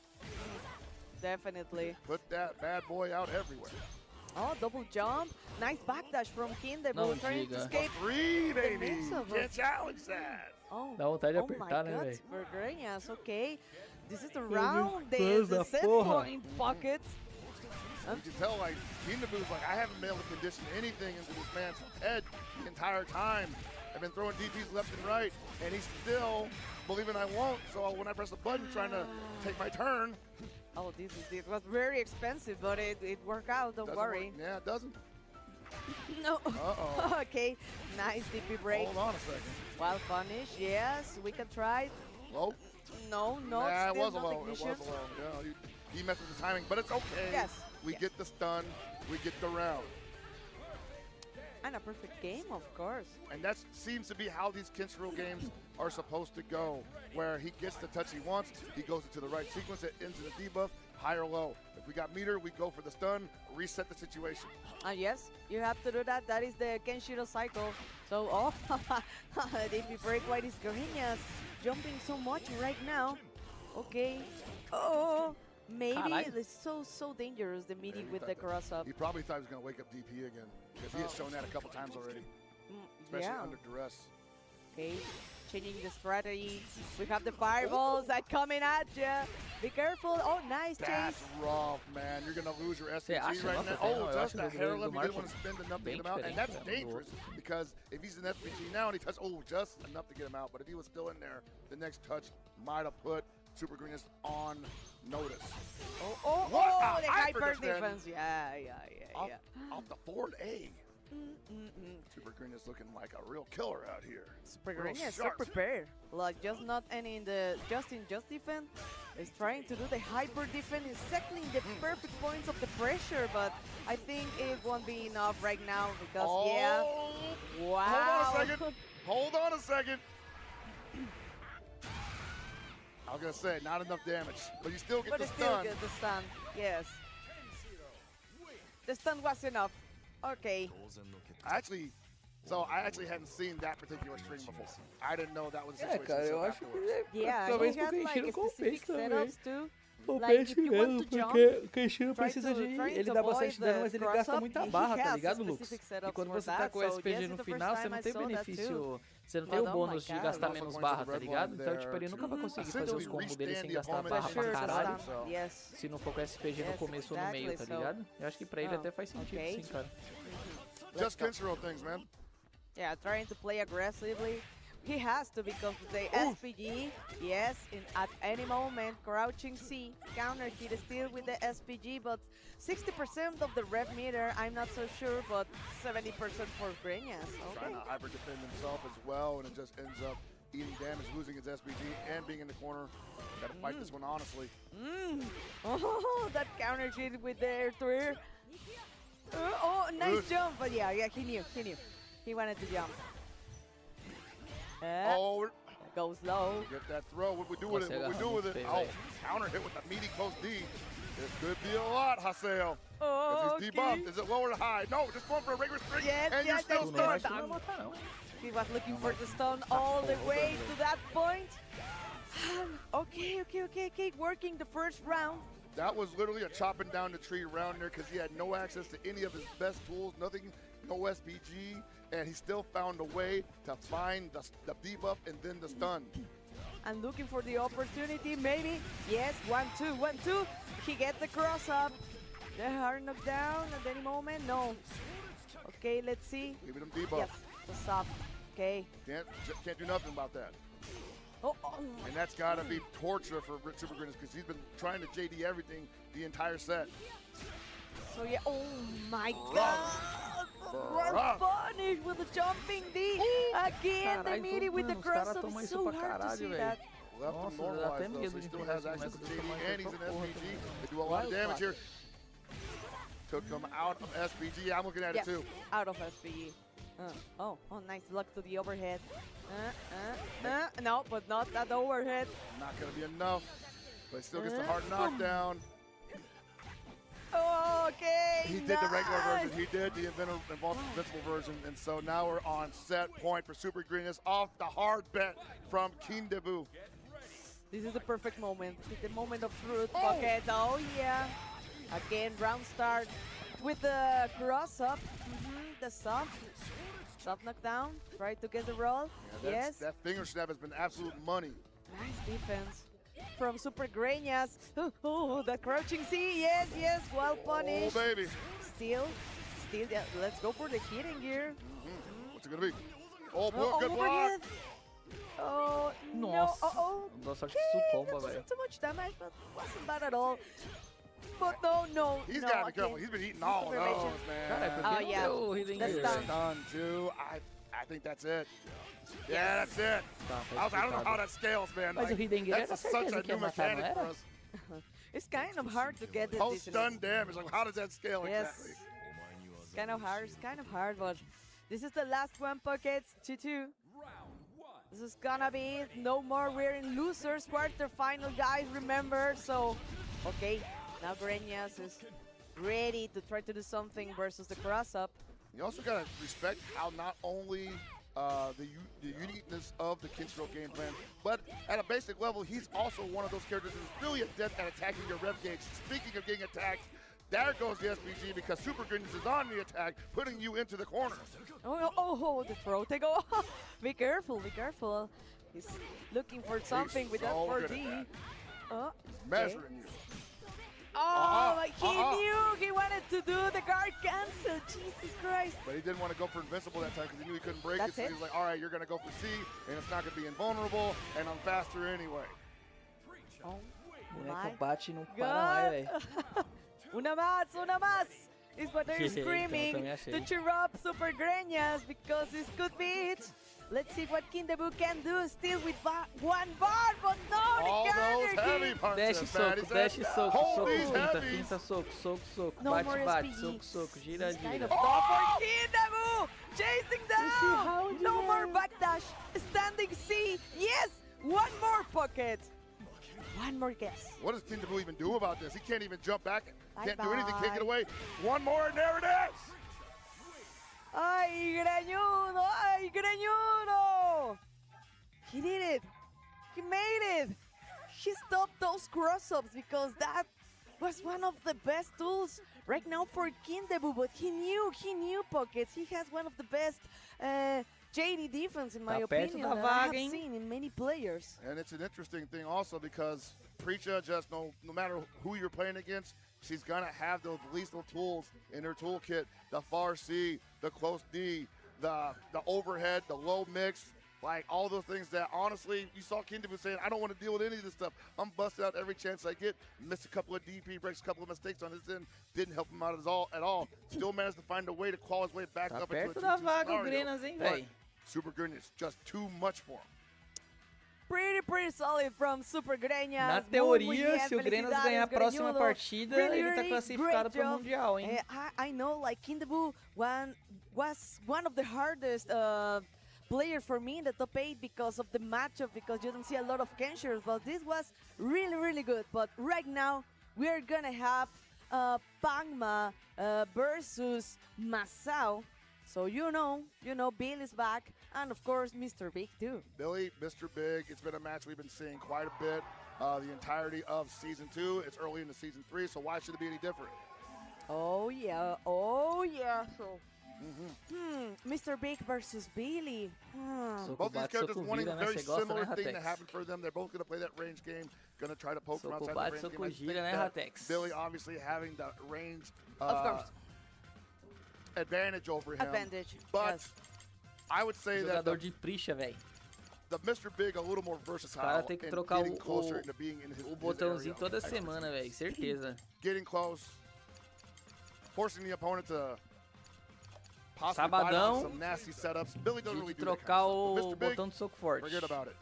Definitely. Put that bad boy out everywhere. Oh, double jump. Nice backdash from Kinde, Não but trying to diga. escape. Three, the baby. mix of Can't us. challenge that. Oh, Dá vontade de oh my apertar, né, God, velho? for Greñas, okay. This is the Meu round. Deus The da set porra. point pockets. You can tell, like, Keenabu's like, I haven't been able to condition anything into this man's head the entire time. I've been throwing DPs left and right, and he's still believing I won't. So when I press the button trying to take my turn, Oh, this was very expensive, but it worked out. Don't doesn't worry. work. Yeah, it doesn't. No. Uh-oh. Okay, nice DP break. Hold on a second. Well punished. Yes, we can try. Low? No, Nah, it still was a not low. It ignition. was a low. Yeah, he messed with the timing, but it's okay. Yes. We get the stun. We get the round. And a perfect game, of course. And that seems to be how these Kinshiro games are supposed to go, where he gets the touch he wants, he goes into the right sequence, it ends in a debuff, high or low. If we got meter, we go for the stun, reset the situation. Yes, you have to do that. That is the Kenshiro cycle. So, oh, DP break. Why is Greñas jumping so much right now? Okay. Oh, maybe Caralho. it's so dangerous, the meaty with the cross up. He probably thought he was going to wake up DP again, because he has shown that a couple times already, especially Yeah. under duress. Okay, changing the strategy. We have the fireballs that coming at ya. Be careful. Oh, nice That's chase. rough, man. You're going to lose your Você SPG acha? right Nossa, now. tem, Oh, eu just acho a o hair do left. He didn't Marshall want to spend enough to bem get him out, and diferente, that's né, do dangerous outro. because if he's an SPG now and he touched, oh, just enough to get him out. But if he was still in there, the next touch might have put Super Greenness on notice. Oh, What a the hyper hyper defend. defense. Yeah. Off the forward A. Super Greenness looking like a real killer out here. Super Real Greñas so sharp. prepared. Like just not any in the just defense. Is trying to do the hyper defense, is settling the perfect points of the pressure, but I think it won't be enough right now because yeah. Wow. Hold on a second. I was gonna say not enough damage, but you still get But the it's still stun. good, the stun. Yes. The stun was enough. Okay. I actually hadn't seen that particular stream before. I didn't know that was the É, situation. cara, eu until acho que afterwards. Yeah, talvez he pro had like Kenshiro specific compense também. setups too. Like Compense if you want mesmo, to jump, porque o Kenshiro try precisa de... trying Ele to dá avoid bastante dano, mas ele the gasta cross-up, muita he barra, tá has ligado, Lux? specific E setups quando for você tá that, com o so SPG yes, no it's the final, first você time não I tem saw that benefício... too. Você não tem o But oh bônus my de God. gastar Also menos going barra, for the tá red ligado? one Então, tipo, ele there nunca vai to conseguir fazer essentially os combos dele sem restand the gastar opponent barra and pra Sure, the caralho. stun. Yes. Se não for com SPG no Yes, começo ou no meio, tá exactly, so- ligado? Eu acho que pra ele até faz sentido, okay. sim, cara. Just Kenshiro things, man. Yeah, trying to play aggressively. He has to because the SPG, yes, at any moment, crouching C, counter hit still with the SPG, but 60% of the rev meter, I'm not so sure, but 70% for Greñas. Trying Okay. to hyper defend himself as well, and it just ends up eating damage, losing his SPG, and being in the corner. Got to fight this one honestly. Oh, that counter hit with the air three. Oh, nice Good. jump, but yeah, he knew. He wanted to jump. Oh, goes low. Get that throw. What we do with it? What we do with it? Oh, counter hit with the meaty close D. This could be a lot, Haseo. Oh, he's debuffed. Is it low or high? No, just going for a regular string, yes, and yes, you're still stunned. He was looking for the stun all the way to that point. Okay. Working the first round. That was literally a chopping down the tree round there because he had no access to any of his best tools, nothing, no SPG, and he still found a way to find the debuff and then the stun. And looking for the opportunity, maybe. Yes, 1-2, 1-2. He gets the cross up. The hard knockdown at any moment. No. Okay, let's see. Giving him debuff. Yes, the stop. Okay. Can't do nothing about that. Oh. And that's got to be torture for Super Grinners because he's been trying to JD everything the entire set. So yeah, oh my God. We're punished with the jumping D. Again, the meaty with the cross up. It's so hard to see that. Left him normalized though, so he still has access to JD and he's an SPG. They do a lot of damage here. Took him out of SPG. I'm looking at it too. Out of SPG. Oh, nice luck to the overhead. No, but not that overhead. Not going to be enough, but still gets the hard knockdown. Okay. He did the regular version. He did the invincible version, and so now we're on set point for Super Greenness off the hard bet from King Debu. This is the perfect moment. The moment of truth. Okay, oh yeah. Again, round start with the cross up. The soft knockdown. Try to get the roll. Yeah, yes. That finger snap has been absolute money. Nice defense from Super Greñas. Oh, that crouching C. Yes. Well punished. Oh, baby. Still. Yeah, let's go for the hitting gear. What's it going to be? Oh, good block. Oh, Nossa. No. Nossa, acho que sucomba, velho. Too much damage, but wasn't bad at all. But no. He's got to be careful. He's been eating all those, man. Oh, yeah. That's done too. I think that's it. Yeah, that's it. I don't know how that scales, man. Mas o Hidden Gear era certeza que ia matar, não era? It's kind of hard to get this. Post-stun damage. Like, how does that scale exactly? It's kind of hard, but this is the last one, Pockets. 2-2. This is gonna be it. No more. We're in losers quarterfinal, guys. Remember. So, okay. Now Greñas is ready to try to do something versus the cross-up. You also gotta respect how not only the uniqueness of the Kinshiro game plan, but at a basic level, he's also one of those characters that's really adept at attacking your rev gauge. Speaking of getting attacked, there goes the SPG because Super Greenness is on the attack, putting you into the corner. Oh, the throw take. Oh, be careful. He's looking for something with that 4D. Measuring you. Oh, he knew he wanted to do the guard cancel. Jesus Christ. But he didn't want to go for invincible that time because he knew he couldn't break it. So he was like, all right, you're going to go for C, and it's not going to be invulnerable, and I'm faster anyway. Oh, my bate não para mais, velho. Una más. Is what they're screaming to cheer up Super Greñas because this could be it. Let's see what King Debu can do still with one bar, but no, all the counter those heavy punches, Dash soco, finta, soco, bate, soco, gira. Kind of tough for King Debu, chasing down. No more backdash, standing C. Yes, one more pocket. One more guess. What does King Debu even do about this? He can't even jump back. Can't do anything, can't get away. One more, and there it is. Ay, Greñudo! He did it. He made it. He stopped those cross-ups because that was one of the best tools right now for King Debu, but he knew Pockets. He has one of the best JD defense, in my opinion, that I have seen in many players. And it's an interesting thing also because Preacha, just no matter who you're playing against, she's going to have those lethal tools in her toolkit. The far C, the close D, the overhead, the low mix, like all those things that honestly, you saw King Debu saying, I don't want to deal with any of this stuff. I'm busting out every chance I get. Missed a couple of DP breaks, a couple of mistakes on his end. Didn't help him out at all. Still managed to find a way to claw his way back up into a 2-2 scenario. Super Greenness, just too much for him. pretty solid from Super Greñas. Na teoria, se o Grenas ganhar a próxima partida, ele tá classificado pro Mundial, hein? I know, like, Kindabu was one of the hardest player for me in the top 8 because of the matchup, because you don't see a lot of Kenshers, but this was really, really good. But right now, we are gonna have Pangma versus Masao. So you know, Bill is back, and of course, Mr. Big too. Billy, Mr. Big, it's been a match we've been seeing quite a bit the entirety of Season 2. It's early into Season 3, so why should it be any different? Oh yeah. So, Mr. Big versus Billy. Both these characters wanting a very similar thing to happen for them. They're both going to play that range game, going to try to poke from outside the range game. Billy obviously having the range of course. Advantage over him. But yes. I would say that the Mr. Big a little more versatile tem que trocar getting closer into being in his botãozinho area. toda semana, velho, certeza. Getting close, forcing the opponent to possibly bite on some nasty setups. Billy doesn't really do that trocar kind of o Mr. Big, botão do soco forte. Forget about it.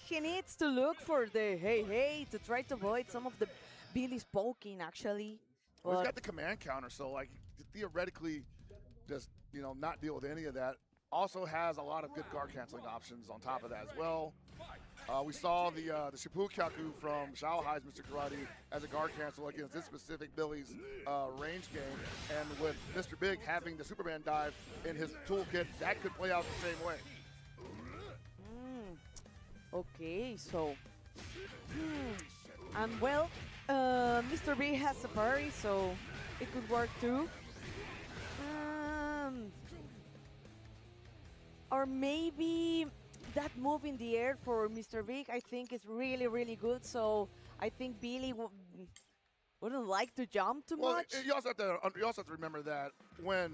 He needs to look for the hey to try to avoid some of the Billy's poking actually. Well, he's got the command counter, so like theoretically, just not deal with any of that. Also has a lot of good guard canceling options on top of that as well. We saw the Shippukyaku from Xiaohai's Mr. Karate as a guard cancel against this specific Billy's range game, and with Mr. Big having the Superman dive in his toolkit, that could play out the same way. Okay, so and well, Mr. B has a parry, so it could work too. Or maybe that move in the air for Mr. Big, I think is really, really good. So I think Billy wouldn't like to jump too much. You also have to remember that when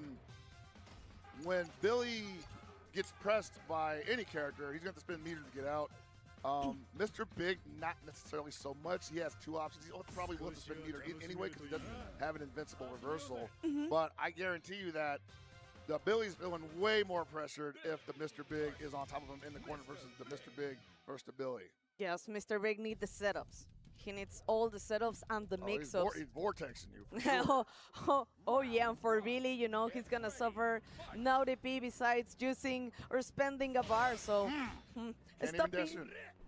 Billy gets pressed by any character, he's going to spend meter to get out. Mr. Big, not necessarily so much. He has two options. He probably will spend meter anyway because he doesn't have an invincible reversal. But I guarantee you that the Billy's feeling way more pressured if the Mr. Big is on top of him in the corner versus the Mr. Big versus the Billy. Yes, Mr. Big needs the setups. He needs all the setups and the mix-ups. He's vortexing you. For sure. oh yeah, and for Billy, he's gonna suffer now the P besides using or spending a bar. So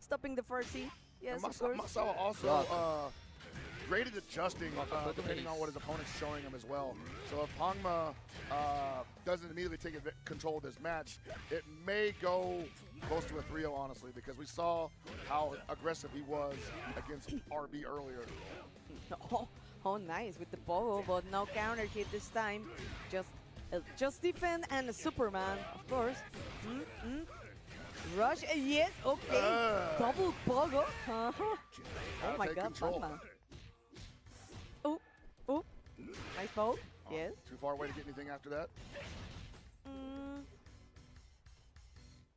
stopping the first C. Yes, of course. Masao also great at adjusting depending on what his opponent's showing him as well. So if Pangma doesn't immediately take control of this match, it may go close to a 3-0, honestly, because we saw how aggressive he was against RB earlier. Oh, nice with the pogo, but no counter hit this time. Just defend and a Superman, of course. Rush, yes, okay. Double pogo. Oh my God, Pangma. Oh, nice poke. Yes. Too far away to get anything after that?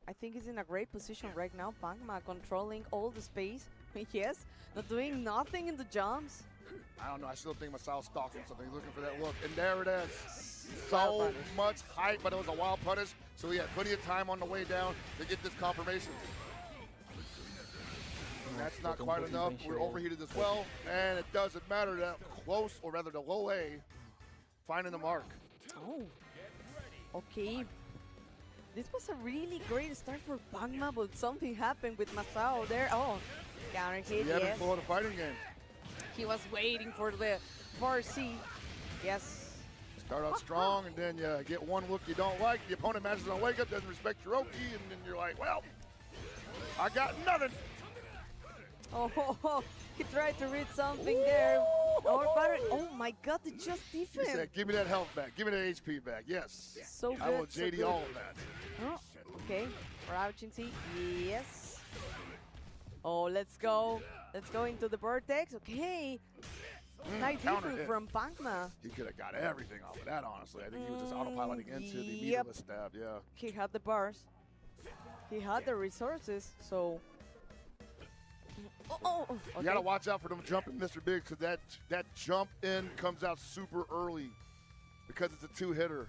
I think he's in a great position right now. Pangma controlling all the space. Yes, not doing nothing in the jumps. I don't know. I still think Masao's stalking something. He's looking for that look. And there it is. So much hype, but it was a wild punish. So he had plenty of time on the way down to get this confirmation. And that's not quite enough. We're overheated as well. And it doesn't matter that close, or rather the low A, finding the mark. Oh, okay. This was a really great start for Pangma, but something happened with Masao there. Oh, counter hit, He had flow in the fighting game. He was waiting for the 4C. Yes. Start out strong, and then you get one look you don't like. The opponent matches on wake up, doesn't respect your Oki, and then you're like, well, I got nothing. Oh, he tried to read something there. Oh my God, it just defense. He said, give me that health back. Give me that HP back. Yes. So good. I will JD all of that. Oh, okay. Crouching C. Yes. Oh, let's go. Let's go into the vortex. Okay. Nice defense from Pangma. He could have got everything off of that, honestly. I think he was just autopiloting into the meterless stab, yeah. He had the bars. He had the resources, so... Okay. You gotta watch out for them jumping Mr. Big, because that jump in comes out super early because it's a two-hitter.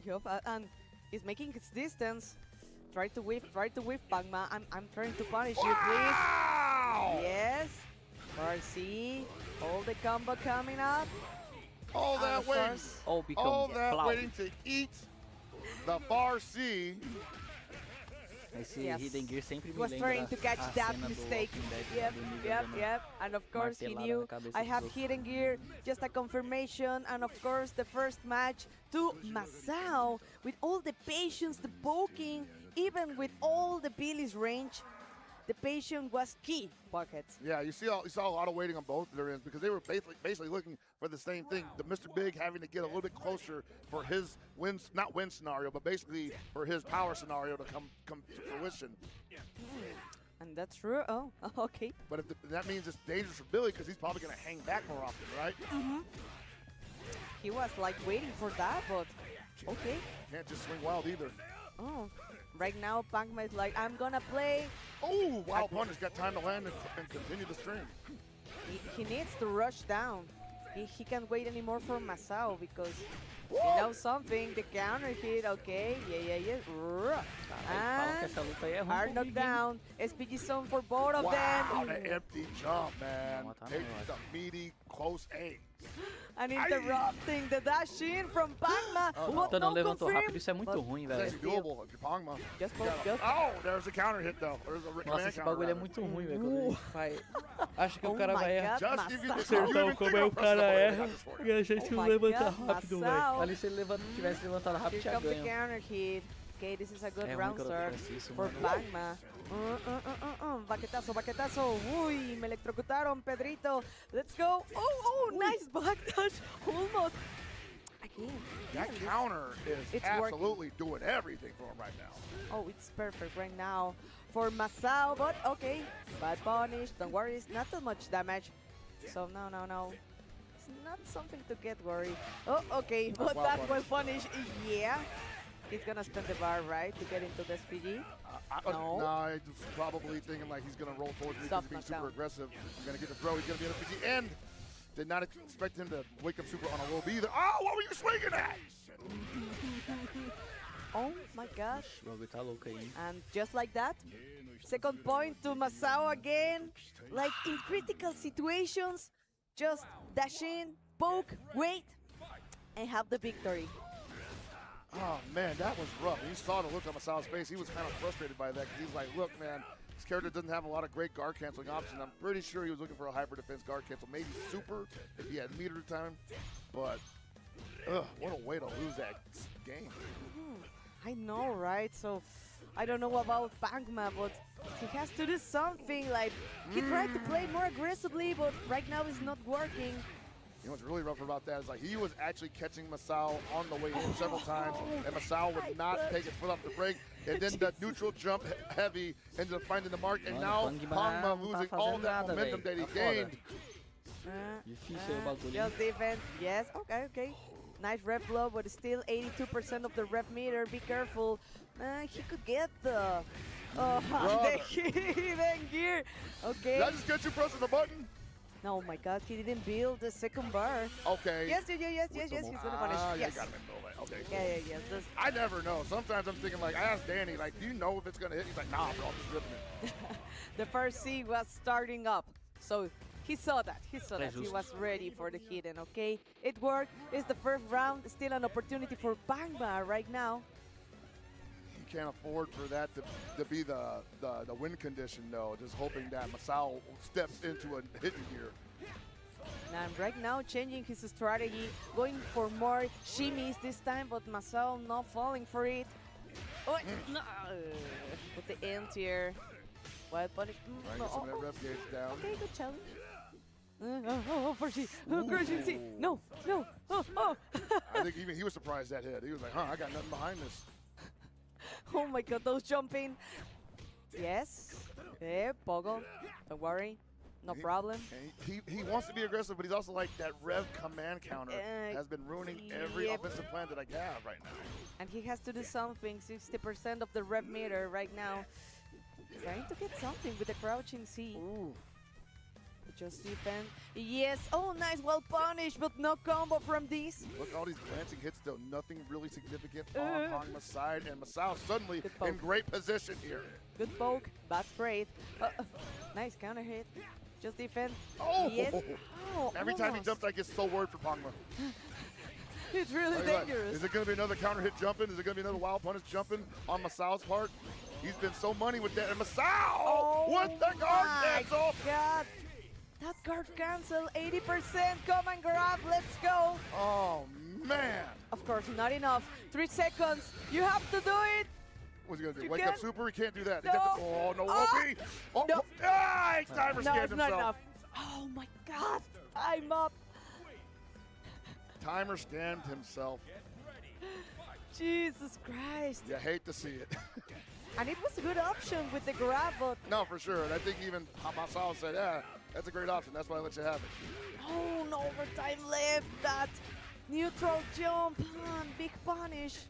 Yup, and he's making his distance. Try to whiff, Pangma. I'm trying to punish you, please. Yes. RC. All the combo coming up. All that waiting. All that waiting to eat the bar C. Esse Hidden Gear sempre me was trying to catch that mistake. Yep. And of course he knew I have Hidden Gear, just a confirmation. And of course the first match to Masao with all the patience, the poking, even with all the Billy's range. The patience was key, Buckets. Yeah, you saw a lot of waiting on both of their ends because they were basically looking for the same thing. The Mr. Big having to get a little bit closer for his not win scenario, but basically for his power scenario to come to fruition. And that's true. Oh, okay. But that means it's dangerous for Billy because he's probably going to hang back more often, right? He was like waiting for that, but okay. Can't just swing wild either. Oh. Right now, Pangma is like, I'm gonna play. Oh, Wild Punish got time to land and continue the stream. He needs to rush down. He can't wait anymore for Masao because he knows something. The counter hit, okay. Yeah. And hard knockdown. SPG zone for both of them. Wow, the empty jump, man. Takes the meaty, close aim. And interrupting the dash in from Pangma. Então não levantou rápido, isso é muito ruim, velho. Oh, there's a counter hit though. Nossa, esse bagulho é muito ruim, velho. Acho que o cara vai acertar como é o cara erra e a gente não levanta rápido, velho. Ali se ele tivesse levantado rápido, tinha ganho. Okay, this is a good round start for Pangma. Baquetazo. Uy, me electrocutaron, Pedrito. Let's go. Oh, nice backdash. Almost. Again. That counter is absolutely doing everything for him right now. Oh, it's perfect right now for Masao, but okay. Bad punish. Don't worry, it's not too much damage. So, no. It's not something to get worried. Oh, okay, but that was punish. Yeah. He's gonna spin the bar, right, to get into the SPG? No, I'm probably thinking like he's gonna roll towards me because he's being super aggressive. He's gonna get the throw, he's gonna be in the SPG, and did not expect him to wake up super on a low B either. Oh, what were you swinging at? Oh my gosh. And just like that, second point to Masao again. Like in critical situations, just dash in, poke, wait, and have the victory. Oh, man, that was rough. You saw the look on Masao's face. He was kind of frustrated by that because he's like, look, man, this character doesn't have a lot of great guard canceling options. I'm pretty sure he was looking for a hyper defense guard cancel, maybe super if he had meter time. But, what a way to lose that game. I know, right? So, I don't know about Pangma, but he has to do something. Like, he tried to play more aggressively, but right now it's not working. You know what's really rough about that is like he was actually catching Masao on the way in several times, and Masao would not take his foot off the brake, and then the neutral jump heavy ended up finding the mark, and now Pangma losing all that momentum that he gained. Just defense, yes, okay. Nice rep blow, but still 82% of the rep meter. Be careful. He could get the hidden gear. Okay. Did I just get you pressing the button? Oh my God, he didn't build the second bar. Okay. Yes, he's gonna punish. Yes. Got him in the middle. Okay. Yeah. I never know. Sometimes I'm thinking like, I asked Danny, like, do you know if it's gonna hit? He's like, nah, bro, I'm just ripping it. The first C was starting up, so he saw that. He was ready for the hidden. Okay, it worked. It's the first round. Still an opportunity for Pangma right now. Can't afford for that to be the win condition though. Just hoping that Masao steps into a hidden gear. And right now changing his strategy, going for more shimmies this time, but Masao not falling for it. Oh, no. Put the end here. Wild punish. Get some of that rep gauge down. Okay, good challenge. For C. Crushing C. No. I think even he was surprised that hit. He was like, I got nothing behind this. Oh my God, those jumping. Yes. Pogo. Don't worry. No problem. He wants to be aggressive, but he's also like that rev command counter has been ruining every offensive plan that I have right now. And he has to do something. 60% of the rev meter right now. Trying to get something with the crouching C. Ooh. Just defend. Yes. Oh, nice. Well punished, but no combo from these. Look, all these glancing hits, though. Nothing really significant on Pangma's side. And Masao suddenly in great position here. Good poke. Bad sprayed. Nice counter hit. Just defend. Oh! Yes. Oh, Every time he jumps, I get so worried for Pangma. It's really dangerous. Is it going to be another counter hit jumping? Is it going to be another wild punish jumping on Masao's part? He's been so money with that. And Masao with the guard cancel. God. That guard cancel, 80%, come and grab, let's go. Oh, man. Of course, not enough. 3 seconds, you have to do it. What's he going to do? Wake up super? He can't do that. No. Oh, no, OP. Oh, no. Timer scanned himself. Not enough. Oh, my God, I'm up. Timer scanned himself. Jesus Christ. You hate to see it. And it was a good option with the grab, but... No, for sure. And I think even Masao said, yeah, that's a great option. That's why I let you have it. Oh, no overtime left. That neutral jump. Big punish.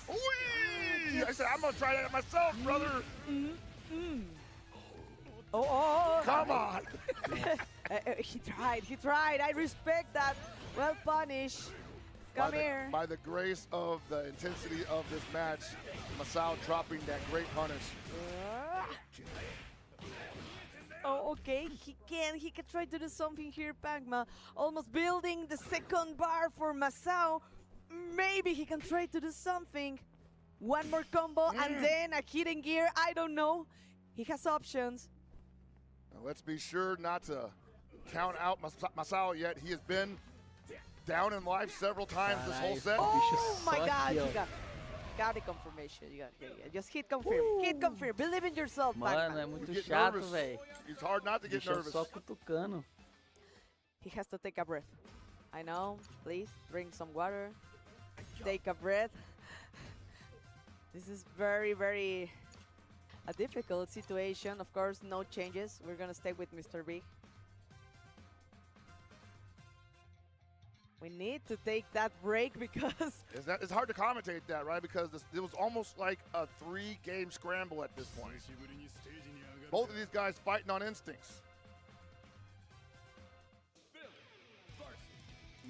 Whee! I said, I'm going to try that myself, brother. Oh. Come on. He tried. I respect that. Well punished. Come here. By the grace of the intensity of this match, Masao dropping that great punish. Oh, okay. He can try to do something here, Pangma. Almost building the second bar for Masao. Maybe he can try to do something. One more combo and then a hidden gear. I don't know. He has options. Now let's be sure not to count out Masao yet. He has been down in life several times this whole set. Oh my God! You got the confirmation. You got just hit confirm. Hit confirm. Believe in yourself, Mano, é muito chato, velho. It's hard not to get nervous. Só cutucando. He has to take a breath. I know. Please drink some water. Take a breath. This is very, very a difficult situation. Of course, no changes. We're gonna stay with Mr. B. We need to take that break because... It's hard to commentate that, right? Because it was almost like a 3-game scramble at this point. Both of these guys fighting on instincts.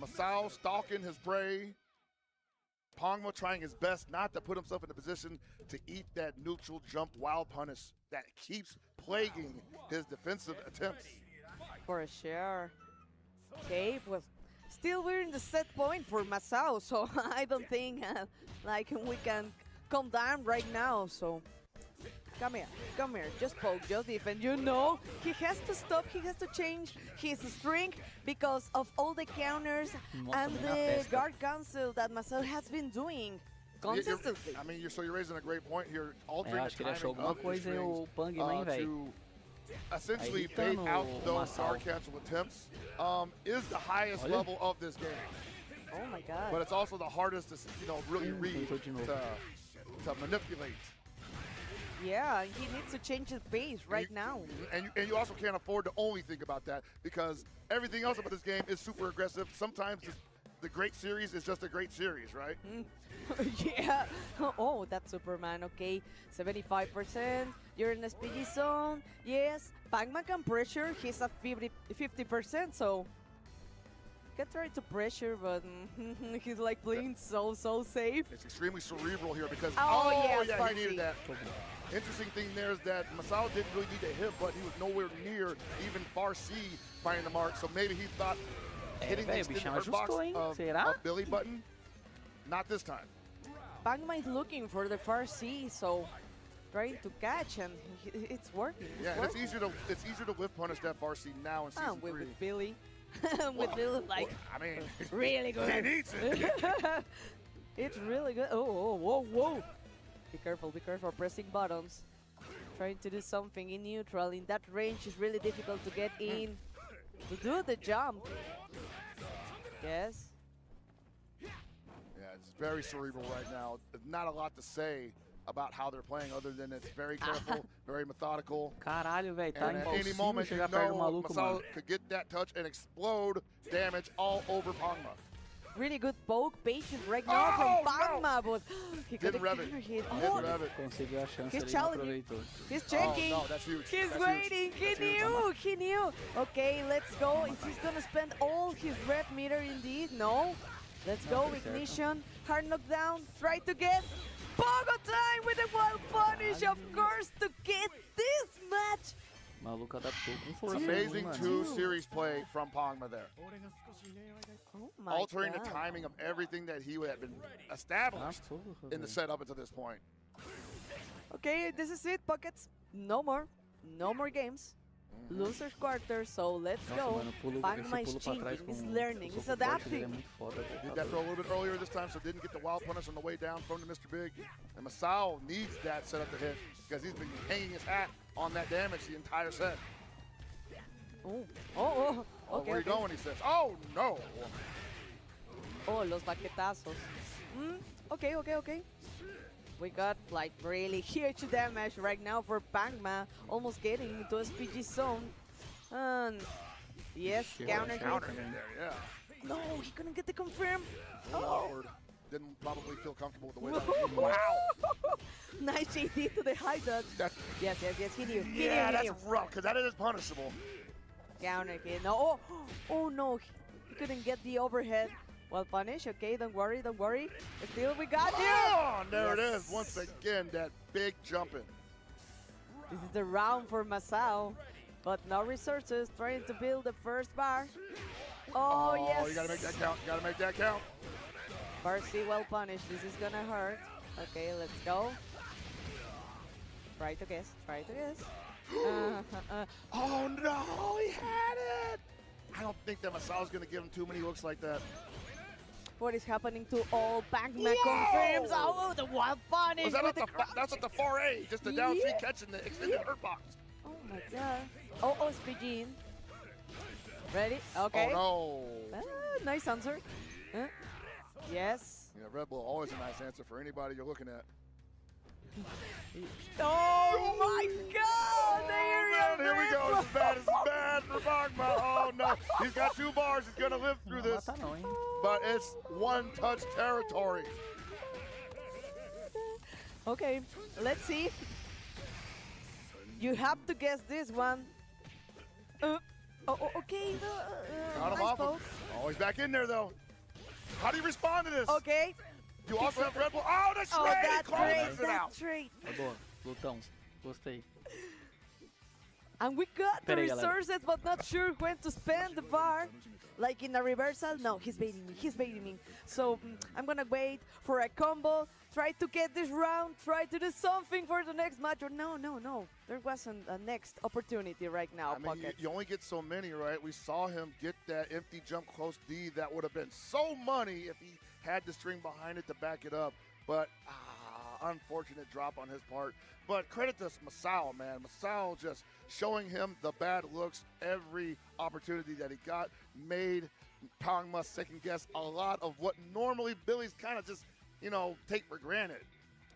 Masao stalking his prey. Pangma trying his best not to put himself in a position to eat that neutral jump wild punish that keeps plaguing his defensive attempts. For sure. Okay, well... Still, we're in the set point for Masao, so I don't think like we can calm down right now. So come here, just poke, just defend. You know, he has to stop. He has to change his strength because of all the counters and the guard cancel that Masao has been doing consistently. I mean, you're raising a great point here. Altering acho que ele achou alguma coisa e o Pang nem veio. Essentially bait out those guard cancel attempts is the highest level of this game. Oh my God. But it's also the hardest to really read, to manipulate. Yeah, he needs to change his pace right now. And you also can't afford to only think about that because everything else about this game is super aggressive. Sometimes the great series is just a great series, right? Yeah. Oh, that's Superman. Okay, 75%. You're in the SPG zone. Yes. Pangma can pressure. He's at 50%, so can try to pressure, but he's like playing so safe. It's extremely cerebral here because yeah, he needed that. Interesting thing there is that Masao didn't really need to hit, but he was nowhere near even far C finding the mark. So maybe he thought hitting the extended box of Billy button. Not this time. Pangma is looking for the far C, so trying to catch, and it's working. It's easier to whiff punish that far C now in season 3. With Billy. With Billy, like, I mean, really good. He needs it. It's really good. Oh, whoa. Be careful, pressing buttons. Trying to do something in neutral. In that range, is really difficult to get in. To do the jump. Yes. Yeah, it's very cerebral right now. There's not a lot to say about how they're playing other than it's very careful, very methodical. Caralho, velho, tá and at any moment, you know, Masao could get that touch and explode damage all over Pangma. really good poke patient right now from Pangma, but he got a Didn't rev it. counter hit. Didn't rev it. Conseguiu a chance He's ali, não challenging. aproveitou. He's checking. Oh, no, that's huge. He's That's waiting. huge. He knew. He knew. Okay, let's go. Is he gonna spend all his red meter indeed? No. Let's go. Ignition. Hard knockdown. Try to get Pogo time with a wild punish, of course, to get this match. Maluco adaptou com força. Amazing mano. 2-series play from Pangma there. Oh my Altering God. the timing of everything that he had been established in the setup until this point. Okay, this is it, Buckets. No more. No more games. Losers quarter, so let's Nossa, go. mano, Pangma is esse pulo pra trás changing, com he's o learning, he's soco forte dele é adapting. muito foda, velho. Did Tá that throw a doido. little bit earlier this time, so didn't get the wild punish on the way down from the Mr. Big. And Masao needs that setup to hit because he's been hanging his hat on that damage the entire set. Oh, Oh, okay. where you okay. going, he says. Oh, no. Oh, los baquetazos. Okay, okay, okay. We got like really huge damage right now for Pangma, almost getting into SPG zone. And yes, counter hit. Counter hit there, yeah. No, he couldn't get the confirm. A little awkward. Didn't probably feel comfortable with the way that was. Wow. Nice JD to the high dodge. Yes, he knew. He Yeah, knew, that's he knew. rough because that is punishable. Counter hit. No, oh no, he couldn't get the overhead. Well punish. Okay, don't worry, don't worry. Still, we got you. Oh, there it Yes. is. Once again, that big jumping. This is the round for Masao, but no resources. Trying to build the first bar. Oh yes. You gotta make that count. You gotta make that count. Barcy well punished. This is gonna hurt. Okay, let's go. Try to guess. Try to guess. Oh no, he had it. I don't think that Masao's gonna give him too many looks like that. What is happening to all Pangma confirms? Oh, the wild punish. Was that with at the that's at the 4A, just the down three catching the extended hurt box. Oh my god. Oh, speaking. Ready? Okay. Oh no. Nice answer. Yes. Yeah, Red Bull always a nice answer for anybody you're looking at. Oh my god! Here we go. This is bad for Pangma. Oh no. He's got 2 bars. He's gonna live through this. But it's one-touch territory. Okay, let's see. You have to guess this one. Okay. Got him nice off him. poke. Oh, he's back in there though. How do you respond to this? Okay. You also have Red Bull. Oh, that's right. That's He great. closes it out. That's great. Tá boa. Lutão. Gostei. And we got the Pera aí, galera. resources, but not sure when to spend the bar. Like in a reversal, no, he's baiting me. He's baiting me. So I'm gonna wait for a combo. Try to get this round. Try to do something for the next match. Or no. There wasn't a next opportunity right now. I mean, you only get so many, right? We saw him get that empty jump close D. That would have been so money if he had the string behind it to back it up. But unfortunate drop on his part. But credit to Masao, man. Masao just showing him the bad looks every opportunity that he got. Made Pangma second guess a lot of what normally Billy's kind of just, take for granted.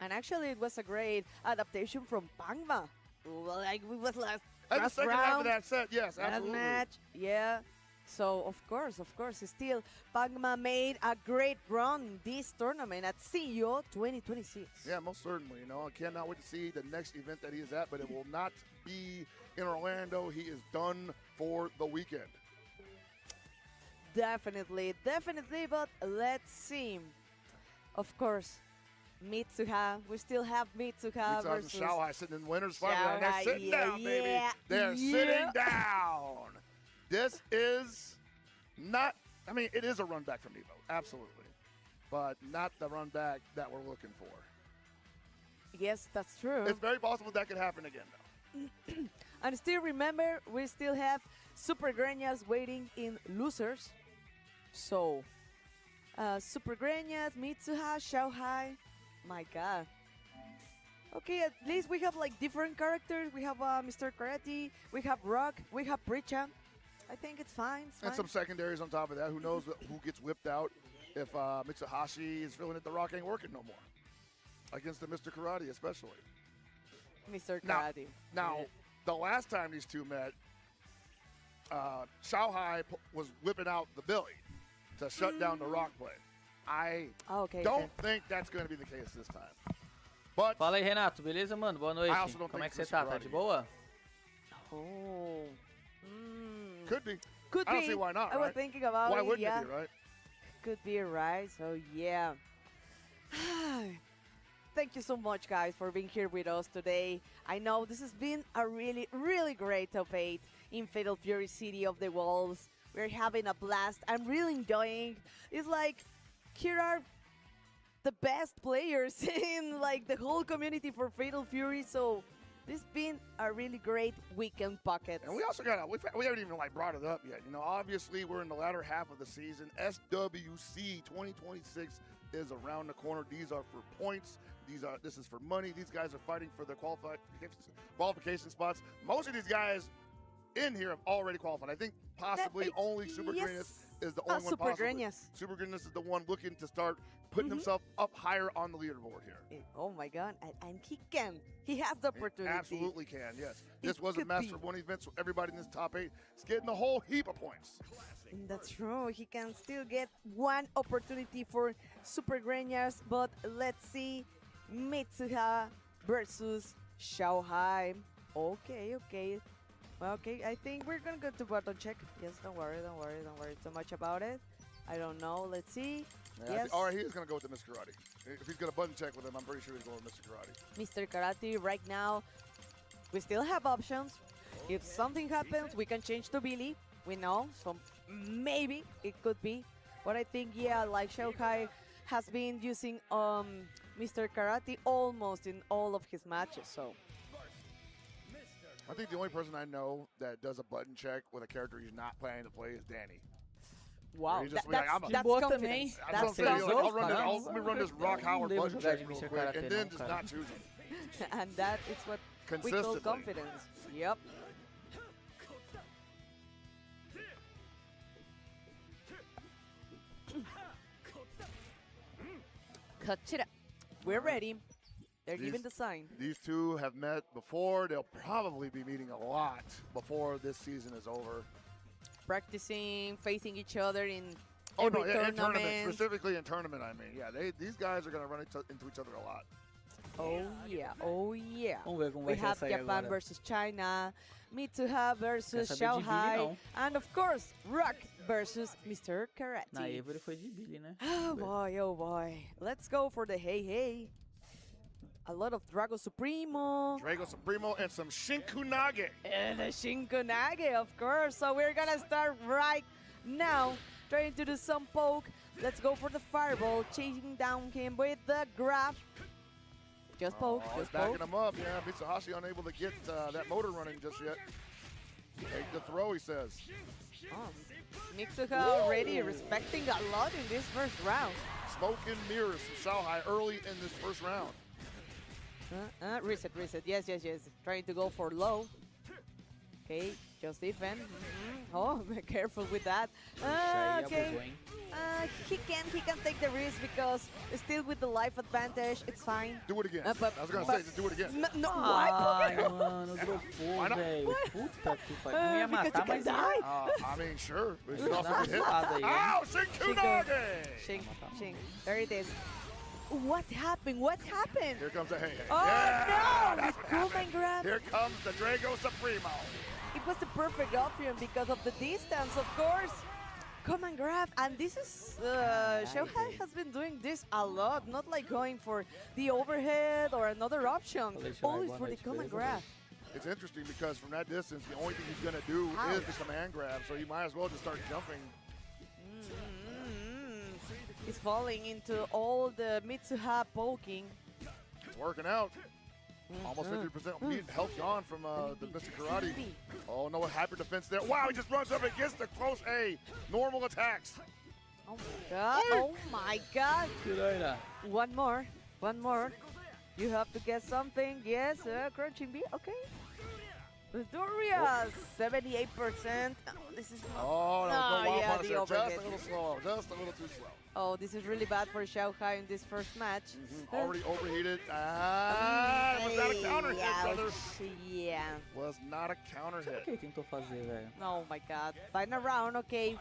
And actually, it was a great adaptation from Pangma. Like we was last And the second round, half of that set, yes, last absolutely. match, yeah. So of course, still Pangma made a great run in this tournament at CEO 2026. Yeah, most certainly. I cannot wait to see the next event that he is at, but it will not be in Orlando. He is done for the weekend. Definitely, but let's see. Of course, Mitsuha. We still have Mitsuha versus Shanghai sitting in winners finals. And Shanghai, they're sitting down, baby. yeah, They're yeah. sitting down. This is not, it is a run back from Evo, absolutely. But not the run back that we're looking for. Yes, that's true. It's very possible that could happen again, though. And still remember, we still have Super Greñas waiting in losers. So, Super Greñas, Mitsuha, Shanghai. My god. Okay, at least we have like different characters. We have Mr. Karate, we have Rock, we have Pricha. I think it's fine. And some secondaries on top of that. Who knows who gets whipped out if Mitsuhashi is feeling that the rock ain't working no more. Against the Mr. Karate, especially. Mr. Karate. Now, the last time these two met, Shanghai was whipping out the Billy. to shut down the rock play. I don't think that's going to be the case this time. But fala aí, Renato. Beleza, mano? Boa noite. Como é que você tá? Tá de boa? Oh. Could be. Could be. I don't see why not, I was right? thinking about why it. wouldn't yeah. it be, right? Could be, right? So, yeah. Thank you so much, guys, for being here with us today. I know this has been a really, really great top 8 in Fatal Fury City of the Wolves. We're having a blast. I'm really enjoying. It's like, here are the best players in like the whole community for Fatal Fury. So this has been a really great weekend, Pockets. And we also got we haven't even like brought it up yet. You know, obviously we're in the latter half of the season. SWC 2026 is around the corner. These are for points. This is for money. These guys are fighting for their qualification spots. Most of these guys in here have already qualified. I think possibly only Super Greenness is the only one Super possibly. Greenness. Super Greenness is the one looking to start putting himself up higher on the leaderboard here. Oh my God, and he can. He has the opportunity. He absolutely can, yes. This was a Master 1 event, so everybody in this top 8 is getting a whole heap of points. That's true. He can still get one opportunity for Super Greenness, but let's see. Mitsuha versus Xiaohai. Okay. Well, okay, I think we're gonna go to button check. Yes, don't worry too much about it. I don't know. Let's see. Yeah, yes. All right, he is gonna go with the Mr. Karate. If he's gonna button check with him, I'm pretty sure he's going with Mr. Karate. Mr. Karate, right now, we still have options. If something happens, we can change to Billy. We know, so maybe it could be. But I think, yeah, like Xiaohai has been using Mr. Karate almost in all of his matches, so. I think the only person I know that does a button check with a character he's not planning to play is Danny. Wow, that's confidence. That's let me run this Rock Howard button check real quick, and then just not choose him. And that is what we call confidence. Yep. Kachira. We're ready. They're giving the sign. These two have met before. They'll probably be meeting a lot before this season is over. Practicing, facing each other in in tournament, specifically in tournament. I mean, yeah, these guys are going to run into each other a lot. Oh yeah. Vamos ver como we vai have sair Japan agora. versus China, Mitsuha versus Xiaohai, and of course Rock versus Mr. Karate. Na Evo ele foi de Billy, né? Oh boy. Let's go for the hey. A lot of Drago Supremo. And some Shinkunage. And the Shinkunage, of course. So we're gonna start right now. Trying to do some poke. Let's go for the fireball. Chasing down him with the grab. Just poke, just poke. Backing him up, yeah. Mitsuhashi unable to get that motor running just yet. Take the throw, he says. Mitsuha already respecting a lot in this first round. Smoke and mirrors from Xiaohai early in this first round. Reset. Yes. Trying to go for low. Okay, just defend. Oh, be careful with that. Okay. He can take the risk because still with the life advantage, it's fine. Do it again. I was gonna say, just do it again. No, Ai, mano, dropou, velho. Puta que pariu. Não ia matar, mas ia. I mean, sure. But you can also get hit. Ow, Shinkunage! Shing. There it is. What happened? Here comes a hey. Oh, yeah, no! That's what happened. Grab. Here comes the Drago Supremo. It was the perfect option because of the distance, of course. Come and grab. And this is... Xiaohai has been doing this a lot. Not like going for the overhead or another option. Always for the come and grab. It's interesting because from that distance, the only thing he's going to do is the command grab. So you might as well just start jumping. He's falling into all the Mitsuha poking. It's working out. Almost 50% health gone from the Mr. Karate. Oh, no, a hyper defense there. Wow, he just runs up against the close A. Normal attacks. Oh, my God. Oh, my God. One more. You have to get something. Yes, crunching B. Okay. Doria, 78%. Oh, this is not... Oh, no wild punish there. Overhead. Just a little slow. Just a little too slow. Oh, this is really bad for Xiaohai in this first match. Already overheated. Was that a counter hit, brother? Yeah. Was not a counter hit. O que ele tentou fazer, velho? Oh my God. Final round, okay.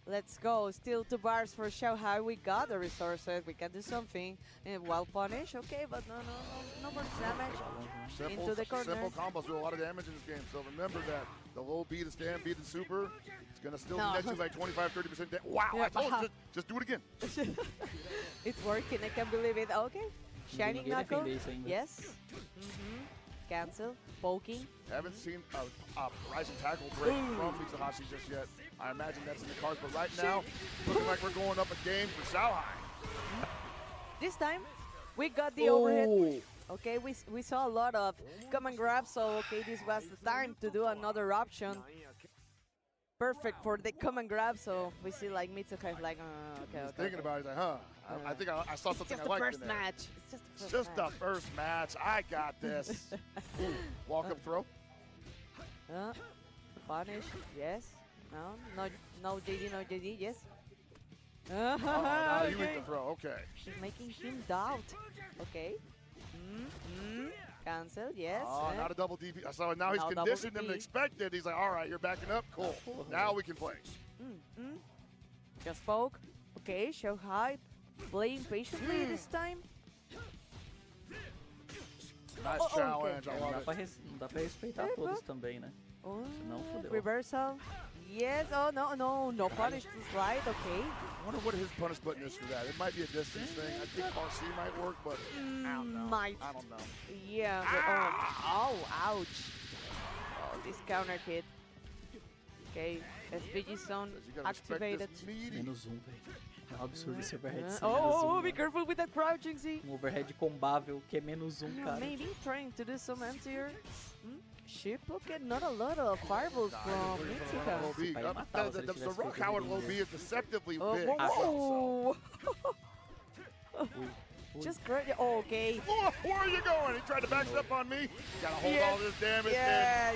Let's go. Still 2 bars for Xiaohai. We got the resources. We can do something. And while punish, okay, but no more damage. Into the corner. Simple combos do a lot of damage in this game. So remember that the low B, the stand B, the super, it's gonna still net you like 25-30% damage. Wow! I told you, just do it again. It's working. I can't believe it. Okay. Shining knuckle. Yes. Cancel. Poking. Haven't seen a rising tackle break from Mitsuhashi just yet. I imagine that's in the cards, but right now, looking like we're going up a game for Xiaohai. This time, we got the overhead. Okay, we saw a lot of come and grab, so okay, this was the time to do another option. Perfect for the come and grab, so we see like Mitsuha is like, okay. Thinking about it, he's like, huh, I think I saw something I liked in there. Match. It's just the first match. I got this. Walk up throw. Punish, yes. No JD, yes. Now you hit the throw, okay. She's making him doubt. Okay. Cancel, yes. Not a double DP. So now he's conditioned him to expect it. He's like, all right, you're backing up. Cool. Now we can play. Just poke. Okay, Xiaohai playing patiently this time. Nice challenge. I love it. Não dá pra respeitar todos também, né? Senão fodeu. Reversal. Yes, no punish to slide, okay. I wonder what his punish button is for that. It might be a distance thing. I think RC might work, but I don't know. I don't know. Yeah, but, ouch. Oh, this counter hit. Okay, SVG zone activated. Menos velho. É um absurdo esse overhead. Be careful with that crouching, see. Overhead combável que é menos cara. Maybe trying to do some anti-air. Ship, okay, not a lot of fireballs from Mitsuha. The rock Howard low B is deceptively big. Just great. Okay. Where are you going? He tried to back step on me. Gotta hold all this damage.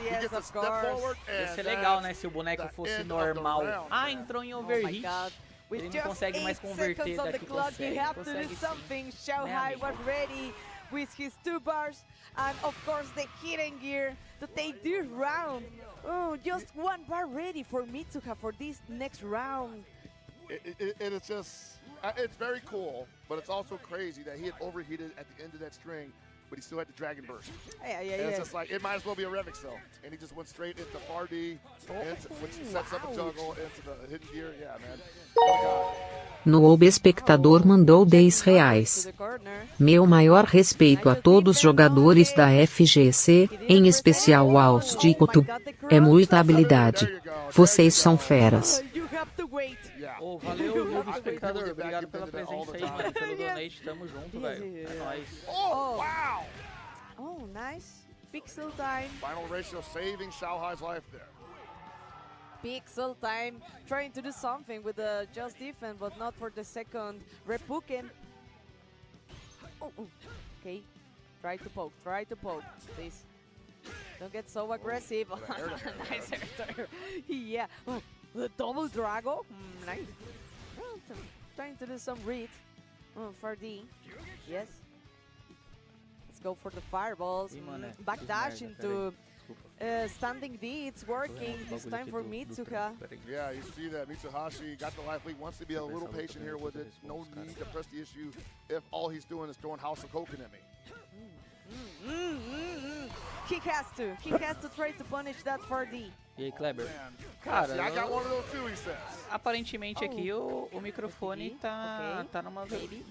He gets a step forward. Ia ser legal, né? Se o boneco fosse normal. Entrou em overhit. Ele não consegue mais converter daqui. You have to do something. Xiaohai was ready with his 2 bars. And of course the hidden gear to take this round. Just 1 bar ready for Mitsuha for this next round. It's just, it's very cool, but it's also crazy that he had overheated at the end of that string, but he still had the Dragon Burst. It's just like, it might as well be a Revix though. And he just went straight into far D, which sets up a juggle into the hidden gear. Yeah, man. Noob Espectador mandou R$10. Meu maior respeito a todos os jogadores da FGC, em especial aos de Kotu. É muita habilidade. Vocês são feras. Valeu, Noob Espectador. Obrigado pela presença aí, mano. Pelo donate. Tamo junto, velho. É nóis. Oh, nice. Pixel time. Final ratio saving Xiaohai's life there. Pixel time, trying to do something with the just defense, but not for the second Repuken. Okay, try to poke, please. Don't get so aggressive. Nice air. Yeah, the double Drago, nice. Trying to do some read for D, yes. Let's go for the fireballs, backdash into standing D, it's working. This time for Mitsuha. Yeah, you see that Mitsuhashi got the life lead, wants to be a little patient here with it. No need to press the issue if all he's doing is throwing House of Koken at me. He has to try to punish that 4D. E aí, Kleber? Cara, I got one of those too, he says. Aparentemente aqui o microfone tá numa volume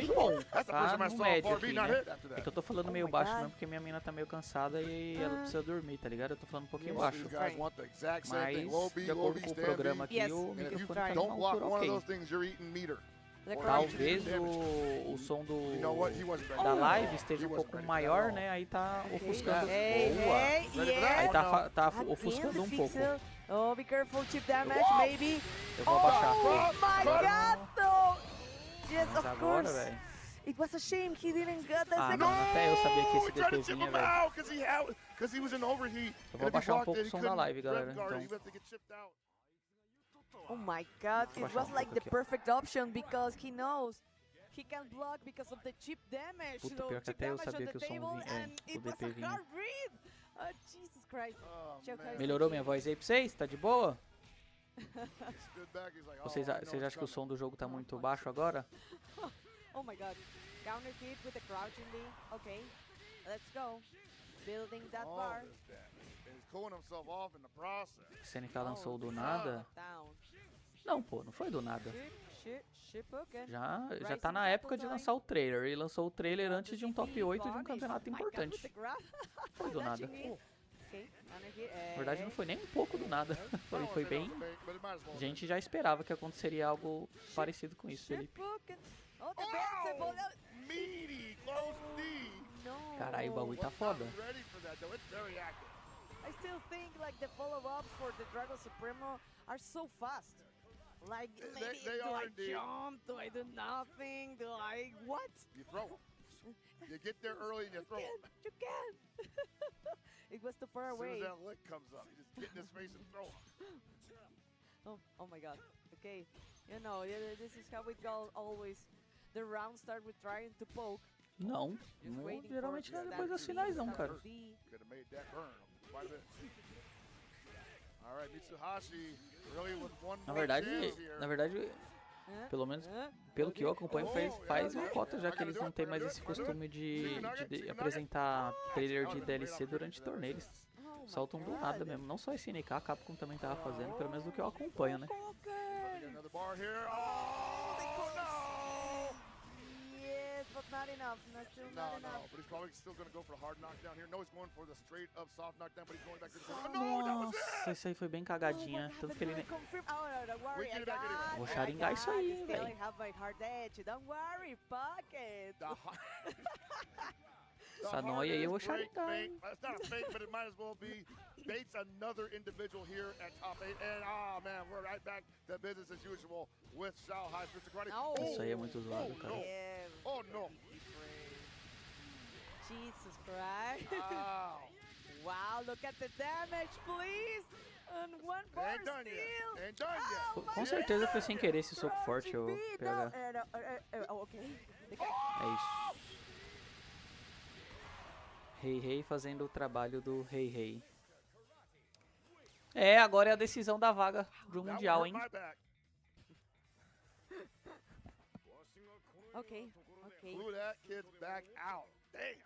bom, tá no médio aqui, né? É que eu tô falando meio baixo mesmo porque minha mina tá meio cansada e ela precisa dormir, tá ligado? Eu tô falando um pouquinho baixo. Mas, de acordo com o programa aqui, o microfone tá numa altura ok. Talvez o som da live esteja um pouco maior, né? Aí tá ofuscando. Aí tá ofuscando um pouco. Oh, be careful, chip damage, maybe. Eu vou abaixar. Oh my God, no! Yes, of course. Velho. It was a shame he didn't get the second. Não, até eu sabia que esse DP vinha, velho. Eu vou abaixar um pouco o som da live, galera. Então. Oh my God, it was like the perfect option because he knows he can block because of the chip damage. Puta, pior que até eu sabia que o som vinha, o DP vinha. Oh, Jesus Christ. Melhorou minha voz aí pra vocês? Tá de boa? Vocês acham que o som do jogo tá muito baixo agora? Oh my god. Counter hit with the crouching B. Okay, let's go. Building that bar. O CNK lançou do nada? Não, pô, não foi do nada. Já tá na época de lançar o trailer. Ele lançou o trailer antes de um top 8 de um campeonato importante. Foi do nada. Na verdade, não foi nem um pouco do nada. Foi bem... A gente já esperava que aconteceria algo parecido com isso, Felipe. Caralho, o bagulho tá foda. I still think like the follow-ups for the Dragon Supremo are so fast. Like maybe do I jump? Do I do nothing? Do I what? You throw. You get there early and you throw. You can. It was too far away. As soon as that lick comes up, you just get in his face and throw. Oh my god. Okay, you know this is how it goes always. The round start with trying to poke. Não, geralmente não é depois das finais não, cara. Na verdade, pelo menos pelo que eu acompanho, faz uma cota já que eles não têm mais esse costume de apresentar trailer de DLC durante torneios. Eles soltam do nada mesmo. Não só esse SNK, a Capcom também tava fazendo, pelo menos do que eu acompanho, né? But not enough, still not enough. But he's probably still going to go for a hard knockdown here. No, he's going for the straight up soft knockdown, but he's going back to the corner. Nossa, isso aí foi bem cagadinha. Tanto que ele nem... Vou charingar isso aí, velho. Don't worry, pocket. Essa noia aí eu vou charingar, hein. That's not a fake, but it might as well be. Bates another individual here at top 8. And, man, we're right back to business as usual with Shao Hai. Isso aí é muito zoado, cara. Oh, no. Jesus Christ. Wow, look at the damage, please. And one bar steal. Com certeza foi sem querer esse soco forte, ô PH. É isso. Rei fazendo o trabalho do Rei. É, agora é a decisão da vaga pro Mundial, hein? Okay. Blew that kid back out. Damn.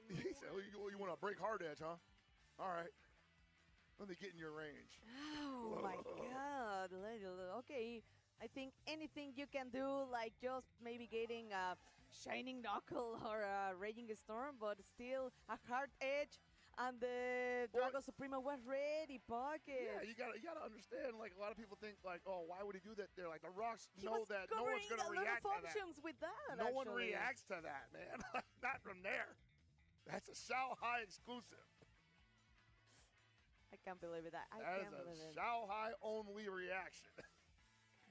He said, oh, you want to break hard edge, huh? All right. Let me get in your range. Oh my god. Okay. I think anything you can do, like just maybe getting a Shining Knuckle or a Raging Storm, but still a hard edge. And the Dragon Supremo was ready, pocket. Yeah, you gotta understand. Like a lot of people think, like, oh, why would he do that? They're like the Rocks know that no one's gonna react to that. With that. No one reacts to that, man. Not from there. That's a Shao Hai exclusive. I can't believe that. That is a Shao Hai only reaction.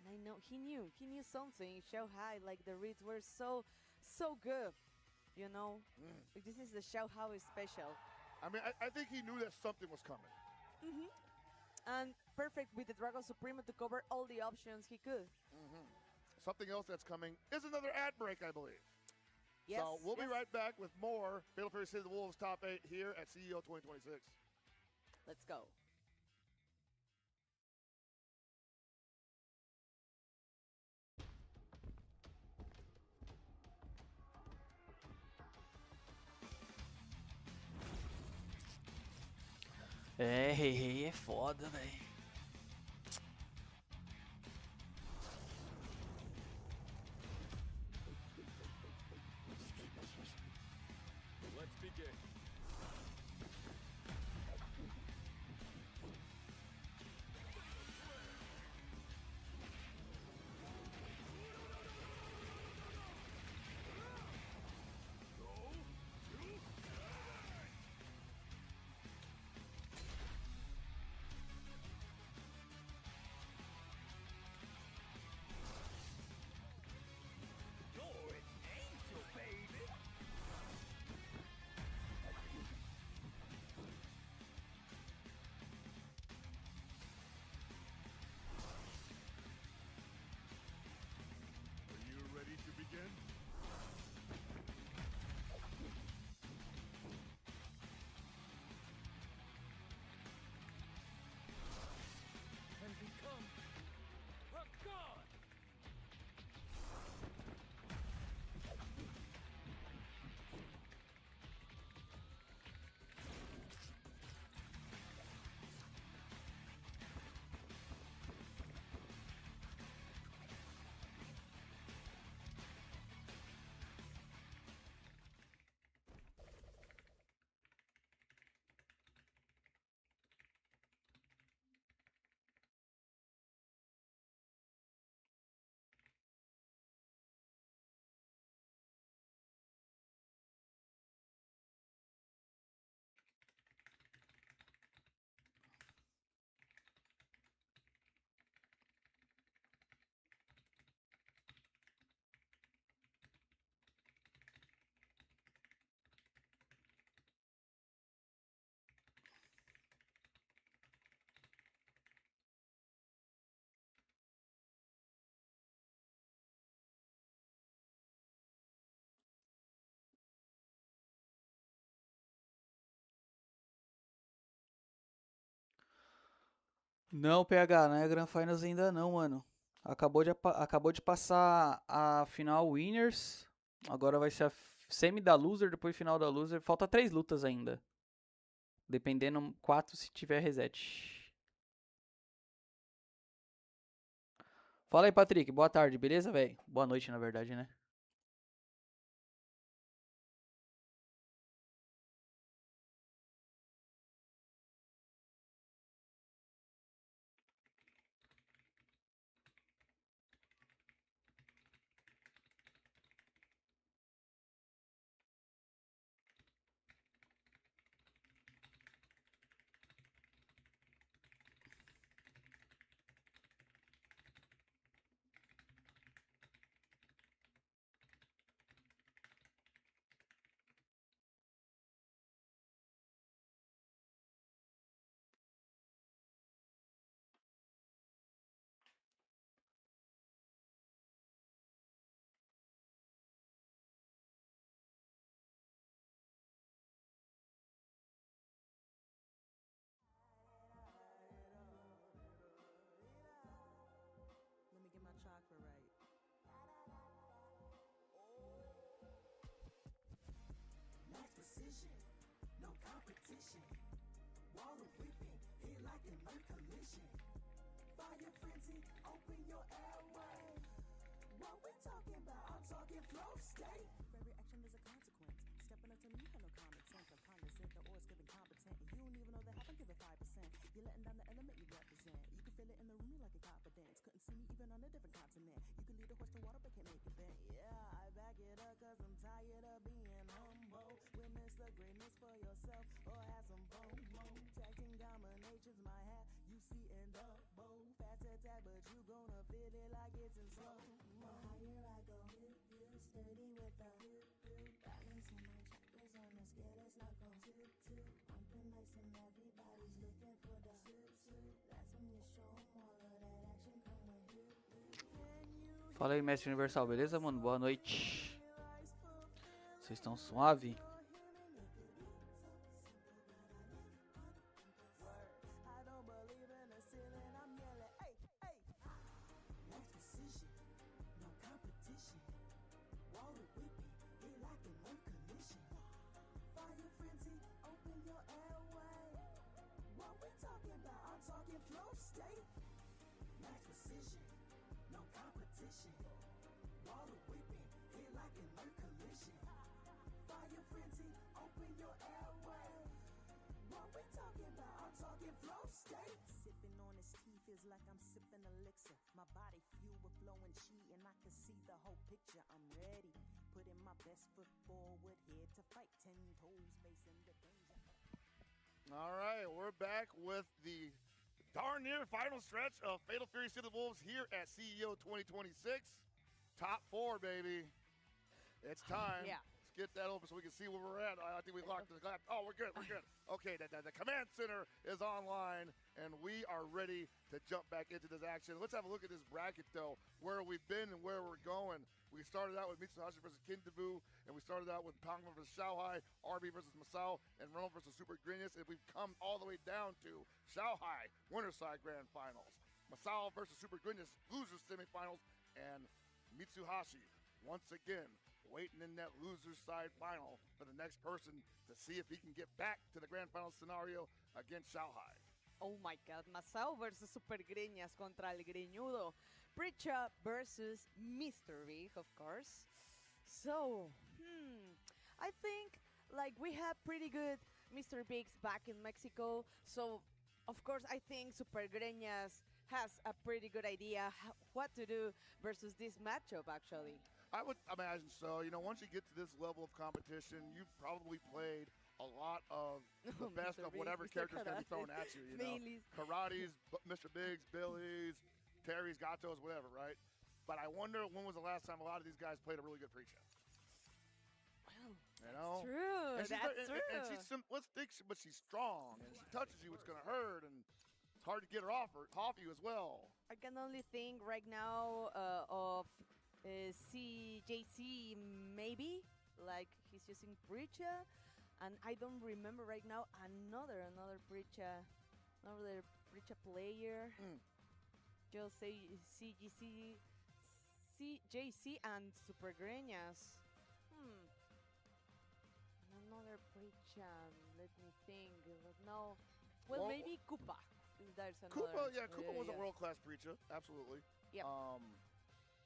I know he knew something. Shao Hai, like the reads were so good, you know. This is the Shao Hai special. I mean, I think he knew that something was coming. And perfect with the Dragon Supremo to cover all the options he could. Something else that's coming is another ad break, I believe. Yes. So we'll be right back with more Fatal Fury City of the Wolves Top 8 here at CEO 2026. Let's go. É, Rei é foda, velho. Não, PH, não é Grand Finals ainda não, mano. Acabou de passar a final Winners. Agora vai ser a semi da Loser, depois final da Loser. Falta 3 lutas ainda. Dependendo, 4 se tiver reset. Fala aí, Patrick. Boa tarde, beleza, velho? Boa noite, na verdade, né? Fire frenzy, open your airway. What we talking about? I'm talking flow state. Every action is a consequence. Stepping up to me, you have no common sense. I'm condescend, the oil's giving competent. You don't even know that happened, give it 5%. You're letting down the element you represent. You can feel it in the room like a confidence. Couldn't see me even on a different continent. You can lead a horse to water, but can't make it bend. Yeah, I back it up, cause I'm tired of being humble. Witness the greatness for yourself, or have some FOMO. Taxing domination's my hat, you see in double. Fast attack, but you gonna feel it like it's in slow. The higher I go, steady with the balance in my chakras on the scale, it's not gon' bumping nice and everybody's looking for the that's when you show 'em all of that action come with. Fala aí, Mestre Universal, beleza, mano? Boa noite. Vocês estão suave? Sipping on his tea feels like I'm sipping elixir. My body fueled with flowing chi, and I can see the whole picture. I'm ready, putting my best foot forward, here to fight 10 toes, facing the danger. All right, we're back with the darn near final stretch of Fatal Fury City of the Wolves here at CEO 2026. Top 4, baby. It's time. Yeah. Get that open so we can see where we're at. I think we locked the glass. Oh, we're good. We're good. Okay, the command center is online, and we are ready to jump back into this action. Let's have a look at this bracket, though, where we've been and where we're going. We started out with Mitsuhashi versus Kindabu, and we started out with Pangman versus Xiaohai, RB versus Masao, and Ronald versus Super Genius, and we've come all the way down to Xiaohai, winner's side grand finals, Masao versus Super Genius, losers semifinals, and Mitsuhashi, once again, waiting in that loser's side final for the next person to see if he can get back to the grand final scenario against Xiaohai. Oh my god, Masao versus Super Greñas contra el Greñudo. Preacher versus Mr. Big, of course. So, I think like we have pretty good Mr. Bigs back in Mexico. So, of course, I think Super Greñas has a pretty good idea what to do versus this matchup, actually. I would imagine so. You know, once you get to this level of competition, you've probably played a lot of the best of whatever character's going to be thrown at you. You know, Karates, Mr. Biggs, Billy's, Terry's, Gatos, whatever, right? But I wonder when was the last time a lot of these guys played a really good preacher. Well, you know? True. And That's true. And she's but she's strong, and she touches you, it's going to hurt, and it's hard to get her off you as well. I can only think right now of CJC, maybe, like he's using Preacher, and I don't remember right now another Preacher Preacher player. Just say CJC and Super Greñas. Another Preacher. Let me think. No. Well, maybe Koopa. There's another. Koopa was a world-class Preacher. Absolutely. Yep.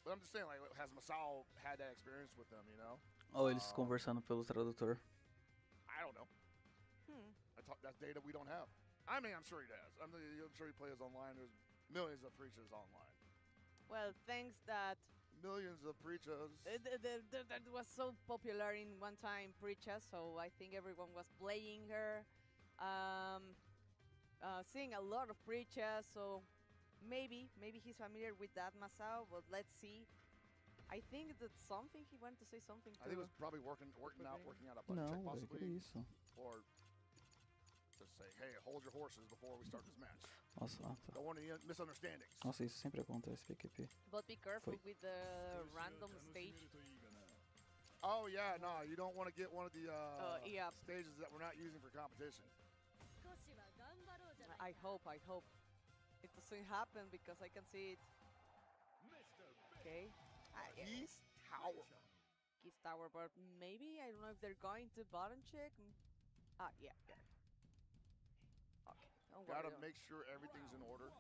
But I'm just saying, like, has Masao had that experience with them, you know? Ou eles conversando pelo tradutor. I don't know. That's data we don't have. I mean, I'm sure he does. I'm sure he plays online. There's millions of Preachers online. Well, thanks that millions of Preachers. That was so popular in one time, Preacher. So I think everyone was playing her, seeing a lot of Preacher. So maybe he's familiar with that Masao. But let's see. I think that's something he wanted to say something. I think it was probably working out a button check possibly, or just say, hey, hold your horses before we start this match. Nossa, Don't want any misunderstandings. Nossa, isso sempre acontece, PQP. But be careful with the random stage. Oh yeah, no, you don't want to get one of the stages that we're not using for competition. I hope it doesn't happen because I can see it. Okay. Geese Tower. Geese Tower, but maybe I don't know if they're going to button check. Yeah. Okay. Gotta make sure everything's in order.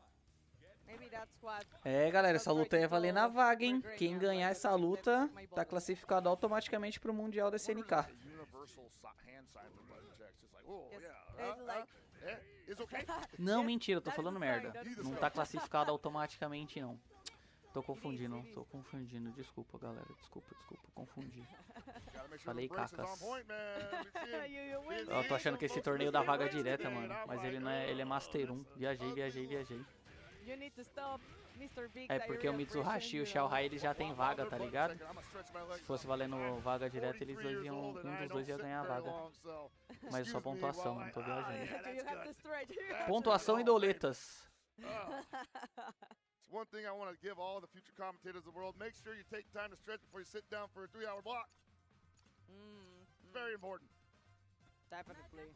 Maybe that's what. Galera, essa luta aí é valer na vaga, hein? Quem ganhar essa luta tá classificado automaticamente pro Mundial da SNK. Não, mentira, eu tô falando merda. Não tá classificado automaticamente, não. Tô confundindo. Desculpa, galera. Desculpa, confundi. Falei cacas. Eu tô achando que esse torneio dá vaga direta, mano. Mas ele não é, ele é Master 1. Viajei. É porque o Mitsuhashi e o Xiaohai eles já tem vaga, tá ligado? Se fosse valendo vaga direta, eles dois iam. Um dos dois ia ganhar a vaga. Mas é só pontuação, não tô viajando. Pontuação e doletas. One thing I want to give all the future commentators of the world, make sure you take time to stretch before you sit down for a 3-hour block. Very important. Definitely.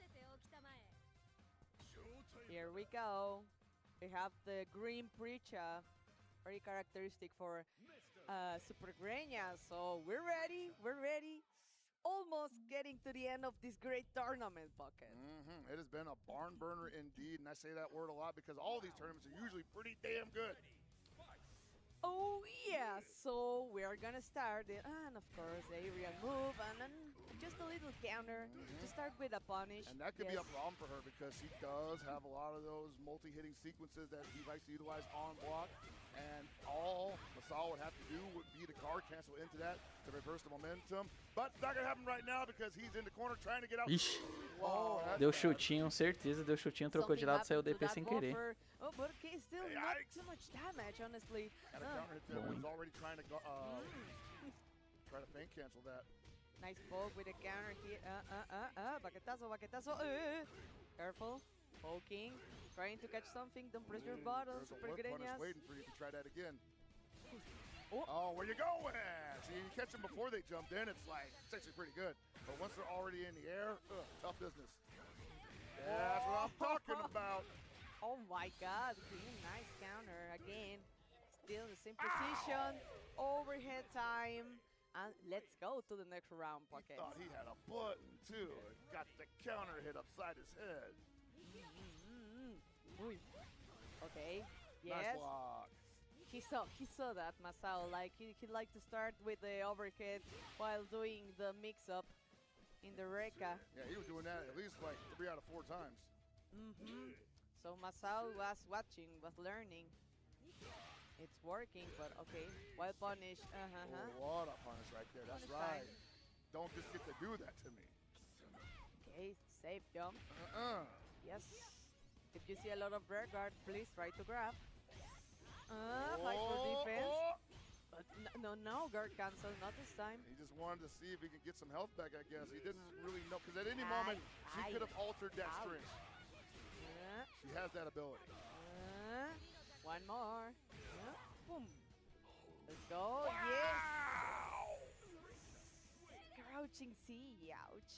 Here we go. We have the green Preacher, very characteristic for Super Greñas. So we're ready. Almost getting to the end of this great tournament, Bucket. It has been a barn burner indeed, and I say that word a lot because all these tournaments are usually pretty damn good. Oh yeah, so we are gonna start it, and of course aerial move, and then just a little counter to start with a punish. And that could be a problem for her because she does have a lot of those multi-hitting sequences that he likes to utilize on block, and all Masao would have to do would be the card cancel into that to reverse the momentum. But it's not gonna happen right now because he's in the corner trying to get out. Ixi, deu chutinho, certeza, deu chutinho, trocou de lado, saiu o DP sem querer. Oh, but okay, still not too much damage, honestly. He's already trying to try to feint cancel that. Nice poke with a counter here. Baquetazo. Careful. Poking. Trying to catch something. Don't press your bottle. Super Greñas. Waiting for you to try that again. Oh, where you going? See, you catch them before they jumped in, it's actually pretty good. But once they're already in the air, tough business. Yeah, that's what I'm talking about. Oh my God, nice counter again. Still the same position, overhead time, and let's go to the next round, Bucket. Thought he had a button too. Got the counter hit upside his head. Okay, yes. Nice block. He saw that, Masao. Like he liked to start with the overhead while doing the mix-up in the Reka. Yeah, he was doing that at least like 3 out of 4 times. So Masao was watching, was learning. It's working, but okay. Wild punish. What a punish right there. That's right. Don't just get to do that to me. Okay, safe jump. Yes. If you see a lot of rear guard, please try to grab. Fight for defense. But no, guard cancel, not this time. He just wanted to see if he could get some health back, I guess. He didn't really know, because at any moment, she could have altered that string. She has that ability. One more. Boom. Let's go. Yes. Crouching C. Ouch.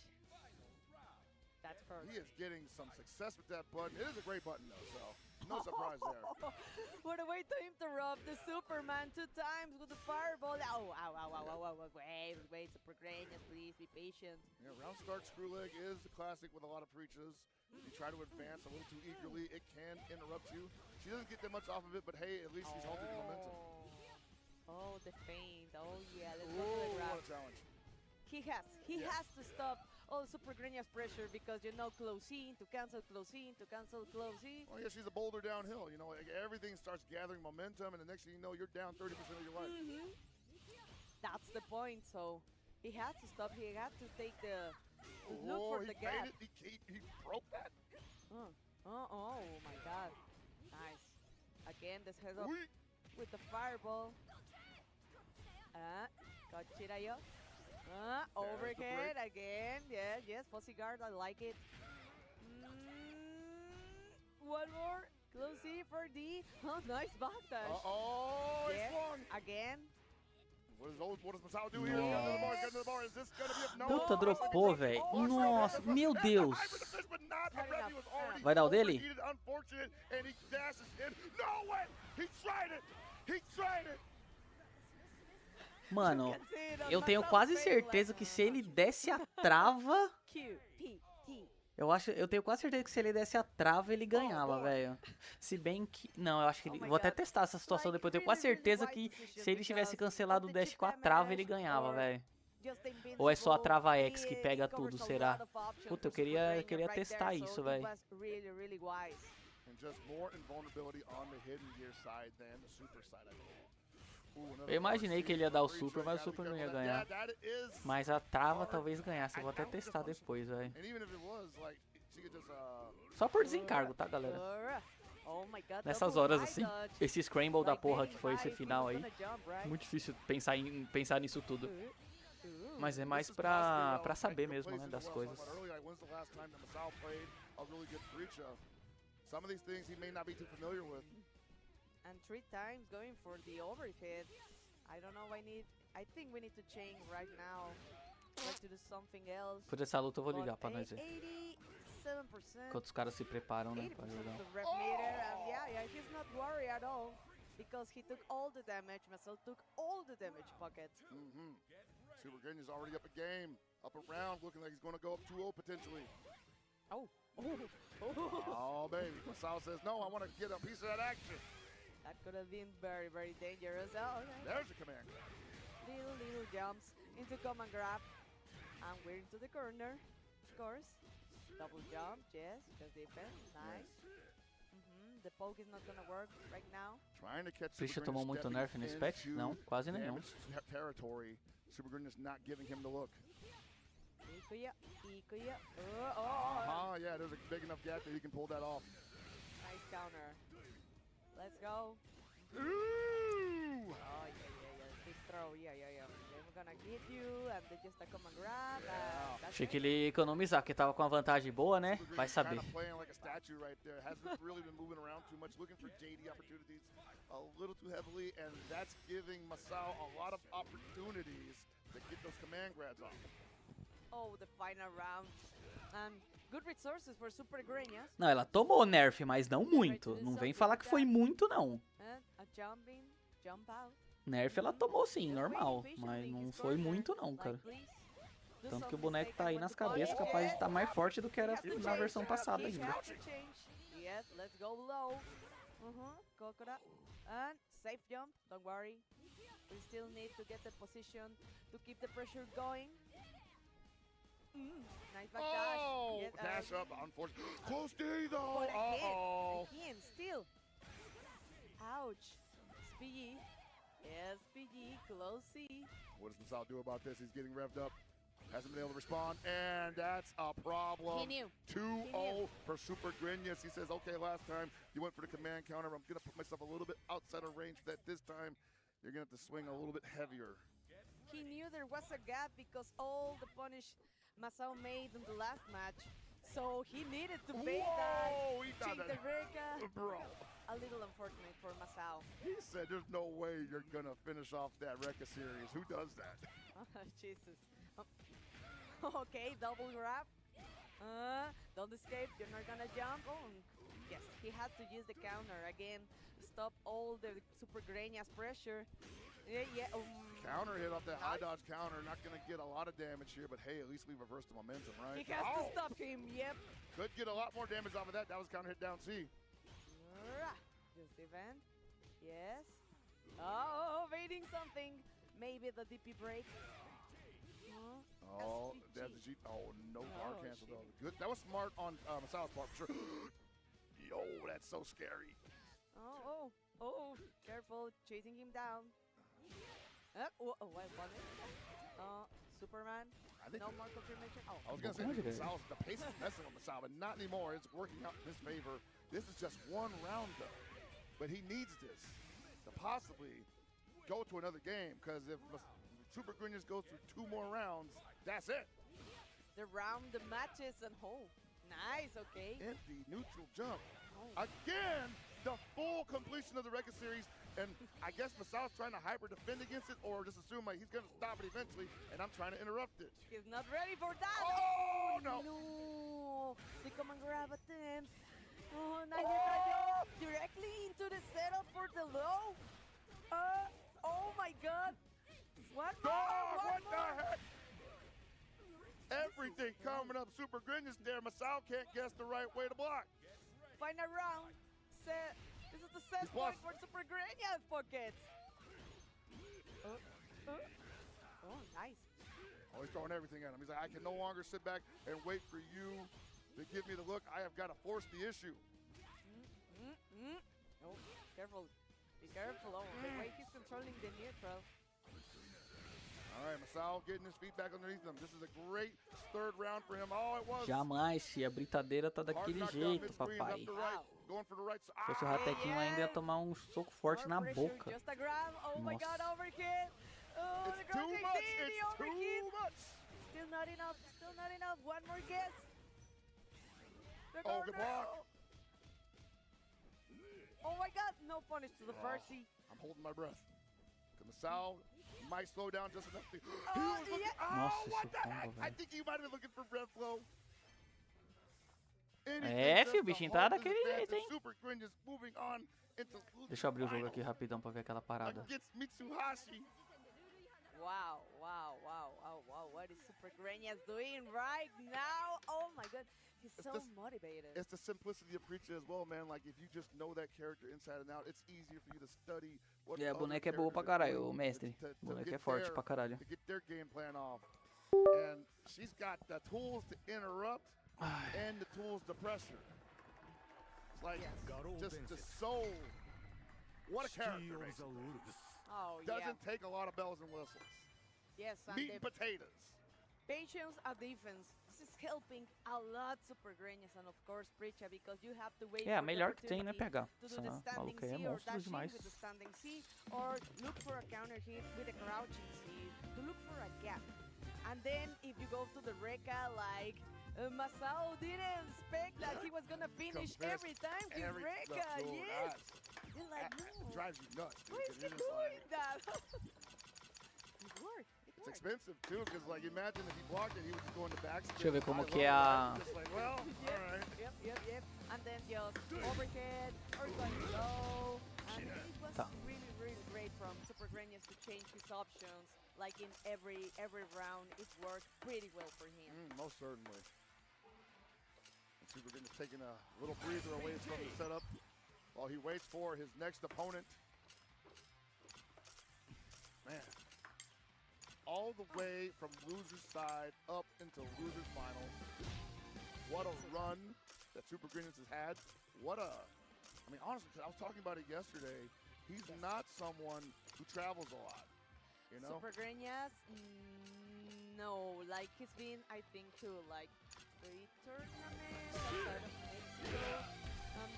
That's first. He is getting some success with that button. It is a great button, though, so no surprise there. What a way to interrupt the Superman 2 times with the fireball. Ow, ow, ow, ow, ow, ow. Wait, Super Granny, please be patient. Yeah, round start screw leg is the classic with a lot of preaches. You try to advance a little too eagerly, it can interrupt you. She doesn't get that much off of it, but hey, at least she's halting the momentum. Oh, the feint. Oh, yeah. Let's go to the grab. What a challenge. He has to stop all Super Granya's pressure because, you know, close in to cancel close in to cancel close in. Oh, yeah, she's a boulder downhill. You know, like everything starts gathering momentum, and the next thing you know, you're down 30% of your life. That's the point. So he has to stop. He had to take the look for the gap. He broke that. Oh my God. Nice. Again, this head up with the fireball. Got Chirayo. Overhead again. Yes, Fuzzy Guard. I like it. One more. Close E for D. Oh, nice backdash. It's swung. Again. What does Masao do here? Get to the bar. Is this gonna be a no? Puta, dropou, velho. Nossa, meu Deus. Vai dar o dele? Mano, eu tenho quase certeza que se ele desse a trava... Eu tenho quase certeza que se ele desse a trava, ele ganhava, velho. Se bem que... Não, eu acho que ele... Vou até testar essa situação depois. Eu tenho quase certeza que se ele tivesse cancelado o dash com a trava, ele ganhava, velho. Ou é só a trava X que pega tudo, será? Puta, eu queria testar isso, velho. Eu imaginei que ele ia dar o super, mas o super não ia ganhar. Mas a trava talvez ganhasse. Eu vou até testar depois, velho. Só por desencargo, tá, galera? Nessas horas assim, esse scramble da porra que foi esse final aí, muito difícil pensar nisso tudo. Mas é mais pra saber mesmo, né, das coisas. Some of these things he may not be too familiar with. And 3 times going for the overhead. I don't know. I think we need to change right now. Try to do something else. Por essa luta eu vou ligar pra nós ver. 87%. Enquanto os caras se preparam, né, pra jogar. Yeah, he's not worried at all. Because he took all the damage. Masao took all the damage pocket. Super Granya's already up a game. Up a round, looking like he's going to go up 2-0 potentially. Oh, baby. Masao says, no, I want to get a piece of that action. That could have been very, very dangerous. Oh, okay. There's the command. Little jumps into command grab. And we're into the corner, of course. Double jump, yes, just defense. Nice. The poke is not gonna work right now. Trying to catch Prisha tomou muito nerf nesse patch? Não, quase nenhum. Territory. Super Granya's not giving him the look. Ikuya. Yeah, there's a big enough gap that he can pull that off. Nice counter. Let's go. Ooh! Oh, yeah. This throw, yeah. Then we're gonna hit you, and then just a come and grab. Achei que ele ia economizar, porque tava com uma vantagem boa, né? Vai saber. Playing like a statue right there. Hasn't really been moving around too much, looking for JD opportunities a little too heavily, and that's giving Masao a lot of opportunities to get those command grabs off. Oh, the final round. Good resources for Super Granias. Não, ela tomou nerf, mas não muito. Não vem falar que foi muito, não. Jump out. Nerf ela tomou sim, normal. Mas não foi muito, não, cara. Tanto que o boneco tá aí nas cabeças, capaz de estar mais forte do que era na versão passada ainda. Yes, let's go low. Kokora. And safe jump, don't worry. We still need to get the position to keep the pressure going. Nice back dash. Oh, yes, dash up, unfortunately. Close D though. Again, still. Ouch. SPG. Yes, SPG, close C. What does Masao do about this? He's getting revved up. Hasn't been able to respond, and that's a problem. He knew. 2-0 for Super Granias. He says, okay, last time you went for the command counter. I'm going to put myself a little bit outside of range for that this time. You're going to have to swing a little bit heavier. He knew there was a gap because all the punish Masao made in the last match. So he needed to bait that. Check the Reka. Bro. A little unfortunate for Masao. He said there's no way you're going to finish off that Reka series. Who does that? Jesus. Okay, double grab. Don't escape. You're not gonna jump. Oh, yes. He had to use the counter again. Stop all the Super Greñas pressure. Yeah. Counter hit off that high dodge counter. Not going to get a lot of damage here, but hey, at least we reversed the momentum, right? He has to stop him, yep. Could get a lot more damage off of that. That was counter hit down C. Just defend. Yes. Oh, waiting something. Maybe the DP break. Oh, that's the G. Oh, no bar cancel though. Good. That was smart on Masao's part for sure. Yo, that's so scary. Oh, careful, chasing him down. Superman. No more confirmation. Oh, I was gonna say the pace is messing with Masao, but not anymore. It's working out in his favor. This is just one round though, but he needs this to possibly go to another game. Because if Super Greñas go through 2 more rounds, that's it. The matches and nice. Okay. Empty neutral jump. Again, the full completion of the record series. And I guess Masao's trying to hyper defend against it, or just assume like he's gonna stop it eventually, and I'm trying to interrupt it. He's not ready for that. Oh no! They come and grab at him. Directly into the setup for the low. Oh my God! One more! What the heck? Everything coming up Super Greñas there. Masao can't guess the right way to block. Final round. Set. This is the set point for Super Greñas, Pockets. Nice. Oh, he's throwing everything at him. He's like, I can no longer sit back and wait for you to give me the look. I have got to force the issue. Oh, careful. Be careful. Oh, the way he's controlling the neutral. All right, Masao getting his feet back underneath him. This is a great 3rd round for him. Oh, it was. Jamais, a britadeira tá daquele jeito, papai. Se fosse o Ratequinho ainda ia tomar um soco forte na boca. Just a grab. Oh my God, overhit. Oh, it's too much. It's too much. Still not enough. Still not enough. One more guess. Oh, good block. Oh my God, no punish to the Percy. I'm holding my breath. Masao might slow down just enough to. What the heck? I think he might have been looking for breath flow. Filho, o bichinho tá daquele jeito, hein? Super Greñas moving on into Deixa eu abrir o jogo aqui rapidão pra ver aquela parada. Against Mitsuhashi. Wow. What is Super Greñas doing right now? Oh my God. He's so motivated. It's the simplicity of Preacher as well, man. Like, if you just know that character inside and out, it's easier for you to study what a boneca é boa pra caralho, mestre. Boneca é forte pra caralho. To get their game plan off. And she's got the tools to interrupt and the tools to pressure. It's like, just so... What a character, basically. Oh, Doesn't take a lot of bells and whistles. Yes, meat and potatoes. Patience and defense. This is helping a lot Super Greñas and of course Preacher because you have to wait a melhor que tem, né, PH? Essa maluca aí é monstro demais. With the standing C, or look for a counter hit with a crouching C to look for a gap. And then if you go to the Reka, like Masao didn't expect that he was gonna finish every time with Reka. Yes. You're like, no. It drives you nuts. Why is he doing that? It worked. It's expensive too, because like imagine if he blocked it, he would just go into backspin. Deixa eu ver como que é a... Like, well, alright. Yep. And then just overhead or going low. And it was really great from Super Greñas to change his options. Like in every round, it worked pretty well for him. Most certainly. And Super Greñas taking a little breather away from the setup while he waits for his next opponent. Man. All the way from loser's side up into loser's final. What a run that Super Greñas has had. I mean, honestly, I was talking about it yesterday. He's not someone who travels a lot, you know? Super Greñas, no. Like, he's been, I think, to like 3 tournaments outside of Mexico.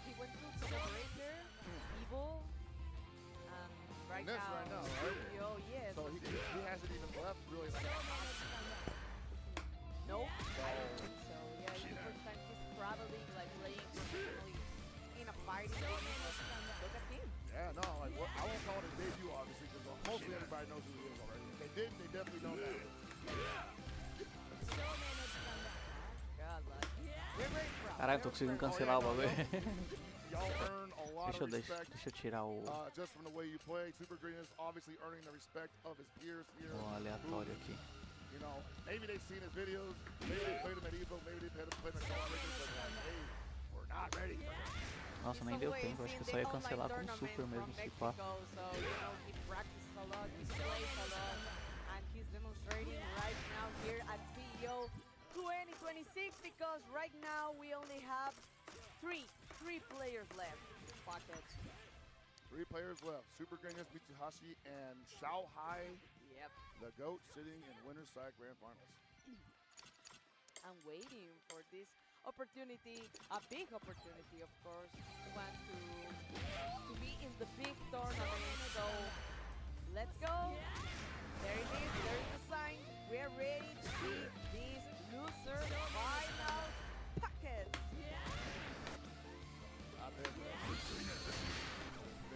He went to Separator, Evil. Right now, right? Oh, yes. So he hasn't even left really. Nope, I don't think so. Yeah, it's the first time he's probably like playing professionally in a party. Look at him. Yeah, no, like I won't call it his debut, obviously, because mostly everybody knows who he is already. If they didn't, they definitely know that. God, like. Caralho, tô conseguindo cancelar o bagulho. Deixa eu tirar o aleatório aqui. You know, maybe they've seen his videos, maybe they played him at Evo, maybe they've had him play McDonald's, but like, hey, we're not ready. Nossa, nem deu tempo, acho que eu só ia cancelar com o super mesmo, se pá. Here at CEO 2026 because right now we only have three players left. Pocket. 3 players left. Super Greatness, Mitsuhashi, and Xiaohai. Yep. The GOAT sitting in winner's side grand finals. I'm waiting for this opportunity, a big opportunity, of course. We want to be in the big tournament. So let's go. There it is. There is the sign. We're ready to see these loser final packets.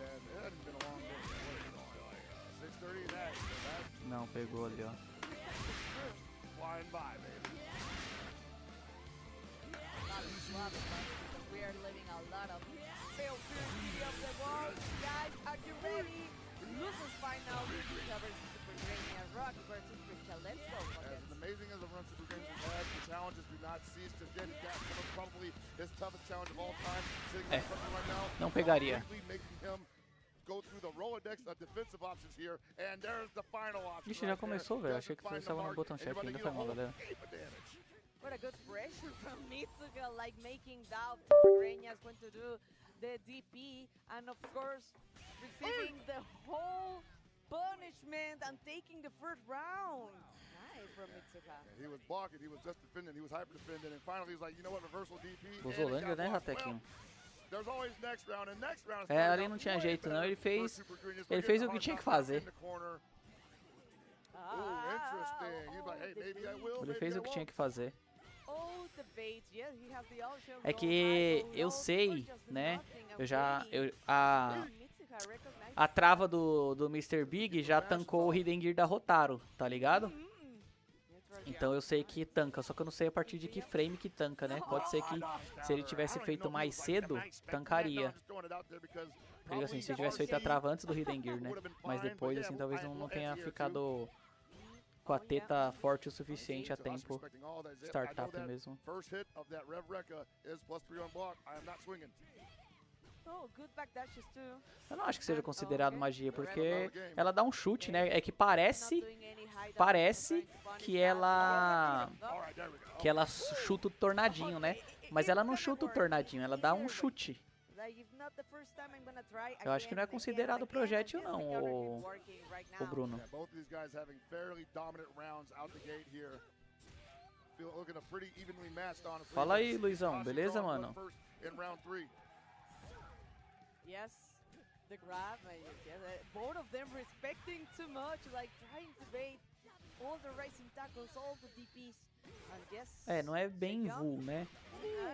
Man, it hasn't been a long day. 6:30 that. Não, pegou ali, ó. Flying by, baby. Love it, because we are living a lot of fail-free of the world. Guys, are you ready? Losers final. Rifa versus Super Grania, Rock versus Richa. Let's go. As amazing as the run Super Greatness has had, the challenges do not cease to get it. Probably his toughest challenge of all time. Sitting on something right now. Não pegaria. Making him go through the Rolodex of defensive options here, and there's the final option. Ixi, já começou, velho. Achei que estava no botão chefe ainda, foi mal, galera. What a good pressure from Mitsuka, like making doubt Super Grania is going to do the DP, and of course, receiving the whole punishment and taking the first round. Nice from Mitsuka. He was blocking, he was just defending, he was hyper defending, and finally he's like, you know what, reversal DP. Usou Langer, né, Ratequinho? There's always next round, and next round. É, ali não tinha jeito não, ele fez o que tinha que fazer. Ele fez o que tinha que fazer. É que eu sei, né? A trava do Mr. Big já tancou o Hidden Gear da Rotaro, tá ligado? Então eu sei que tanca, só que eu não sei a partir de que frame que tanca, né? Pode ser que se ele tivesse feito mais cedo, tancaria. Porque assim, se ele tivesse feito a trava antes do Hidden Gear, né? Mas depois, assim, talvez não tenha ficado com a teta forte o suficiente a tempo. Startup mesmo. Eu não acho que seja considerado magia, porque ela dá um chute, né? É que parece que ela chuta o tornadinho, né? Mas ela não chuta o tornadinho, ela dá um chute. Eu acho que não é considerado projétil não, o Bruno. Fala aí, Luizão, beleza, mano? Yes, the grab, both of them respecting too much, like trying to bait all the racing tackles, all the DPs, and yes. É, não é bem vul, né?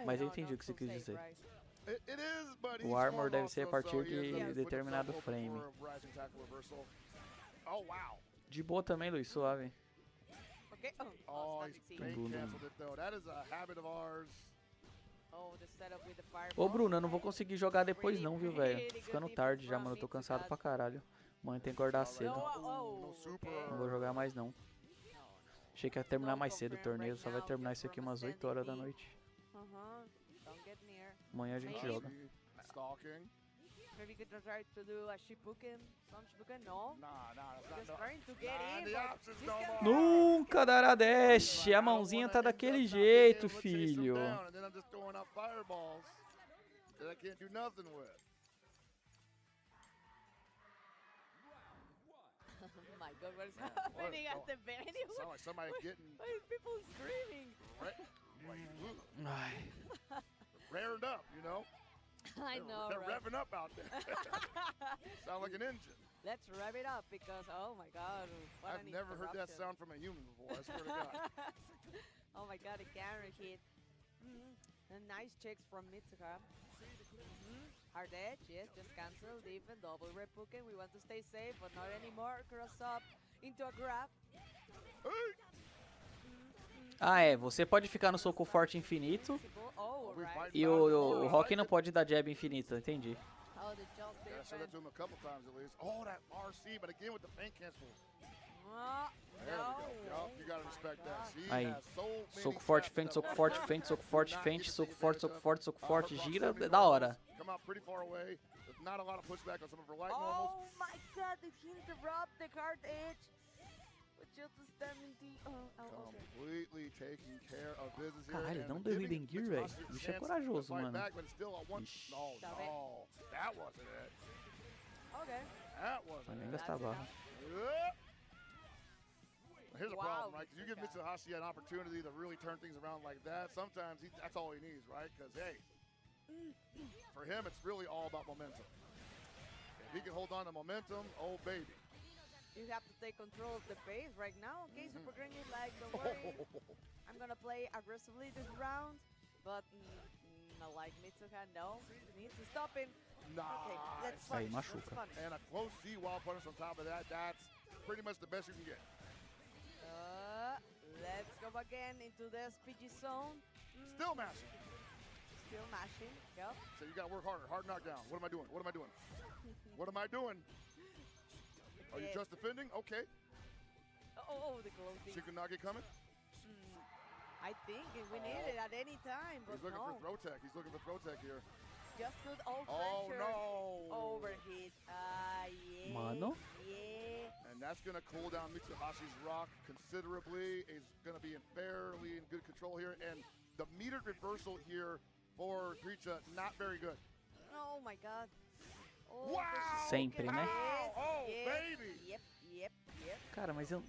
Mas eu entendi o que você quis dizer. O armor deve ser a partir de determinado frame. De boa também, Luiz, suave. Okay. Ô Bruno, eu não vou conseguir jogar depois não, viu, velho? Tá ficando tarde já, mano, eu tô cansado pra caralho. Amanhã tem que acordar cedo. Não vou jogar mais não. Achei que ia terminar mais cedo o torneio, só vai terminar isso aqui umas 8 horas da noite. Amanhã a gente joga. Maybe you could try to do a Shipuken, some Shipuken, no? Just trying to get in, Nunca dará dash, a mãozinha tá daquele jeito, filho. My God, what is happening at the venue? Sound like somebody getting... Why is people screaming? Rared up, you know? I know, They're right? revving up out there. Sound like an engine. Let's rev it up because, oh my God. I've never heard that sound from a human before, I swear to God. Oh my God, a camera hit. And nice checks from Mitsuka. Hard edge, yes, just cancel, even double repuken. We want to stay safe, but not anymore. Cross up into a grab. Ah, é. Você pode ficar no soco forte infinito. E o Rock não pode dar jab infinita, entendi. Yeah, I said that to him a couple times at least. Oh, that RC, but again with the feint cancel. There we go. Yup, you gotta respect that. See, Aí, has so many soco forte, feint, soco forte, feint, soco forte, feint, soco forte, soco forte, soco forte, gira, é da hora. Come out pretty far away. There's not a lot of pushback on some of her light normals. Oh my god, did he interrupt the card edge? Just standing the... Completely taking care of business here. Caralho, não deu hidden gear, velho. O bicho é corajoso, mano. Ixi. No, that wasn't it. Okay. That wasn't Vai nem it. gastar barra. Here's a problem, right? Because you give Mitsuhashi an opportunity to really turn things around like that. Sometimes that's all he needs, right? Because, hey, for him, it's really all about momentum. If he can hold on to momentum, oh, baby. You have to take control of the pace right now. Okay, Super Granny, like, don't worry. I'm going to play aggressively this round. But, not like Mitsuha, no. Needs to stop him. Nice. Okay, that's fun. Aí, machuca. And a close C wall punish on top of that. That's pretty much the best you can get. Let's go again into the SPG zone. Still mashing. Still mashing, yep. So you gotta work harder. Hard knockdown. What am I doing? What am I doing? What am I doing? Are you just defending? Okay. Oh, the closing. Shikunage coming? I think we need it at any time, but he's looking for throw tech. He's looking for throw tech here. Just good old Oh, pressure. no. Overhit. Yeah. Mano. Yeah. And that's going to cool down Mitsuhashi's rock considerably. He's going to be in fairly in good control here. And the metered reversal here for Gricha, not very good. Oh, my God. Oh, wow! Sempre, né? Oh, baby! Yep. Cara, mas eu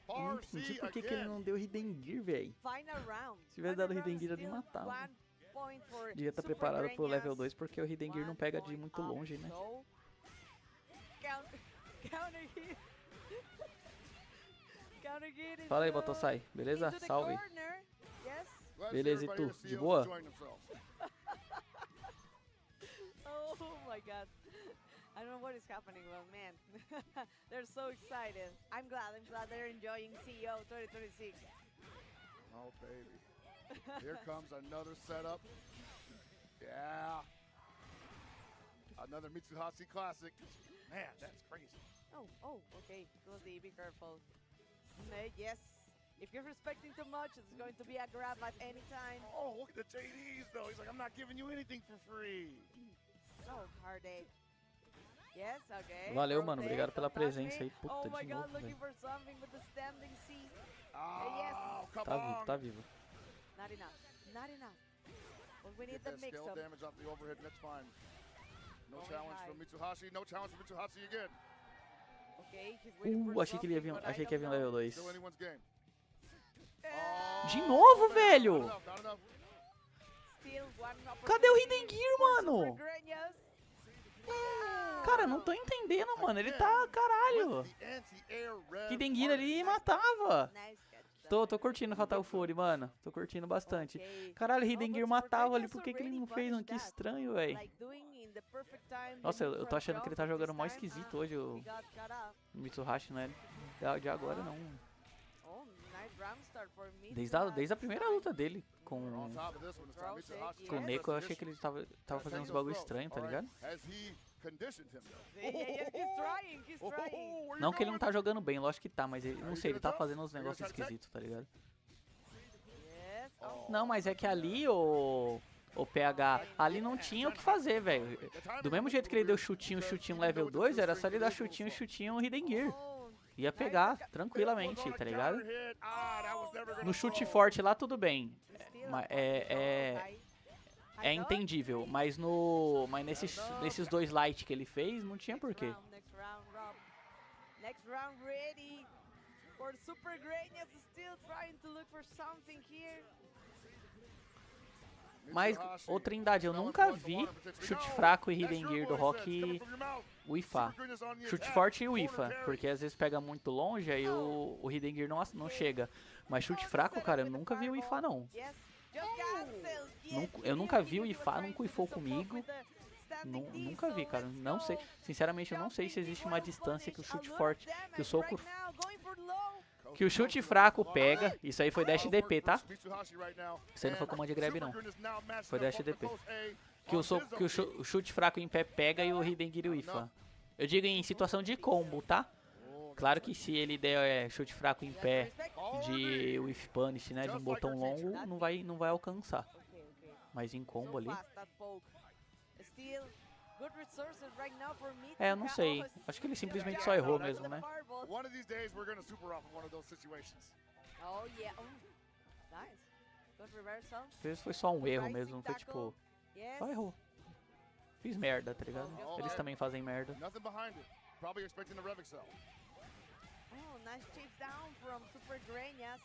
não entendi por que ele não deu hidden gear, velho. Se tivesse dado hidden gear, ele matava. Devia estar preparado pro level 2, porque o hidden gear não pega de muito longe, né? Fala aí, Botosai. Beleza? Salve. Beleza, e tu? De boa? Oh my god. I don't know what is happening, but man, they're so excited. I'm glad they're enjoying CEO 2026. Oh, baby. Here comes another setup. Yeah. Another Mitsuhashi classic. Man, that's crazy. Oh, okay. Closey, be careful. Yes. If you're respecting too much, it's going to be a grab at any time. Oh, look at the JDs, though. He's like, I'm not giving you anything for free. Oh, hard edge. Yes, okay. Valeu, mano. Obrigado pela presença aí. Puta, de novo, velho. Tá vivo, tá vivo. Not enough. Well, we need the mix scale up. damage off the overhead, and that's fine. No challenge from Mitsuhashi. No challenge from Mitsuhashi again. Okay, he's waiting for achei que ia vir level 2. Still anyone's game. De novo, velho! Cadê o hidden gear, mano? Cara, não tô entendendo, mano. Ele tá, caralho. Hidden gear ali matava. Tô curtindo Fatal Fury, mano. Tô curtindo bastante. Caralho, Hidden Gear matava ali. Por que ele não fez? Que estranho, velho. Nossa, eu tô achando que ele tá jogando mó esquisito hoje, o Mitsuhashi, né? De agora, não. Desde a primeira luta dele com o Neko, eu achei que ele tava fazendo uns bagulho estranho, tá ligado? Não que ele não tá jogando bem, lógico que tá, mas ele, não sei, ele tá fazendo uns negócios esquisitos, tá ligado? Não, mas é que ali, o PH, ali não tinha o que fazer, velho. Do mesmo jeito que ele deu chutinho level 2, era só ele dar chutinho Hidden Gear. Ia pegar tranquilamente, tá ligado? No chute forte lá, tudo bem. É entendível, mas nesses dois light que ele fez, não tinha porquê. Next round ready for Super Granny, still trying to look for something here. Mas, ô Trindade, eu nunca vi chute fraco e Hidden Gear do Rock whiffar. Chute forte e whiffa, porque às vezes pega muito longe, aí o Hidden Gear não chega. Mas chute fraco, cara, eu nunca vi whiffar, não. Eu nunca vi whiffar, nunca whiffou comigo. Nunca vi, cara. Não sei. Sinceramente, eu não sei se existe uma distância que o chute forte, que o soco Que o chute fraco pega. Isso aí foi dash DP, tá? Isso aí não foi comando grab, não. Foi dash DP. Que o chute fraco em pé pega e o Hidengiri whiffa. Eu digo em situação de combo, tá? Claro que se ele der chute fraco em pé de whiff punish, né? De um botão longo, não vai alcançar. Mas em combo ali... eu não sei. Acho que ele simplesmente só errou mesmo, né? Às vezes foi só um erro mesmo, não foi tipo... Só errou. Fiz merda, tá ligado? Eles também fazem merda. Oh, nice chase down from Super Greñas.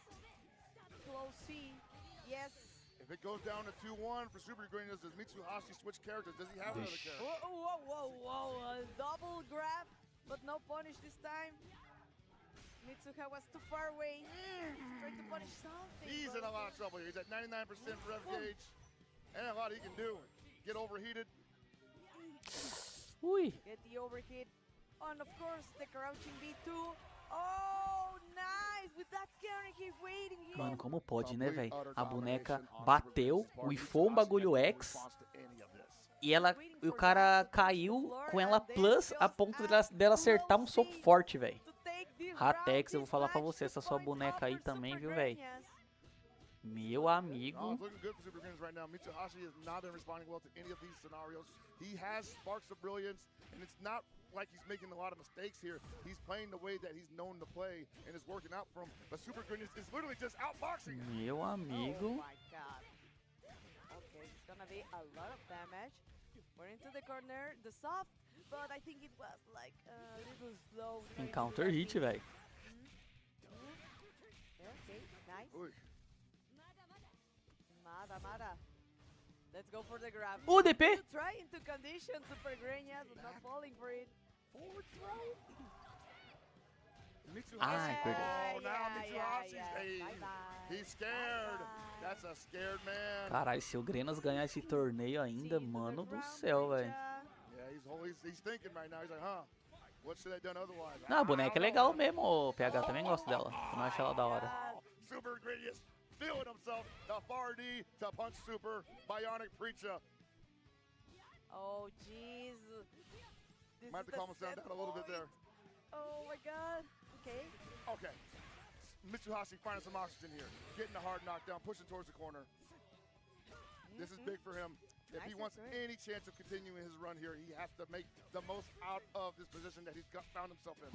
Close C. Yes. If it goes down to 2-1 for Super Greñas, does Mitsuhashi switch characters? Does he have another character? Whoa. A double grab, but no punish this time. Mitsuha was too far away. Trying to punish something. He's in a lot of trouble here. He's at 99% rev gauge. And a lot he can do. Get overheated. Get the overheat. And of course, the crouching B2. Oh, nice! With that counter keep waiting here. Mano, como pode, né, velho? A boneca bateu, whiffou um bagulho X. E o cara caiu com ela plus a ponto dela acertar um soco forte, velho. Ratex, eu vou falar pra você, essa sua boneca aí também, viu, velho? Meu amigo. Like he's making a lot of mistakes here. He's playing the way that he's known to play and it's working out for him. But Super Greñas is literally just outboxing him. Meu amigo. Oh my god. Okay, it's gonna be a lot of damage. We're into the corner, the soft, but I think it was like a little slow. Encounter hit, velho. Okay, nice. Mara. Let's go for the grab. DP. Trying to condition Super Greñas, but not falling for it. Forward throw. Ai, perdeu. Oh, now Mitsuhashi's he's scared. That's a scared man. Caralho, se o Grenas ganhar esse torneio ainda, mano do céu, velho. Yeah, he's thinking right now. He's like, huh? What should I done otherwise? Não, a boneca é legal mesmo, o PH também gosta dela. Eu acho ela da hora. Super Greñas feeling himself. The far D to punch Super. Bionic Preacher. Oh, jeez. Might have to calm him down a little bit there. Oh my god. Okay. Mitsuhashi finding some oxygen here. Getting a hard knockdown, pushing towards the corner. This is big for him. If he wants any chance of continuing his run here, he has to make the most out of this position that he's found himself in.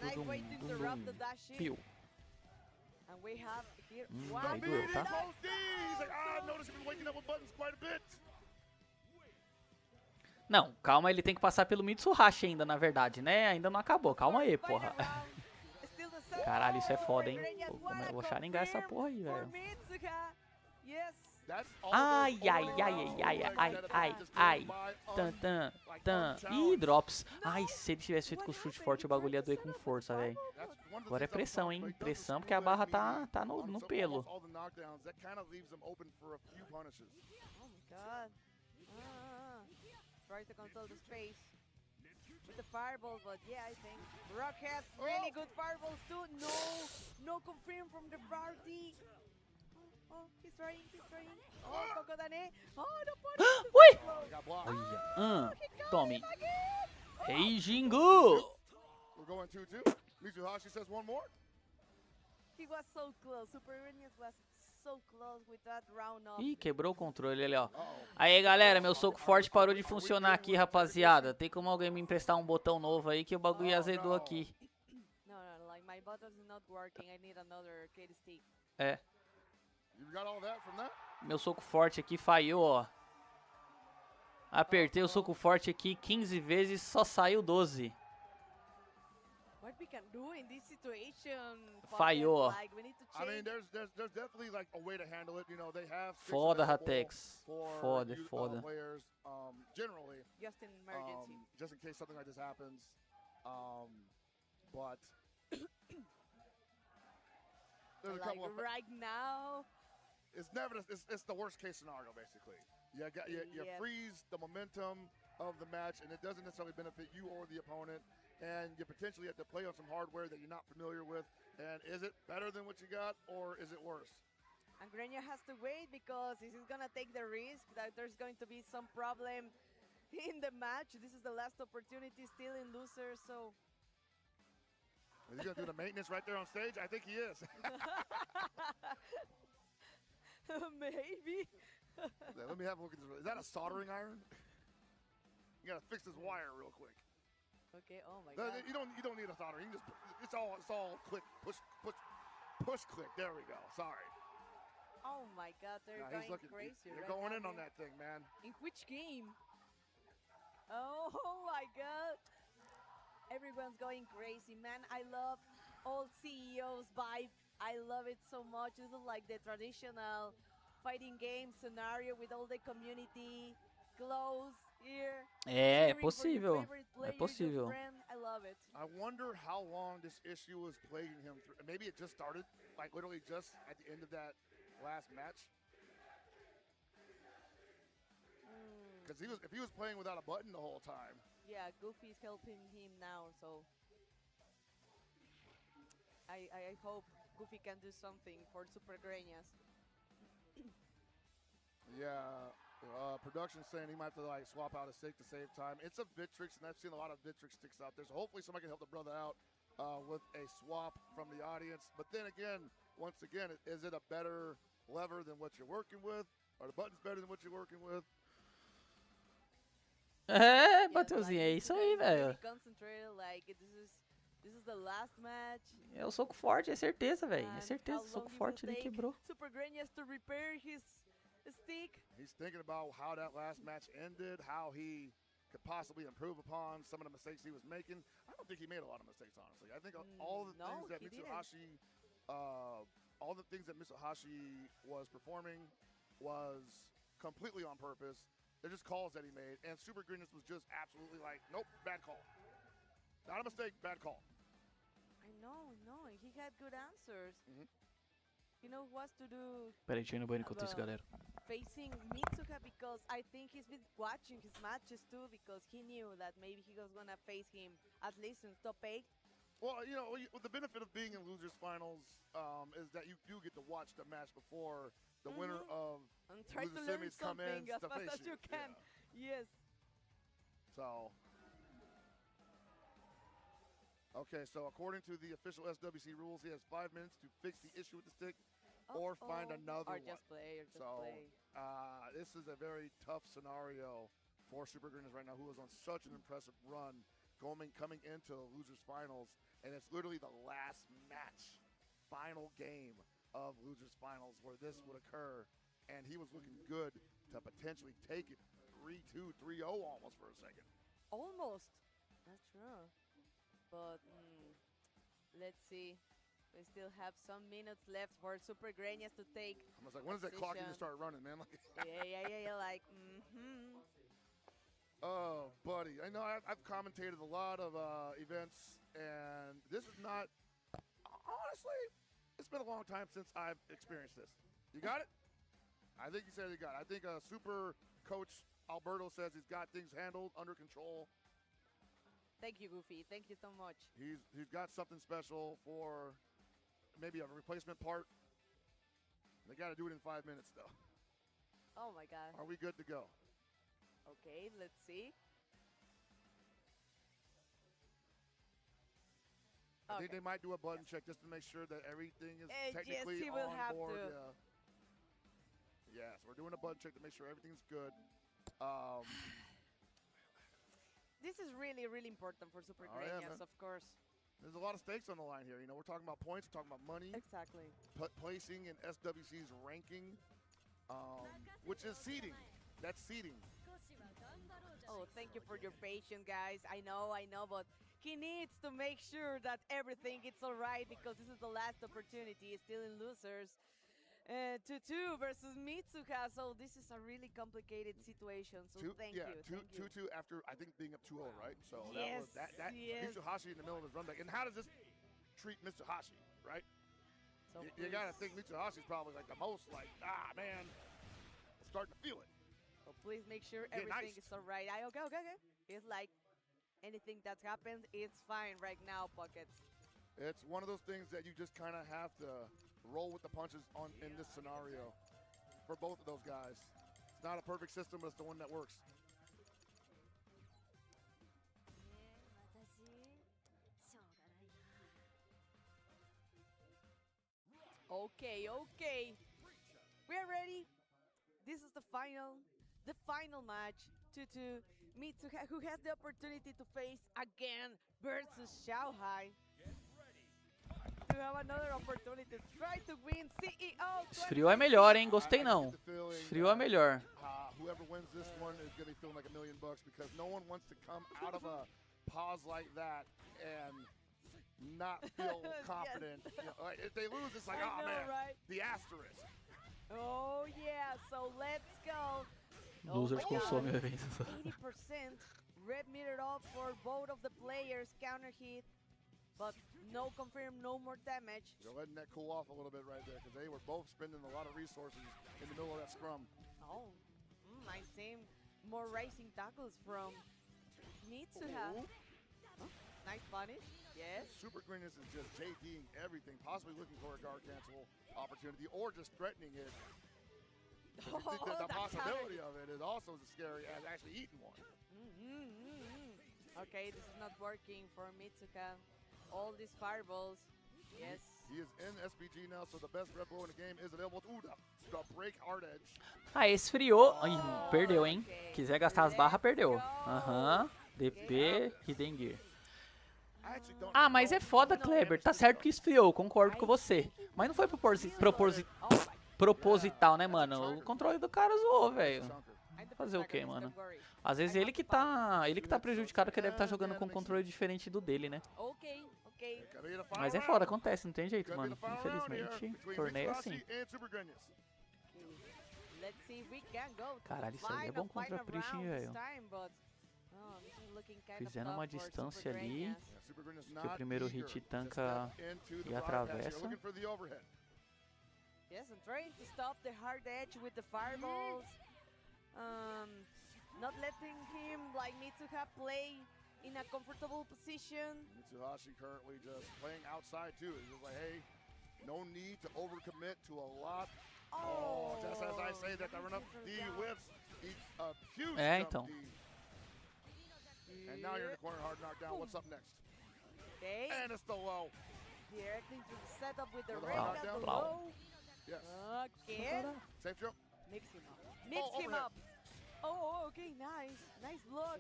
Nice way to interrupt the dash in. And we have here. Vai doer, tá? He's like, I noticed you've been waking up with buttons quite a bit. Não, calma, ele tem que passar pelo Mitsuhashi ainda, na verdade, né? Ainda não acabou, calma aí, porra. Caralho, isso é foda, hein? Eu vou charingar essa porra aí, velho. Ai. Tan. Ih, drops. Ai, se ele tivesse feito com chute forte, o bagulho ia doer com força, velho. Agora é pressão, hein? Pressão, porque a barra tá no pelo. Try to control the space with the fireballs, but yeah, I think Rock has really good fireballs too. No confirm from the party. Oh, he's trying. Oh, Kokodane. Oh, no punish. Ui! Olha. Tome. Hey, Jingu! We're going 2-2. Mitsuhashi says one more. He was so close. Super Greñas was so close with that round off. Ih, quebrou o controle ali, ó. Aí, galera, meu soco forte parou de funcionar aqui, rapaziada. Tem como alguém me emprestar um botão novo aí que o bagulho azedou aqui. No, like my button is not working. I need another arcade stick. É. You got all that from that? Meu soco forte aqui falhou, ó. Apertei o soco forte aqui 15 vezes, só saiu 12. What we can do in this situation? Falhou. Like, we need to I mean, there's definitely like a way to handle it. You know, they have foda, Ratex. Foda. Players, generally. Just in emergency. Just in case something like this happens. But there's a couple of right now. It's never. It's the worst case scenario, basically. You freeze the momentum of the match, and it doesn't necessarily benefit you or the opponent. and you potentially have to play on some hardware that you're not familiar with. And is it better than what you got, or is it worse? And Grenia has to wait because he's going to take the risk that there's going to be some problem in the match. This is the last opportunity, still in losers, so... Is he going to do the maintenance right there on stage? I think he is. Maybe. Let me have a look at this. Is that a soldering iron? You got to fix this wire real quick. Okay. Oh my God. You don't need a solder. You can just it's all click push click. There we go. Sorry. Oh my God, they're going crazy. They're right going now in on that thing, man. In which game? Oh my God. Everyone's going crazy, man. I love old CEO's vibe. I love it so much. This is like the traditional fighting game scenario with all the community, close here. É possível. É possível. I love it. I wonder how long this issue was plaguing him. Maybe it just started, like literally just at the end of that last match. Because if he was playing without a button the whole time. Yeah, Goofy's helping him now, so I hope Goofy can do something for Super Greñas. Yeah, production saying he might have to like swap out a stick to save time. It's a Vitrix, and I've seen a lot of Vitrix sticks out there. So hopefully somebody can help the brother out with a swap from the audience. But then again, once again, is it a better lever than what you're working with? Are the buttons better than what you're working with? É, Bateuzinho, é isso aí, velho. This is the last match. É o soco forte, é certeza, velho. É certeza, o soco forte ele quebrou. Super Greñas to repair his stick. He's thinking about how that last match ended, how he could possibly improve upon some of the mistakes he was making. I don't think he made a lot of mistakes, honestly. I think all the things that Mitsuhashi, all the things that Mitsuhashi was performing was completely on purpose. They're just calls that he made, and Super Greenness was just absolutely like, nope, bad call. Not a mistake, bad call. I know, he had good answers. He knows what to do. Peraí, deixa eu ir no banheiro enquanto isso, galera. Facing Mitsuha, because I think he's been watching his matches too, because he knew that maybe he was gonna face him at least in top 8. Well, you know, the benefit of being in losers finals is that you do get to watch the match before the winner of and try to loser learn semis come in something as to fast face as you can. Yeah. Yes. So, okay, so according to the official SWC rules, he has 5 minutes to fix the issue with the stick or find another or one. Just play, or just so, play. This is a very tough scenario for Super Greenness right now, who is on such an impressive run coming into losers finals, and it's literally the last match, final game of losers finals where this would occur, and he was looking good to potentially take it 3-2, 3-0 almost for a second. Almost. That's true. But let's see. We still have some minutes left for Super Greñas to take. I was like, when does that clock even start running, man? Like yeah. Like, Oh, buddy. I know I've commentated a lot of events, and this is not, honestly, it's been a long time since I've experienced this. You got it? I think you said you got it. I think Super Coach Alberto says he's got things handled, under control. Thank you, Goofy. Thank you so much. He's got something special for maybe a replacement part. They got to do it in 5 minutes, though. Oh, my God. Are we good to go? Okay, let's see. I think they might do a button check just to make sure that everything is technically yes, he will on have board. to. Yeah, so we're doing a button check to make sure everything's good. This is really, really important for Super Greñas, of course. There's a lot of stakes on the line here. You know, we're talking about points, we're talking about money. Exactly. Placing in SWC's ranking, which is seeding. That's seeding. Oh, thank you for your patience, guys. I know, but he needs to make sure that everything is all right because this is the last opportunity. He's still in losers. 2-2 versus Mitsuha, so this is a really complicated situation. So thank you. 2-2 after I think being up 2-0, right? So yes, that Mitsuhashi in the middle of his run back. And how does this treat Mitsuhashi, right? So you got to think Mitsuhashi's probably like the most like, man, starting to feel it. So please make sure everything is all right. Okay. It's like anything that happens, it's fine right now, Buckets. It's one of those things that you just kind of have to roll with the punches in this scenario for both of those guys. It's not a perfect system, but it's the one that works. Okay, okay. We're ready. This is the final match. 2-2. Mitsuha, who has the opportunity to face again versus Xiaohai. To have another opportunity to try to win CEO. Esfriou é melhor, hein? Gostei não. Esfriou é melhor. Whoever wins this one is going to be feeling like $1 million because no one wants to come out of a pause like that and not feel confident. Yes. You know, like if they lose, it's like, I know, man, right? the asterisk. Oh yeah, so let's go. Losers consomem o evento. 80% red metered off for both of the players, counter hit, but no confirm, no more damage. They're letting that cool off a little bit right there because they were both spending a lot of resources in the middle of that scrum. Oh, I see more rising tackles from Mitsuha. Oh, nice punish. Yes. Super Greenness is just JDing everything, possibly looking for a guard cancel opportunity or just threatening it. The possibility of it is also as scary as actually eating one. Okay, this is not working for Mitsuha. All these fireballs. Yes. He is in SBG now, so the best red blow in the game is available. The break hard edge. Ah, esfriou. Ih, perdeu, hein? Quiser gastar as barras, perdeu. DP, Hidden Gear. Ah, mas é foda, Kleber. Tá certo que esfriou, concordo com você. Mas não foi proposital, né, mano? O controle do cara zoou, velho. Fazer o quê, mano? Às vezes ele que tá prejudicado, que deve estar jogando com um controle diferente do dele, né? Mas é foda, acontece, não tem jeito, mano. Infelizmente, torneio é assim. Caralho, isso aí é bom contra a Prishin, velho. Fizeram uma distância ali, que o primeiro hit tanca e atravessa. Yes, and trying to stop the hard edge with the fireballs. Not letting him, like Mitsuha, play in a comfortable position. Mitsuhashi currently just playing outside too. He's just like, hey, no need to overcommit to a lot. Oh, just as I say that, the run up D whiffs. He's a huge jump D. And now you're in the corner, hard knockdown. What's up next? Okay. And it's the low. Directly to the setup with the With red at the low. Yes. Okay. Safe jump. Mix him up. Mix him up. Oh, okay, nice. Nice block.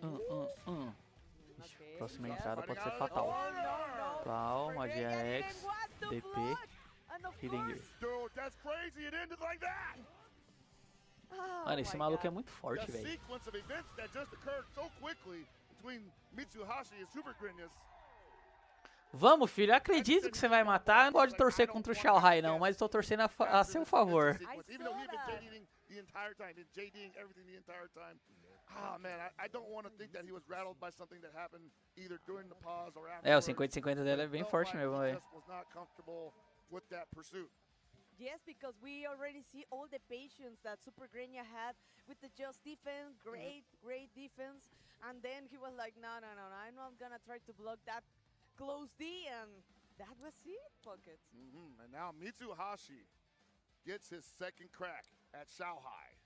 Okay, próxima entrada pode ser fatal. Fatal, magia X, DP, Hidden Gear. Dude, that's crazy. It ended like that. Mano, esse maluco é muito forte, velho. Sequence of events that just occurred so quickly between Mitsuhashi and Super Greenness. Vamos, filho, acredito que você vai matar. Eu não gosto de torcer contra o Xiaohai, não, mas estou torcendo a seu favor. É, o 50-50 dele é bem forte mesmo, velho. Yes, because we already see all the patience that Super Greenya had with the just defense, great defense, and then he was like, no, I'm not gonna try to block that close D, and that was it, Pocket. And now Mitsuhashi gets his second crack at Xiaohai.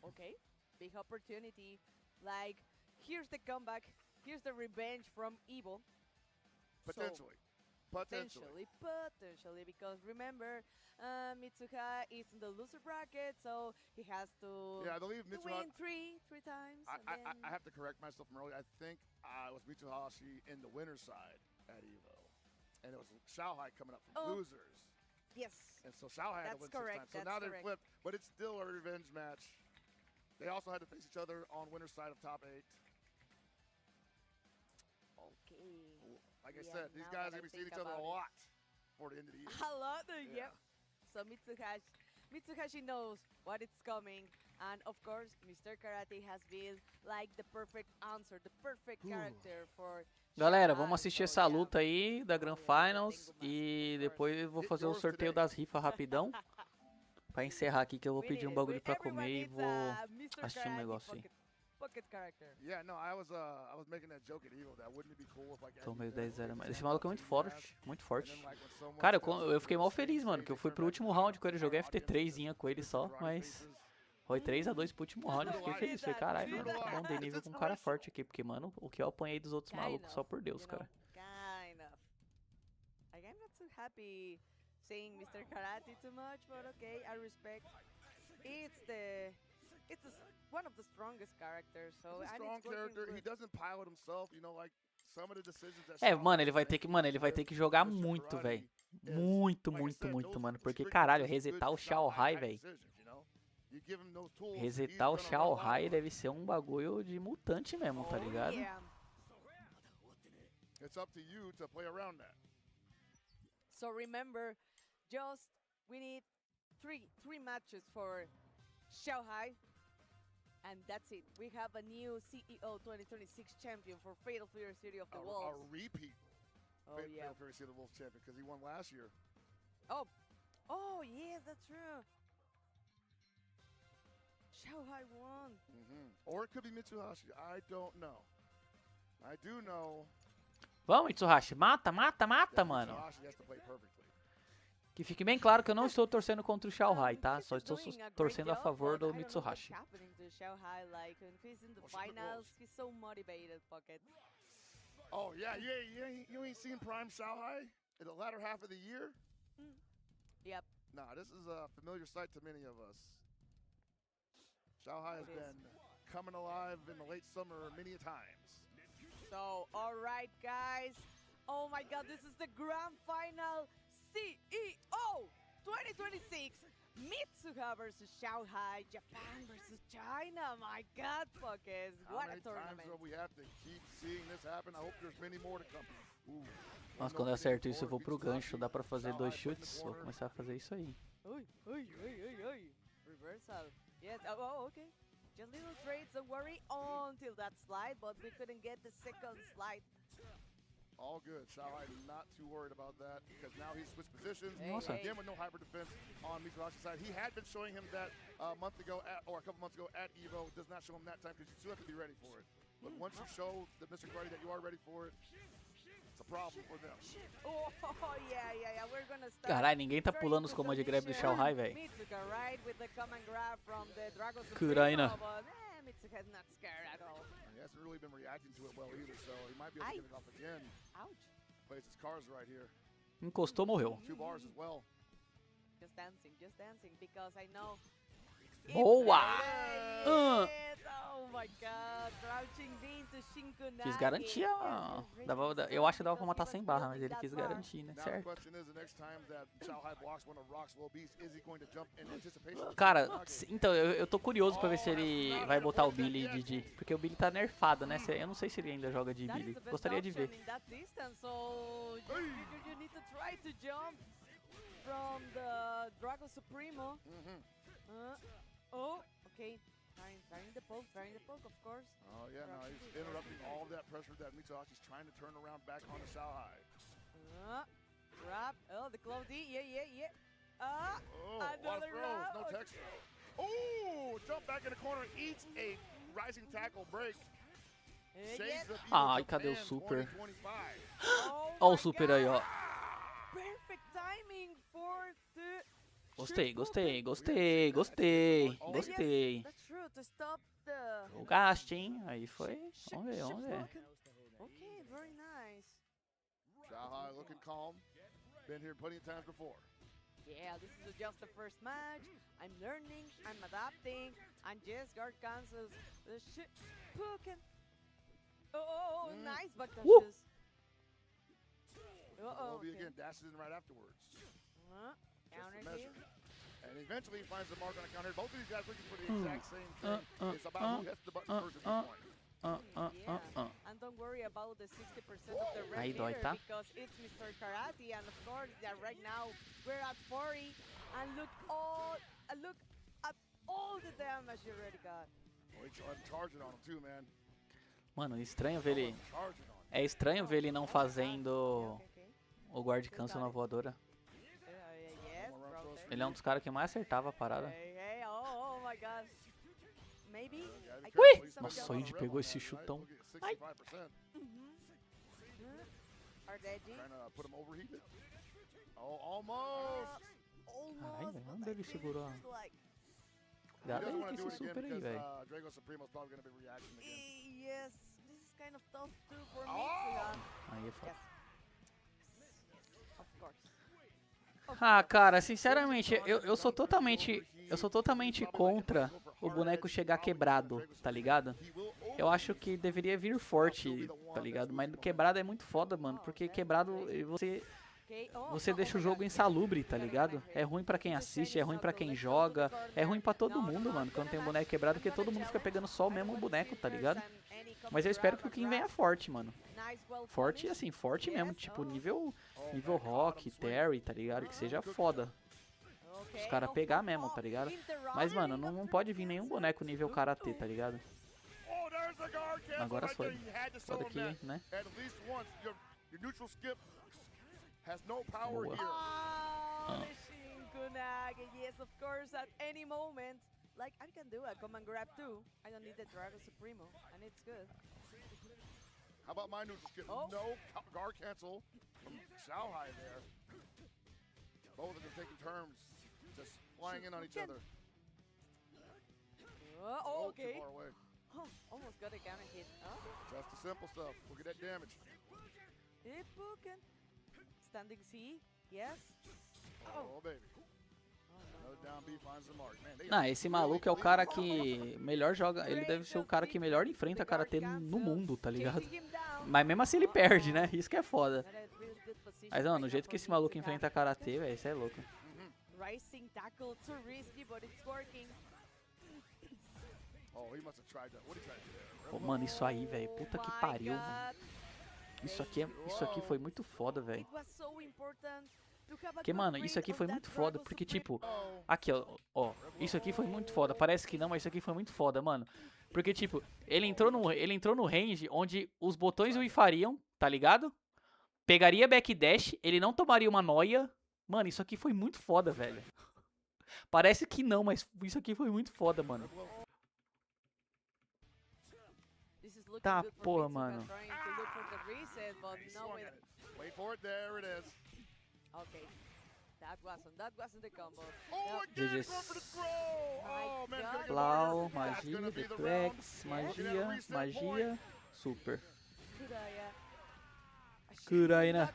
Okay, big opportunity. Like, here's the comeback, here's the revenge from Evo. Potentially. Potentially, because remember, Mitsuha is in the loser bracket, so he has to, I believe Mitsuha, win three times. I have to correct myself from earlier. I think it was Mitsuhashi in the winner's side at Evo, and it was Xiaohai coming up from losers. Yes. And so Xiaohai had to win 6 times. So now they've flipped, but it's still a revenge match. They also had to face each other on winner's side of top 8. Okay. Like I said, these guys are going to be seeing each other a lot for the end of the year. A lot, yeah. So Mitsuhashi knows what is coming. And of course, Mr. Karate has been like the perfect answer, the perfect character for... Galera, vamos assistir essa luta aí da Grand Finals e depois eu vou fazer o sorteio das rifas rapidão. Pra encerrar aqui que eu vou pedir um bagulho pra comer e vou assistir um negócio aí. Bucket character. Yeah, no, I was making that joke at Evo that wouldn't it be cool if like Tô meio 10-0, mas esse maluco é muito forte, muito forte. Cara, eu fiquei mal feliz, mano, que eu fui pro último round com ele, joguei FT3zinha com ele só, mas foi 3-2 pro último round, eu fiquei feliz, falei, caralho, mano, tá bom, dei nível com um cara forte aqui, porque, mano, o que eu apanhei dos outros malucos, só por Deus, cara. Kind of. Like, I'm not so happy saying Mr. Karate too much, but okay, I respect. It's one of the strongest characters, so he's a strong character. He doesn't pilot himself, you know, like some of the decisions that Mano, ele vai ter que jogar muito, velho. Muito, mano, porque caralho, resetar o Xiao Hai, velho. Resetar o Xiao Hai deve ser um bagulho de mutante mesmo, tá ligado? It's up to you to play around that. So remember, we need three matches for Xiao Hai, and that's it. We have a new CEO 2026 champion for Fatal Fury City of the Wolves. A repeat Fatal Fury City of the Wolves champion because he won last year. Oh yes, that's true. Xiao Hai won. Or it could be Mitsuhashi. I don't know. I do know. Vamos, Mitsuhashi. Mata, mano. Mitsuhashi has to play perfectly. Que fique bem claro que eu não estou torcendo contra o Xiao Hai, tá? Só estou torcendo a favor do Mitsuhashi. Oh yeah, you ain't seen Prime Xiao Hai in the latter half of the year? Yep. Nah, this is a familiar sight to many of us. Xiao Hai has been coming alive in the late summer many times. So, all right, guys. Oh my God, this is the grand final. CEO 2026, Mitsuha versus Xiao Hai, Japan versus China. My God, fuckers, what a tournament! How many times will we have to keep seeing this happen? I hope there's many more to come. Nossa, quando eu acerto isso eu vou pro gancho, dá pra fazer 2 chutes. Vou começar a fazer isso aí. Oi. Reversal. Yes, oh, okay. Just little trades, don't worry, until that slide, but we couldn't get the second slide. All good. Xiao Hai not too worried about that because now he's switched positions. Again with no hyper defense on Mitsuhashi's side. He had been showing him that a month ago or a couple months ago at Evo. Does not show him that time because you still have to be ready for it. But once you show the Mr. Karate that you are ready for it, it's a problem for them. Oh, yeah. We're gonna start. Caralho, ninguém tá pulando os command grab do Xiao Hai, velho. Mitsuha right with the command grab from the Dragon Kuraina. Mitsuha's not scared at all. He hasn't really been reacting to it well either, so he might be able to get it off again. Ouch. Plays his cars right here. Encostou, morreu. 2 bars as well. Just dancing, because I know. Boa! Oh my God, crouching bean to Shinkunai. Quis garantir eu acho que dava pra matar sem barra, mas ele quis garantir, né? Certo. Cara, então, eu tô curioso pra ver se ele vai botar o Billy de porque o Billy tá nerfado, né? Eu não sei se ele ainda joga de Billy. Gostaria de ver. From the Dragon Supremo. Okay. Trying the poke, of course. Oh, yeah, no, he's interrupting all of that pressure that Mitsuhashi's trying to turn around back on the Xiao Hai. Wrap. Oh, the close D. Yeah. Another round. No texture. Oh, jump back in the corner, eats a rising tackle break. Ai, cadê o super? Ó o super aí, ó. Perfect timing for the... Gostei. O gasto, hein? Aí foi. Vamos ver. Okay, very nice. Xiao Hai looking calm. Been here plenty of times before. Yeah, this is just the first match. I'm learning, I'm adapting, and just guard cancels the shit. Nice back dashes. Will be again dashes in right afterwards. Counter hit. And eventually he finds the mark on a counter. Both of these guys looking for the exact same thing. It's about who hits the button first at this point. And don't worry about the 60% of the red meter because it's Mr. Karate, and of course right now we're at 40. And look at all the damage you already got. Oh, he's charging on him too, man. Mano, estranho ver ele. É estranho ver ele não fazendo o guard cancel na voadora. Ele é um dos caras que mais acertava a parada. Oh my God. Ui! Nossa, o Indy pegou esse chutão. Ai. Caralho, velho, onde ele segurou? Cuidado aí com esse super aí, velho. Aí é foda. Ah, cara, sinceramente, eu sou totalmente contra o boneco chegar quebrado, tá ligado? Eu acho que deveria vir forte, tá ligado? Mas quebrado é muito foda, mano, porque quebrado você deixa o jogo insalubre, tá ligado? É ruim pra quem assiste, é ruim pra quem joga, é ruim pra todo mundo, mano, quando tem um boneco quebrado, porque todo mundo fica pegando só o mesmo boneco, tá ligado? Mas eu espero que o Kim venha forte, mano. Forte, assim, forte mesmo, tipo, nível rock, Terry, tá ligado? Que seja foda. Os caras pegar mesmo, tá ligado? Mas, mano, não pode vir nenhum boneco nível karatê, tá ligado? Agora foi. Foda aqui, né? Boa. Yes, of course, at any moment. Like, I can do a command grab too. I don't need the Dragon Supremo, and it's good. How about my neutral skip? No guard cancel from Xiaohai there. Both of them taking turns, just flying in on each other. Okay. Too far away. Almost got a counter hit. Just the simple stuff. Look at that damage. Ipuken. Standing C. Yes. Oh, baby. Down B finds the mark. Man, não, esse maluco é o cara que melhor joga. Ele deve ser o cara que melhor enfrenta karatê no mundo, tá ligado? Mas mesmo assim ele perde, né? Isso que é foda. Mas não, no jeito que esse maluco enfrenta karatê, velho, isso é louco. Rising tackle too risky, but it's working. Pô, mano, isso aí, velho. Puta que pariu, mano. Isso aqui foi muito foda, velho. Porque, mano, isso aqui foi muito foda, porque, tipo, aqui, ó, isso aqui foi muito foda, parece que não, mas isso aqui foi muito foda, mano. Porque, tipo, ele entrou no range onde os botões o fariam, tá ligado? Pegaria backdash, ele não tomaria uma noia. Mano, isso aqui foi muito foda, velho. Parece que não, mas isso aqui foi muito foda, mano. Tá, porra, mano. Okay, that wasn't the combo. GG. Blau, magia, deflex, magia, super. Kuraina.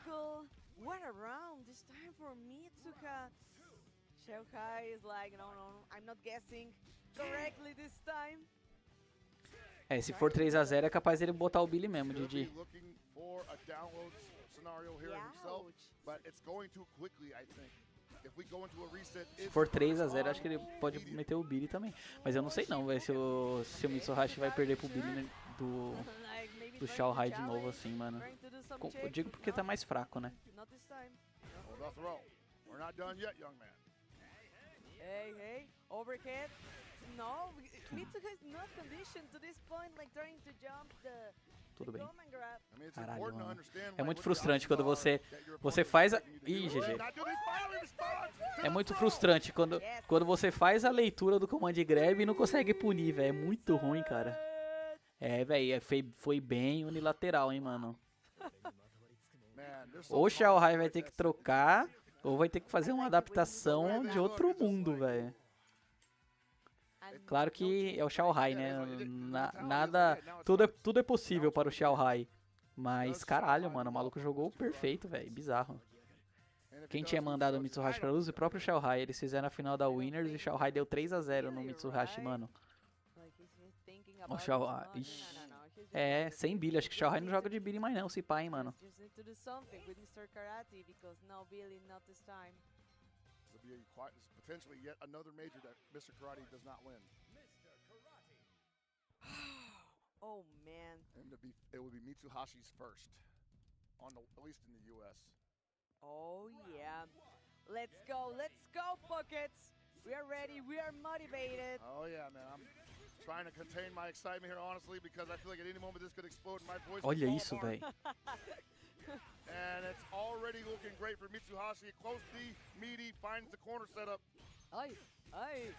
What a round this time for Mitsuka. Xiaohai is like, no, I'm not guessing correctly this time. É, se for 3-0 é capaz dele botar o Billy mesmo, Didi. Se for 3-0, acho que ele pode meter o Billy também. Mas eu não sei não, véio, se o Mitsuhashi vai perder pro Billy, né, do Xiaohai de novo assim, mano. Eu digo porque tá mais fraco, né? Hey, overhead. No, Mitsuka is not conditioned to this point, like trying to jump the tudo bem. Caralho, mano. É muito frustrante quando você faz a... Ih, GG. É muito frustrante quando você faz a leitura do command grab e não consegue punir, velho. É muito ruim, cara. É, velho, foi bem unilateral, hein, mano. Ou o Xiaohai vai ter que trocar, ou vai ter que fazer uma adaptação de outro mundo, velho. Claro que é o Xiaohai, né? Tudo é possível para o Xiaohai. Mas, caralho, mano, o maluco jogou perfeito, velho. Bizarro. Quem tinha mandado o Mitsuhashi pra luz? O próprio Xiaohai. Eles fizeram a final da Winners e o Xiaohai deu 3-0 no Mitsuhashi, mano. O Xiaohai... Ixi. É, sem Billy. Acho que o Xiaohai não joga de Billy mais não, se pá, hein, mano. Potentially yet another major that Mr. Karate does not win. Oh man. And it will be Mitsuhashi's first, at least in the U.S. Oh yeah. Let's go, Buckets. We are ready, we are motivated. Oh yeah, man. I'm trying to contain my excitement here, honestly, because I feel like at any moment this could explode and my voice. Olha isso, velho. And it's already looking great for Mitsuhashi. Close D, meaty, finds the corner setup. Aye.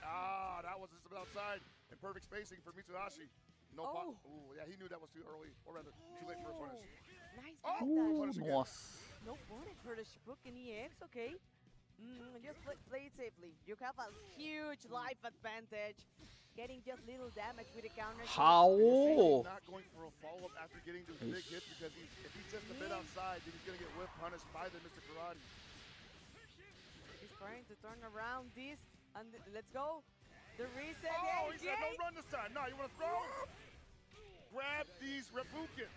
Ah, that was just about outside. inside and perfect spacing for Mitsuhashi. No Ooh, yeah, he knew that was too early, or rather, too late for a punish. Nice punish again. Nossa. No punish for the Shibuken EX, okay. Just play it safely. You have a huge life advantage. Getting just little damage with the counter. How? Not going for a follow-up after getting those big hits because if he's just a bit outside, then he's going to get whip punished by the Mr. Karate. He's trying to turn around this, and let's go. The reset. Oh, he said no run this time. No, you want to throw? Grab these Repukens.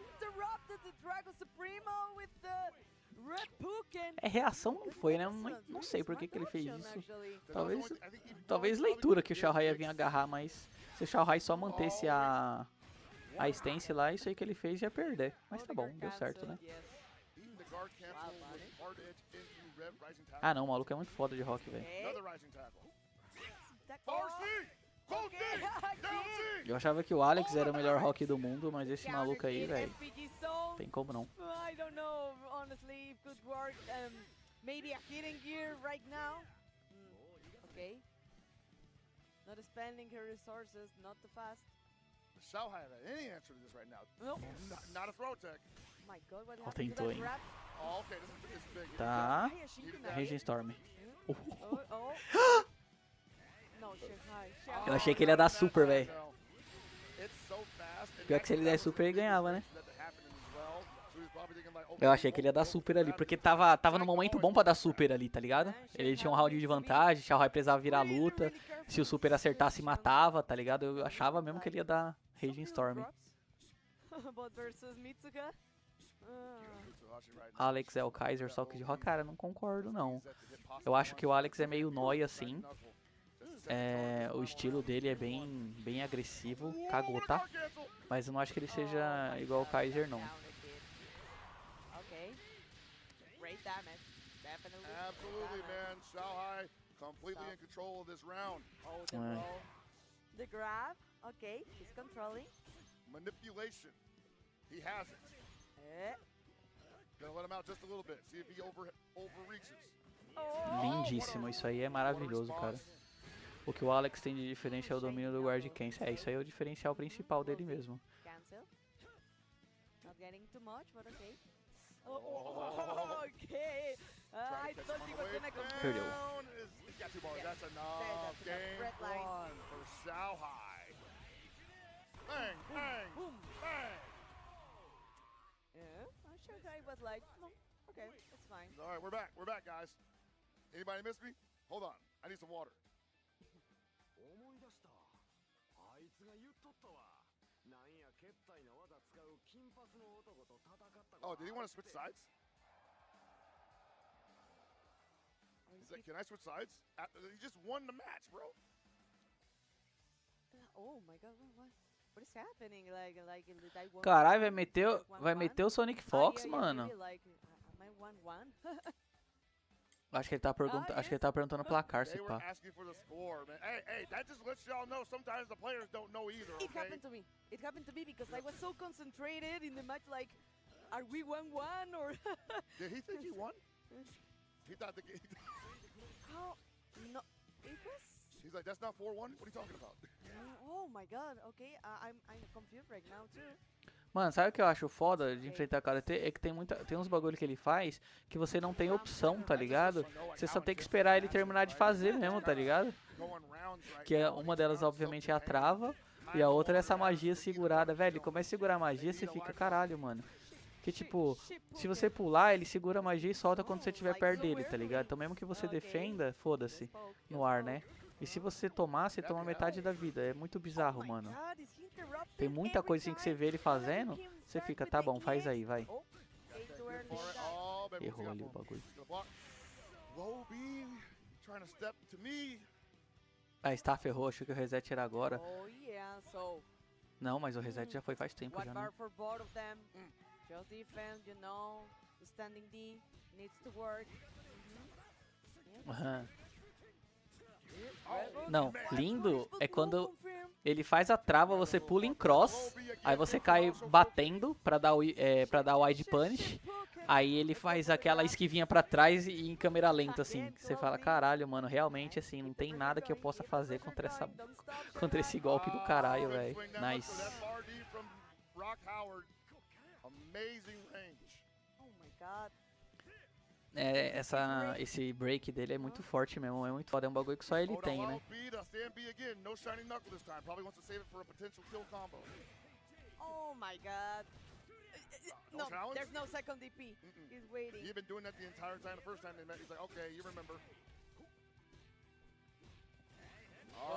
Interrupted the Dragon Supremo with the Reppuken. Reação não foi, né? Não sei por que ele fez isso. Talvez leitura que o Xiao Hai ia vir agarrar, mas se o Xiao Hai só mantesse a stance lá, isso aí que ele fez ia perder. Mas tá bom, deu certo, né? Ah não, o maluco é muito foda de rock, velho. Eu achava que o Alex era o melhor rock do mundo, mas esse maluco aí, velho, tem como não. I don't know, honestly, if could work. Maybe a hidden gear right now. Okay. Not spending her resources, not too fast. Xiao Hai have any answer to this right now. Nope. Not a throw tech. My God, what Ela happened to tentou, that hein? grab? Oh, okay, this is big. Tá. Raging Storm. No, Shanghai. Eu achei que ele ia dar super, velho. Pior que se ele der super, ele ganhava, né? Eu achei que ele ia dar super ali, porque tava no momento bom pra dar super ali, tá ligado? Ele tinha um round de vantagem, Xiao Hai precisava virar a luta. Se o super acertasse, matava, tá ligado? Eu achava mesmo que ele ia dar Raging Storm. Alex é o Kaiser, só que de rock, cara, não concordo não. Eu acho que o Alex é meio nóia assim. O estilo dele é bem agressivo, cagou, tá? Mas eu não acho que ele seja igual o Kaiser, não. Great damage, definitely. Absolutely, man. Xiao Hai completely in control of this round. Oh, the roll. The grab, okay, he's controlling. Manipulation, he has it. Gonna let him out just a little bit, see if he overreaches. Lindíssimo, isso aí é maravilhoso, cara. O que o Alex tem de diferente é o domínio do guard Ken. Isso aí é o diferencial principal dele mesmo. Cancel. Not getting too much, but okay. Okay. I thought he was gonna go Perdeu. He's got 2 bars. That's enough. Game 1 for Xiao Hai. Bang, bang, boom, bang. Yeah, I'm sure I was like, no, okay, it's fine. All right, we're back, guys. Anybody miss me? Hold on, I need some water. Oh, did he want to switch sides? He's like, can I switch sides? He just won the match, bro. Oh my God, what is happening? Caralho, vai meter o Sonic Fox, mano. Acho que ele tá perguntando o placar, se pá. Hey, that just lets y'all know sometimes the players don't know either, okay? It happened to me. It happened to me because I was so concentrated in the match, like, are we 1-1 or? Did he think he won? He thought the game. How? No, it was. He's like, that's not 4-1. What are you talking about? Oh my God. Okay, I'm confused right now too. Mano, sabe o que eu acho foda de enfrentar Karate? É que tem uns bagulho que ele faz que você não tem opção, tá ligado? Você só tem que esperar ele terminar de fazer mesmo, tá ligado? Que uma delas, obviamente, é a trava. E a outra é essa magia segurada. Velho, ele começa a segurar a magia, você fica, caralho, mano. Que tipo, se você pular, ele segura a magia e solta quando você estiver perto dele, tá ligado? Então mesmo que você defenda, foda-se, no ar, né? E se você tomar, você toma metade da vida. É muito bizarro, mano. Tem muita coisa assim que você vê ele fazendo, você fica, tá bom, faz aí, vai. Errou ali o bagulho. A staff errou, achou que o reset era agora. Não, mas o reset já foi faz tempo já, né? Just defense, you know, standing D needs to work. Não, lindo é quando ele faz a trava, você pula em cross, aí você cai batendo pra dar o wide punish, Aí ele faz aquela esquivinha pra trás e em câmera lenta, assim. Você fala, caralho, mano, realmente, assim, não tem nada que eu possa fazer contra esse golpe do caralho, velho. Nice. É, esse break dele é muito forte mesmo, é muito foda, é um bagulho que só ele tem, né? Oh my god. No, there's no second DP. He's waiting. He'd been doing that the entire time. The first time they met, he's like, okay, you remember.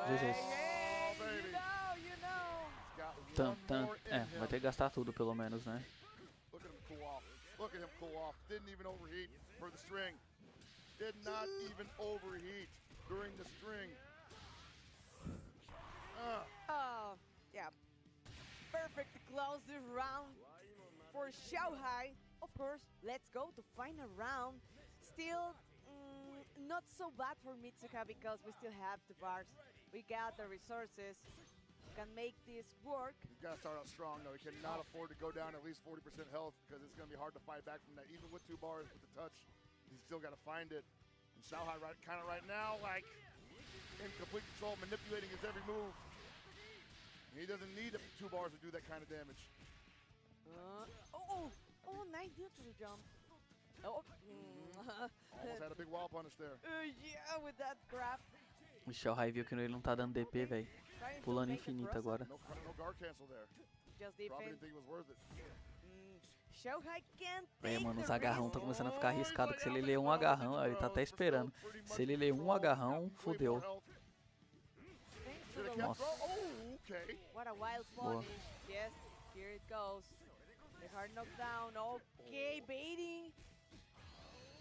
Jesus. Oh, baby. You know. Vai ter que gastar tudo pelo menos, né? Look at him cool off. Look at him cool off. Didn't even overheat for the string. Did not even overheat during the string. Yeah. Perfect to close the round for Shanghai. Of course, let's go to final round. Still, not so bad for Mitsuka because we still have the bars. We got the resources. Can make this work. He's got to start out strong, though. He cannot afford to go down at least 40% health because it's going to be hard to fight back from that. Even with 2 bars with the touch, he's still got to find it. And Shanghai right now, like, in complete control, manipulating his every move. He doesn't need 2 bars to do that kind of damage. Nice neutral jump. Almost had a big wall punish there. Yeah, with that grab. O Shanghai viu que ele não tá dando DP, velho. Pulando infinito agora. No guard cancel there. Just Probably defense. didn't think it was worth it. Shanghai can't É, take mano, os the agarrão risk. tá começando a ficar arriscado, que se ele ler um agarrão, ó, ele tá até esperando. Se ele ler um agarrão, fodeu. Nossa. What a wild punish. Yes, here it goes. The hard knockdown. Okay, baiting.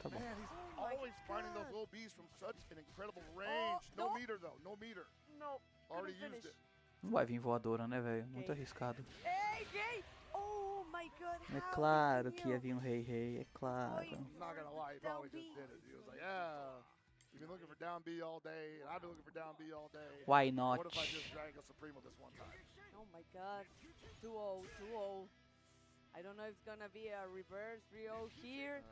Tá bom. Man, he's always finding those low Bs from such an incredible range. No meter, though. No meter. No. Already used it. Não vai vir voadora, né, velho? Muito arriscado. Hey! Oh my god. É claro que ia vir um rei, é claro. I'm not gonna lie, he probably just did it. He was like, yeah, you've been looking for down B all day, and I've been looking for down B all day. Why not? What if I just drag a Supremo this one time? Oh my god. 2-0, 2-0. I don't know if it's gonna be a reverse 3-0 here.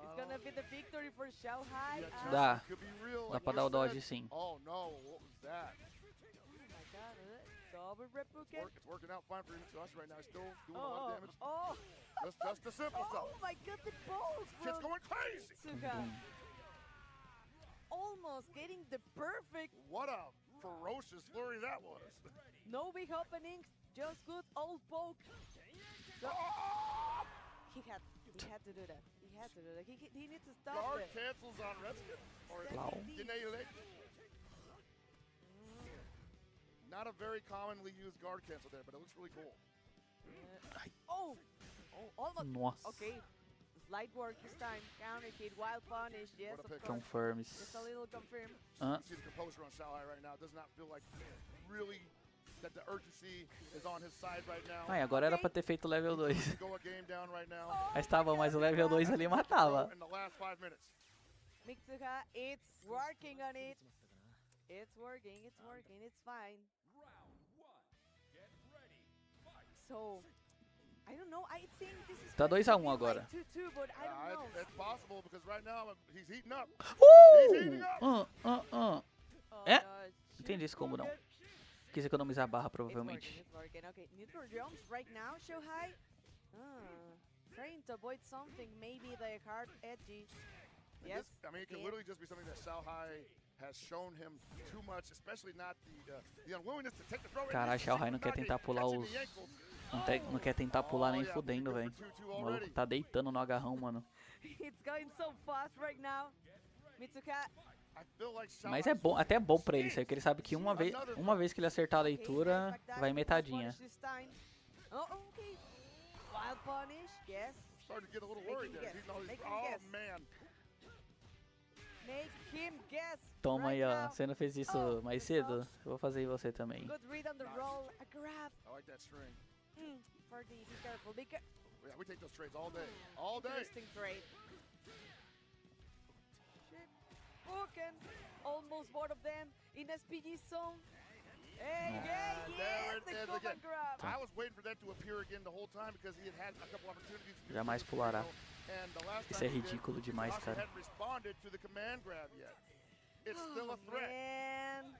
It's gonna be the victory for Shanghai. Dá. Dá pra dar o dodge sim. Oh no, what was that? Oh my god, double replicate. It's working out fine for him right now. He's still doing a lot of damage. Just the simple stuff. Oh my god, the balls, bro. Kid's going crazy. Mitsuka. Almost getting the perfect. What a ferocious flurry that was. No big openings, just good old poke. He had to do that. He had to do that. He needs to stop Guard it. cancels on Restream. Or not a very commonly used guard cancel there, but it looks really cool. Almost. Nossa. Okay. Light work this time. Counter hit, wild punish. Yes, of course. Confirms. Just a little confirm. You see the composure on Shanghai right now. It does not feel like really that the urgency is on his side right now. Ai, agora era pra ter feito o level 2. Go a game down right now. Mas tá bom, mas o level 2 ali matava. In the last 5 minutes. Mitsuka, it's working on it. It's working, it's fine. So, I don't know, I think this is Tá 2-1 agora. 2-2, but I don't know. It's possible because right now he's heating up. He's heating up. É? Entendi esse combo não. Quis economizar a barra, provavelmente. It's working. Okay, neutral jumps right now, Shanghai. Trying to avoid something, maybe the hard edgy. Yes. I mean, it could literally just be something that Shanghai has shown him too much, especially not the unwillingness to take the throw. Caralho, Shanghai não quer tentar pular os... Não quer tentar pular nem fudendo, velho. O maluco tá deitando no agarrão, mano. It's going so fast right now. Mitsuka. Mas é bom, até bom pra ele isso aí, porque ele sabe que uma vez que ele acertar a leitura, vai metadinha. Okay. Wild punish, yes. Starting to get a little worried there. Oh man. Make him guess. Toma aí, ó. Você não fez isso mais cedo? Eu vou fazer em você também. Good read on the roll. A grab. I like that string. Be careful. Yeah, we take those trades all day. All day. Interesting trade. Broken. Almost both of them in SPG zone. Hey, yes, the cover grab. Jamais pulará. Isso é ridículo demais, cara. Man.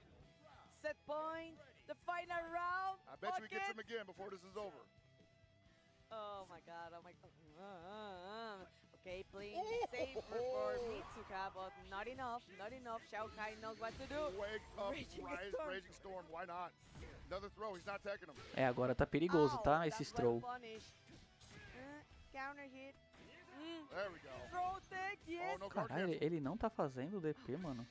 Set point. The final round. I bet you he gets him again before this is over. Oh my god, oh my god. Okay, playing safe for Mitsuka, but not enough, not enough. Xiao Kai knows what to do. Wake up, Raging Storm, why not? Another throw, he's not taking him. É, agora tá perigoso, tá? Esse throw. Counter hit. There we go. Throw tech, yes. Oh, no, Caralho, ele não tá fazendo o DP, mano.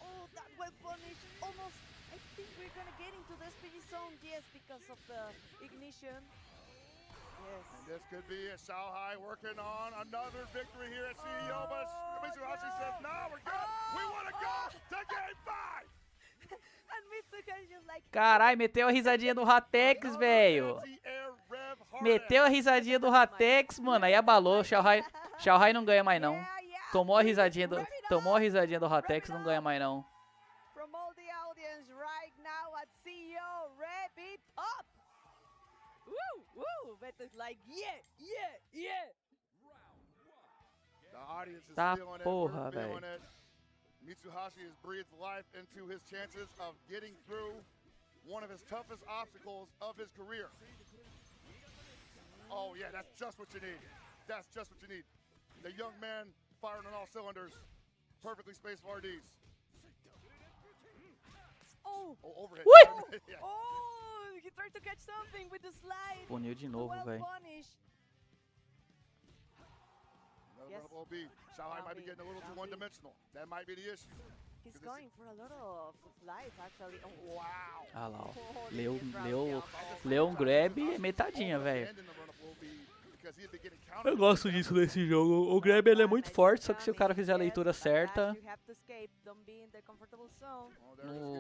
Oh, that well punished. Almost. I think we're gonna get into the speedy zone, yes, because of the ignition. Yes. And this could be a Shanghai working on another victory here at CEO, but Mitsuhashi says, no, we're good. We want to go to game 5. And Mitsuka is just like... Caralho, meteu a risadinha do Ratex, velho. Meteu a risadinha do Ratex, mano. Aí abalou. Shanghai não ganha mais, não. Tomou a risadinha do Ratex, não ganha mais, não. From all the audience right now at CEO, wrap it up. Woo, woo. Beto's like, yeah, yeah, yeah. The audience is Tá feeling porra, it. We're feeling velho. it. Mitsuhashi has breathed life into his chances of getting through one of his toughest obstacles of his career. Oh, yeah, that's just what you need. That's just what you need. The young man firing on all cylinders. Perfectly spaced RDs. Oh, overhead. Ui! Oh, he tried to catch something with the slide. Puniu de novo, velho. Another OB. Shanghai might be getting a little too one-dimensional. That might be the issue. He's going for a lot of slides, actually. Oh, wow. Ah lá, ó. Leu um grab e metadinha, velho. Eu gosto disso nesse jogo. O grab ele é muito forte, só que se o cara fizer a leitura certa,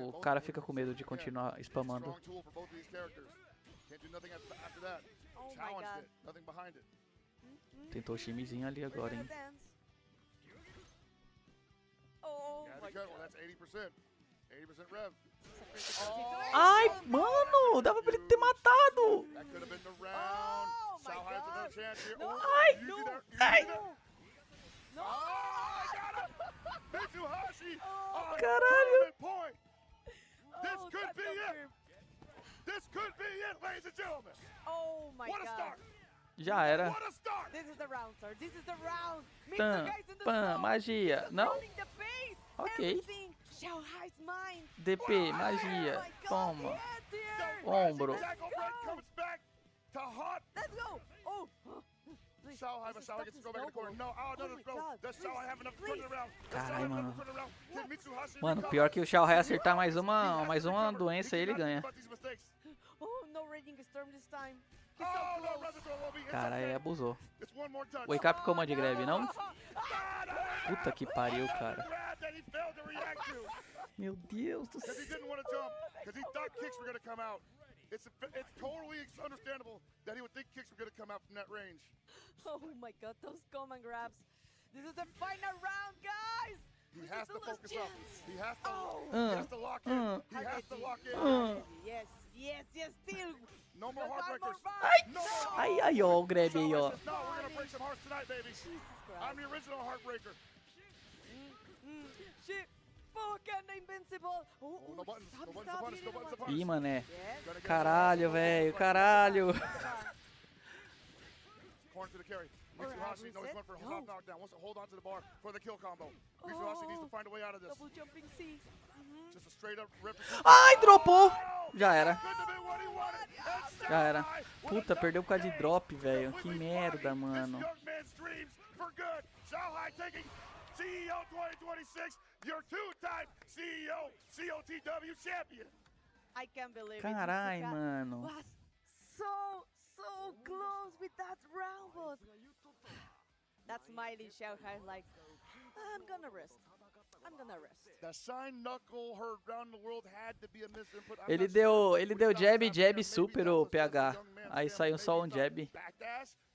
o cara fica com medo de continuar spamando. Tentou o chimezinho ali agora, hein. Ai, mano, dava pra ele ter matado. Ai, ai. Caralho. This could be it, ladies and gentlemen. Oh my god. Já era. This is the round, sir. This is the round. Pam, magia. Não? Ok. DP, magia. Toma. Ombro. Let's go. Oh. Caralho, mano. Mano, pior que o Shanghai acertar mais uma doença, ele ganha. Oh, no raging storm this time. Caralho, abusou. Wake up command grab, não? Puta que pariu, cara. Meu Deus do céu. It's totally understandable that he would think kicks were going to come out from that range. Oh my god, those command grabs. This is the final round, guys. He has to focus up. He has to lock in. He has to lock in. Yes, still. No more heartbreakers. Ai, ó, o grab aí, ó. No, we're going to break some hearts tonight, baby. I'm the original heartbreaker. Shit. Fucking invincible. No buttons, no buttons, no buttons. Ih, mané. Caralho, velho, caralho. Corner to the carry. Mitsuhashi knows he's going for a soft knockdown. Wants to hold on to the bar for the kill combo. Mitsuhashi needs to find a way out of this. Double jumping C. Just a straight up rip. Ai, dropou. Já era. Já era. Puta, perdeu por causa de drop, velho. Que merda, mano. CEO 2026, your two-time CEO, COTW champion. I can't believe it. Carai, mano. Was so close with that round, but that smiley Shanghai like, I'm gonna rest. The shine knuckle heard around the world had to be a misinput. Ele deu jab super o PH. Aí saiu só um jab.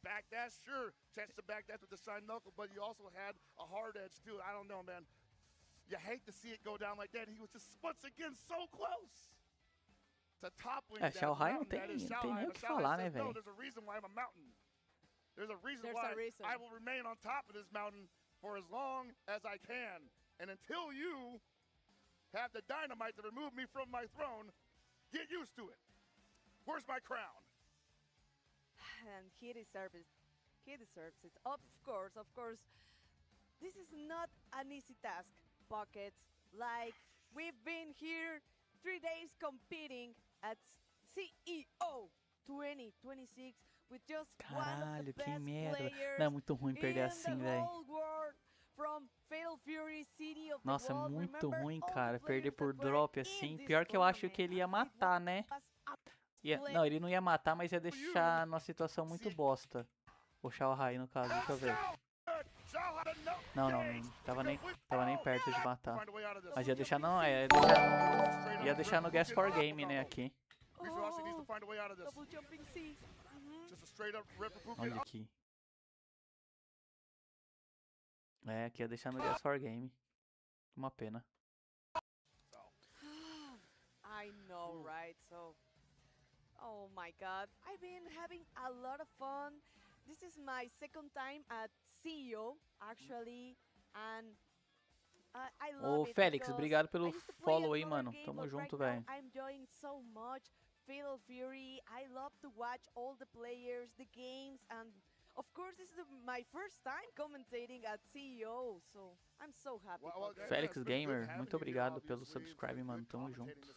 Backdash, sure. Chance to backdash with the shine knuckle, but you also had a hard edge too. I don't know, man. You hate to see it go down like that. He was just once again so close É, Xiao Hai não tem nem o que falar, né, velho? There's a reason why I will remain on top of this mountain for as long as I can. And until you have the dynamite to remove me from my throne, get used to it. Where's my crown? And he deserves it. He deserves it. Of course. This is not an easy task, Buckets. Like, we've been here 3 days competing at CEO 2026 with just one of the Caralho, que best merda. players Não, é muito ruim perder in assim, the velho. whole world. From Fatal Fury, City of the Nossa, World. muito Remember ruim, all cara. the Perder players por that were drop in assim. this Pior que eu acho tournament. que ele ia matar, né? Não, ele não ia matar, mas ia deixar numa situação muito bosta. O Xiao Hai, no caso, deixa eu ver. Não, tava nem perto de matar. Mas ia deixar, não, ia deixar no Guess for Game, né, aqui. Double jumping C. Olha aqui. É, aqui ia deixar no Guess for Game. Uma pena. I know, right? So, oh my god, I've been having a lot of fun. This is my second time at CEO, actually, and I love Ô, it Félix, because obrigado pelo I used to play follow aí, another mano. game, Tamo but junto, right now velho. I'm enjoying so much Fatal Fury. I love to watch all the players, the games, and of course this is my first time commentating at CEO, so I'm so happy. Félix Gamer, muito obrigado pelo subscribe, mano. Tamo junto.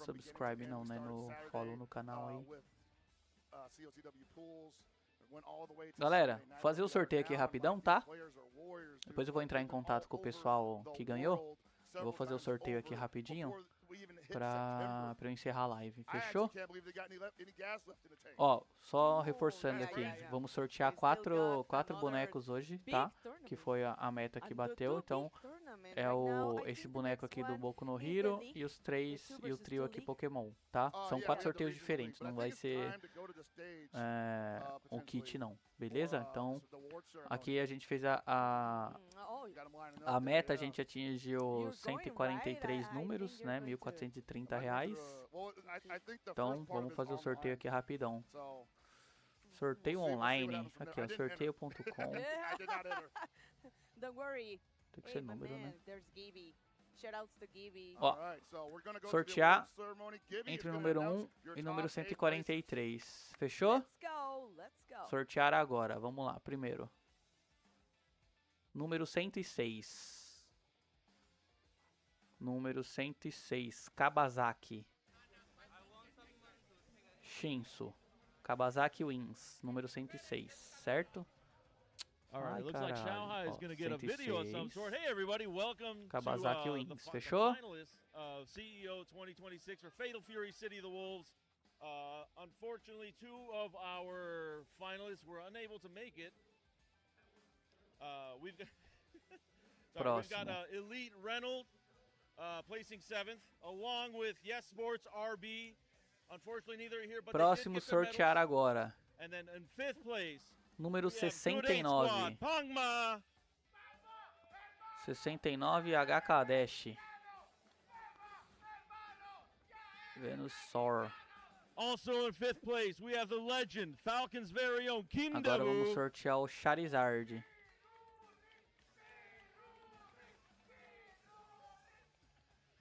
Subscribe não, né? No follow no canal aí. Galera, fazer o sorteio aqui rapidão, tá? Depois eu vou entrar em contato com o pessoal que ganhou. Eu vou fazer o sorteio aqui rapidinho pra eu encerrar a live, fechou? Ó, só reforçando aqui, vamos sortear quatro bonecos hoje, tá? Que foi a meta que bateu, então é esse boneco aqui do Boku no Hero e os o trio aqui Pokémon, tá? São 4 sorteios diferentes, não vai ser um kit não, beleza? Então aqui a gente fez a meta, a gente atingiu 143 números, né? R$1.430. Então vamos fazer o sorteio aqui rapidão. Sorteio online, aqui ó, sorteio.com. Don't worry. Tem que ser número, né? Ó, sortear entre o número 1 e o número 143. Fechou? Sortear agora, vamos lá, primeiro. Número 106. Número 106, Kabazaki. Shinsu. Kabazaki wins, número 106, certo? Alright, looks like Shanghai is going to get a video of some sort. Hey everybody, welcome Kabazaki to wins, the fechou? finalists of CEO 2026 for Fatal Fury City of the Wolves. Unfortunately, 2 of our finalists were unable to make it. We've got Elite Reynolds placing 7th, along with Yes Sports RB. Unfortunately, neither are here, but próximo sortear agora. And then in 5th place, número 69. 69 HK Dash. Venusaur. Also in 5th place, we have the legend, Falcon's very own Kim Agora vamos sortear o Charizard.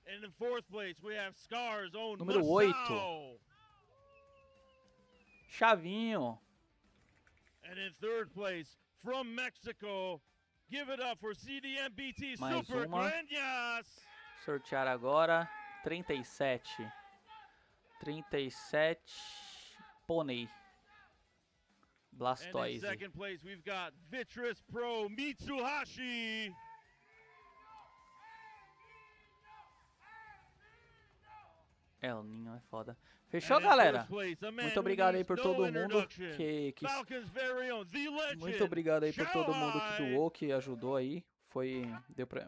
And in 4th place, we have Scar's own número 8. Chavinho. And in 3rd place, from Mexico, give it up for CDMBT Mais Super uma. Grandias. Sortear agora 37. 37 Pônei. Blastoise. And in 2nd place, we've got Vitris Pro Mitsuhashi. O Ninho é foda. Fechou, galera? Muito obrigado aí por todo mundo muito obrigado aí por todo mundo que doou, que ajudou aí.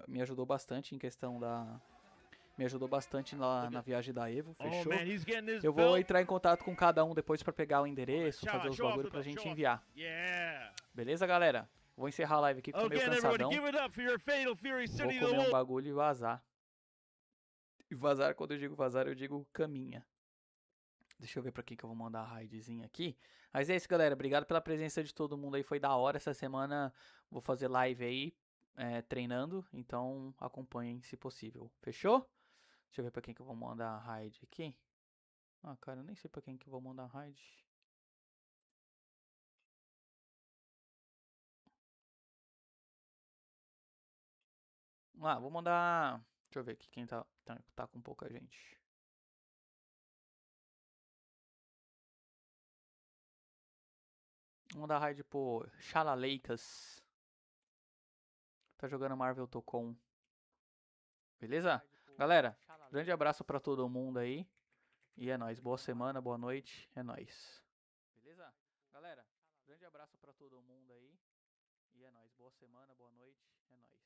Me ajudou bastante em questão da... Me ajudou bastante na viagem da Evo, fechou? Eu vou entrar em contato com cada um depois pra pegar o endereço, fazer os bagulho pra gente enviar. Beleza, galera? Vou encerrar a live aqui com o meu cansadão. Vou comer um bagulho e vazar. E vazar, quando eu digo vazar, eu digo caminha. Deixa eu ver pra quem que eu vou mandar a raidzinha aqui. Mas é isso, galera. Obrigado pela presença de todo mundo aí. Foi da hora. Essa semana vou fazer live aí, treinando. Então acompanhem se possível. Fechou? Deixa eu ver pra quem que eu vou mandar a raid aqui. Ah, cara, eu nem sei pra quem que eu vou mandar a raid. Ah, vou mandar... Deixa eu ver aqui quem tá com pouca gente. Vou mandar raid pro Xalaleikas. Tá jogando Marvel Tocon. Beleza? Galera, grande abraço pra todo mundo aí. E é nóis. Boa semana, boa noite. É nóis. Beleza? Galera, grande abraço pra todo mundo aí. E é nóis. Boa semana, boa noite. É nóis.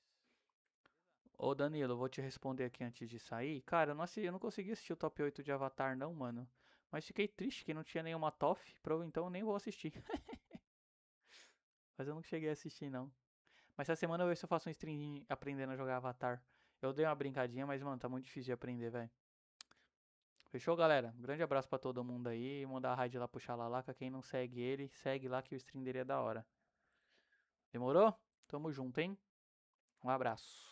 Ô Danilo, eu vou te responder aqui antes de sair. Cara, eu não consegui assistir o top 8 de Avatar não, mano. Mas fiquei triste que não tinha nenhuma TOF. Então eu nem vou assistir. Mas eu não cheguei a assistir não. Mas essa semana eu ver se eu faço um stream aprendendo a jogar Avatar. Eu dei uma brincadinha, mas mano, tá muito difícil de aprender, velho. Fechou, galera? Um grande abraço pra todo mundo aí. Mandar a raid lá pro Xalalaca. Quem não segue ele, segue lá que o stream dele é da hora. Demorou? Tamo junto, hein? Um abraço.